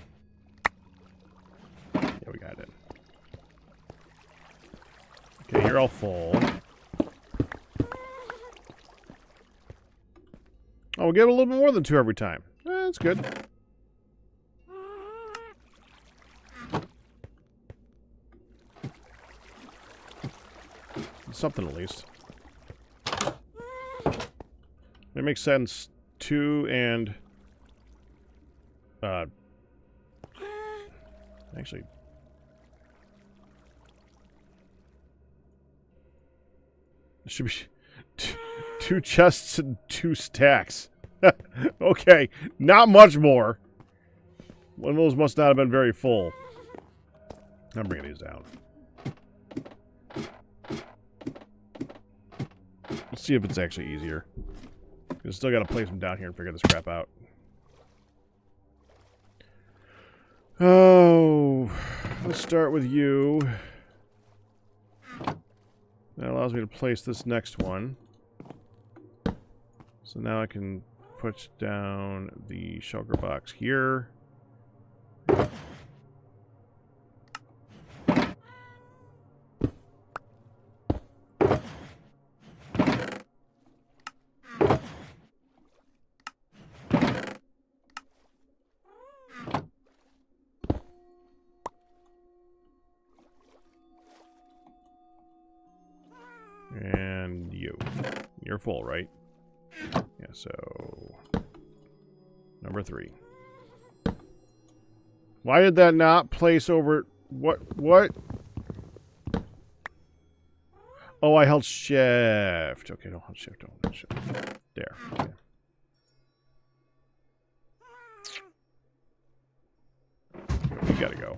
Yeah, we got it. Okay, you're all full. Oh, we'll get a little bit more than 2 every time. That's good. Something at least. It makes sense. 2 and... actually... It should be 2 chests and 2 stacks. Okay, not much more. One of those must not have been very full. I'm bringing these down. Let's see if it's actually easier. I still got to place them down here and figure this crap out. Oh, let's start with you. That allows me to place this next one. So now I can put down the shulker box here. And you're full, right? Yeah, so number 3. Why did that not place over? What? Oh, I held shift. Okay, don't hold shift. Don't hold shift. There. Okay. You gotta go.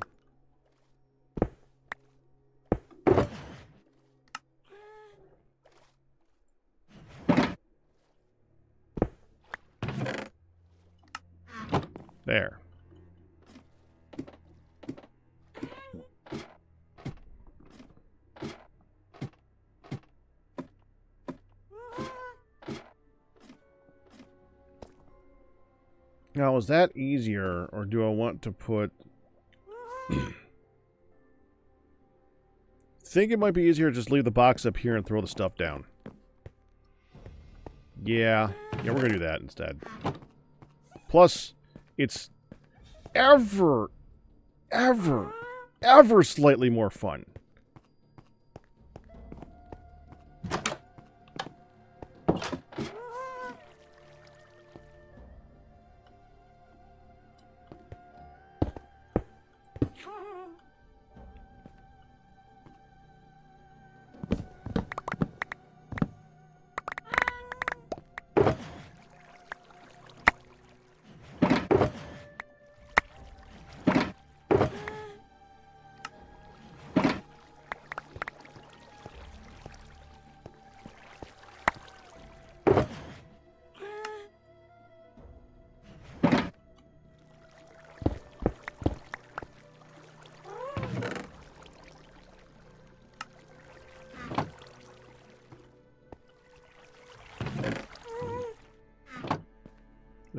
There. Now, is that easier, or do I want to put... think it might be easier to just leave the box up here and throw the stuff down. Yeah, we're gonna do that instead. Plus, it's ever slightly more fun.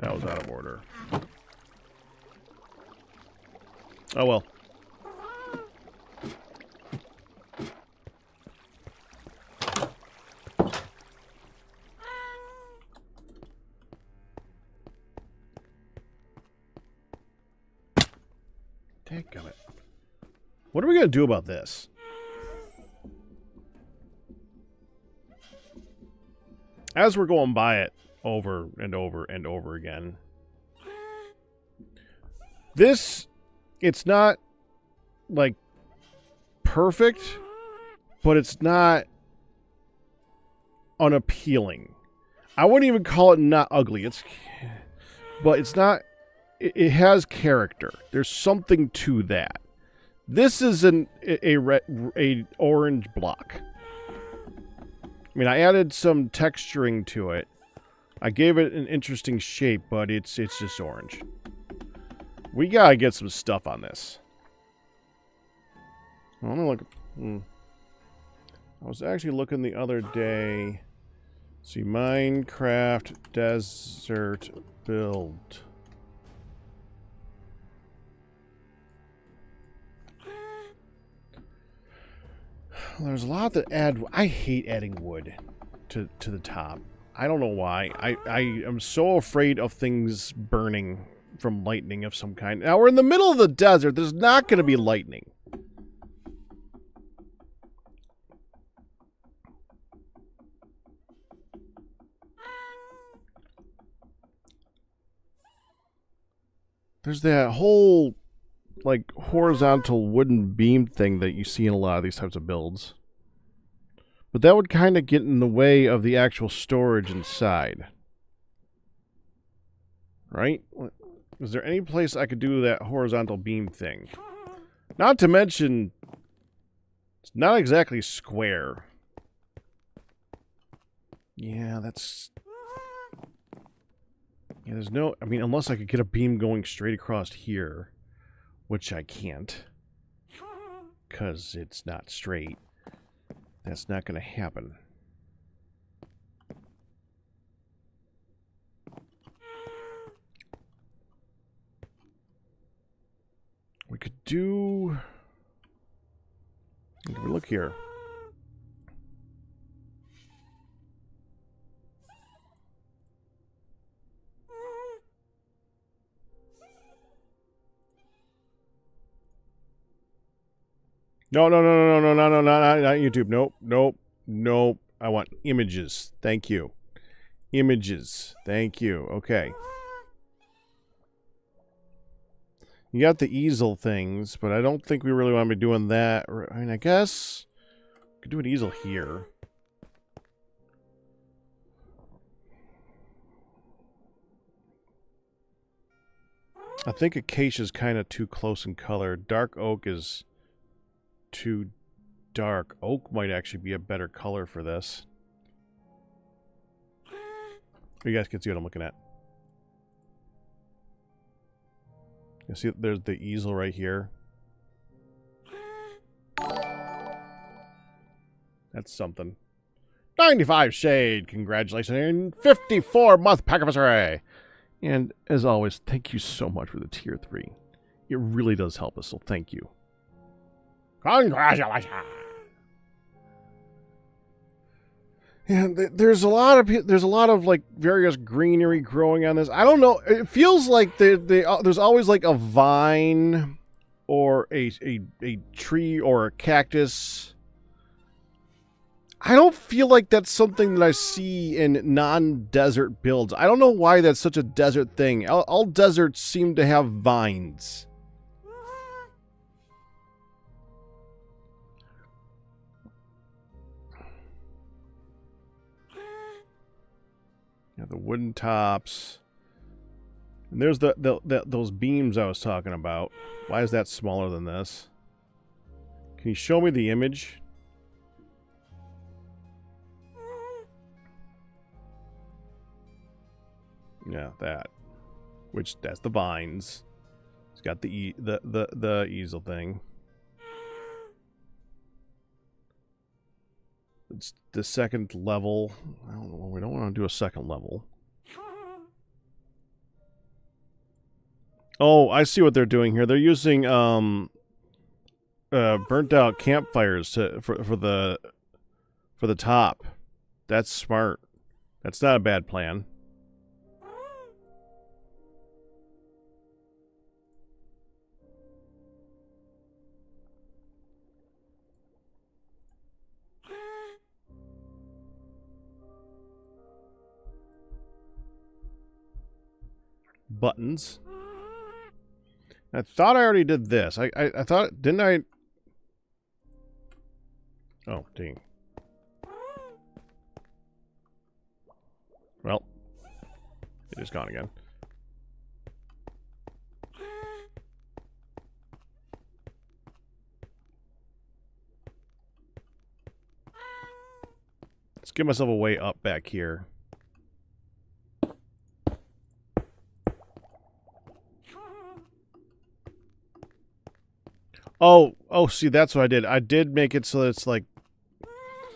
That was out of order. Oh well. Dadgummit. What are we gonna do about this? As we're going by it over and over and over again. This, it's not, like, perfect, but it's not unappealing. I wouldn't even call it not ugly. But it's not, it has character. There's something to that. This is a orange block. I mean, I added some texturing to it. I gave it an interesting shape, but it's just orange. We gotta get some stuff on this. I'm gonna look. I was actually looking the other day. See, Minecraft desert build. There's a lot that add. I hate adding wood to the top. I don't know why. I am so afraid of things burning from lightning of some kind. Now, we're in the middle of the desert. There's not going to be lightning. There's that whole, like, horizontal wooden beam thing that you see in a lot of these types of builds. But that would kind of get in the way of the actual storage inside. Right? Is there any place I could do that horizontal beam thing? Not to mention, it's not exactly square. Yeah, that's... yeah, there's no... I mean, unless I could get a beam going straight across here. Which I can't. Because it's not straight. That's not going to happen. We could do... look here. No, not YouTube. Nope. I want images. Thank you. Images. Thank you. Okay. You got the easel things, but I don't think we really want to be doing that. I mean, I guess Could do an easel here. I think acacia is kind of too close in color. Dark oak is too dark. Oak might actually be a better color for this. You guys can see what I'm looking at. You see, there's the easel right here. That's something. 95 shade, congratulations, and 54-month Pack-a-Fist Array. And as always, thank you so much for the tier 3. It really does help us, so thank you. Congratulations. And there's a lot of like various greenery growing on this. I don't know. It feels like there's always like a vine or a tree or a cactus. I don't feel like that's something that I see in non-desert builds. I don't know why that's such a desert thing. All deserts seem to have vines. Yeah, the wooden tops. And there's those beams I was talking about. Why is that smaller than this? Can you show me the image? Yeah, that. Which, that's the vines. It's got the easel thing. It's the second level. I don't know. We don't want to do a second level. Oh, I see what they're doing here. They're using burnt out campfires for the top. That's smart. That's not a bad plan. Buttons. I thought I already did this. I thought, didn't I? Oh, dang. Well, it is gone again. Let's give myself a way up back here. Oh, see, that's what I did. I did make it so that it's, like,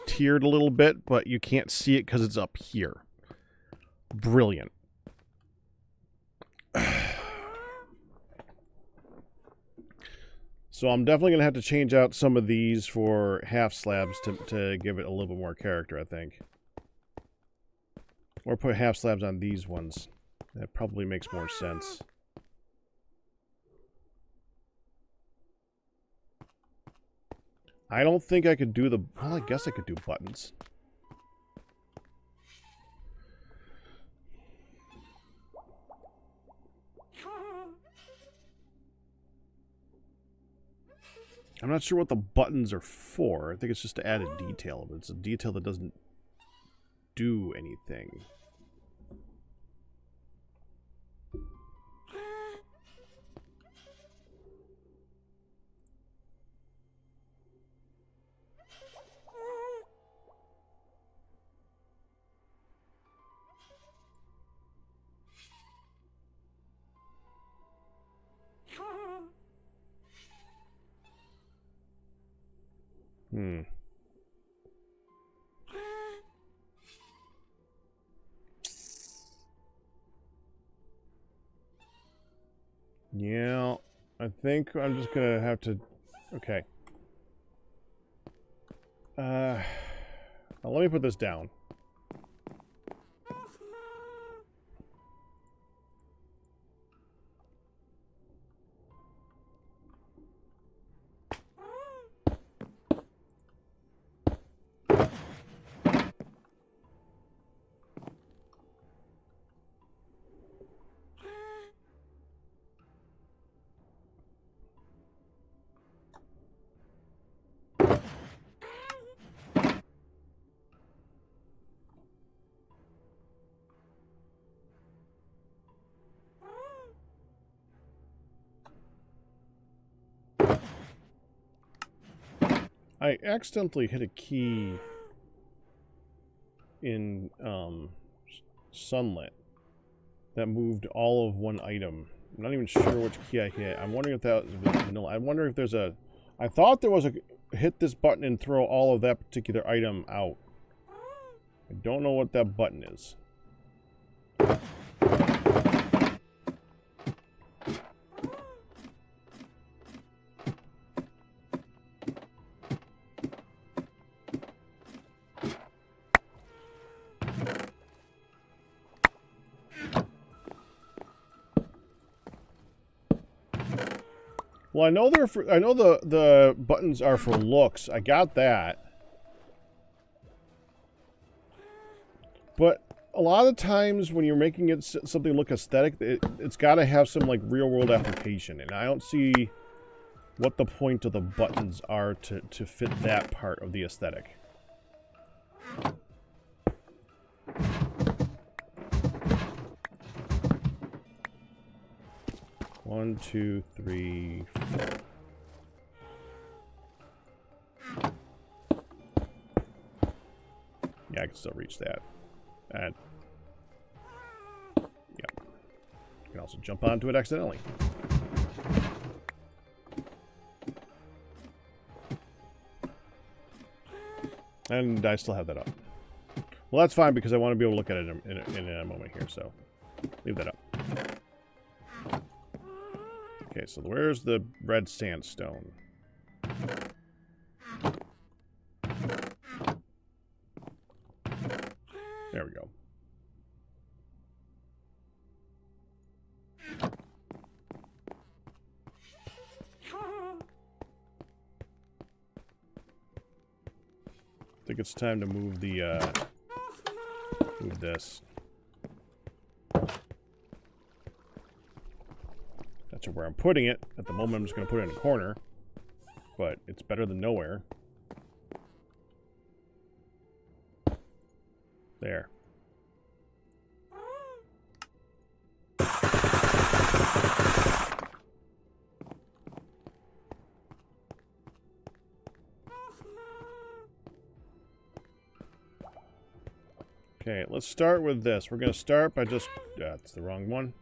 tiered a little bit, but you can't see it because it's up here. Brilliant. So I'm definitely going to have to change out some of these for half slabs to give it a little bit more character, I think. Or put half slabs on these ones. That probably makes more sense. I don't think I could do the... Well, I guess I could do buttons. I'm not sure what the buttons are for. I think it's just to add a detail, but it's a detail that doesn't do anything. Yeah, I think I'm just gonna have to... Okay. Now let me put this down. I accidentally hit a key in Sunlit that moved all of one item. I'm not even sure which key I hit. I'm wondering if that was vanilla. I wonder if there's a... I thought there was a hit this button and throw all of that particular item out. I don't know what that button is. Well, I know they're for, I know the buttons are for looks. I got that. But a lot of times when you're making it something look aesthetic, it's got to have some like real world application, and I don't see what the point of the buttons are to fit that part of the aesthetic. One, two, three, four. Yeah, I can still reach that. And yep. You can also jump onto it accidentally. And I still have that up. Well, that's fine because I want to be able to look at it in a moment here, so leave that up. Okay, so where's the red sandstone? There we go. I think it's time to move the, move this. That's where I'm putting it. At the moment, I'm just going to put it in a corner. But it's better than nowhere. There. Okay, let's start with this. We're going to start by just... That's the wrong one.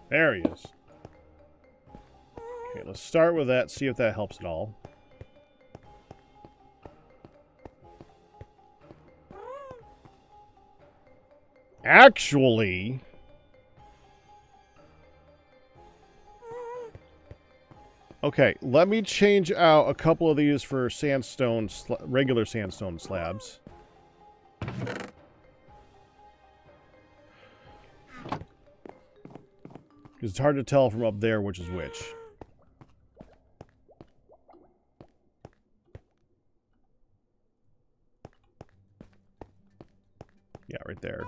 There he is. Okay, let's start with that, see if that helps at all. Actually... Okay, let me change out a couple of these for sandstone, regular sandstone slabs. Because it's hard to tell from up there which is which. Yeah, right there.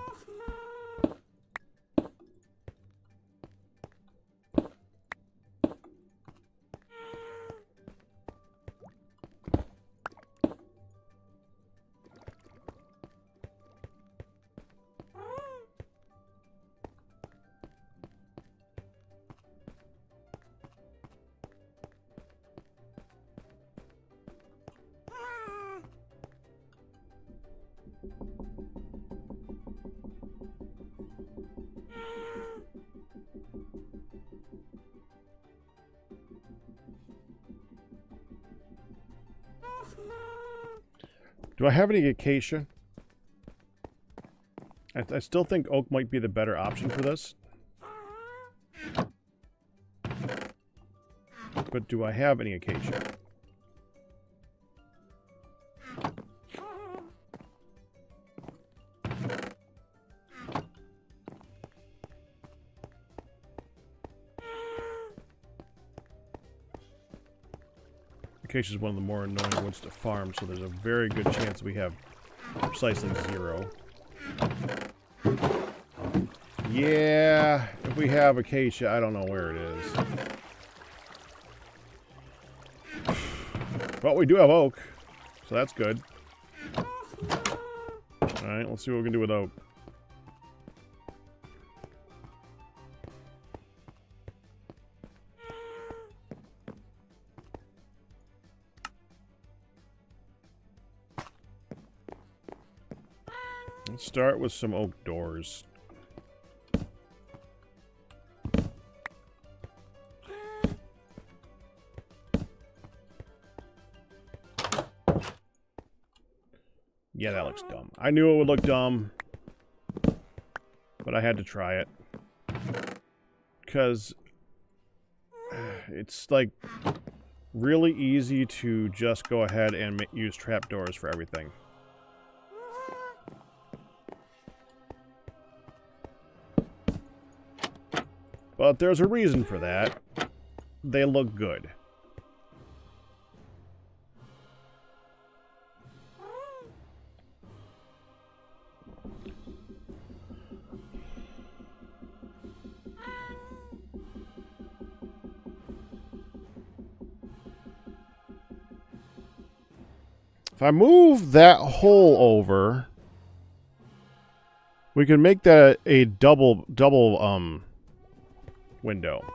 Do I have any acacia? I still think oak might be the better option for this. But do I have any acacia? Acacia is one of the more annoying woods to farm, so there's a very good chance we have precisely 0. Yeah, if we have acacia, I don't know where it is. But we do have oak, so that's good. Alright, let's see what we can do with oak. Let's start with some oak doors. Yeah, that looks dumb. I knew it would look dumb, but I had to try it. Because it's, like, really easy to just go ahead and use trapdoors for everything. But there's a reason for that. They look good. If I move that hole over, we can make that a double window.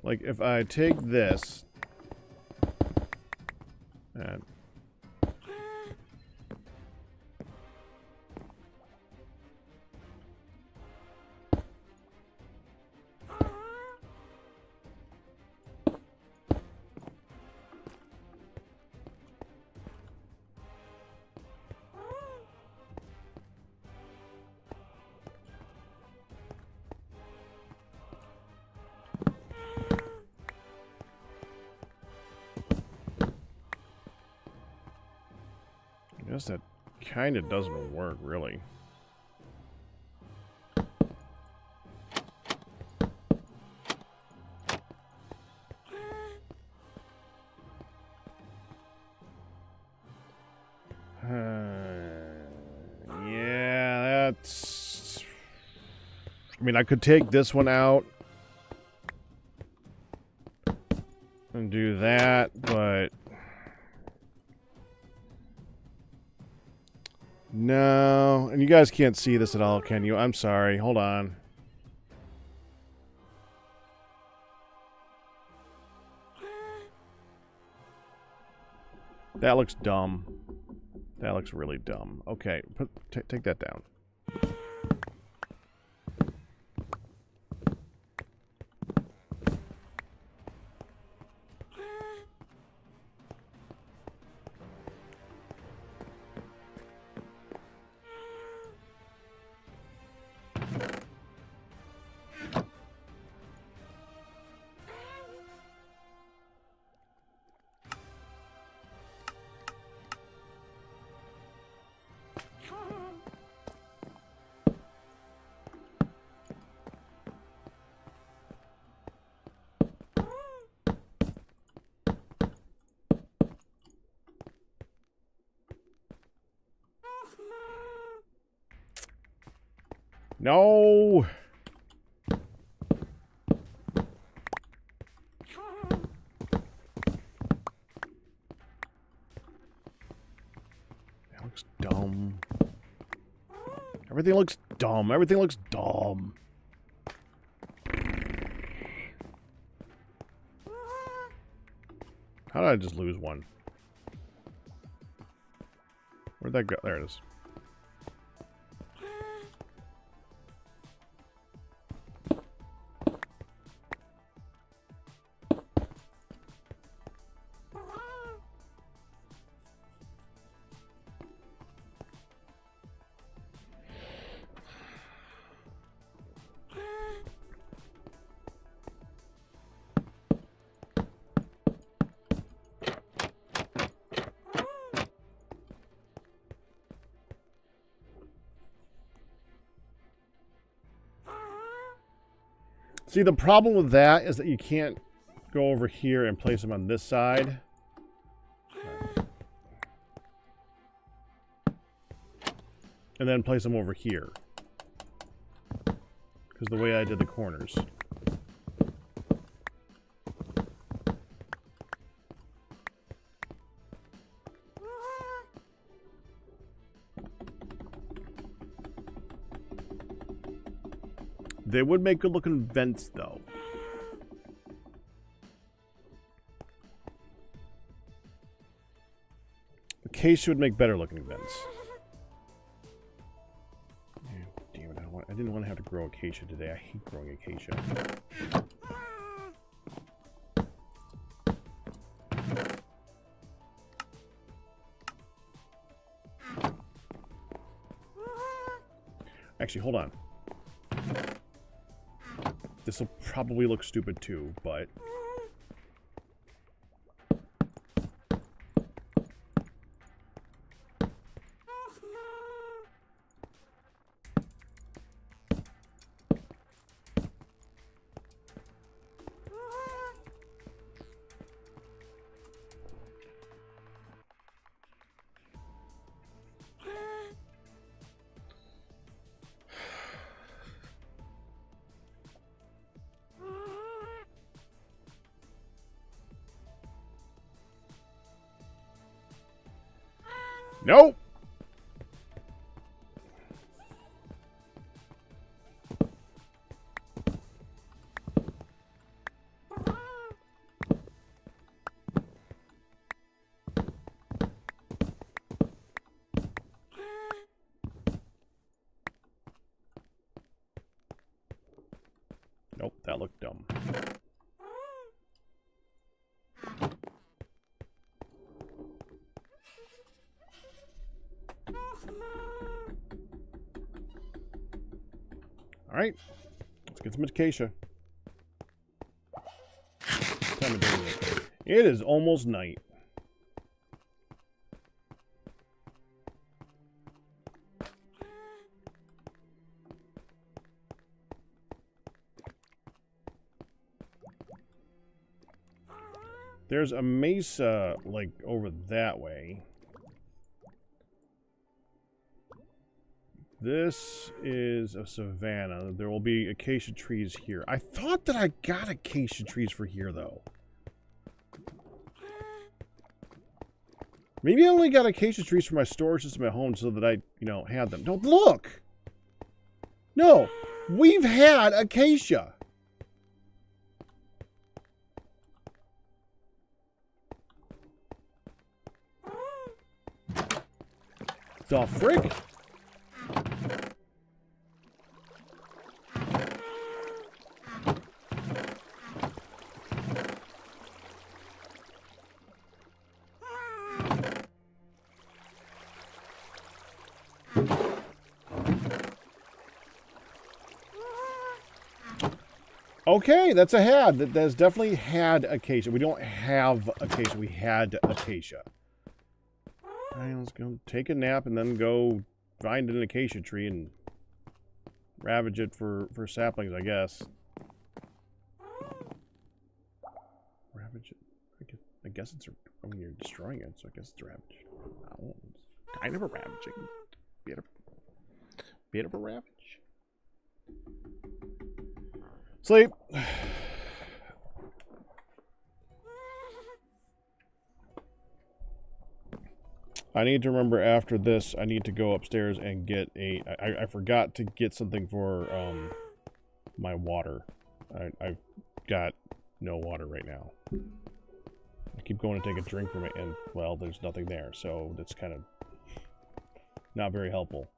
Like if I take this and I guess that kind of doesn't work, really. Yeah, that's... I mean, I could take this one out and do that, but... No, and you guys can't see this at all, can you? I'm sorry. Hold on. That looks dumb. That looks really dumb. Okay, take that down. No! That looks dumb. Everything looks dumb. Everything looks dumb. How did I just lose one? Where'd that go? There it is. See, the problem with that is that you can't go over here and place them on this side. And then place them over here. Because the way I did the corners. They would make good looking vents though. Acacia would make better looking vents. Damn it, I didn't want to have to grow acacia today. I hate growing acacia. Actually, hold on. This will probably look stupid too, but... Nope! Nope, that looked dumb. Alright, let's get some acacia. Time of day is it? It is almost night. There's a mesa, like, over that way. This is a savanna. There will be acacia trees here. I thought that I got acacia trees for here, though. Maybe I only got acacia trees for my storage system at home so that I, you know, had them. Don't look! No! We've had acacia! The frick? Okay, that's a had. That's definitely had acacia. We don't have acacia. We had acacia. All right, let's go take a nap and then go find an acacia tree and ravage it for saplings, I guess. Ravage it? I guess it's... I mean, you're destroying it, so I guess it's a ravage. Oh, it's kind of a ravaging. Bit of a ravage. Sleep. I need to remember after this, I need to go upstairs and get a... I forgot to get something for my water. I've got no water right now. I keep going to take a drink from it, and, well, there's nothing there, so that's kind of not very helpful.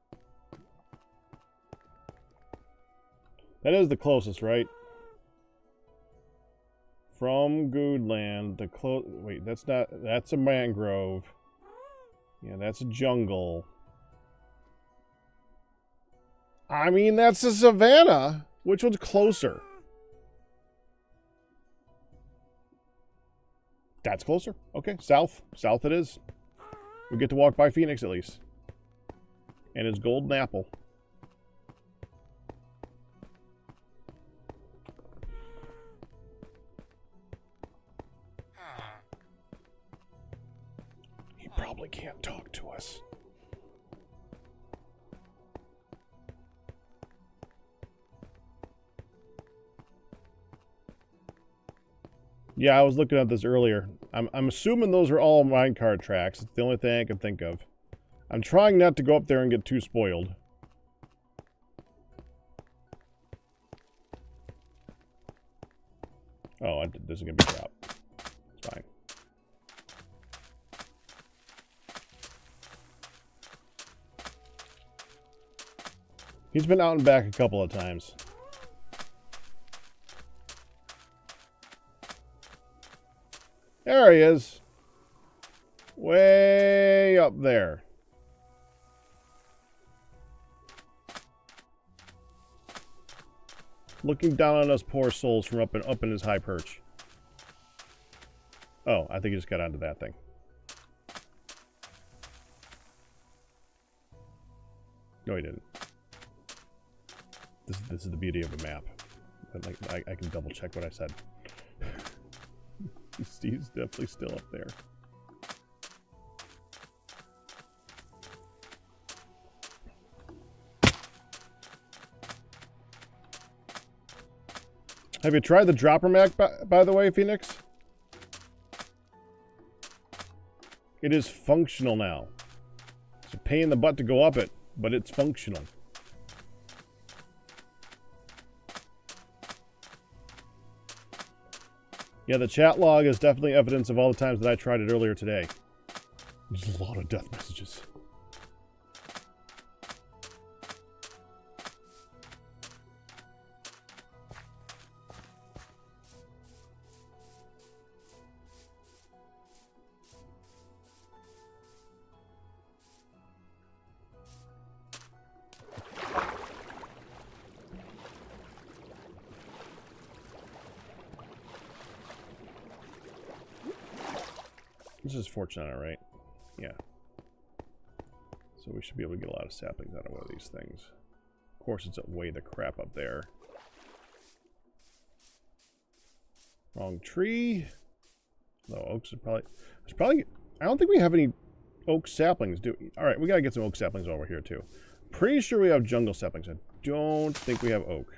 That is the closest, right? From Guudeland, the wait, that's not... That's a mangrove. Yeah, that's a jungle. I mean, that's a savanna. Which one's closer? That's closer. Okay, south. South it is. We get to walk by Phoenix at least. And his golden apple. probably can't talk to us. Yeah, I was looking at this earlier. I'm assuming those are all minecart tracks. It's the only thing I can think of. I'm trying not to go up there and get too spoiled. Oh, this is going to be dropped. It's fine. He's been out and back a couple of times. There he is. Way up there. Looking down on us poor souls from up in his high perch. Oh, I think he just got onto that thing. No, he didn't. This is the beauty of a map. I can double check what I said. He's definitely still up there. Have you tried the dropper mag, by the way, Phoenix? It is functional now. It's a pain in the butt to go up it, but it's functional. Yeah, the chat log is definitely evidence of all the times that I tried it earlier today. There's a lot of death messages. This is fortunate, right? Yeah. So we should be able to get a lot of saplings out of one of these things. Of course, it's way the crap up there. Wrong tree. No, oaks are probably... There's probably... I don't think we have any oak saplings, do we? Alright, we gotta get some oak saplings over here, too. Pretty sure we have jungle saplings. I don't think we have oak.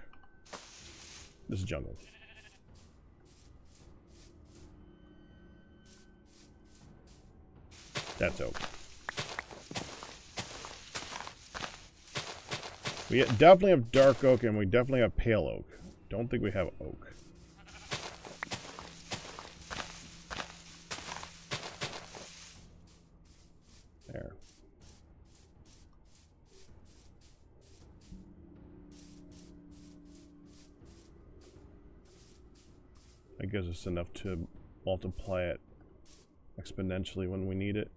This is jungle. That's oak. We definitely have dark oak and we definitely have pale oak. Don't think we have oak. There. That gives us enough to multiply it exponentially when we need it.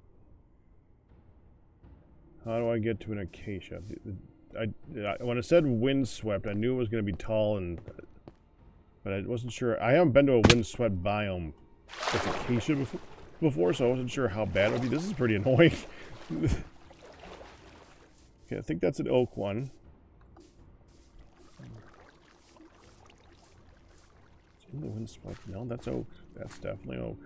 How do I get to an acacia? When I said windswept, I knew it was going to be tall, but I wasn't sure. I haven't been to a windswept biome with acacia before, so I wasn't sure how bad it would be. This is pretty annoying. Okay, I think that's an oak one. Is it windswept? No, that's oak. That's definitely oak.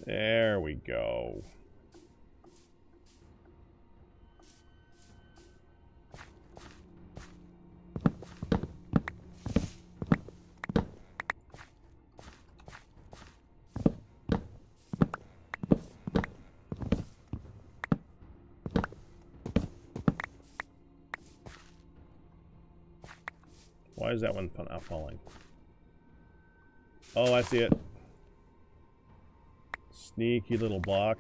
There we go. Why is that one not falling? Oh, I see it. Sneaky little block.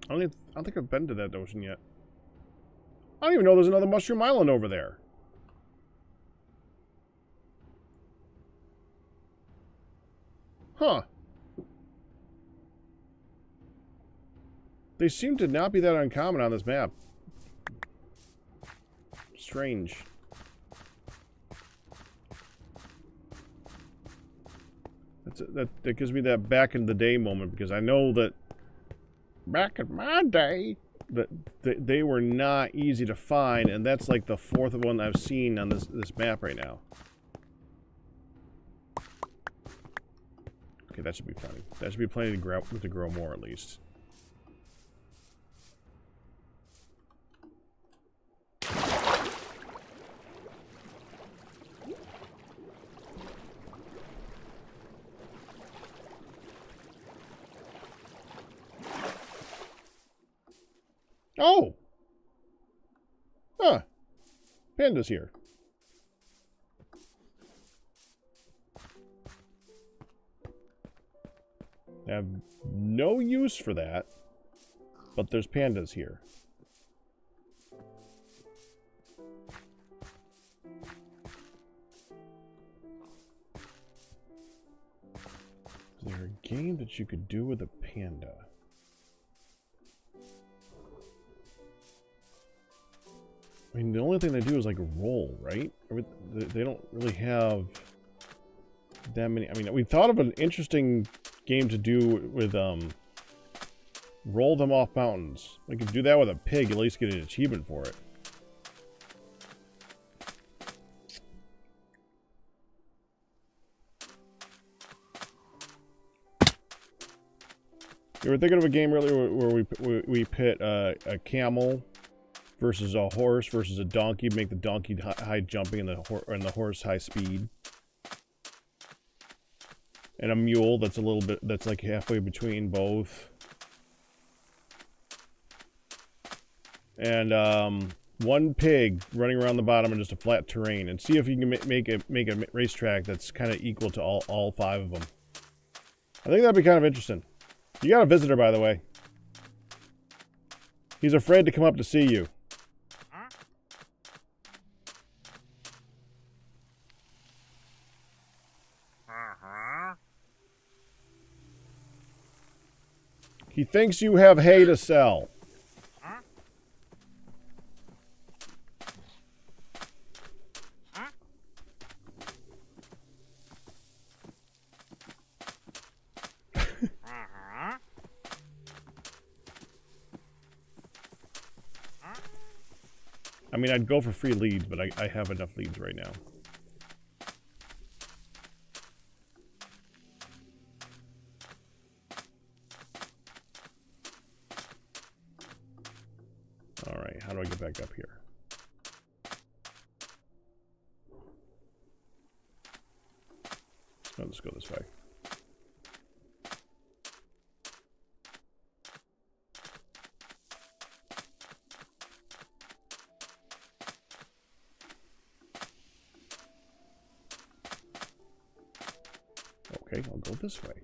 I don't think I've been to that ocean yet. I don't even know there's another mushroom island over there. Huh. They seem to not be that uncommon on this map. Strange. That gives me that back in the day moment, because I know that back in my day that they were not easy to find, and that's like the fourth one I've seen on this map right now. Okay, that should be plenty. That should be plenty to grow more at least. Oh! Huh. Panda's here. I have no use for that, but there's pandas here. Is there a game that you could do with a panda? I mean, the only thing they do is like roll, right? They don't really have that many. I mean, we thought of an interesting game to do with roll them off mountains. We could do that with a pig, at least get an achievement for it. You were thinking of a game earlier where we pit a camel versus a horse versus a donkey, make the donkey high jumping and the horse high speed, and a mule that's that's like halfway between both, and one pig running around the bottom and just a flat terrain, and see if you can make a racetrack that's kind of equal to all five of them. I think that'd be kind of interesting. You got a visitor, by the way. He's afraid to come up to see you. He thinks you have hay to sell. I mean, I'd go for free leads, but I have enough leads right now. Alright, how do I get back up here? Oh, let's go this way. Okay, I'll go this way.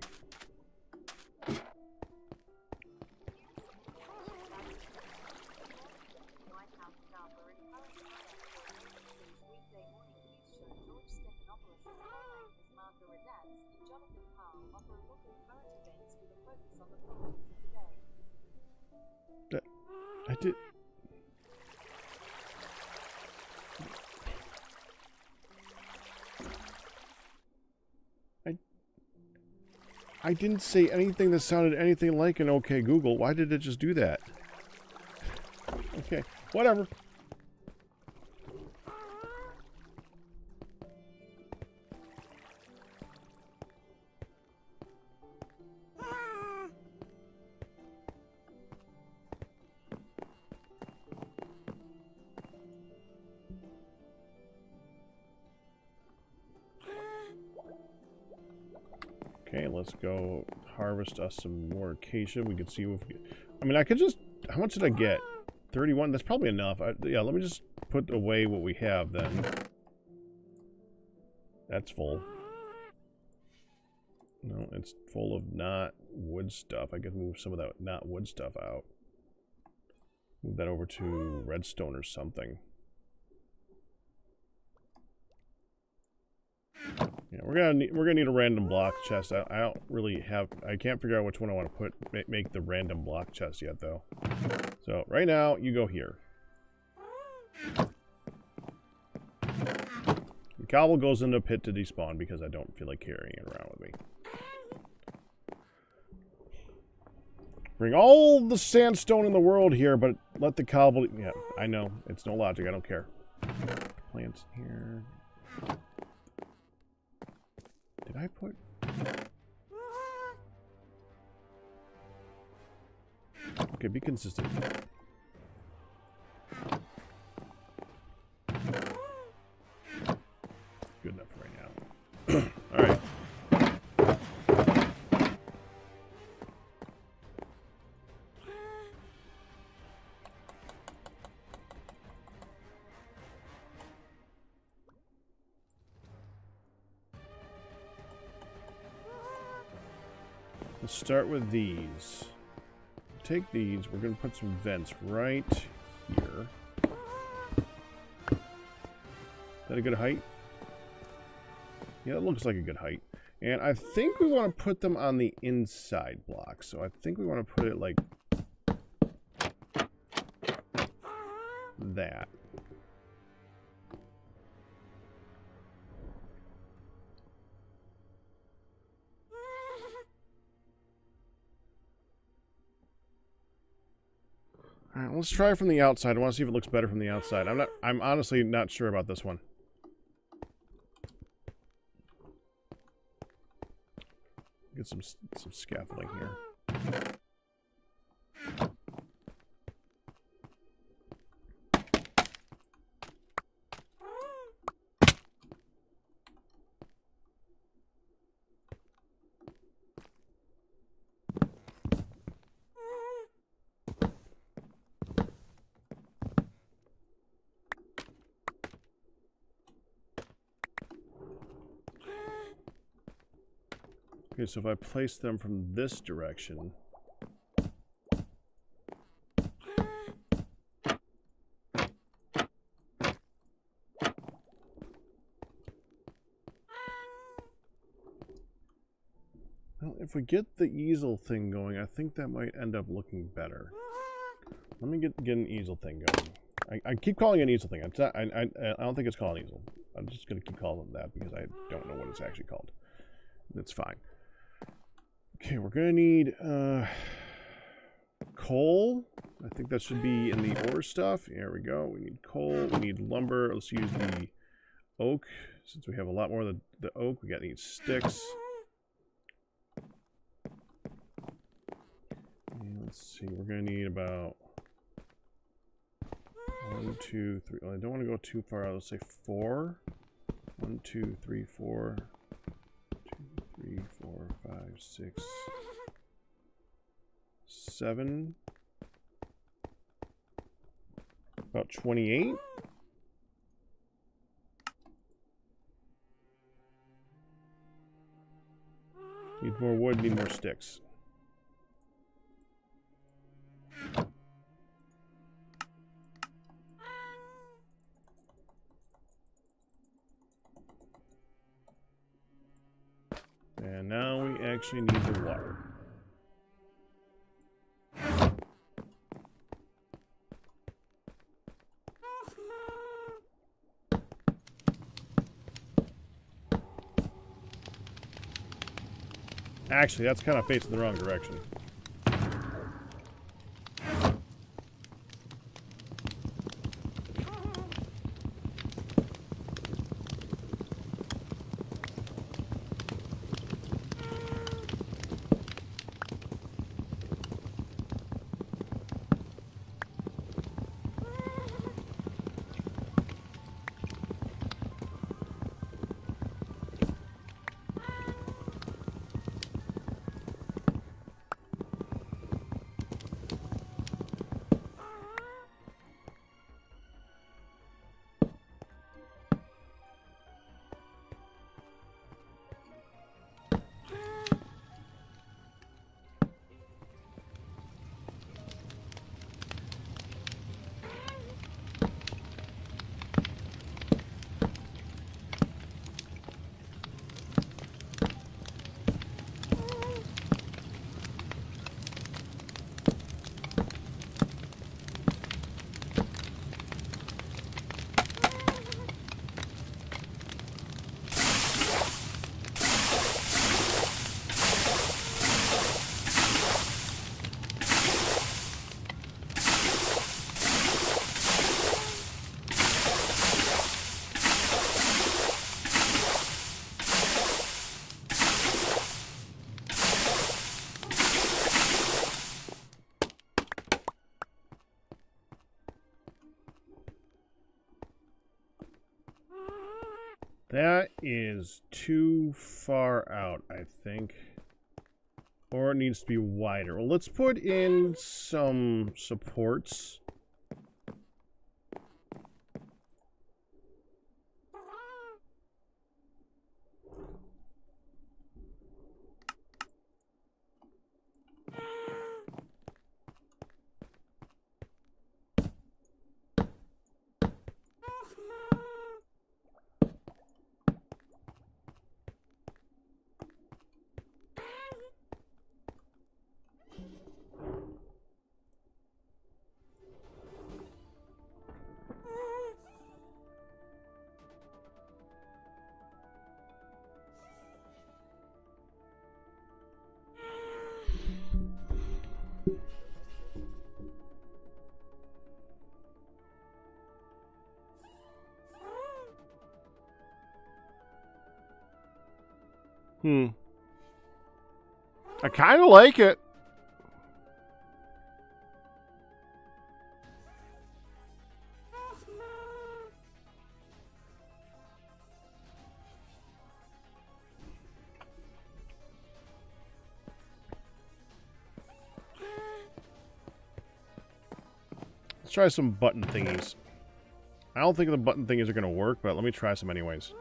I did. I didn't say anything that sounded anything like an OK Google. Why did it just do that? Okay, whatever. Okay, let's go harvest us some more acacia. We can see if we get, I mean, I could just, how much did I get? 31? That's probably enough. Yeah, let me just put away what we have then. That's full. No, it's full of not wood stuff. I could move some of that not wood stuff out. Move that over to redstone or something. Yeah, we're gonna need a random block chest. I don't really have. I can't figure out which one I want to make the random block chest yet, though. So right now, you go here. The cobble goes into a pit to despawn because I don't feel like carrying it around with me. Bring all the sandstone in the world here, but let the cobble... Yeah, I know. It's no logic. I don't care. Plants here. Did I put... Okay, be consistent. Good enough for right now. Alright. Let's start with these. Take these. We're going to put some vents right here. Is that a good height? Yeah, it looks like a good height. And I think we want to put them on the inside block. So I think we want to put it like that. All right, let's try from the outside. I want to see if it looks better from the outside. I'm honestly not sure about this one. Get some scaffolding here. Okay, so if I place them from this direction, well, if we get the easel thing going, I think that might end up looking better. Let me get an easel thing going. I keep calling it an easel thing. It's not, I don't think it's called an easel. I'm just going to keep calling it that because I don't know what it's actually called. That's fine. Okay, we're going to need coal. I think that should be in the ore stuff. Here we go. We need coal. We need lumber. Let's use the oak. Since we have a lot more of the oak, we got to need sticks. And let's see. We're going to need about 1, 2, 3. Well, I don't want to go too far out. Let's say 4. 1, 2, 3, 4. 3, 4, 5, 6, 7. About 28. Need more wood, need more sticks. And now we actually need the water. Actually, that's kind of facing the wrong direction. That is too far out, I think. Or it needs to be wider. Well, let's put in some supports. I kind of like it. Let's try some button thingies. I don't think the button thingies are going to work, but let me try some anyways.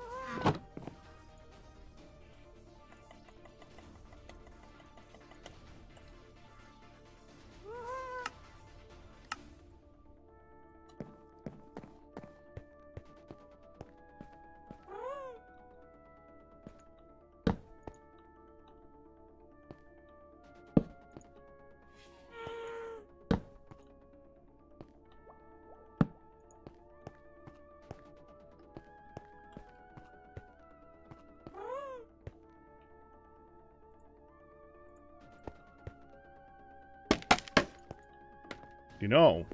You know.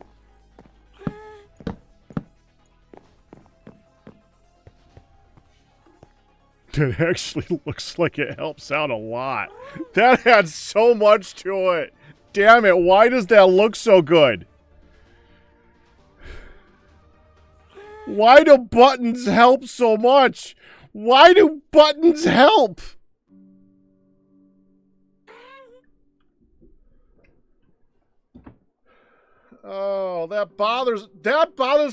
It actually looks like it helps out a lot. That had so much to it. Damn it, why does that look so good? Why do buttons help so much? Why do buttons help? Oh, that bothers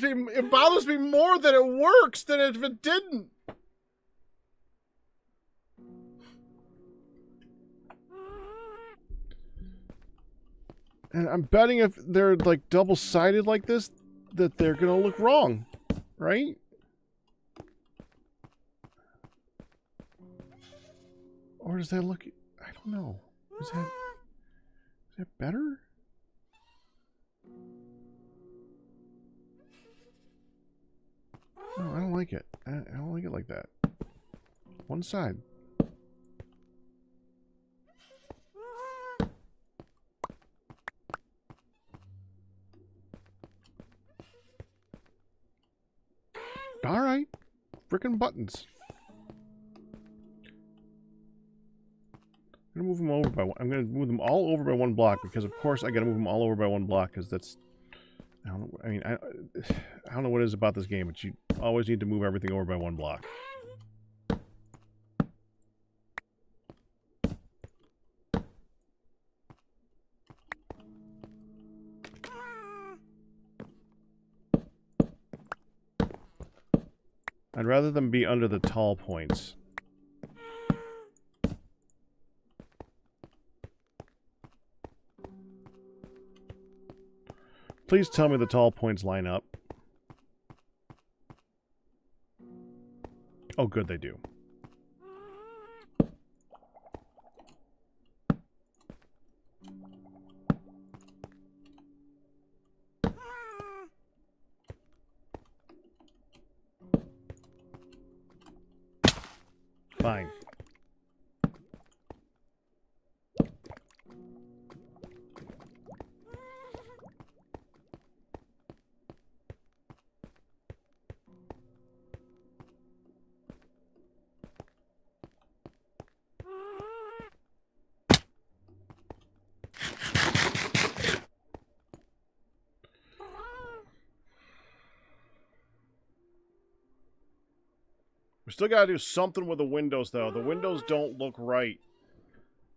me. It bothers me more that it works than if it didn't. And I'm betting if they're like double-sided like this, that they're gonna look wrong, right? Or does that look? I don't know. Is that better? No, I don't like it. I don't like it like that. One side. All right. Frickin' buttons. I'm gonna move them over by one. I'm gonna move them all over by one block because, of course, I gotta move them all over by one block because that's. I don't know. I mean, I don't know what it is about this game, but you always need to move everything over by one block. I'd rather them be under the tall points. Please tell me the tall points line up. Oh, good, they do. Fine. We still gotta do something with the windows, though. The windows don't look right.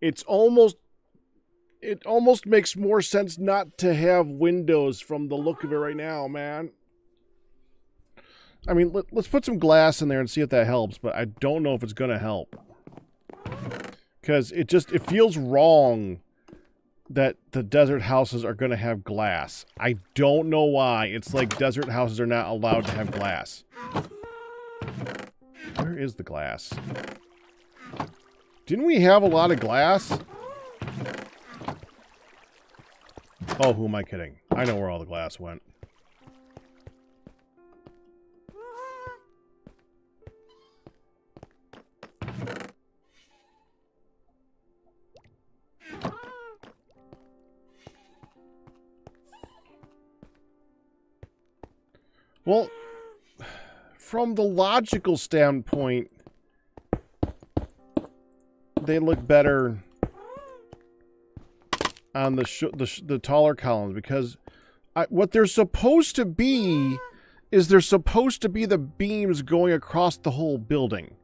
It almost makes more sense not to have windows from the look of it right now, man. I mean, let's put some glass in there and see if that helps, but I don't know if it's gonna help. Because it feels wrong that the desert houses are gonna have glass. I don't know why. It's like desert houses are not allowed to have glass. Where is the glass? Didn't we have a lot of glass? Oh, who am I kidding? I know where all the glass went. Well, from the logical standpoint, they look better on the taller columns, because what they're supposed to be is they're supposed to be the beams going across the whole building.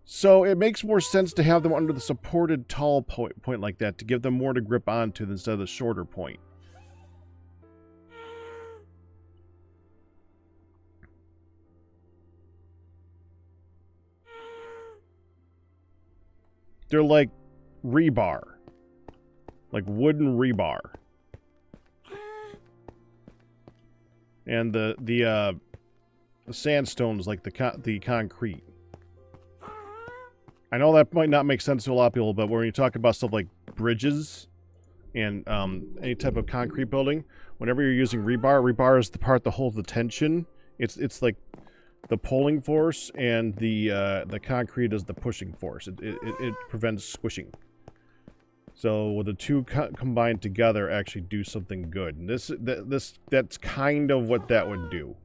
So it makes more sense to have them under the supported tall point like that, to give them more to grip onto instead of the shorter point. They're like rebar. Like wooden rebar. And the sandstone is like the concrete. I know that might not make sense to a lot of people, but when you talk about stuff like bridges and any type of concrete building, whenever you're using rebar is the part that holds the tension. It's like the pulling force, and the concrete is the pushing force. It prevents squishing. So the two combined together actually do something good. And that's kind of what that would do.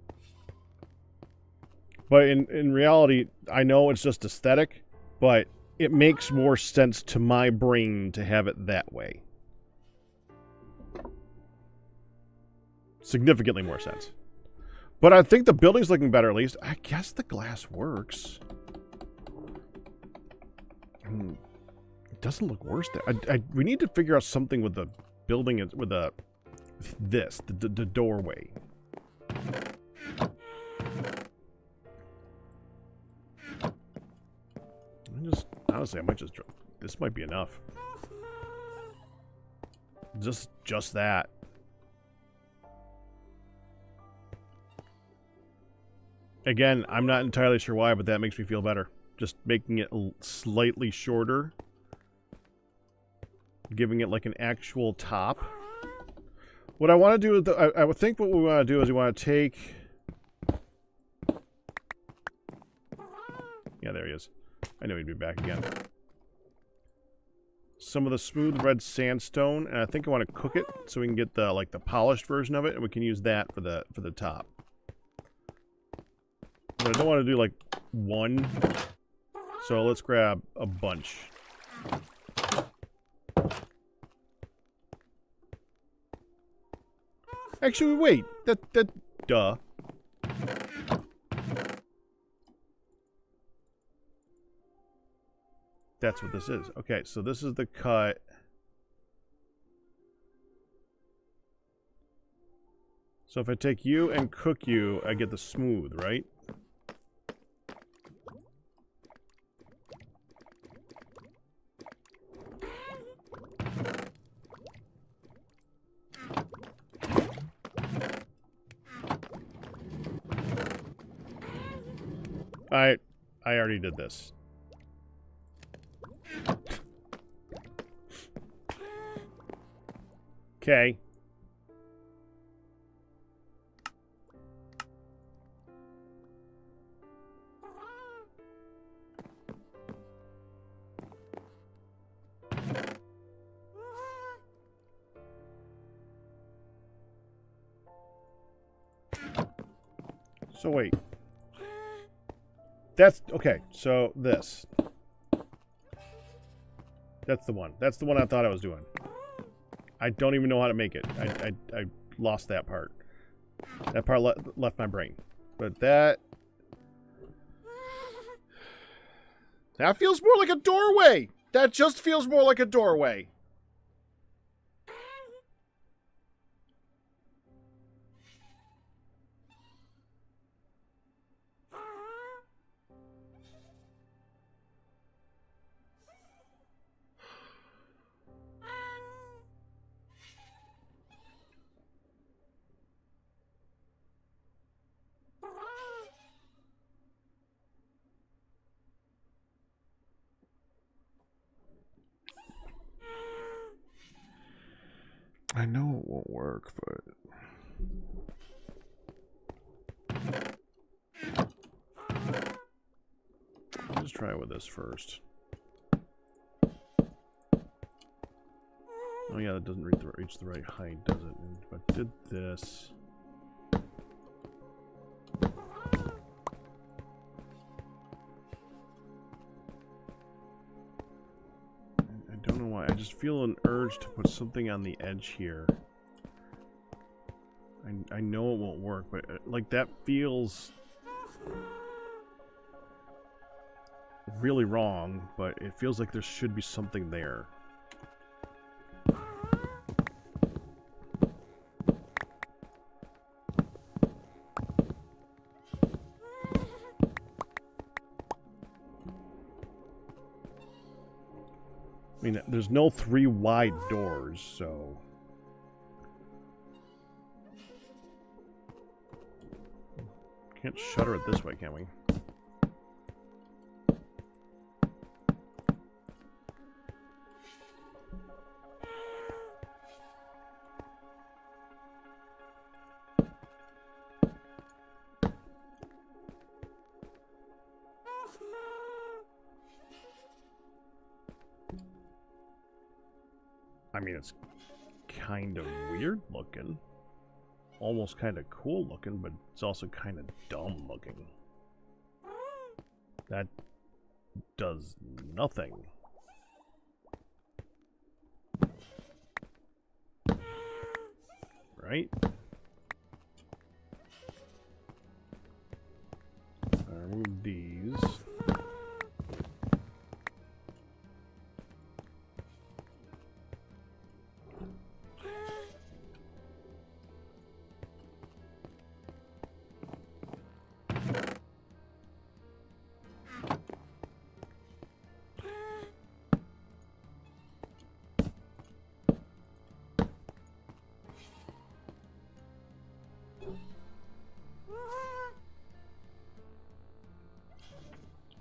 But in reality, I know it's just aesthetic, but it makes more sense to my brain to have it that way. Significantly more sense. But I think the building's looking better, at least. I guess the glass works. It doesn't look worse there. We need to figure out something with the building, with the doorway. Honestly, I might just... This might be enough. Just that. Again, I'm not entirely sure why, but that makes me feel better. Just making it slightly shorter. Giving it like an actual top. What I want to do, I would think what we want to do is we want to take... Yeah, there he is. I knew he'd be back again. Some of the smooth red sandstone, and I think I want to cook it so we can get the the polished version of it, and we can use that for the top. But I don't want to do like one, so let's grab a bunch. Actually, wait. Duh. That's what this is. Okay, so this is the cut. So if I take you and cook you, I get the smooth, right? I already did this. Okay. So wait. That's okay. So this. That's the one. That's the one I thought I was doing. I don't even know how to make it. I lost that part. That part left my brain. But that... That feels more like a doorway. That just feels more like a doorway. I know it won't work, but I'll just try it with this first. Oh yeah, that doesn't reach the right height, does it? And if I did this... I don't know why, I just feel an urge to put something on the edge here. I know it won't work, but like that feels really wrong, but it feels like there should be something there. I mean, there's no 3 wide doors, so... Can't shutter it this way, can we? I mean, it's kind of weird looking. Almost kind of cool looking, but it's also kind of dumb looking. That does nothing. Right? I'll remove these.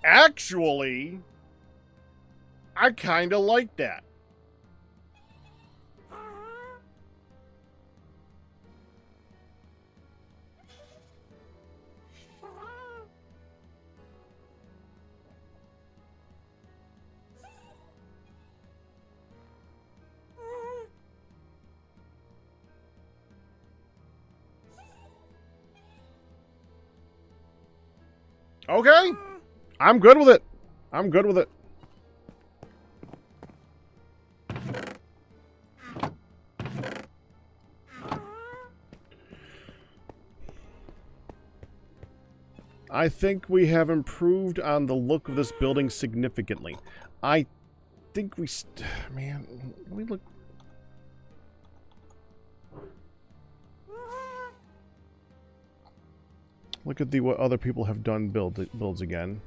Actually, I kind of like that. Okay. I'm good with it. I'm good with it. I think we have improved on the look of this building significantly. I think we... Man, let me look... Look at what other people have done builds again.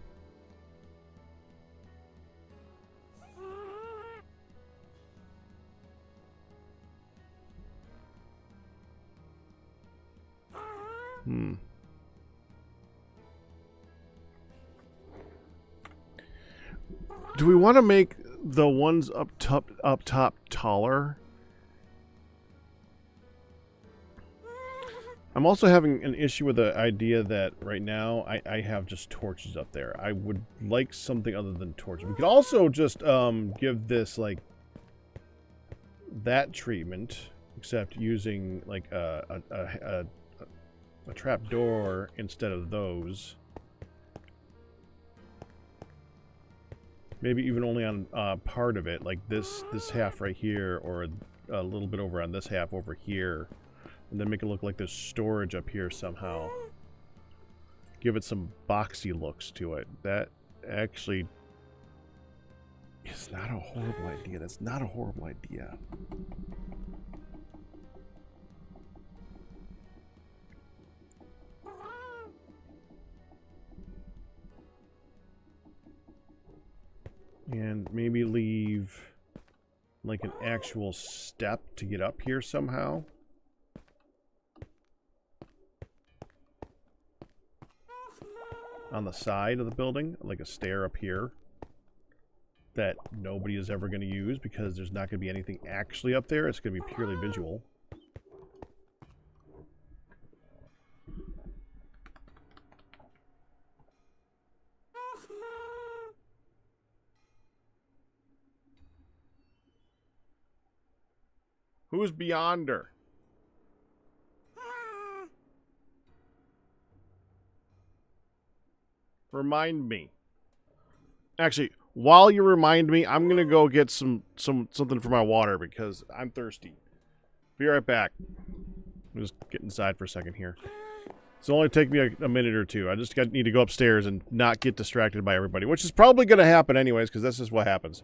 Do we want to make the ones up top taller? I'm also having an issue with the idea that right now I have just torches up there. I would like something other than torches. We could also just give this like that treatment, except using like a trap door instead of those. Maybe even only on part of it, like this half right here, or a little bit over on this half over here. And then make it look like there's storage up here somehow. Give it some boxy looks to it. That actually It's not a horrible idea. That's not a horrible idea. And maybe leave like an actual step to get up here somehow. On the side of the building, like a stair up here that nobody is ever going to use because there's not going to be anything actually up there. It's going to be purely visual. Who's Beyonder? Remind me. Actually, while you remind me, I'm gonna go get something for my water because I'm thirsty. Be right back. I'll just get inside for a second here. It's only take me a minute or two. I just need to go upstairs and not get distracted by everybody, which is probably gonna happen anyways because that's just what happens.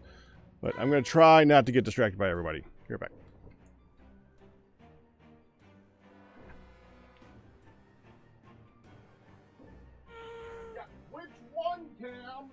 But I'm gonna try not to get distracted by everybody. Be right back. Which one, Cam?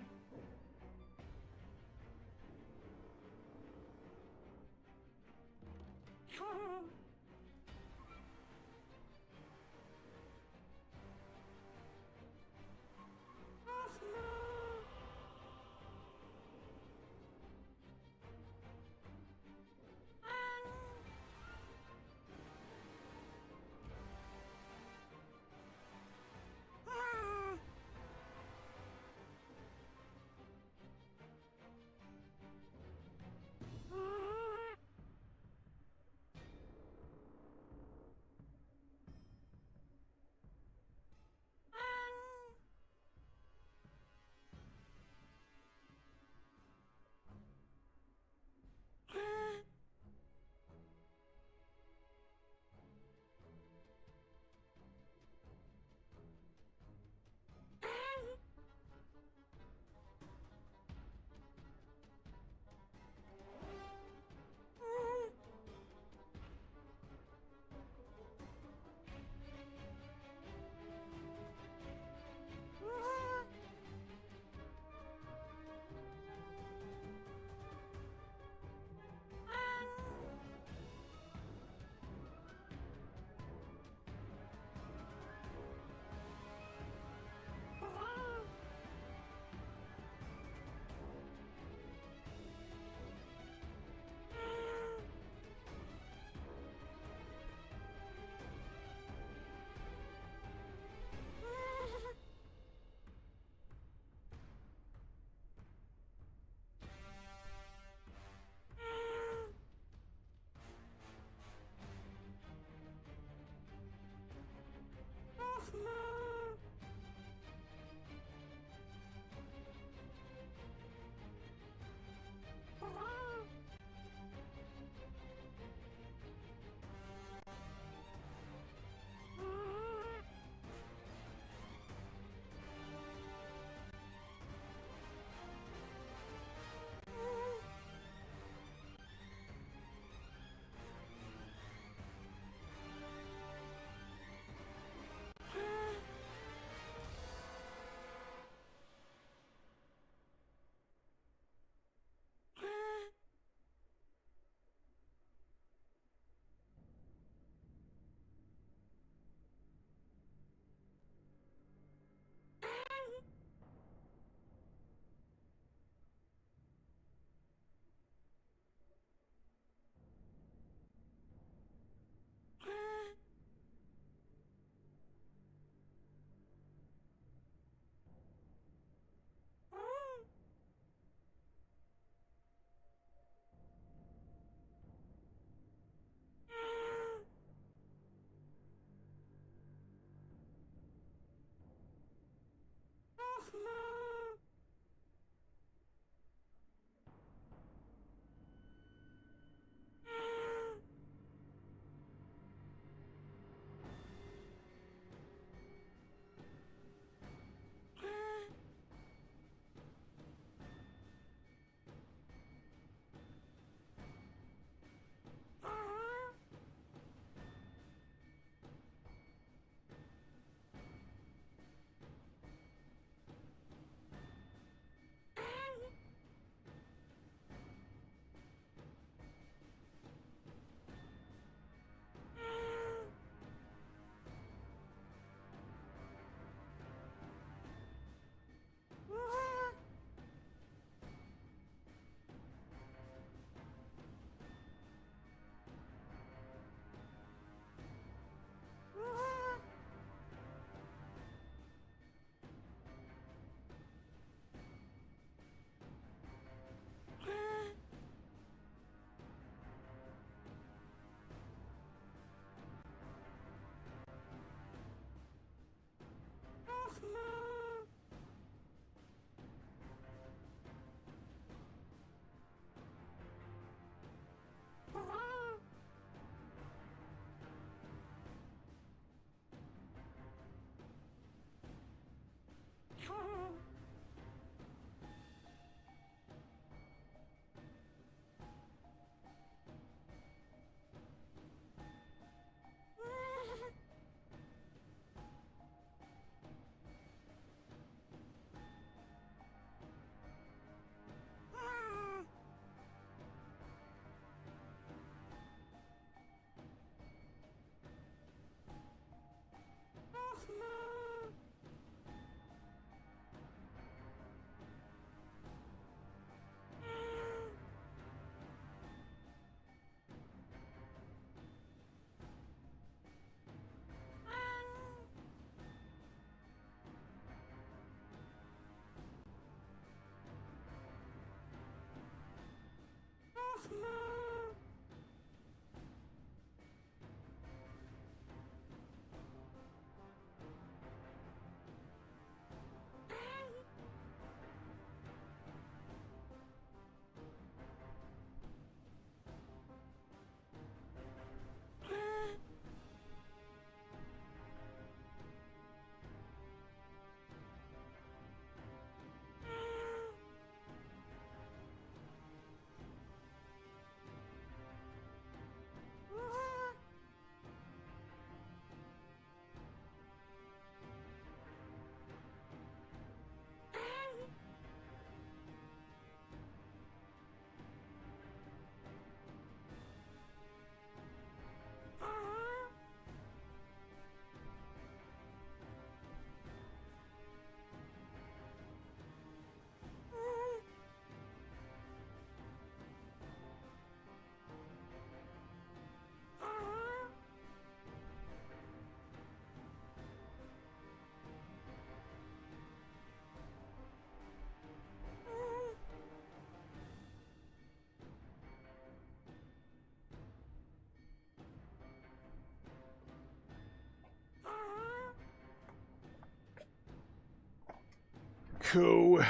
coup.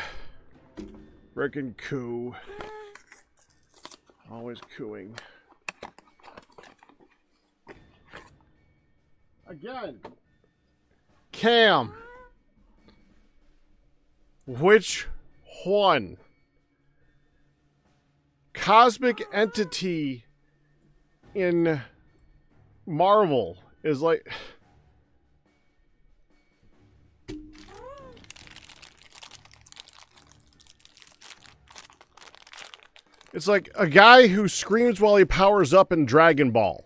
Frickin' coup. Always cooing. Again. Cam. Which one? Cosmic entity in Marvel is like... It's like a guy who screams while he powers up in Dragon Ball.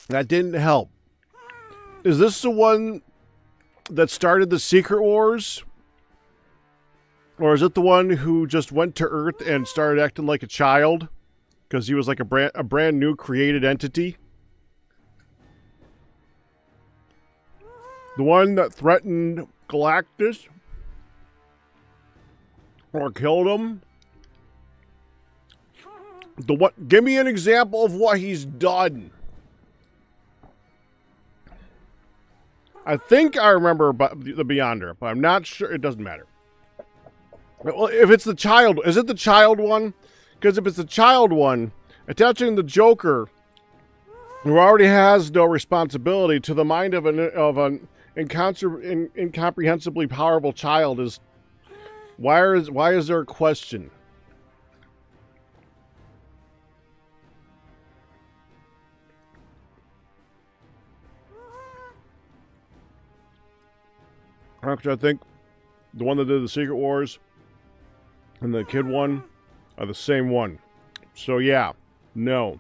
That didn't help. Is this the one that started the Secret Wars? Or is it the one who just went to Earth and started acting like a child? Because he was like a brand new created entity? The one that threatened Galactus? Or killed him? Give me an example of what he's done. I think I remember the Beyonder, but I'm not sure. It doesn't matter. Well, if it's the child, is it the child one? Because if it's the child one, attaching the Joker, who already has no responsibility, to the mind of an incomprehensibly powerful child is why is there a question? Actually, I think the one that did the Secret Wars and the kid one are the same one. So yeah, no.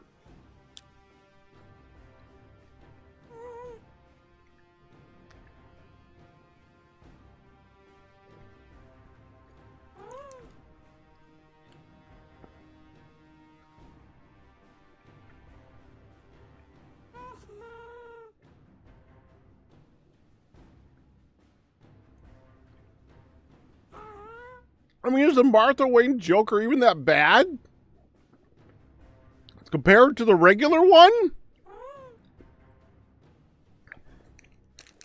I mean, is the Martha Wayne Joker even that bad? Compared to the regular one?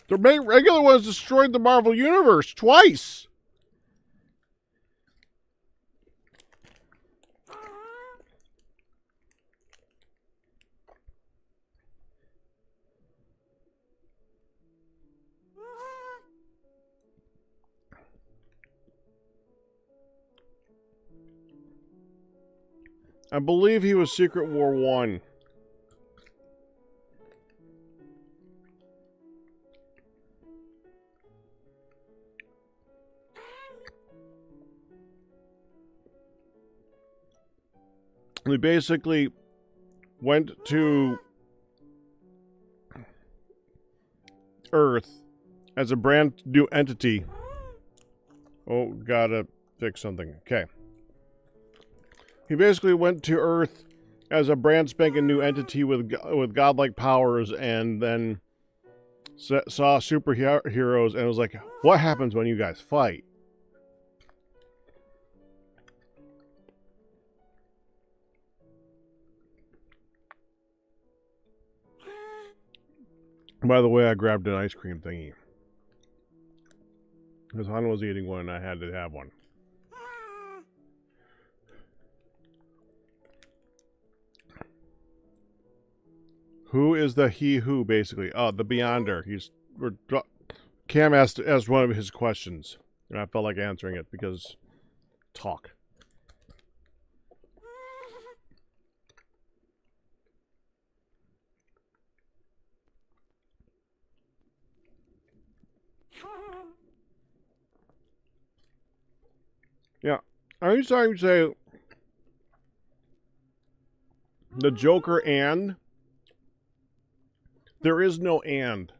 The regular one has destroyed the Marvel Universe twice. I believe he was Secret War 1. He basically went to Earth as a brand new entity. Oh, gotta fix something. Okay. He basically went to Earth as a brand spanking new entity with godlike powers, and then saw superheroes and was like, what happens when you guys fight? By the way, I grabbed an ice cream thingy. Because Hana was eating one and I had to have one. Who is the he who, basically? Oh, the Beyonder. Cam asked one of his questions, and I felt like answering it because talk. Yeah. Anytime you say the Joker and... There is no and.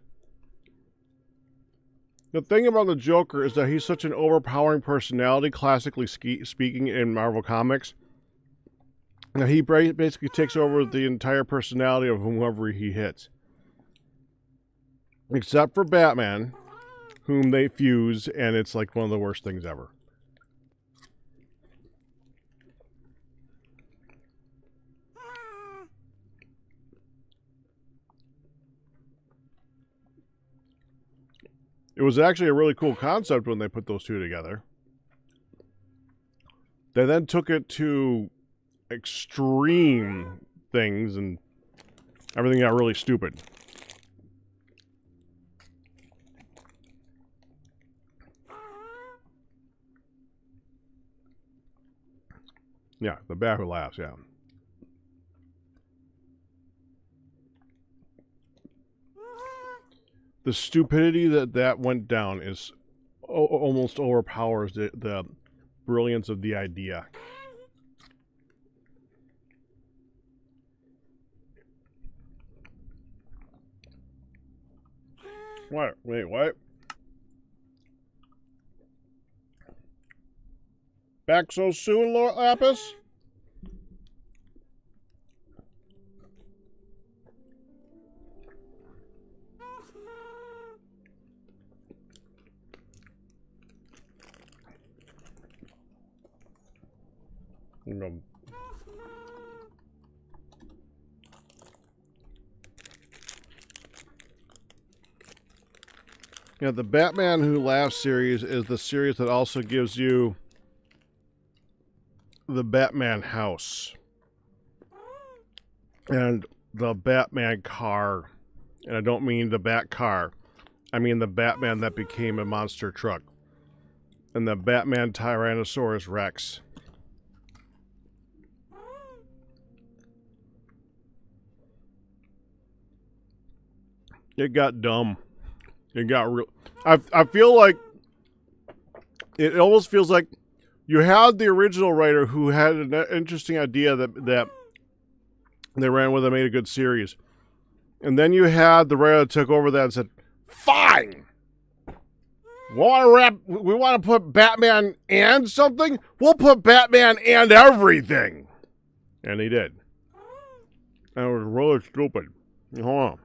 The thing about the Joker is that he's such an overpowering personality, classically speaking, in Marvel Comics, Now, he basically takes over the entire personality of whomever he hits. Except for Batman, whom they fuse, and it's like one of the worst things ever. It was actually a really cool concept when they put those two together. They then took it to extreme things, and everything got really stupid. Yeah, the bat who laughs, yeah. The stupidity that went down is almost overpowers the brilliance of the idea. What? Wait, what? Back so soon, Lord Lapis? No. Yeah, the Batman Who Laughs series is the series that also gives you the Batman house and the Batman car. And I don't mean the Bat car. I mean the Batman that became a monster truck. And the Batman Tyrannosaurus Rex. It got dumb. It got real. I feel like it almost feels like you had the original writer who had an interesting idea that they ran with and made a good series. And then you had the writer that took over that and said, fine! We want to put Batman and something? We'll put Batman and everything! And he did. And it was really stupid. Hold on.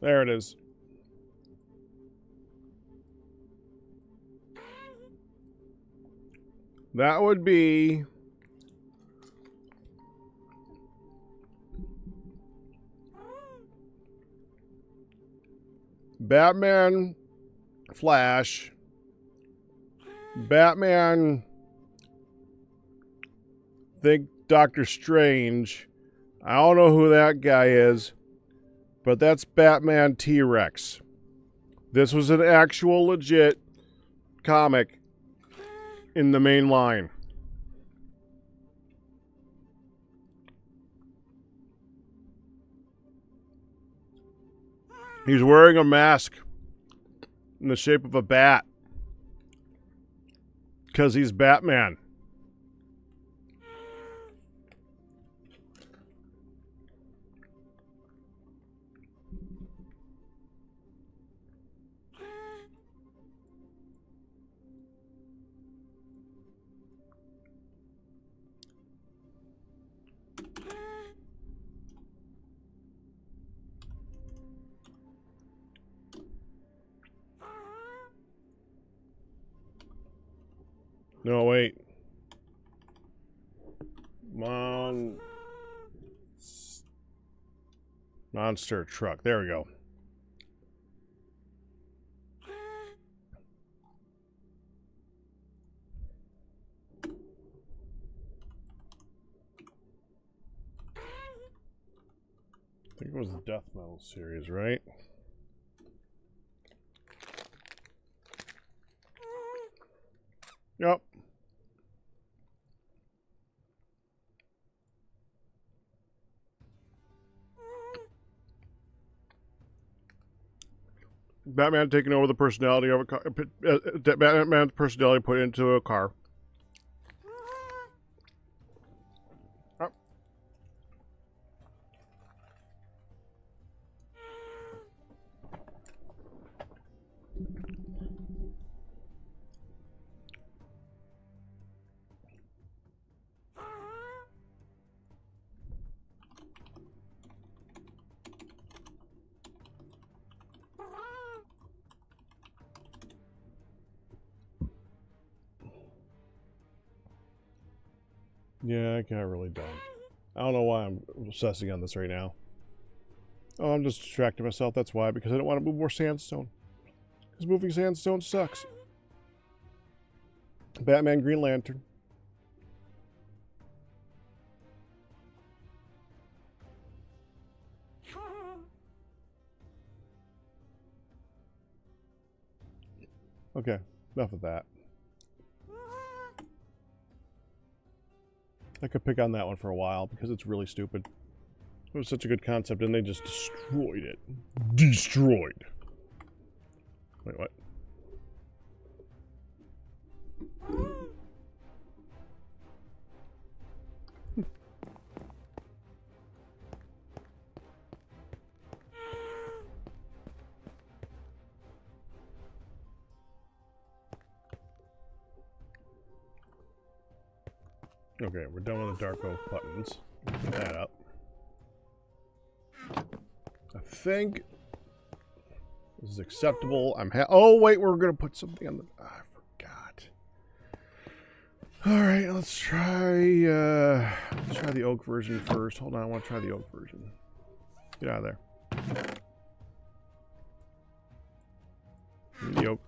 There it is. That would be Batman, Flash, Batman, think Doctor Strange. I don't know who that guy is, but that's Batman T-Rex. This was an actual legit comic in the main line. He's wearing a mask in the shape of a bat because he's Batman. No, wait. Monster truck. There we go. I think it was the Death Metal series, right? Yep. Batman taking over the personality of a car. Batman's personality put into a car. Oh. Yeah, I got really dumb. I don't know why I'm obsessing on this right now. Oh, I'm just distracting myself. That's why, because I don't want to move more sandstone. Because moving sandstone sucks. Batman, Green Lantern. Okay, enough of that. I could pick on that one for a while because it's really stupid. It was such a good concept and they just destroyed it. Destroyed. Wait, what? Okay, we're done with the dark oak buttons. Put that up. I think this is acceptable. Oh wait, we're gonna put something on the. I forgot. All right, let's try the oak version first. Hold on, I want to try the oak version. Get out of there. The oak.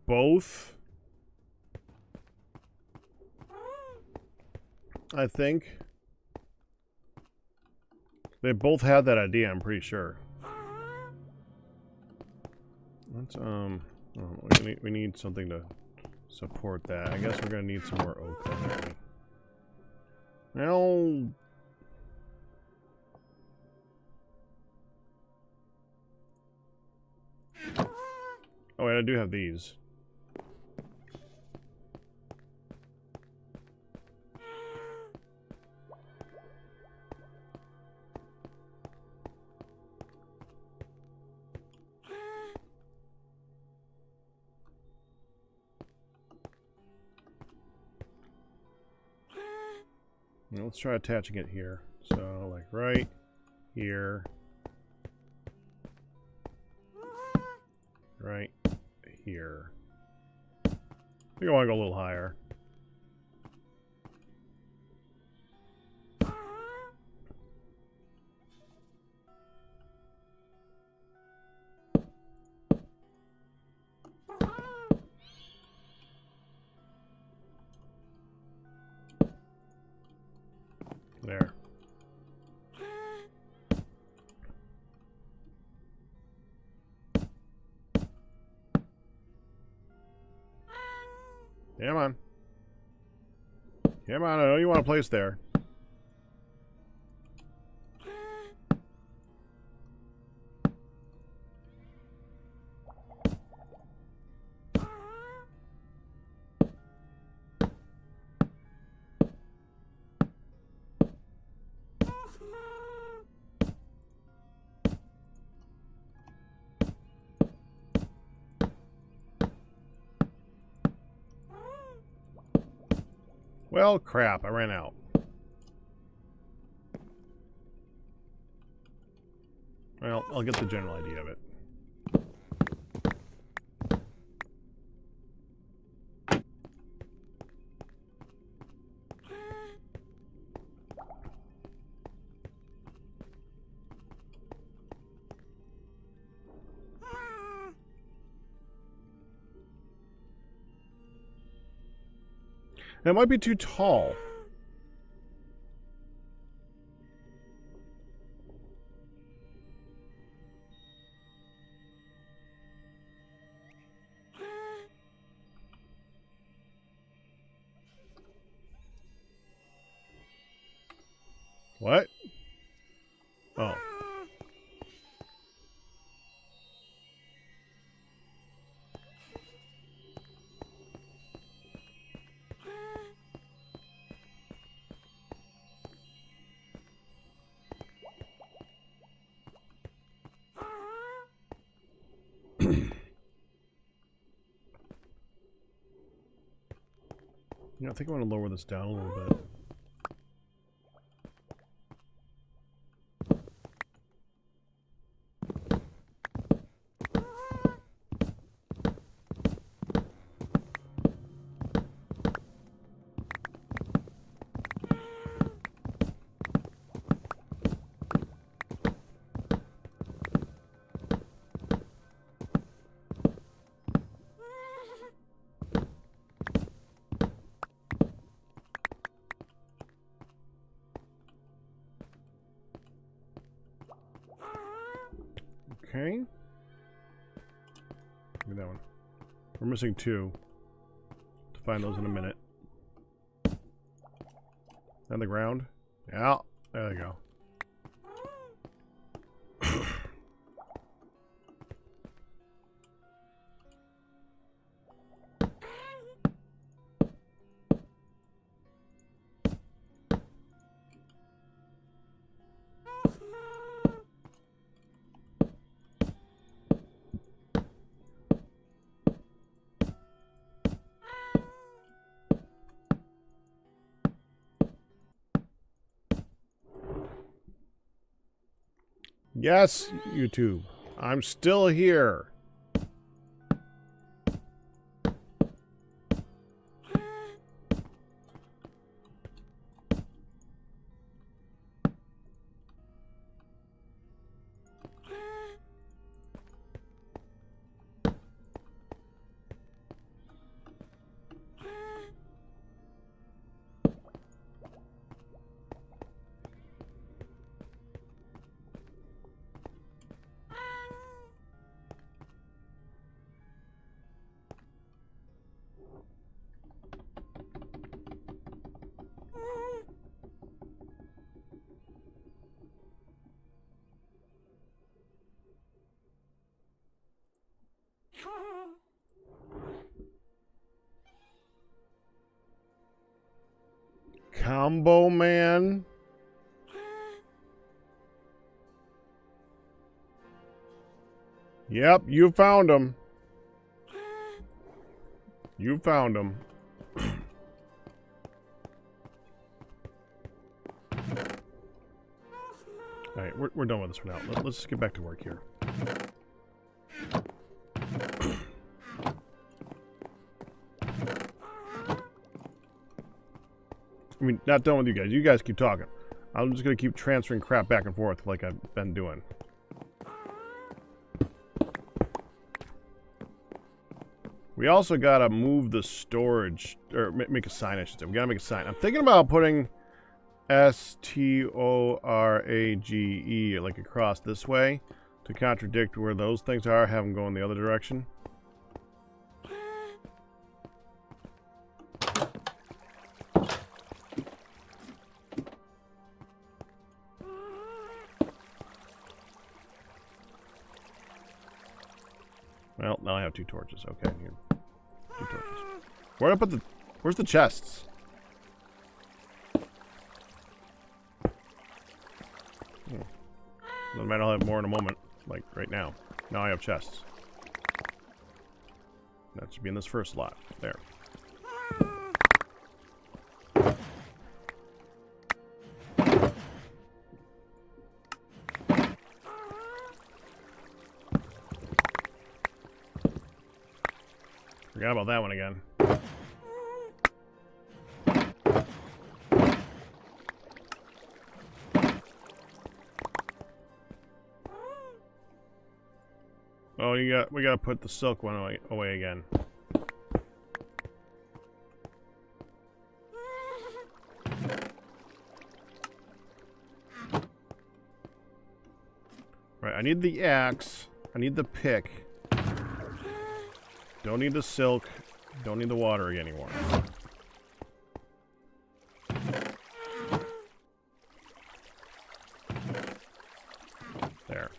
Both. I think. They both had that idea, I'm pretty sure. Let's, we need something to support that. I guess we're gonna need some more oak then, Now. Oh wait, I do have these. Now let's try attaching it here. So, like right here. Right here. I think I want to go a little higher. There. Come on. Come on, I know you want to place there. Well, crap, I ran out. Well, I'll get the general idea of it. That might be too tall. What? Oh. Yeah, I think I want to lower this down a little bit. Okay. Look at that one. We're missing 2. To find those in a minute. On the ground? Yeah, there they go. Yes, YouTube. I'm still here. Combo Man. Yep, you found him. You found him. Alright, we're done with this for now. Let's just get back to work here. I mean, not done with you guys. You guys keep talking. I'm just going to keep transferring crap back and forth like I've been doing. We also got to move the storage, or make a sign, I should say. We got to make a sign. I'm thinking about putting S-T-O-R-A-G-E like across this way to contradict where those things are, have them go in the other direction. Well, now I have 2 torches. Okay, here. 2 torches. Where do I put the... Where's the chests? Doesn't matter, I'll have more in a moment. Like, right now. Now I have chests. That should be in this first slot. There. Forgot about that one again. Oh, we gotta put the silk one away again. need the axe. I need the pick. Don't need the silk. Don't need the water anymore. There.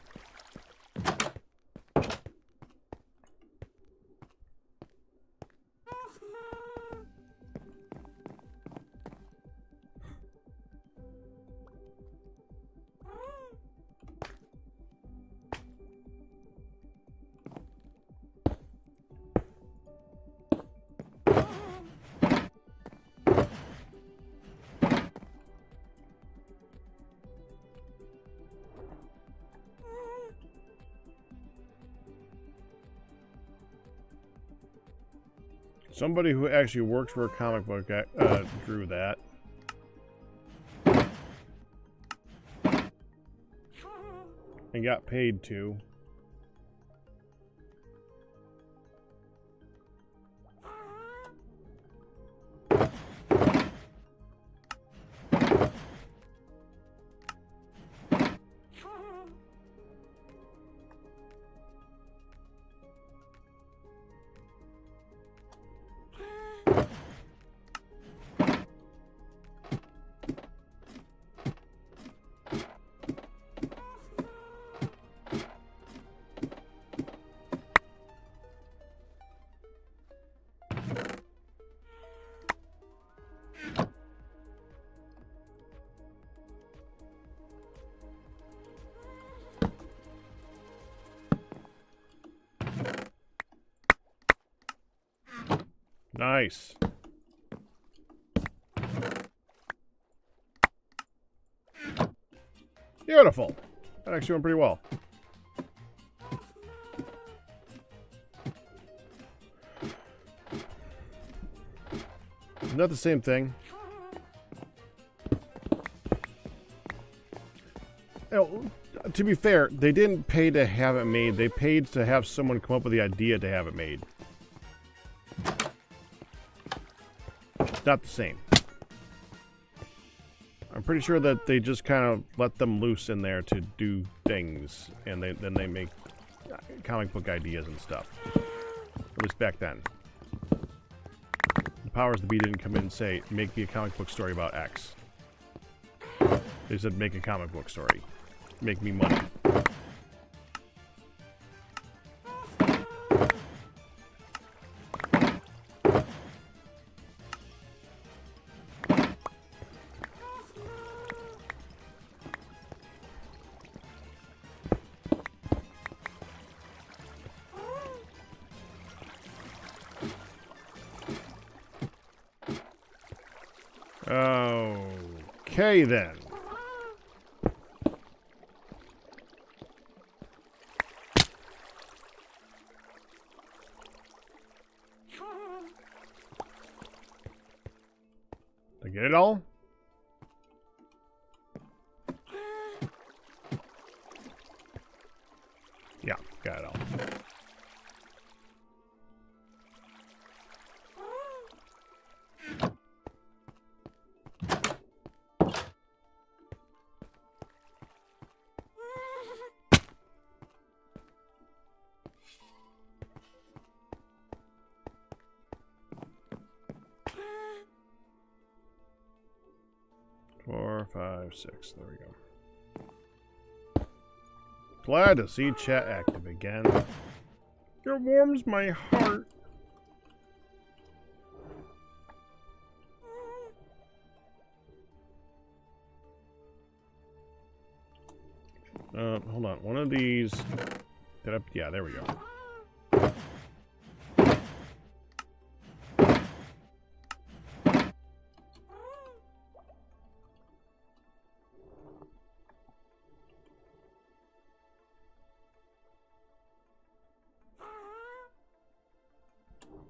Somebody who actually works for a comic book drew that. And got paid to. Nice. Beautiful. That actually went pretty well. Not the same thing. You know, to be fair, they didn't pay to have it made. They paid to have someone come up with the idea to have it made. Not the same. I'm pretty sure that they just kind of let them loose in there to do things, and then they make comic book ideas and stuff. At least back then. The powers that be didn't come in and say, make me a comic book story about X. They said, make a comic book story. Make me money. Okay, then. Did I get it all? Yeah, got it all. Four, five, six. There we go. Glad to see chat active again. It warms my heart. Hold on. One of these. Did I? Yeah, there we go.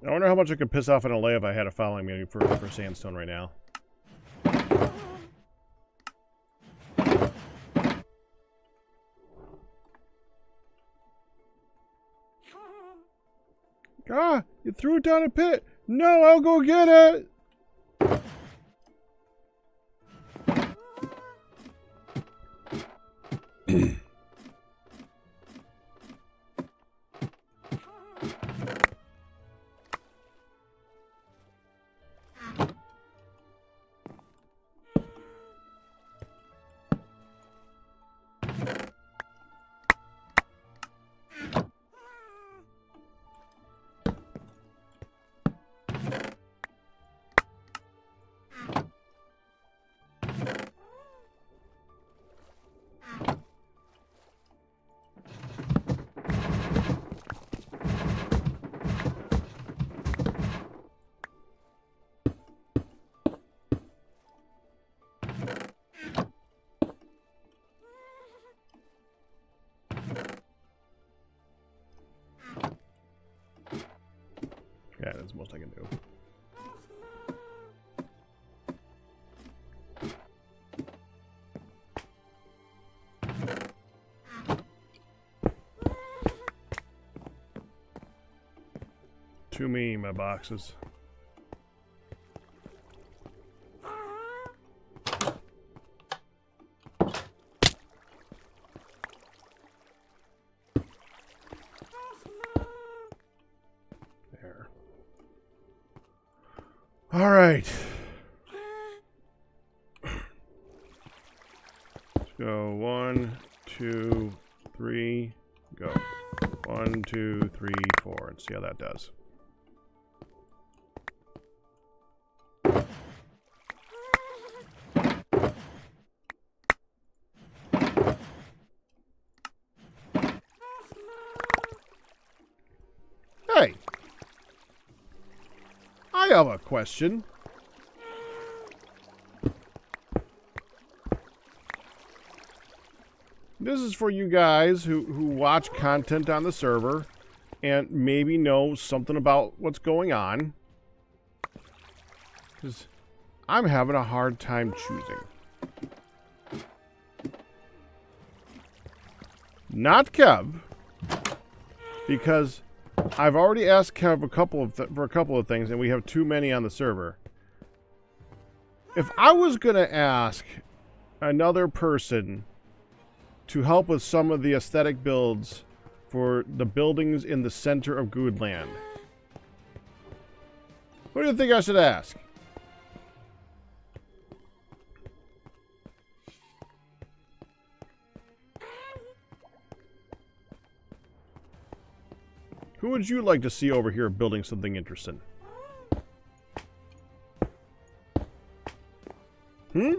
I wonder how much I could piss off an LA if I had it following me for sandstone right now. Ah, you threw it down a pit. No, I'll go get it. Yeah, that's the most I can do. Too many my boxes. There. All right. Let's go 1, 2, 3, go. 1, 2, 3, 4, and see how that does. Hey, I have a question. This is for you guys who watch content on the server and maybe know something about what's going on. Because I'm having a hard time choosing. Not Kev, because I've already asked Kev for a couple of things, and we have too many on the server. If I was going to ask another person to help with some of the aesthetic builds for the buildings in the center of Guudeland, what do you think I should ask? Who would you like to see over here building something interesting? Hmm?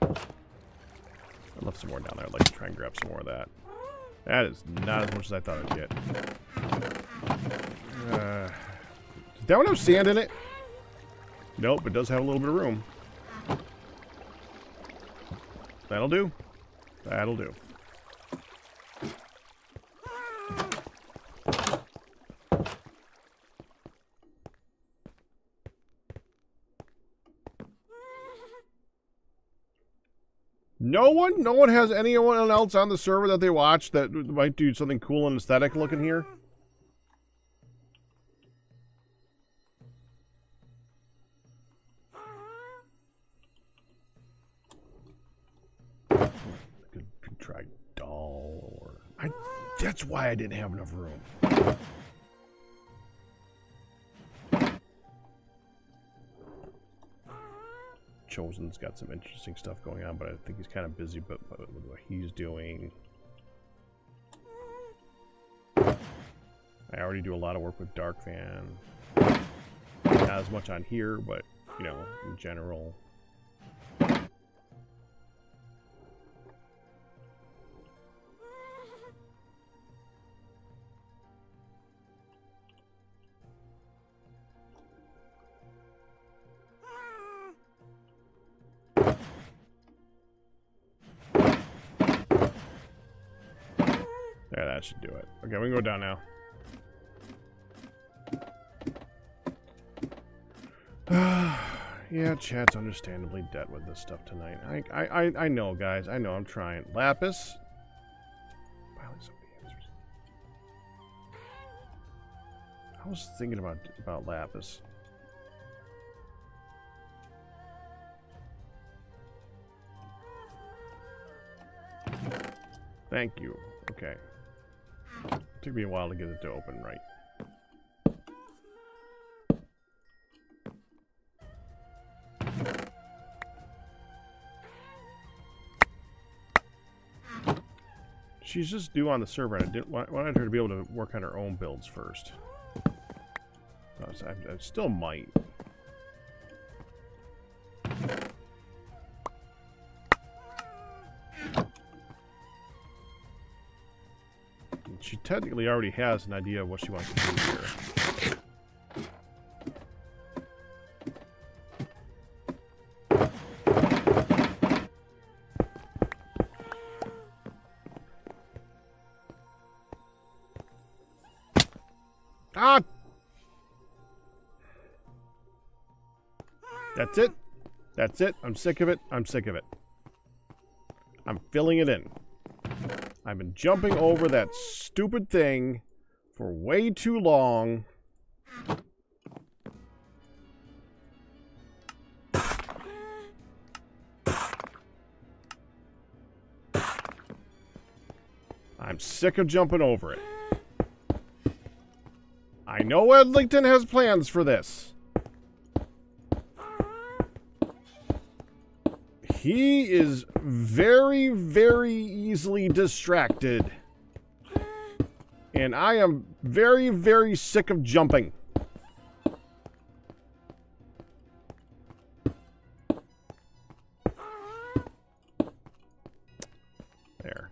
I left some more down there. I'd like to try and grab some more of that. That is not as much as I thought I'd get. Does that one have sand in it? Nope, it does have a little bit of room. That'll do. That'll do. No one has anyone else on the server that they watch that might do something cool and aesthetic looking here? Could try doll or that's why I didn't have enough room. Chosen's got some interesting stuff going on, but I think he's kind of busy with what he's doing. I already do a lot of work with Dark Fan. Not as much on here, but, you know, in general. Yeah, that should do it. Okay, we can go down now. Yeah, chat's understandably dead with this stuff tonight. I know, guys. I know. I'm trying. Lapis. Finally, some of the answers. I was thinking about Lapis. Thank you. Okay. Took me a while to get it to open right. She's just due on the server, and I wanted her to be able to work on her own builds first. I still might. She technically already has an idea of what she wants to do here. Ah! That's it. That's it. I'm sick of it. I'm sick of it. I'm filling it in. I've been jumping over that stupid thing for way too long. I'm sick of jumping over it. I know Edlington has plans for this. He is very, very easily distracted. And I am very, very sick of jumping. There.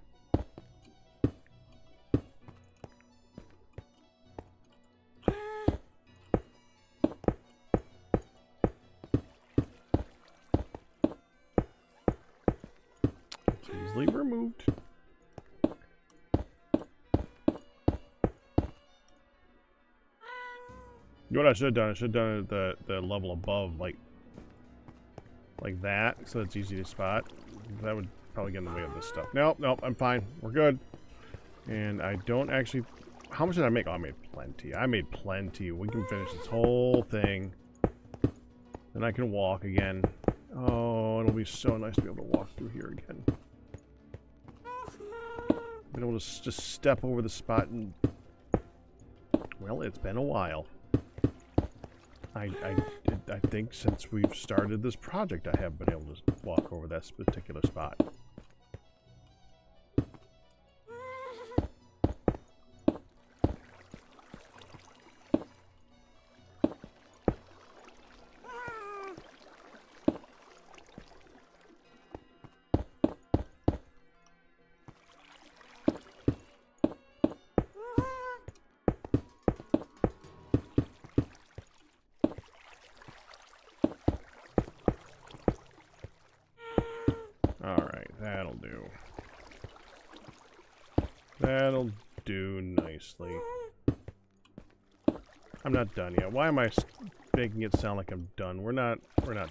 It's easily removed. You know what I should have done? I should have done it at the level above, like that, so it's easy to spot. That would probably get in the way of this stuff. Nope, nope, I'm fine. We're good. And I don't actually... How much did I make? Oh, I made plenty. I made plenty. We can finish this whole thing. Then I can walk again. Oh, it'll be so nice to be able to walk through here again. Being able to just step over the spot and... Well, it's been a while. I think since we've started this project, I have been able to walk over that particular spot. Alright, that'll do. That'll do nicely. I'm not done yet. Why am I making it sound like I'm done? We're not done.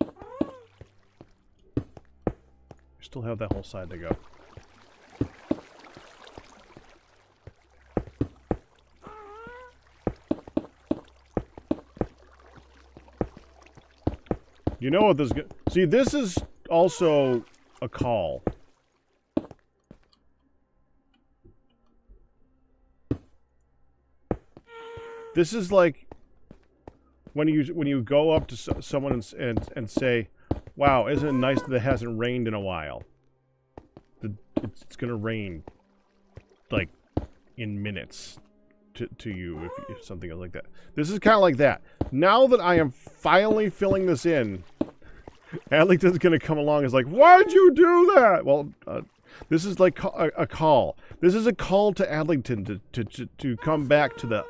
We still have that whole side to go. You know what this... See, this is also a call. This is like when you go up to someone and say, "Wow, isn't it nice that it hasn't rained in a while?" It's gonna rain like in minutes to you if something like that. This is kind of like that. Now that I am finally filling this in, Adlington's going to come along and is like, "Why'd you do that?" Well, this is like a call. This is a call to Adlington to come back to the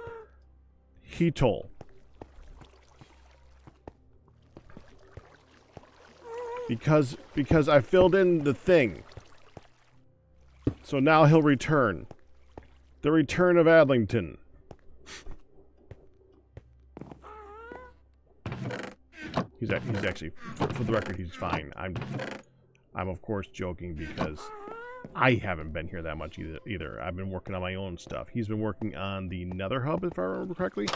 Heatol. Because I filled in the thing. So now he'll return. The return of Adlington. He's actually, for the record, he's fine. I'm of course joking because I haven't been here that much either. I've been working on my own stuff. He's been working on the Nether Hub, if I remember correctly.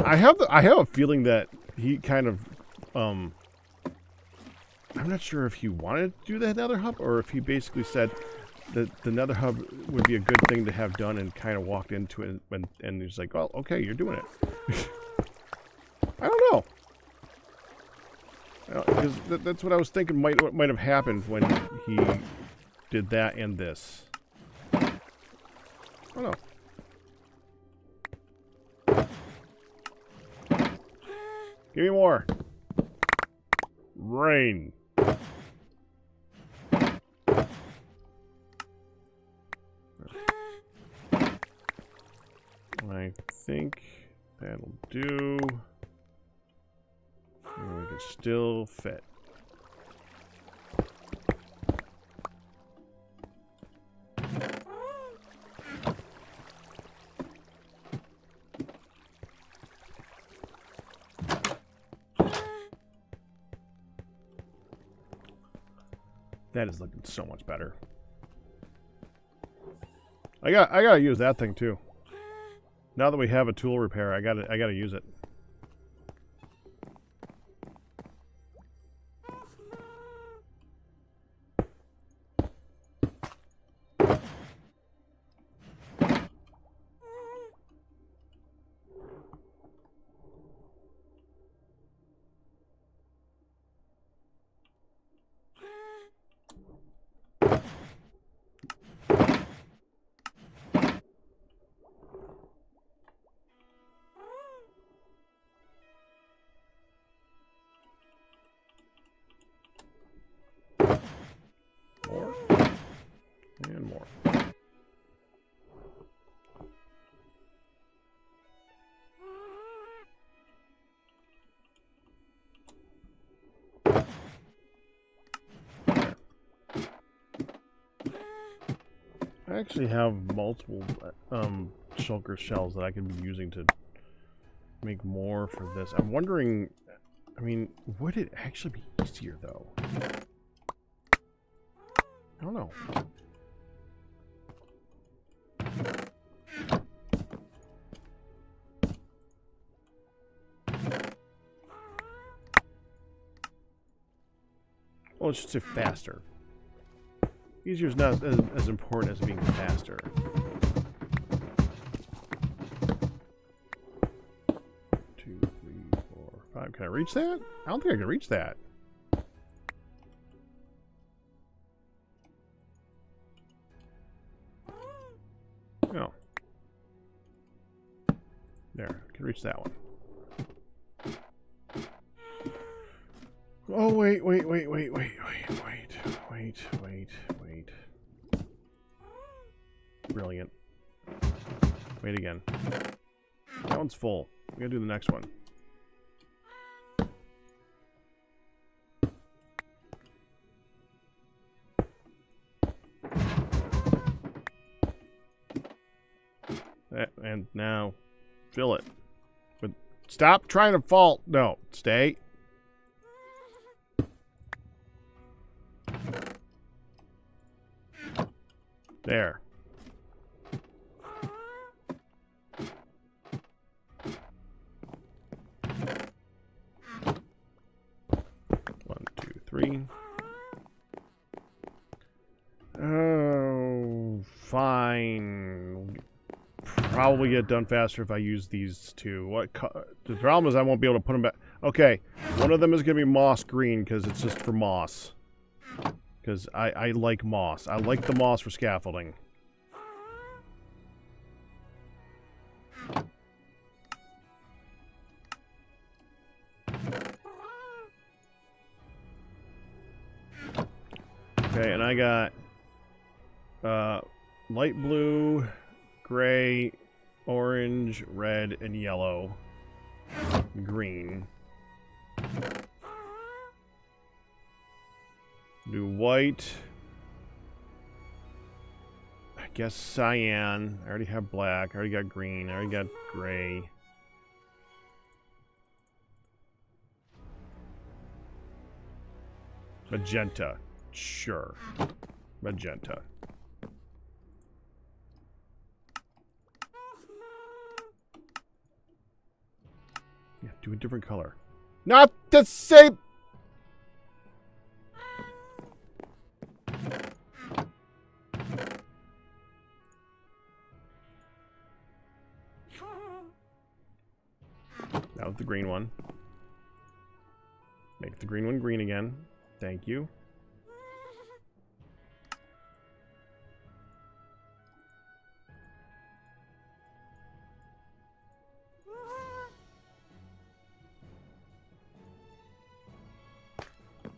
I have a feeling that he kind of I'm not sure if he wanted to do the Nether Hub or if he basically said that the Nether Hub would be a good thing to have done and kind of walked into it and he's like, "Well, okay, you're doing it." I don't know. Because that's what I was thinking what might have happened when he did that and this. I don't know. Give me more. Rain. I think that'll do. And we can still fit. That is looking so much better. I gotta use that thing too. Now that we have a tool repair, I gotta use it. More. And more. I actually have multiple shulker shells that I could be using to make more for this. I'm wondering, I mean, would it actually be easier though? I don't know. Well, it should say faster. Easier is not as important as being faster. 2, 3, 4, 5. Can I reach that? I don't think I can reach that. No. There, I can reach that one. Oh, wait. Brilliant. Wait again. That one's full. We gotta do the next one. And now, fill it. But stop trying to fault. No, stay. There. One, two, three. Oh, fine. Probably get done faster if I use these two. The problem is I won't be able to put them back. Okay, one of them is going to be moss green because it's just for moss. Because I like moss. I like the moss for scaffolding. Okay, and I got light blue, gray, orange, red, and yellow. Green. Do white. I guess cyan. I already have black. I already got green. I already got gray. Magenta. Sure. Magenta. Yeah, do a different color. Not the same! That was the green one. Make the green one green again. Thank you.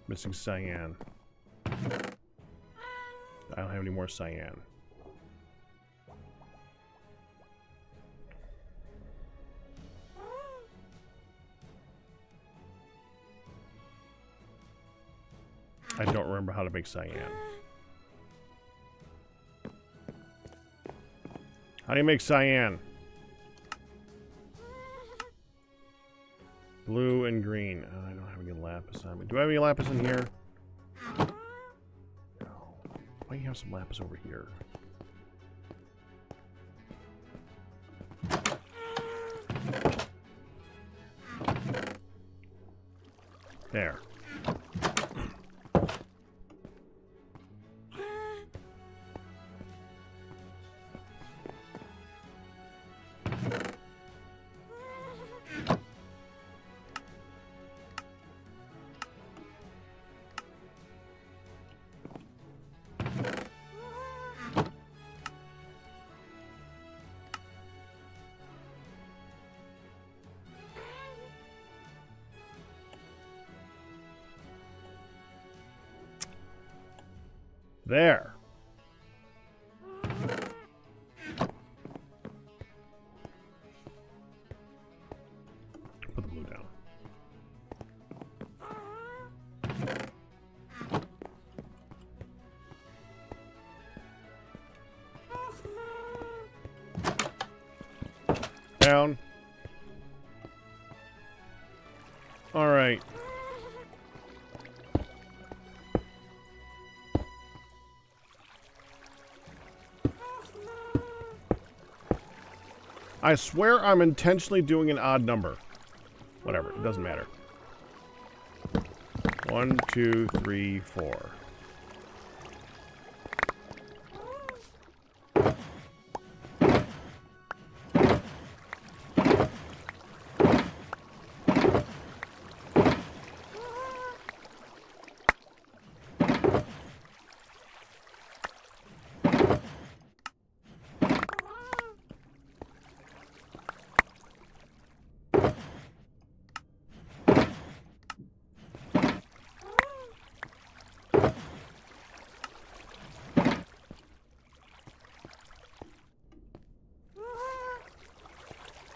Missing cyan. I don't have any more cyan. I don't remember how to make cyan. How do you make cyan? Blue and green. Oh, I don't have any lapis on me. Do I have any lapis in here? might have some lapis over here. There. There. Put the blue down. Down. All right. I swear I'm intentionally doing an odd number. Whatever, it doesn't matter. 1, 2, 3, 4.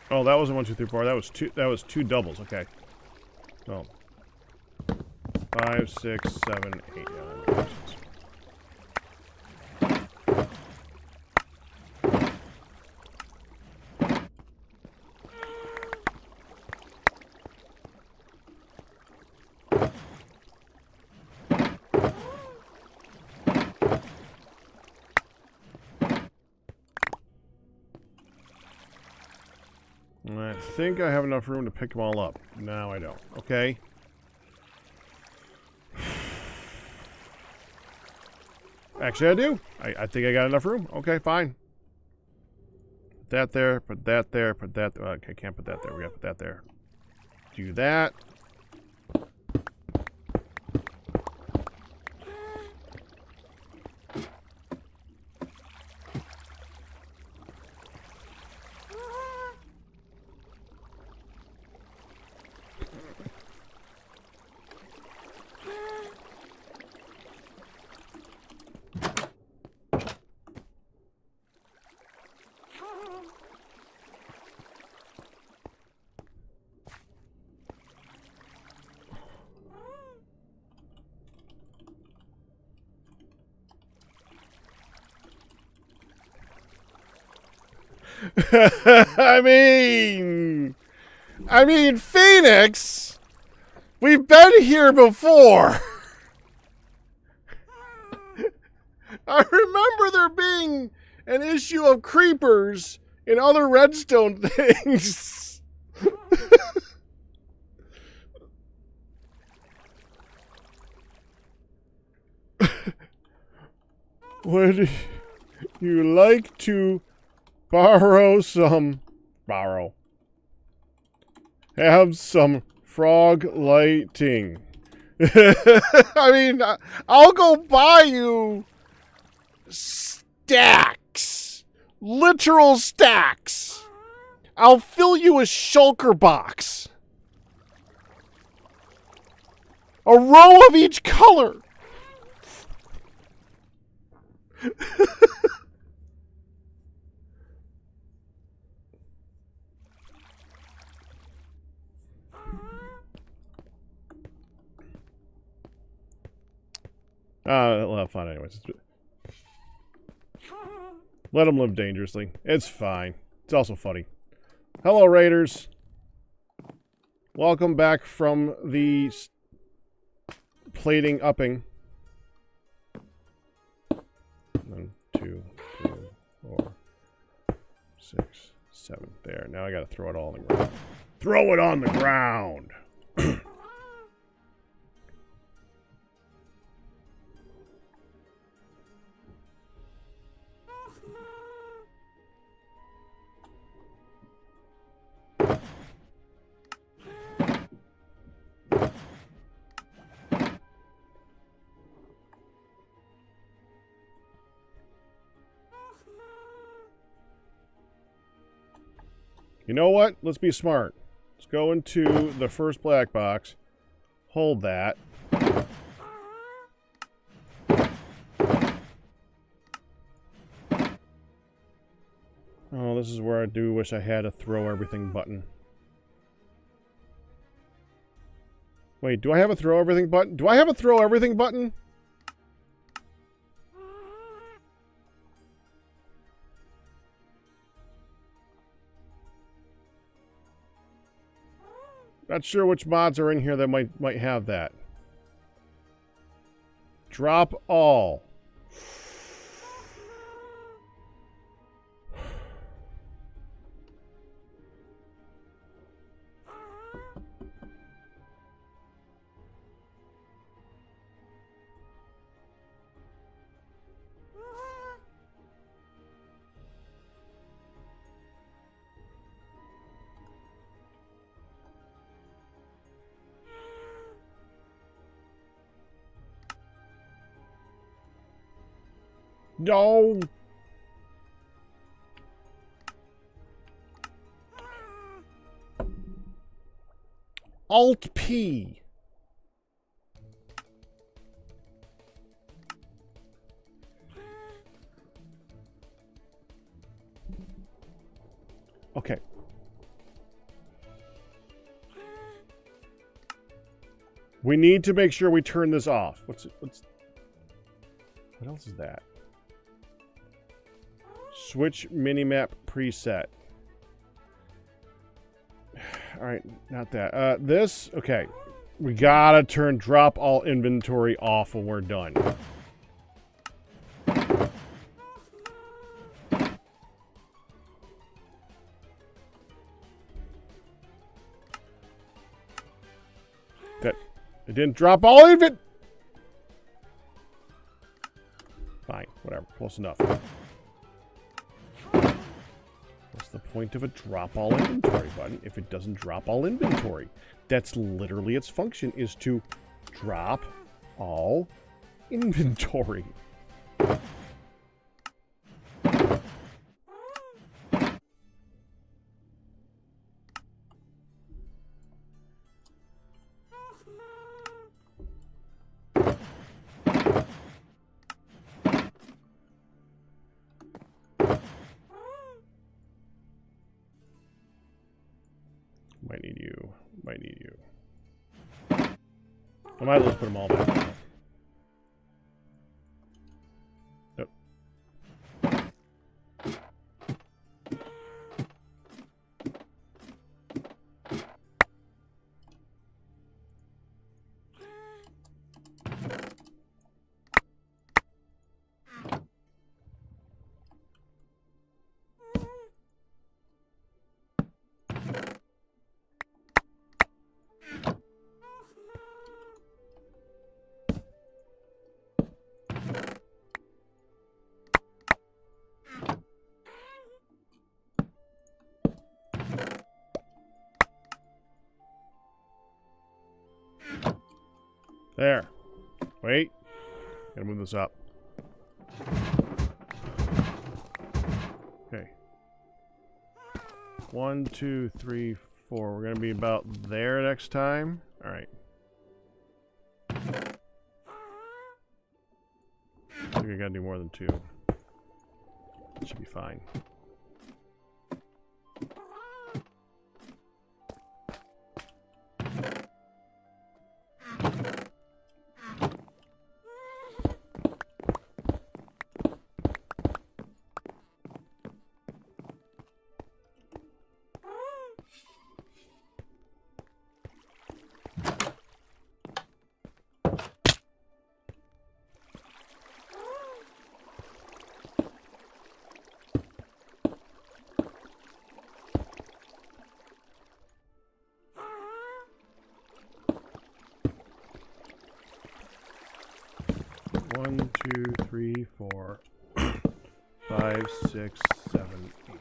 Oh, that wasn't 1, 2, 3, 4. That was two. That was two doubles. Okay. Oh. 5, 6, 7, 8. Yeah, that makes sense. I think I have enough room to pick them all up. No, I don't. Okay. Actually, I do. I think I got enough room. Okay, fine. Put that there, put that there, put that there. Okay, can't put that there. We gotta put that there. Do that. I mean, Phoenix, we've been here before. I remember there being an issue of creepers and other redstone things. Would you like to borrow some... Have some frog lighting. I mean, I'll go buy you stacks. Literal stacks. I'll fill you a shulker box. A row of each color. We'll have fun anyways. Let them live dangerously. It's fine. It's also funny. Hello, Raiders. Welcome back from the plating upping. And then 2, 3, 4, 6, 7. There. Now I gotta throw it all on the ground. Throw it on the ground! You know what? Let's be smart. Let's go into the first black box. Hold that. Oh, this is where I do wish I had a throw everything button. Wait, do I have a throw everything button? Do I have a throw everything button? Not sure which mods are in here that might have that. Drop all. No. Alt P. Okay. We need to make sure we turn this off. What else is that? Switch minimap preset. Alright, not that. This, okay. We gotta turn drop all inventory off when we're done. That, it didn't drop all of it. Fine, whatever, close enough. What's the point of a drop all inventory button if it doesn't drop all inventory? That's literally its function, is to drop all inventory. Might need you. Might need you. I might as well put them all back. Yep. There. Wait. Gotta move this up. Okay. 1, 2, 3, 4. We're gonna be about there next time. Alright. I think I gotta do more than 2. Should be fine. 1, 2, 3, 4, 5, 6, 7, 8.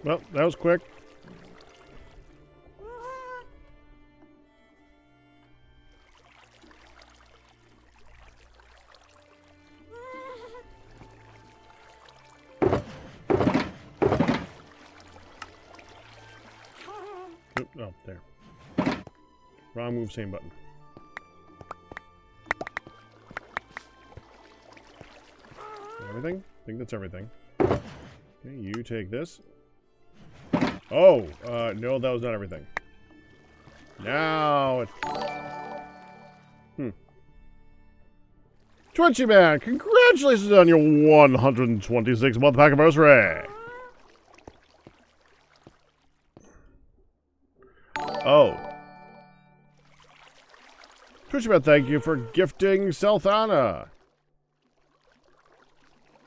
Well, that was quick. Oop, oh, there. Wrong move, same button. Everything? I think that's everything. Okay, you take this. Oh, no, that was not everything. Now it's... Twitchy Man, congratulations on your 126th pack anniversary! Oh. Twitchy Man, thank you for gifting Selthana.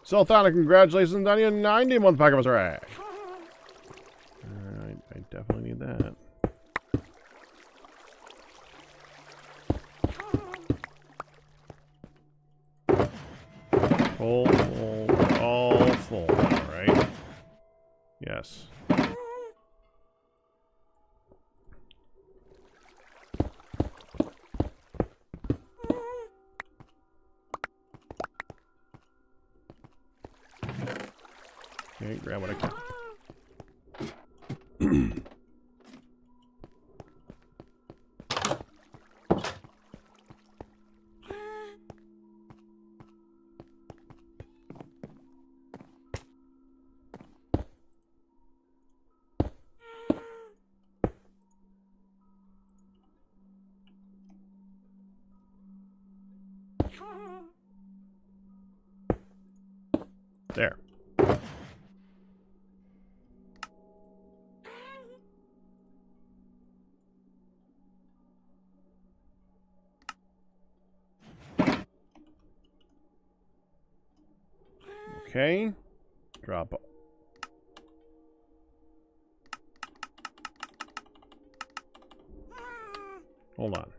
Selthana, congratulations on your 90-month pack anniversary! I definitely need that. Full, we're all full now, right? Yes. Okay, grab what I can. There. Okay. Drop. Hold on.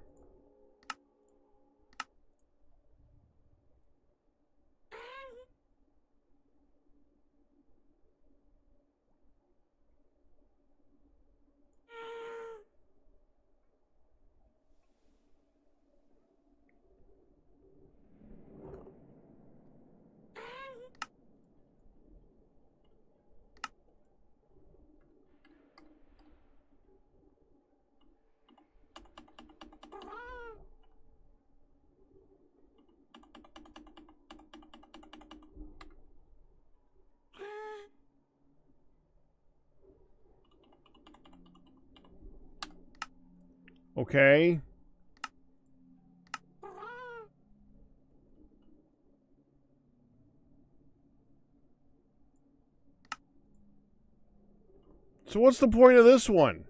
Okay. So what's the point of this one?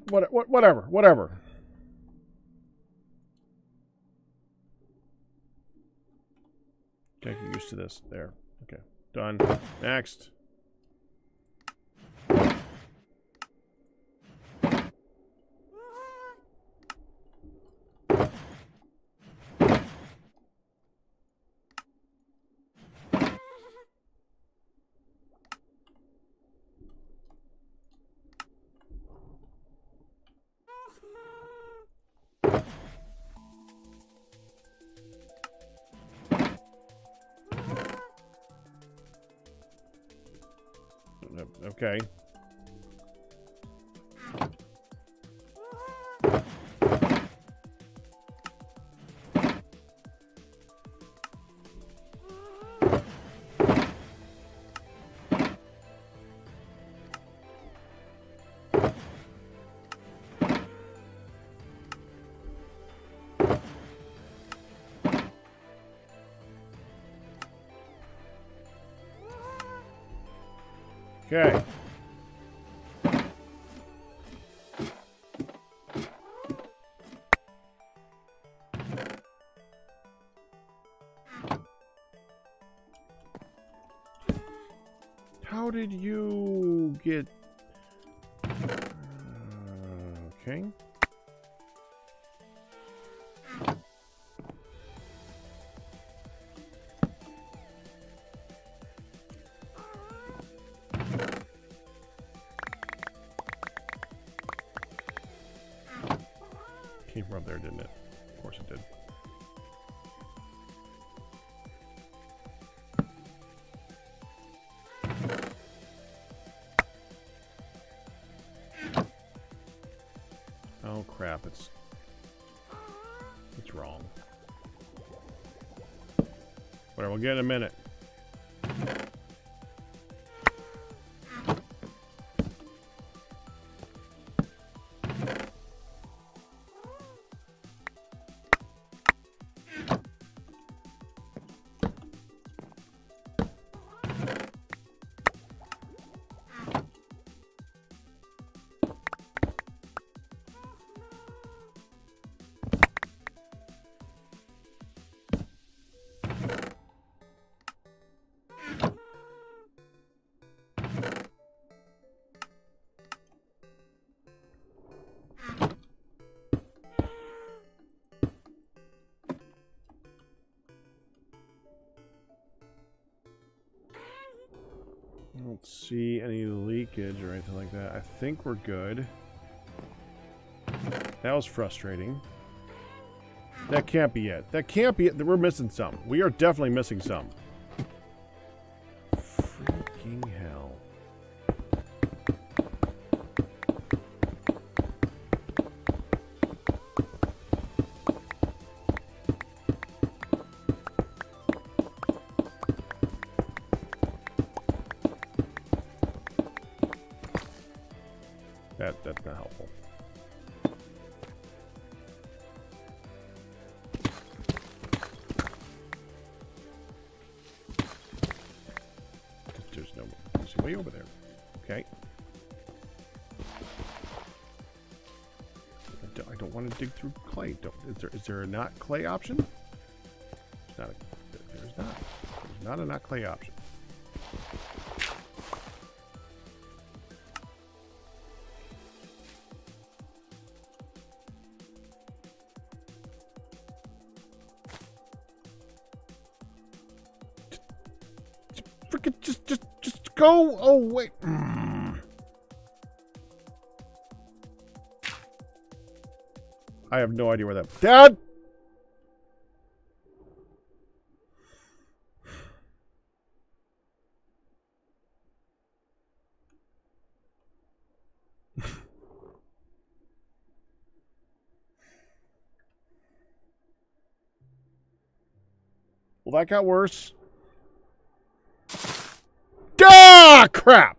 Whatever. Okay, get used to this. There. Okay. Done. Next. Okay. Okay. How did you get... okay. Came from up there, didn't it? Of course it did. Oh crap, it's wrong. Whatever, we'll get in a minute. I don't see any leakage or anything like that. I think we're good. That was frustrating. That can't be it. That can't be it. We're missing some. We are definitely missing some. Freaking hell. That's not helpful. There's no there's way over there. Okay. I don't want to dig through clay. Is there a not clay option? There's not a not clay option. Freaking just go. Oh wait. I have no idea where that. Dad. Well, that got worse. Ah, crap!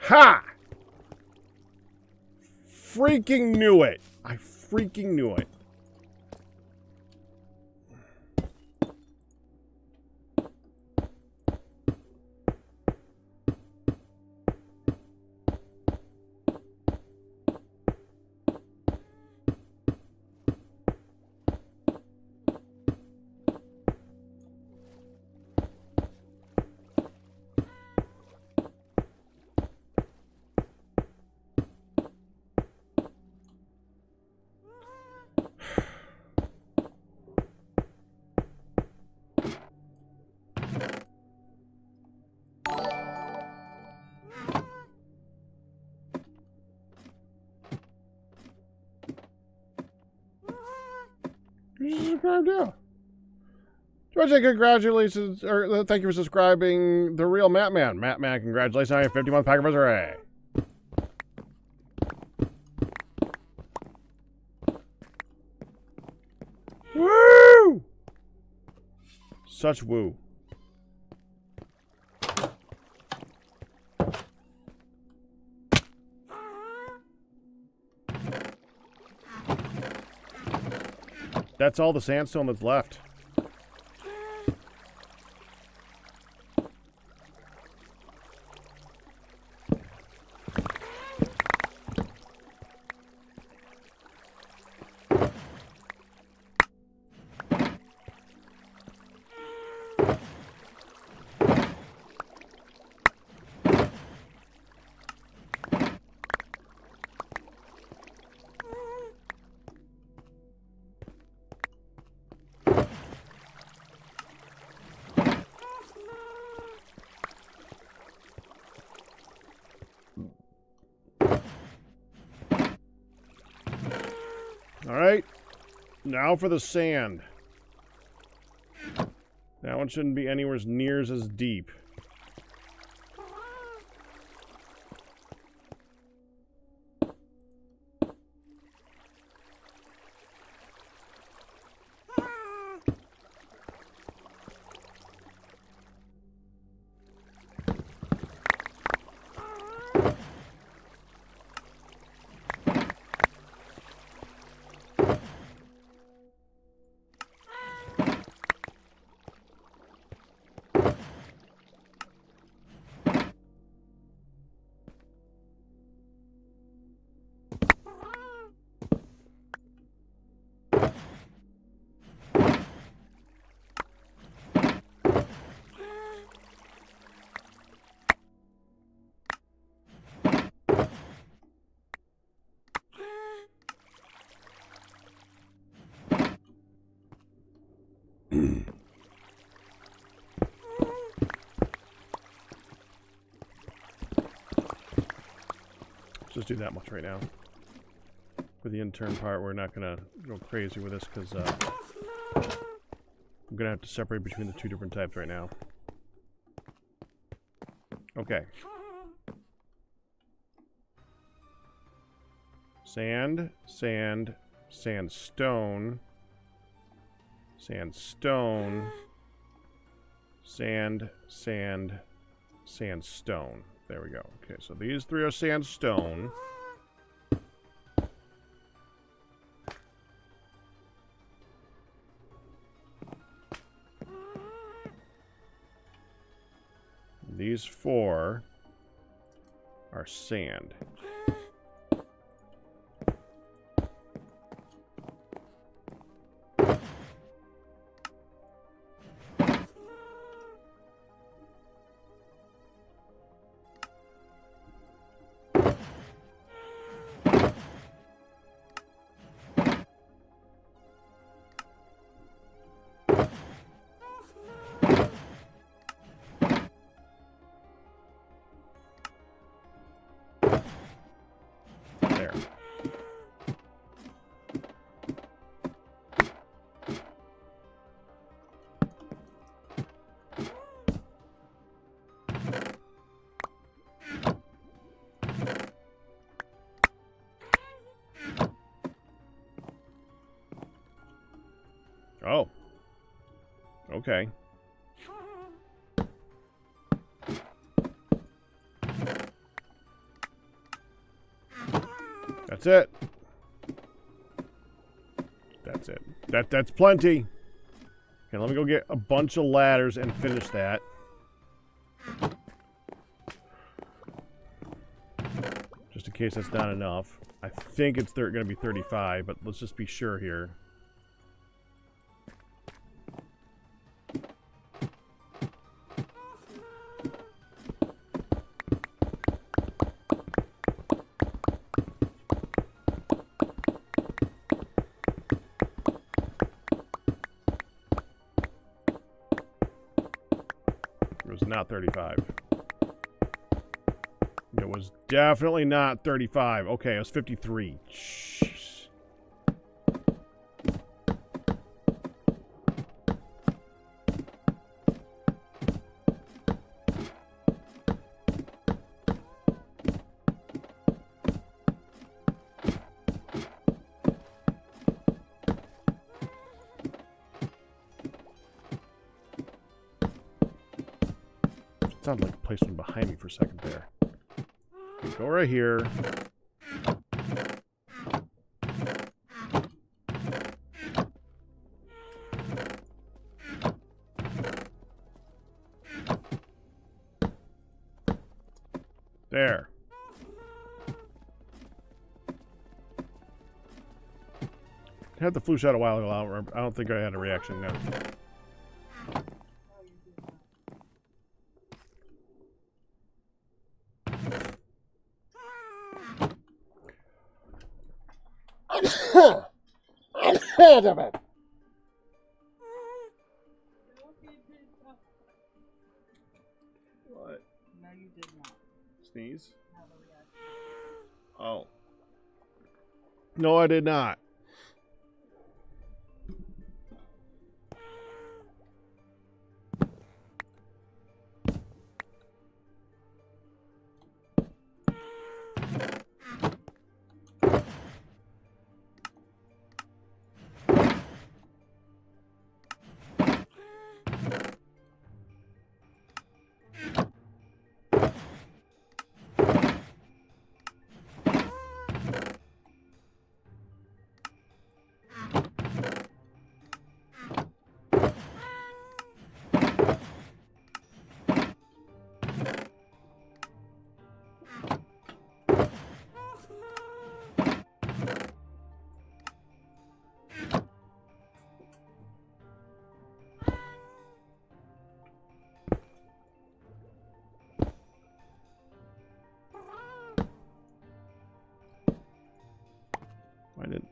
Ha! Freaking knew it. I freaking knew it. You just subscribed, yeah. George, congratulations, or thank you for subscribing. The Real Matt Man. Matt Man, congratulations on your 50-month pack anniversary. Woo! Such woo. That's all the sandstone that's left. Alright, now for the sand. That one shouldn't be anywhere near as deep. Just do that much right now. For the intern part, we're not gonna go crazy with this because I'm gonna have to separate between the two different types right now. Okay. Sand, sand, sandstone, sandstone, sand, sand, sandstone. There we go. Okay, so these three are sandstone. These four are sand. There. Oh. Okay. That's it. That's it. That's plenty. Okay, let me go get a bunch of ladders and finish that. Just in case that's not enough. I think it's going to be 35, but let's just be sure here. It was not 35. It was definitely not 35. Okay, it was 53. Jeez. sounded like placed one behind me for a second there. Go right here. There. I had the flu shot a while ago. I don't think I had a reaction now. What? No, you did not. Sneeze? Have a reaction. Oh. No, I did not. I didn't.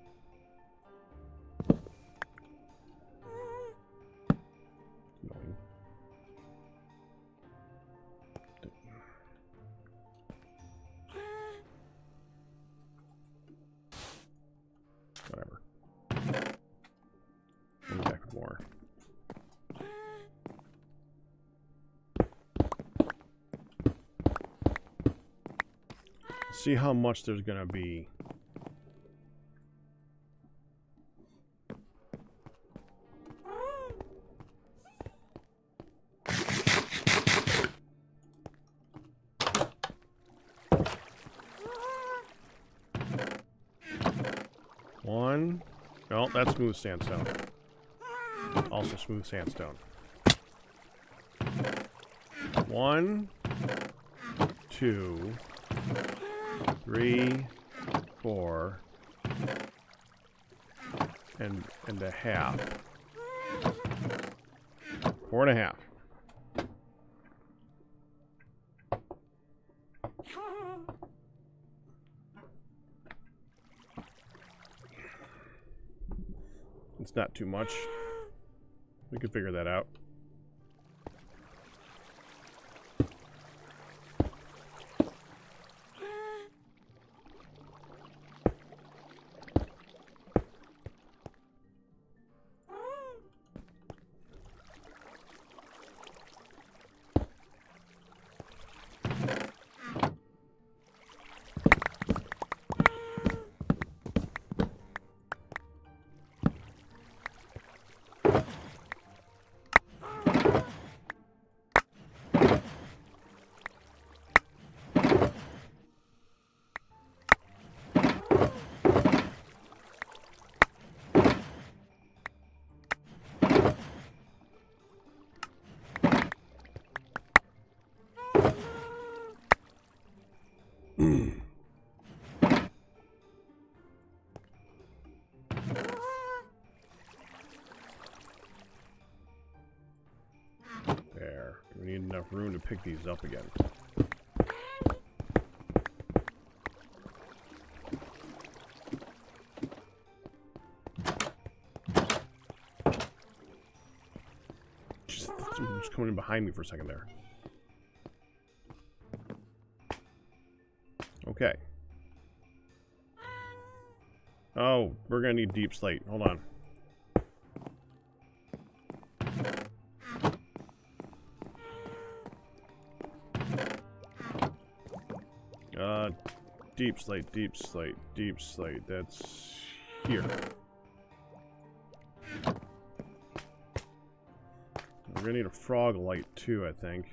Annoying. Whatever. Bring back with more. See how much there's gonna be. One. No, that's smooth sandstone. Also smooth sandstone. 1, 2, 3, 4, and a half. 4.5. It's not too much. We could figure that out. There. We need enough room to pick these up again. Just coming in behind me for a second there. Okay. Oh, we're gonna need deep slate. Hold on. Deep slate, deep slate, deep slate. That's here. We're gonna need a frog light too, I think.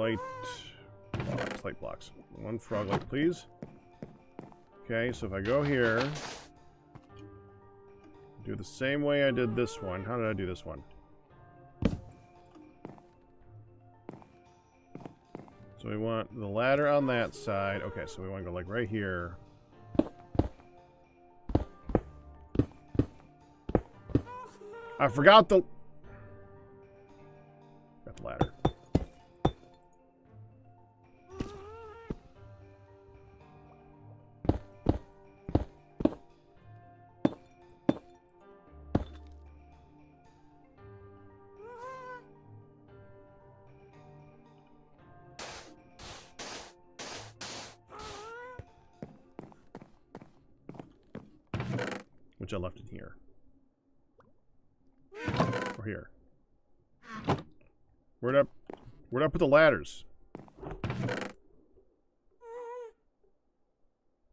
light blocks. Light blocks. One frog light, please. Okay, so if I go here, do the same way I did this one. How did I do this one? So we want the ladder on that side. Okay, so we want to go like right here. I forgot the... Got the ladder. Which I left in here. Or here. Where'd I put the ladders?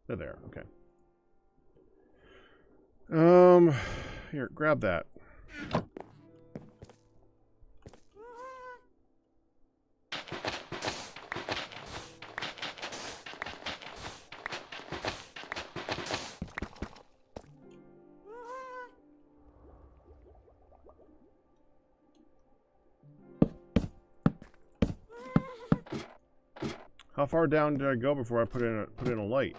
They're there, okay. Here, grab that. How far down did I go before I put in a light?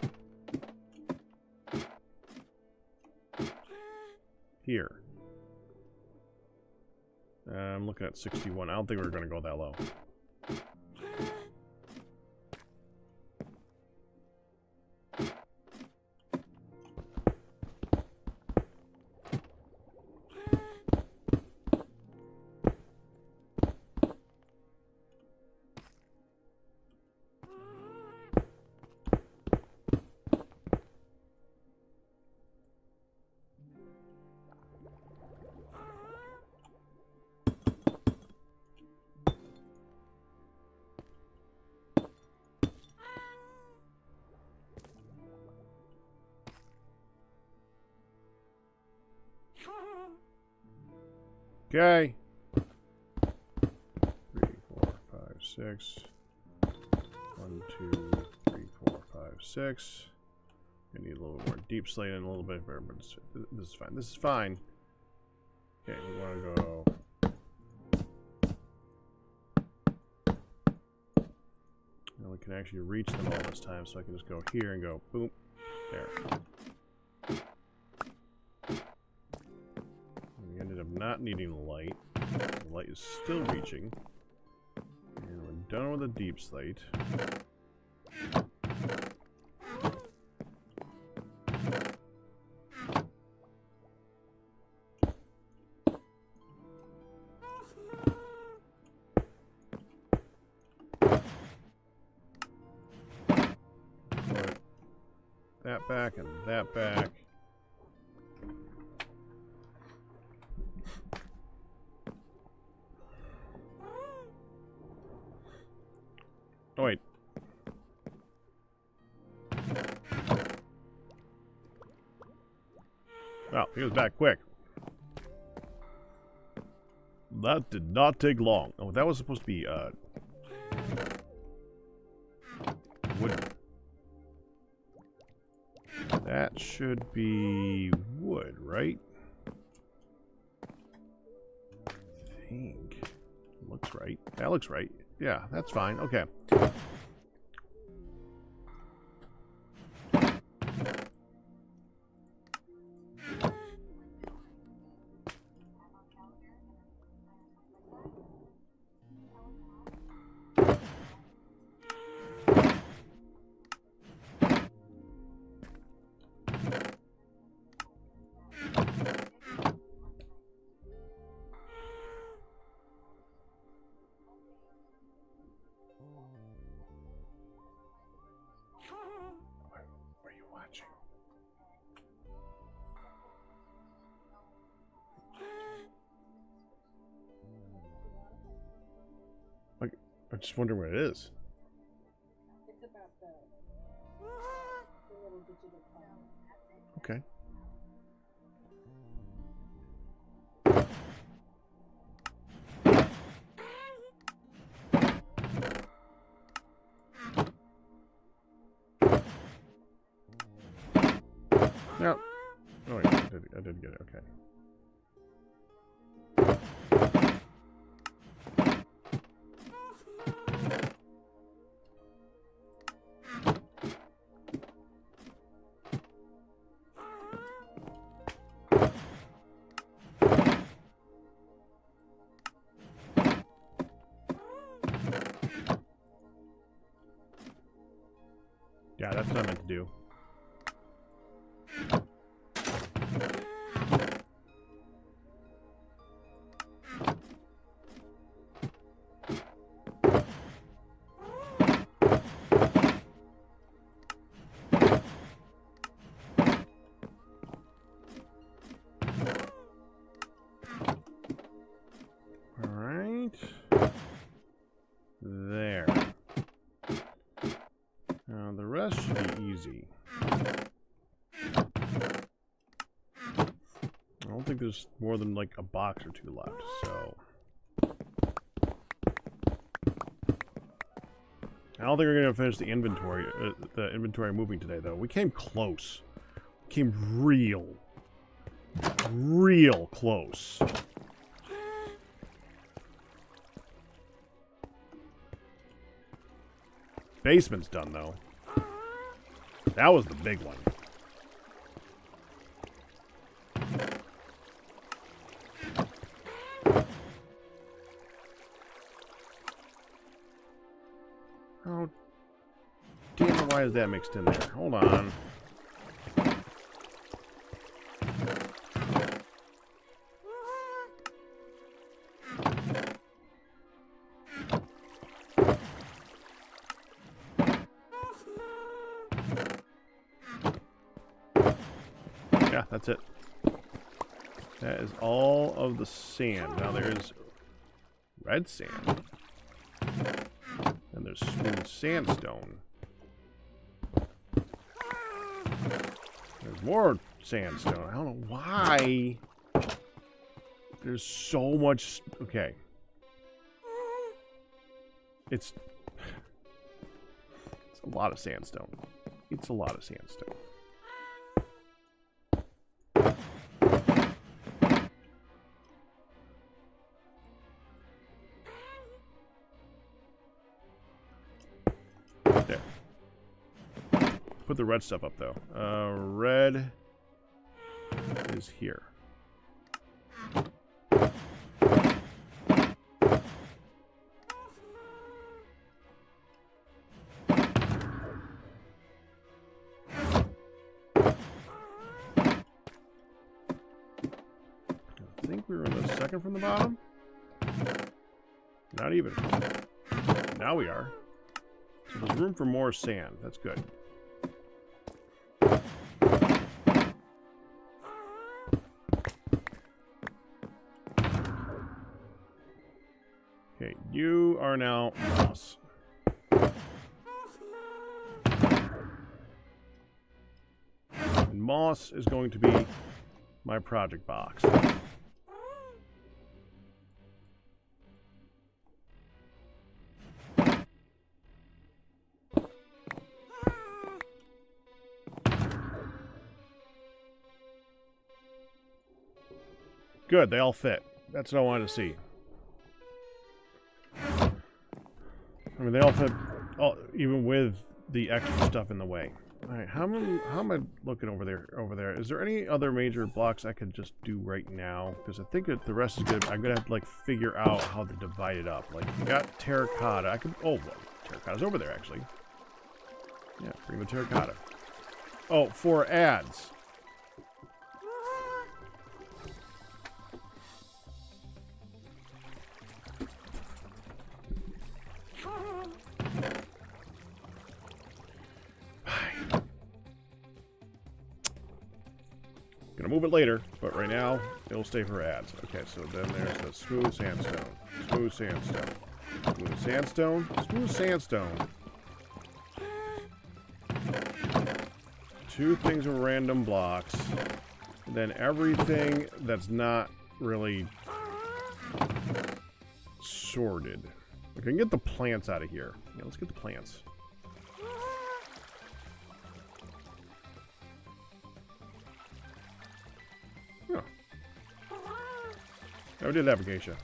Here. I'm looking at 61. I don't think we're going to go that low. Okay. 3, 4, 5, 6. 1, 2, 3, 4, 5, 6. I need a little more deep slate and a little bit better, but this is fine. This is fine. Okay, we want to go. Now we can actually reach them all this time, so I can just go here and go boom. There. We ended up not needing the light. The light is still reaching. And we're done with the deep slate. Put that back and that back. Oh, wait. Wow, he was back quick. That did not take long. Oh, that was supposed to be, wood. That should be wood, right? I think. Looks right. That looks right. Yeah, that's fine. Okay. What are you watching? I just wonder what it is. It's about the little digital phone. Okay. No. Oh, wait, I did get it. Okay. Yeah, that's what I meant to do. Alright. There. Now the rest should be easy. I don't think there's more than like a box or two left, so. I don't think we're gonna finish the inventory moving today, though. We came close. We came real close. Basement's done, though. That was the big one. Oh, damn it, why is that mixed in there? Hold on. Yeah, that's it. That is all of the sand. Now there's red sand. And there's smooth sandstone. There's more sandstone. I don't know why. There's so much. Okay. It's a lot of sandstone. It's a lot of sandstone. There. Put the red stuff up, though. Red is here. I think we were in the second from the bottom. Not even. Now we are. So there's room for more sand. That's good. Okay, you are now moss. And moss is going to be my project box. Good, they all fit. That's what I wanted to see. I mean, they all fit, even with the extra stuff in the way. All right, how am I looking over there? Is there any other major blocks I could just do right now? Because I think that the rest is good. I'm gonna have to like figure out how to divide it up. Like, we got terracotta. I could. Oh, well, terracotta's over there actually. Yeah, bring the terracotta. Oh, for ads. Gonna move it later, but right now it'll stay for ads. Okay, so then there's the smooth sandstone, smooth sandstone, smooth sandstone, smooth sandstone. Two things of random blocks, and then everything that's not really sorted. We can get the plants out of here. Yeah, let's get the plants. Oh, we did have a geisha.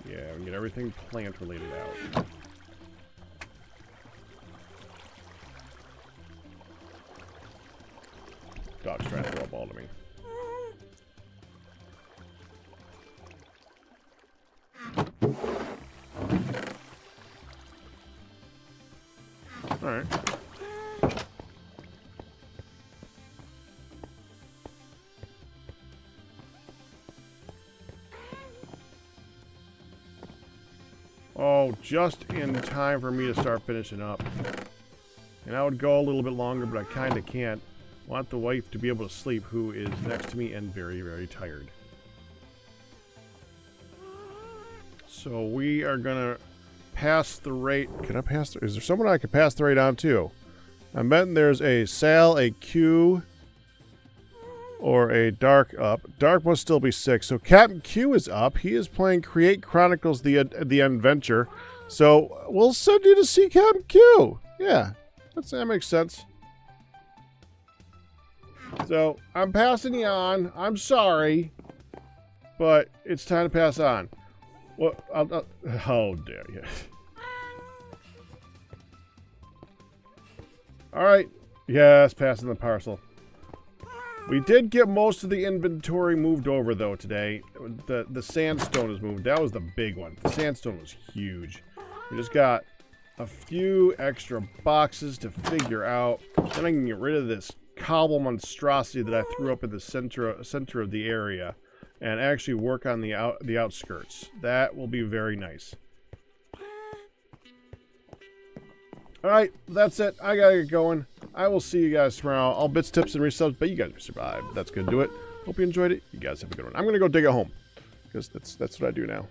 Yeah, we can get everything plant related out. Dog's trying to throw a ball to me. Alright. Oh, just in time for me to start finishing up. And I would go a little bit longer, but I kind of can't. Want the wife to be able to sleep, who is next to me and very, very tired. So we are gonna pass the rate. Can I pass? Is there someone I can pass the rate on to? I bet there's a Sal, a Q, or a Dark up. Dark must still be 6. So Captain Q is up. He is playing Create Chronicles the Adventure. So we'll send you to see Captain Q. Yeah, that makes sense. So I'm passing you on. I'm sorry, but it's time to pass on. What? How dare you? All right. Yes, passing the parcel. We did get most of the inventory moved over, though, today. The sandstone is moved. That was the big one. The sandstone was huge. We just got a few extra boxes to figure out. Then I can get rid of this cobble monstrosity that I threw up in the center of the area and actually work on the outskirts. That will be very nice. Alright, that's it. I gotta get going. I will see you guys tomorrow. All bits, tips, and resubs, but you guys survived. That's gonna do it. Hope you enjoyed it. You guys have a good one. I'm gonna go dig it home, because that's what I do now.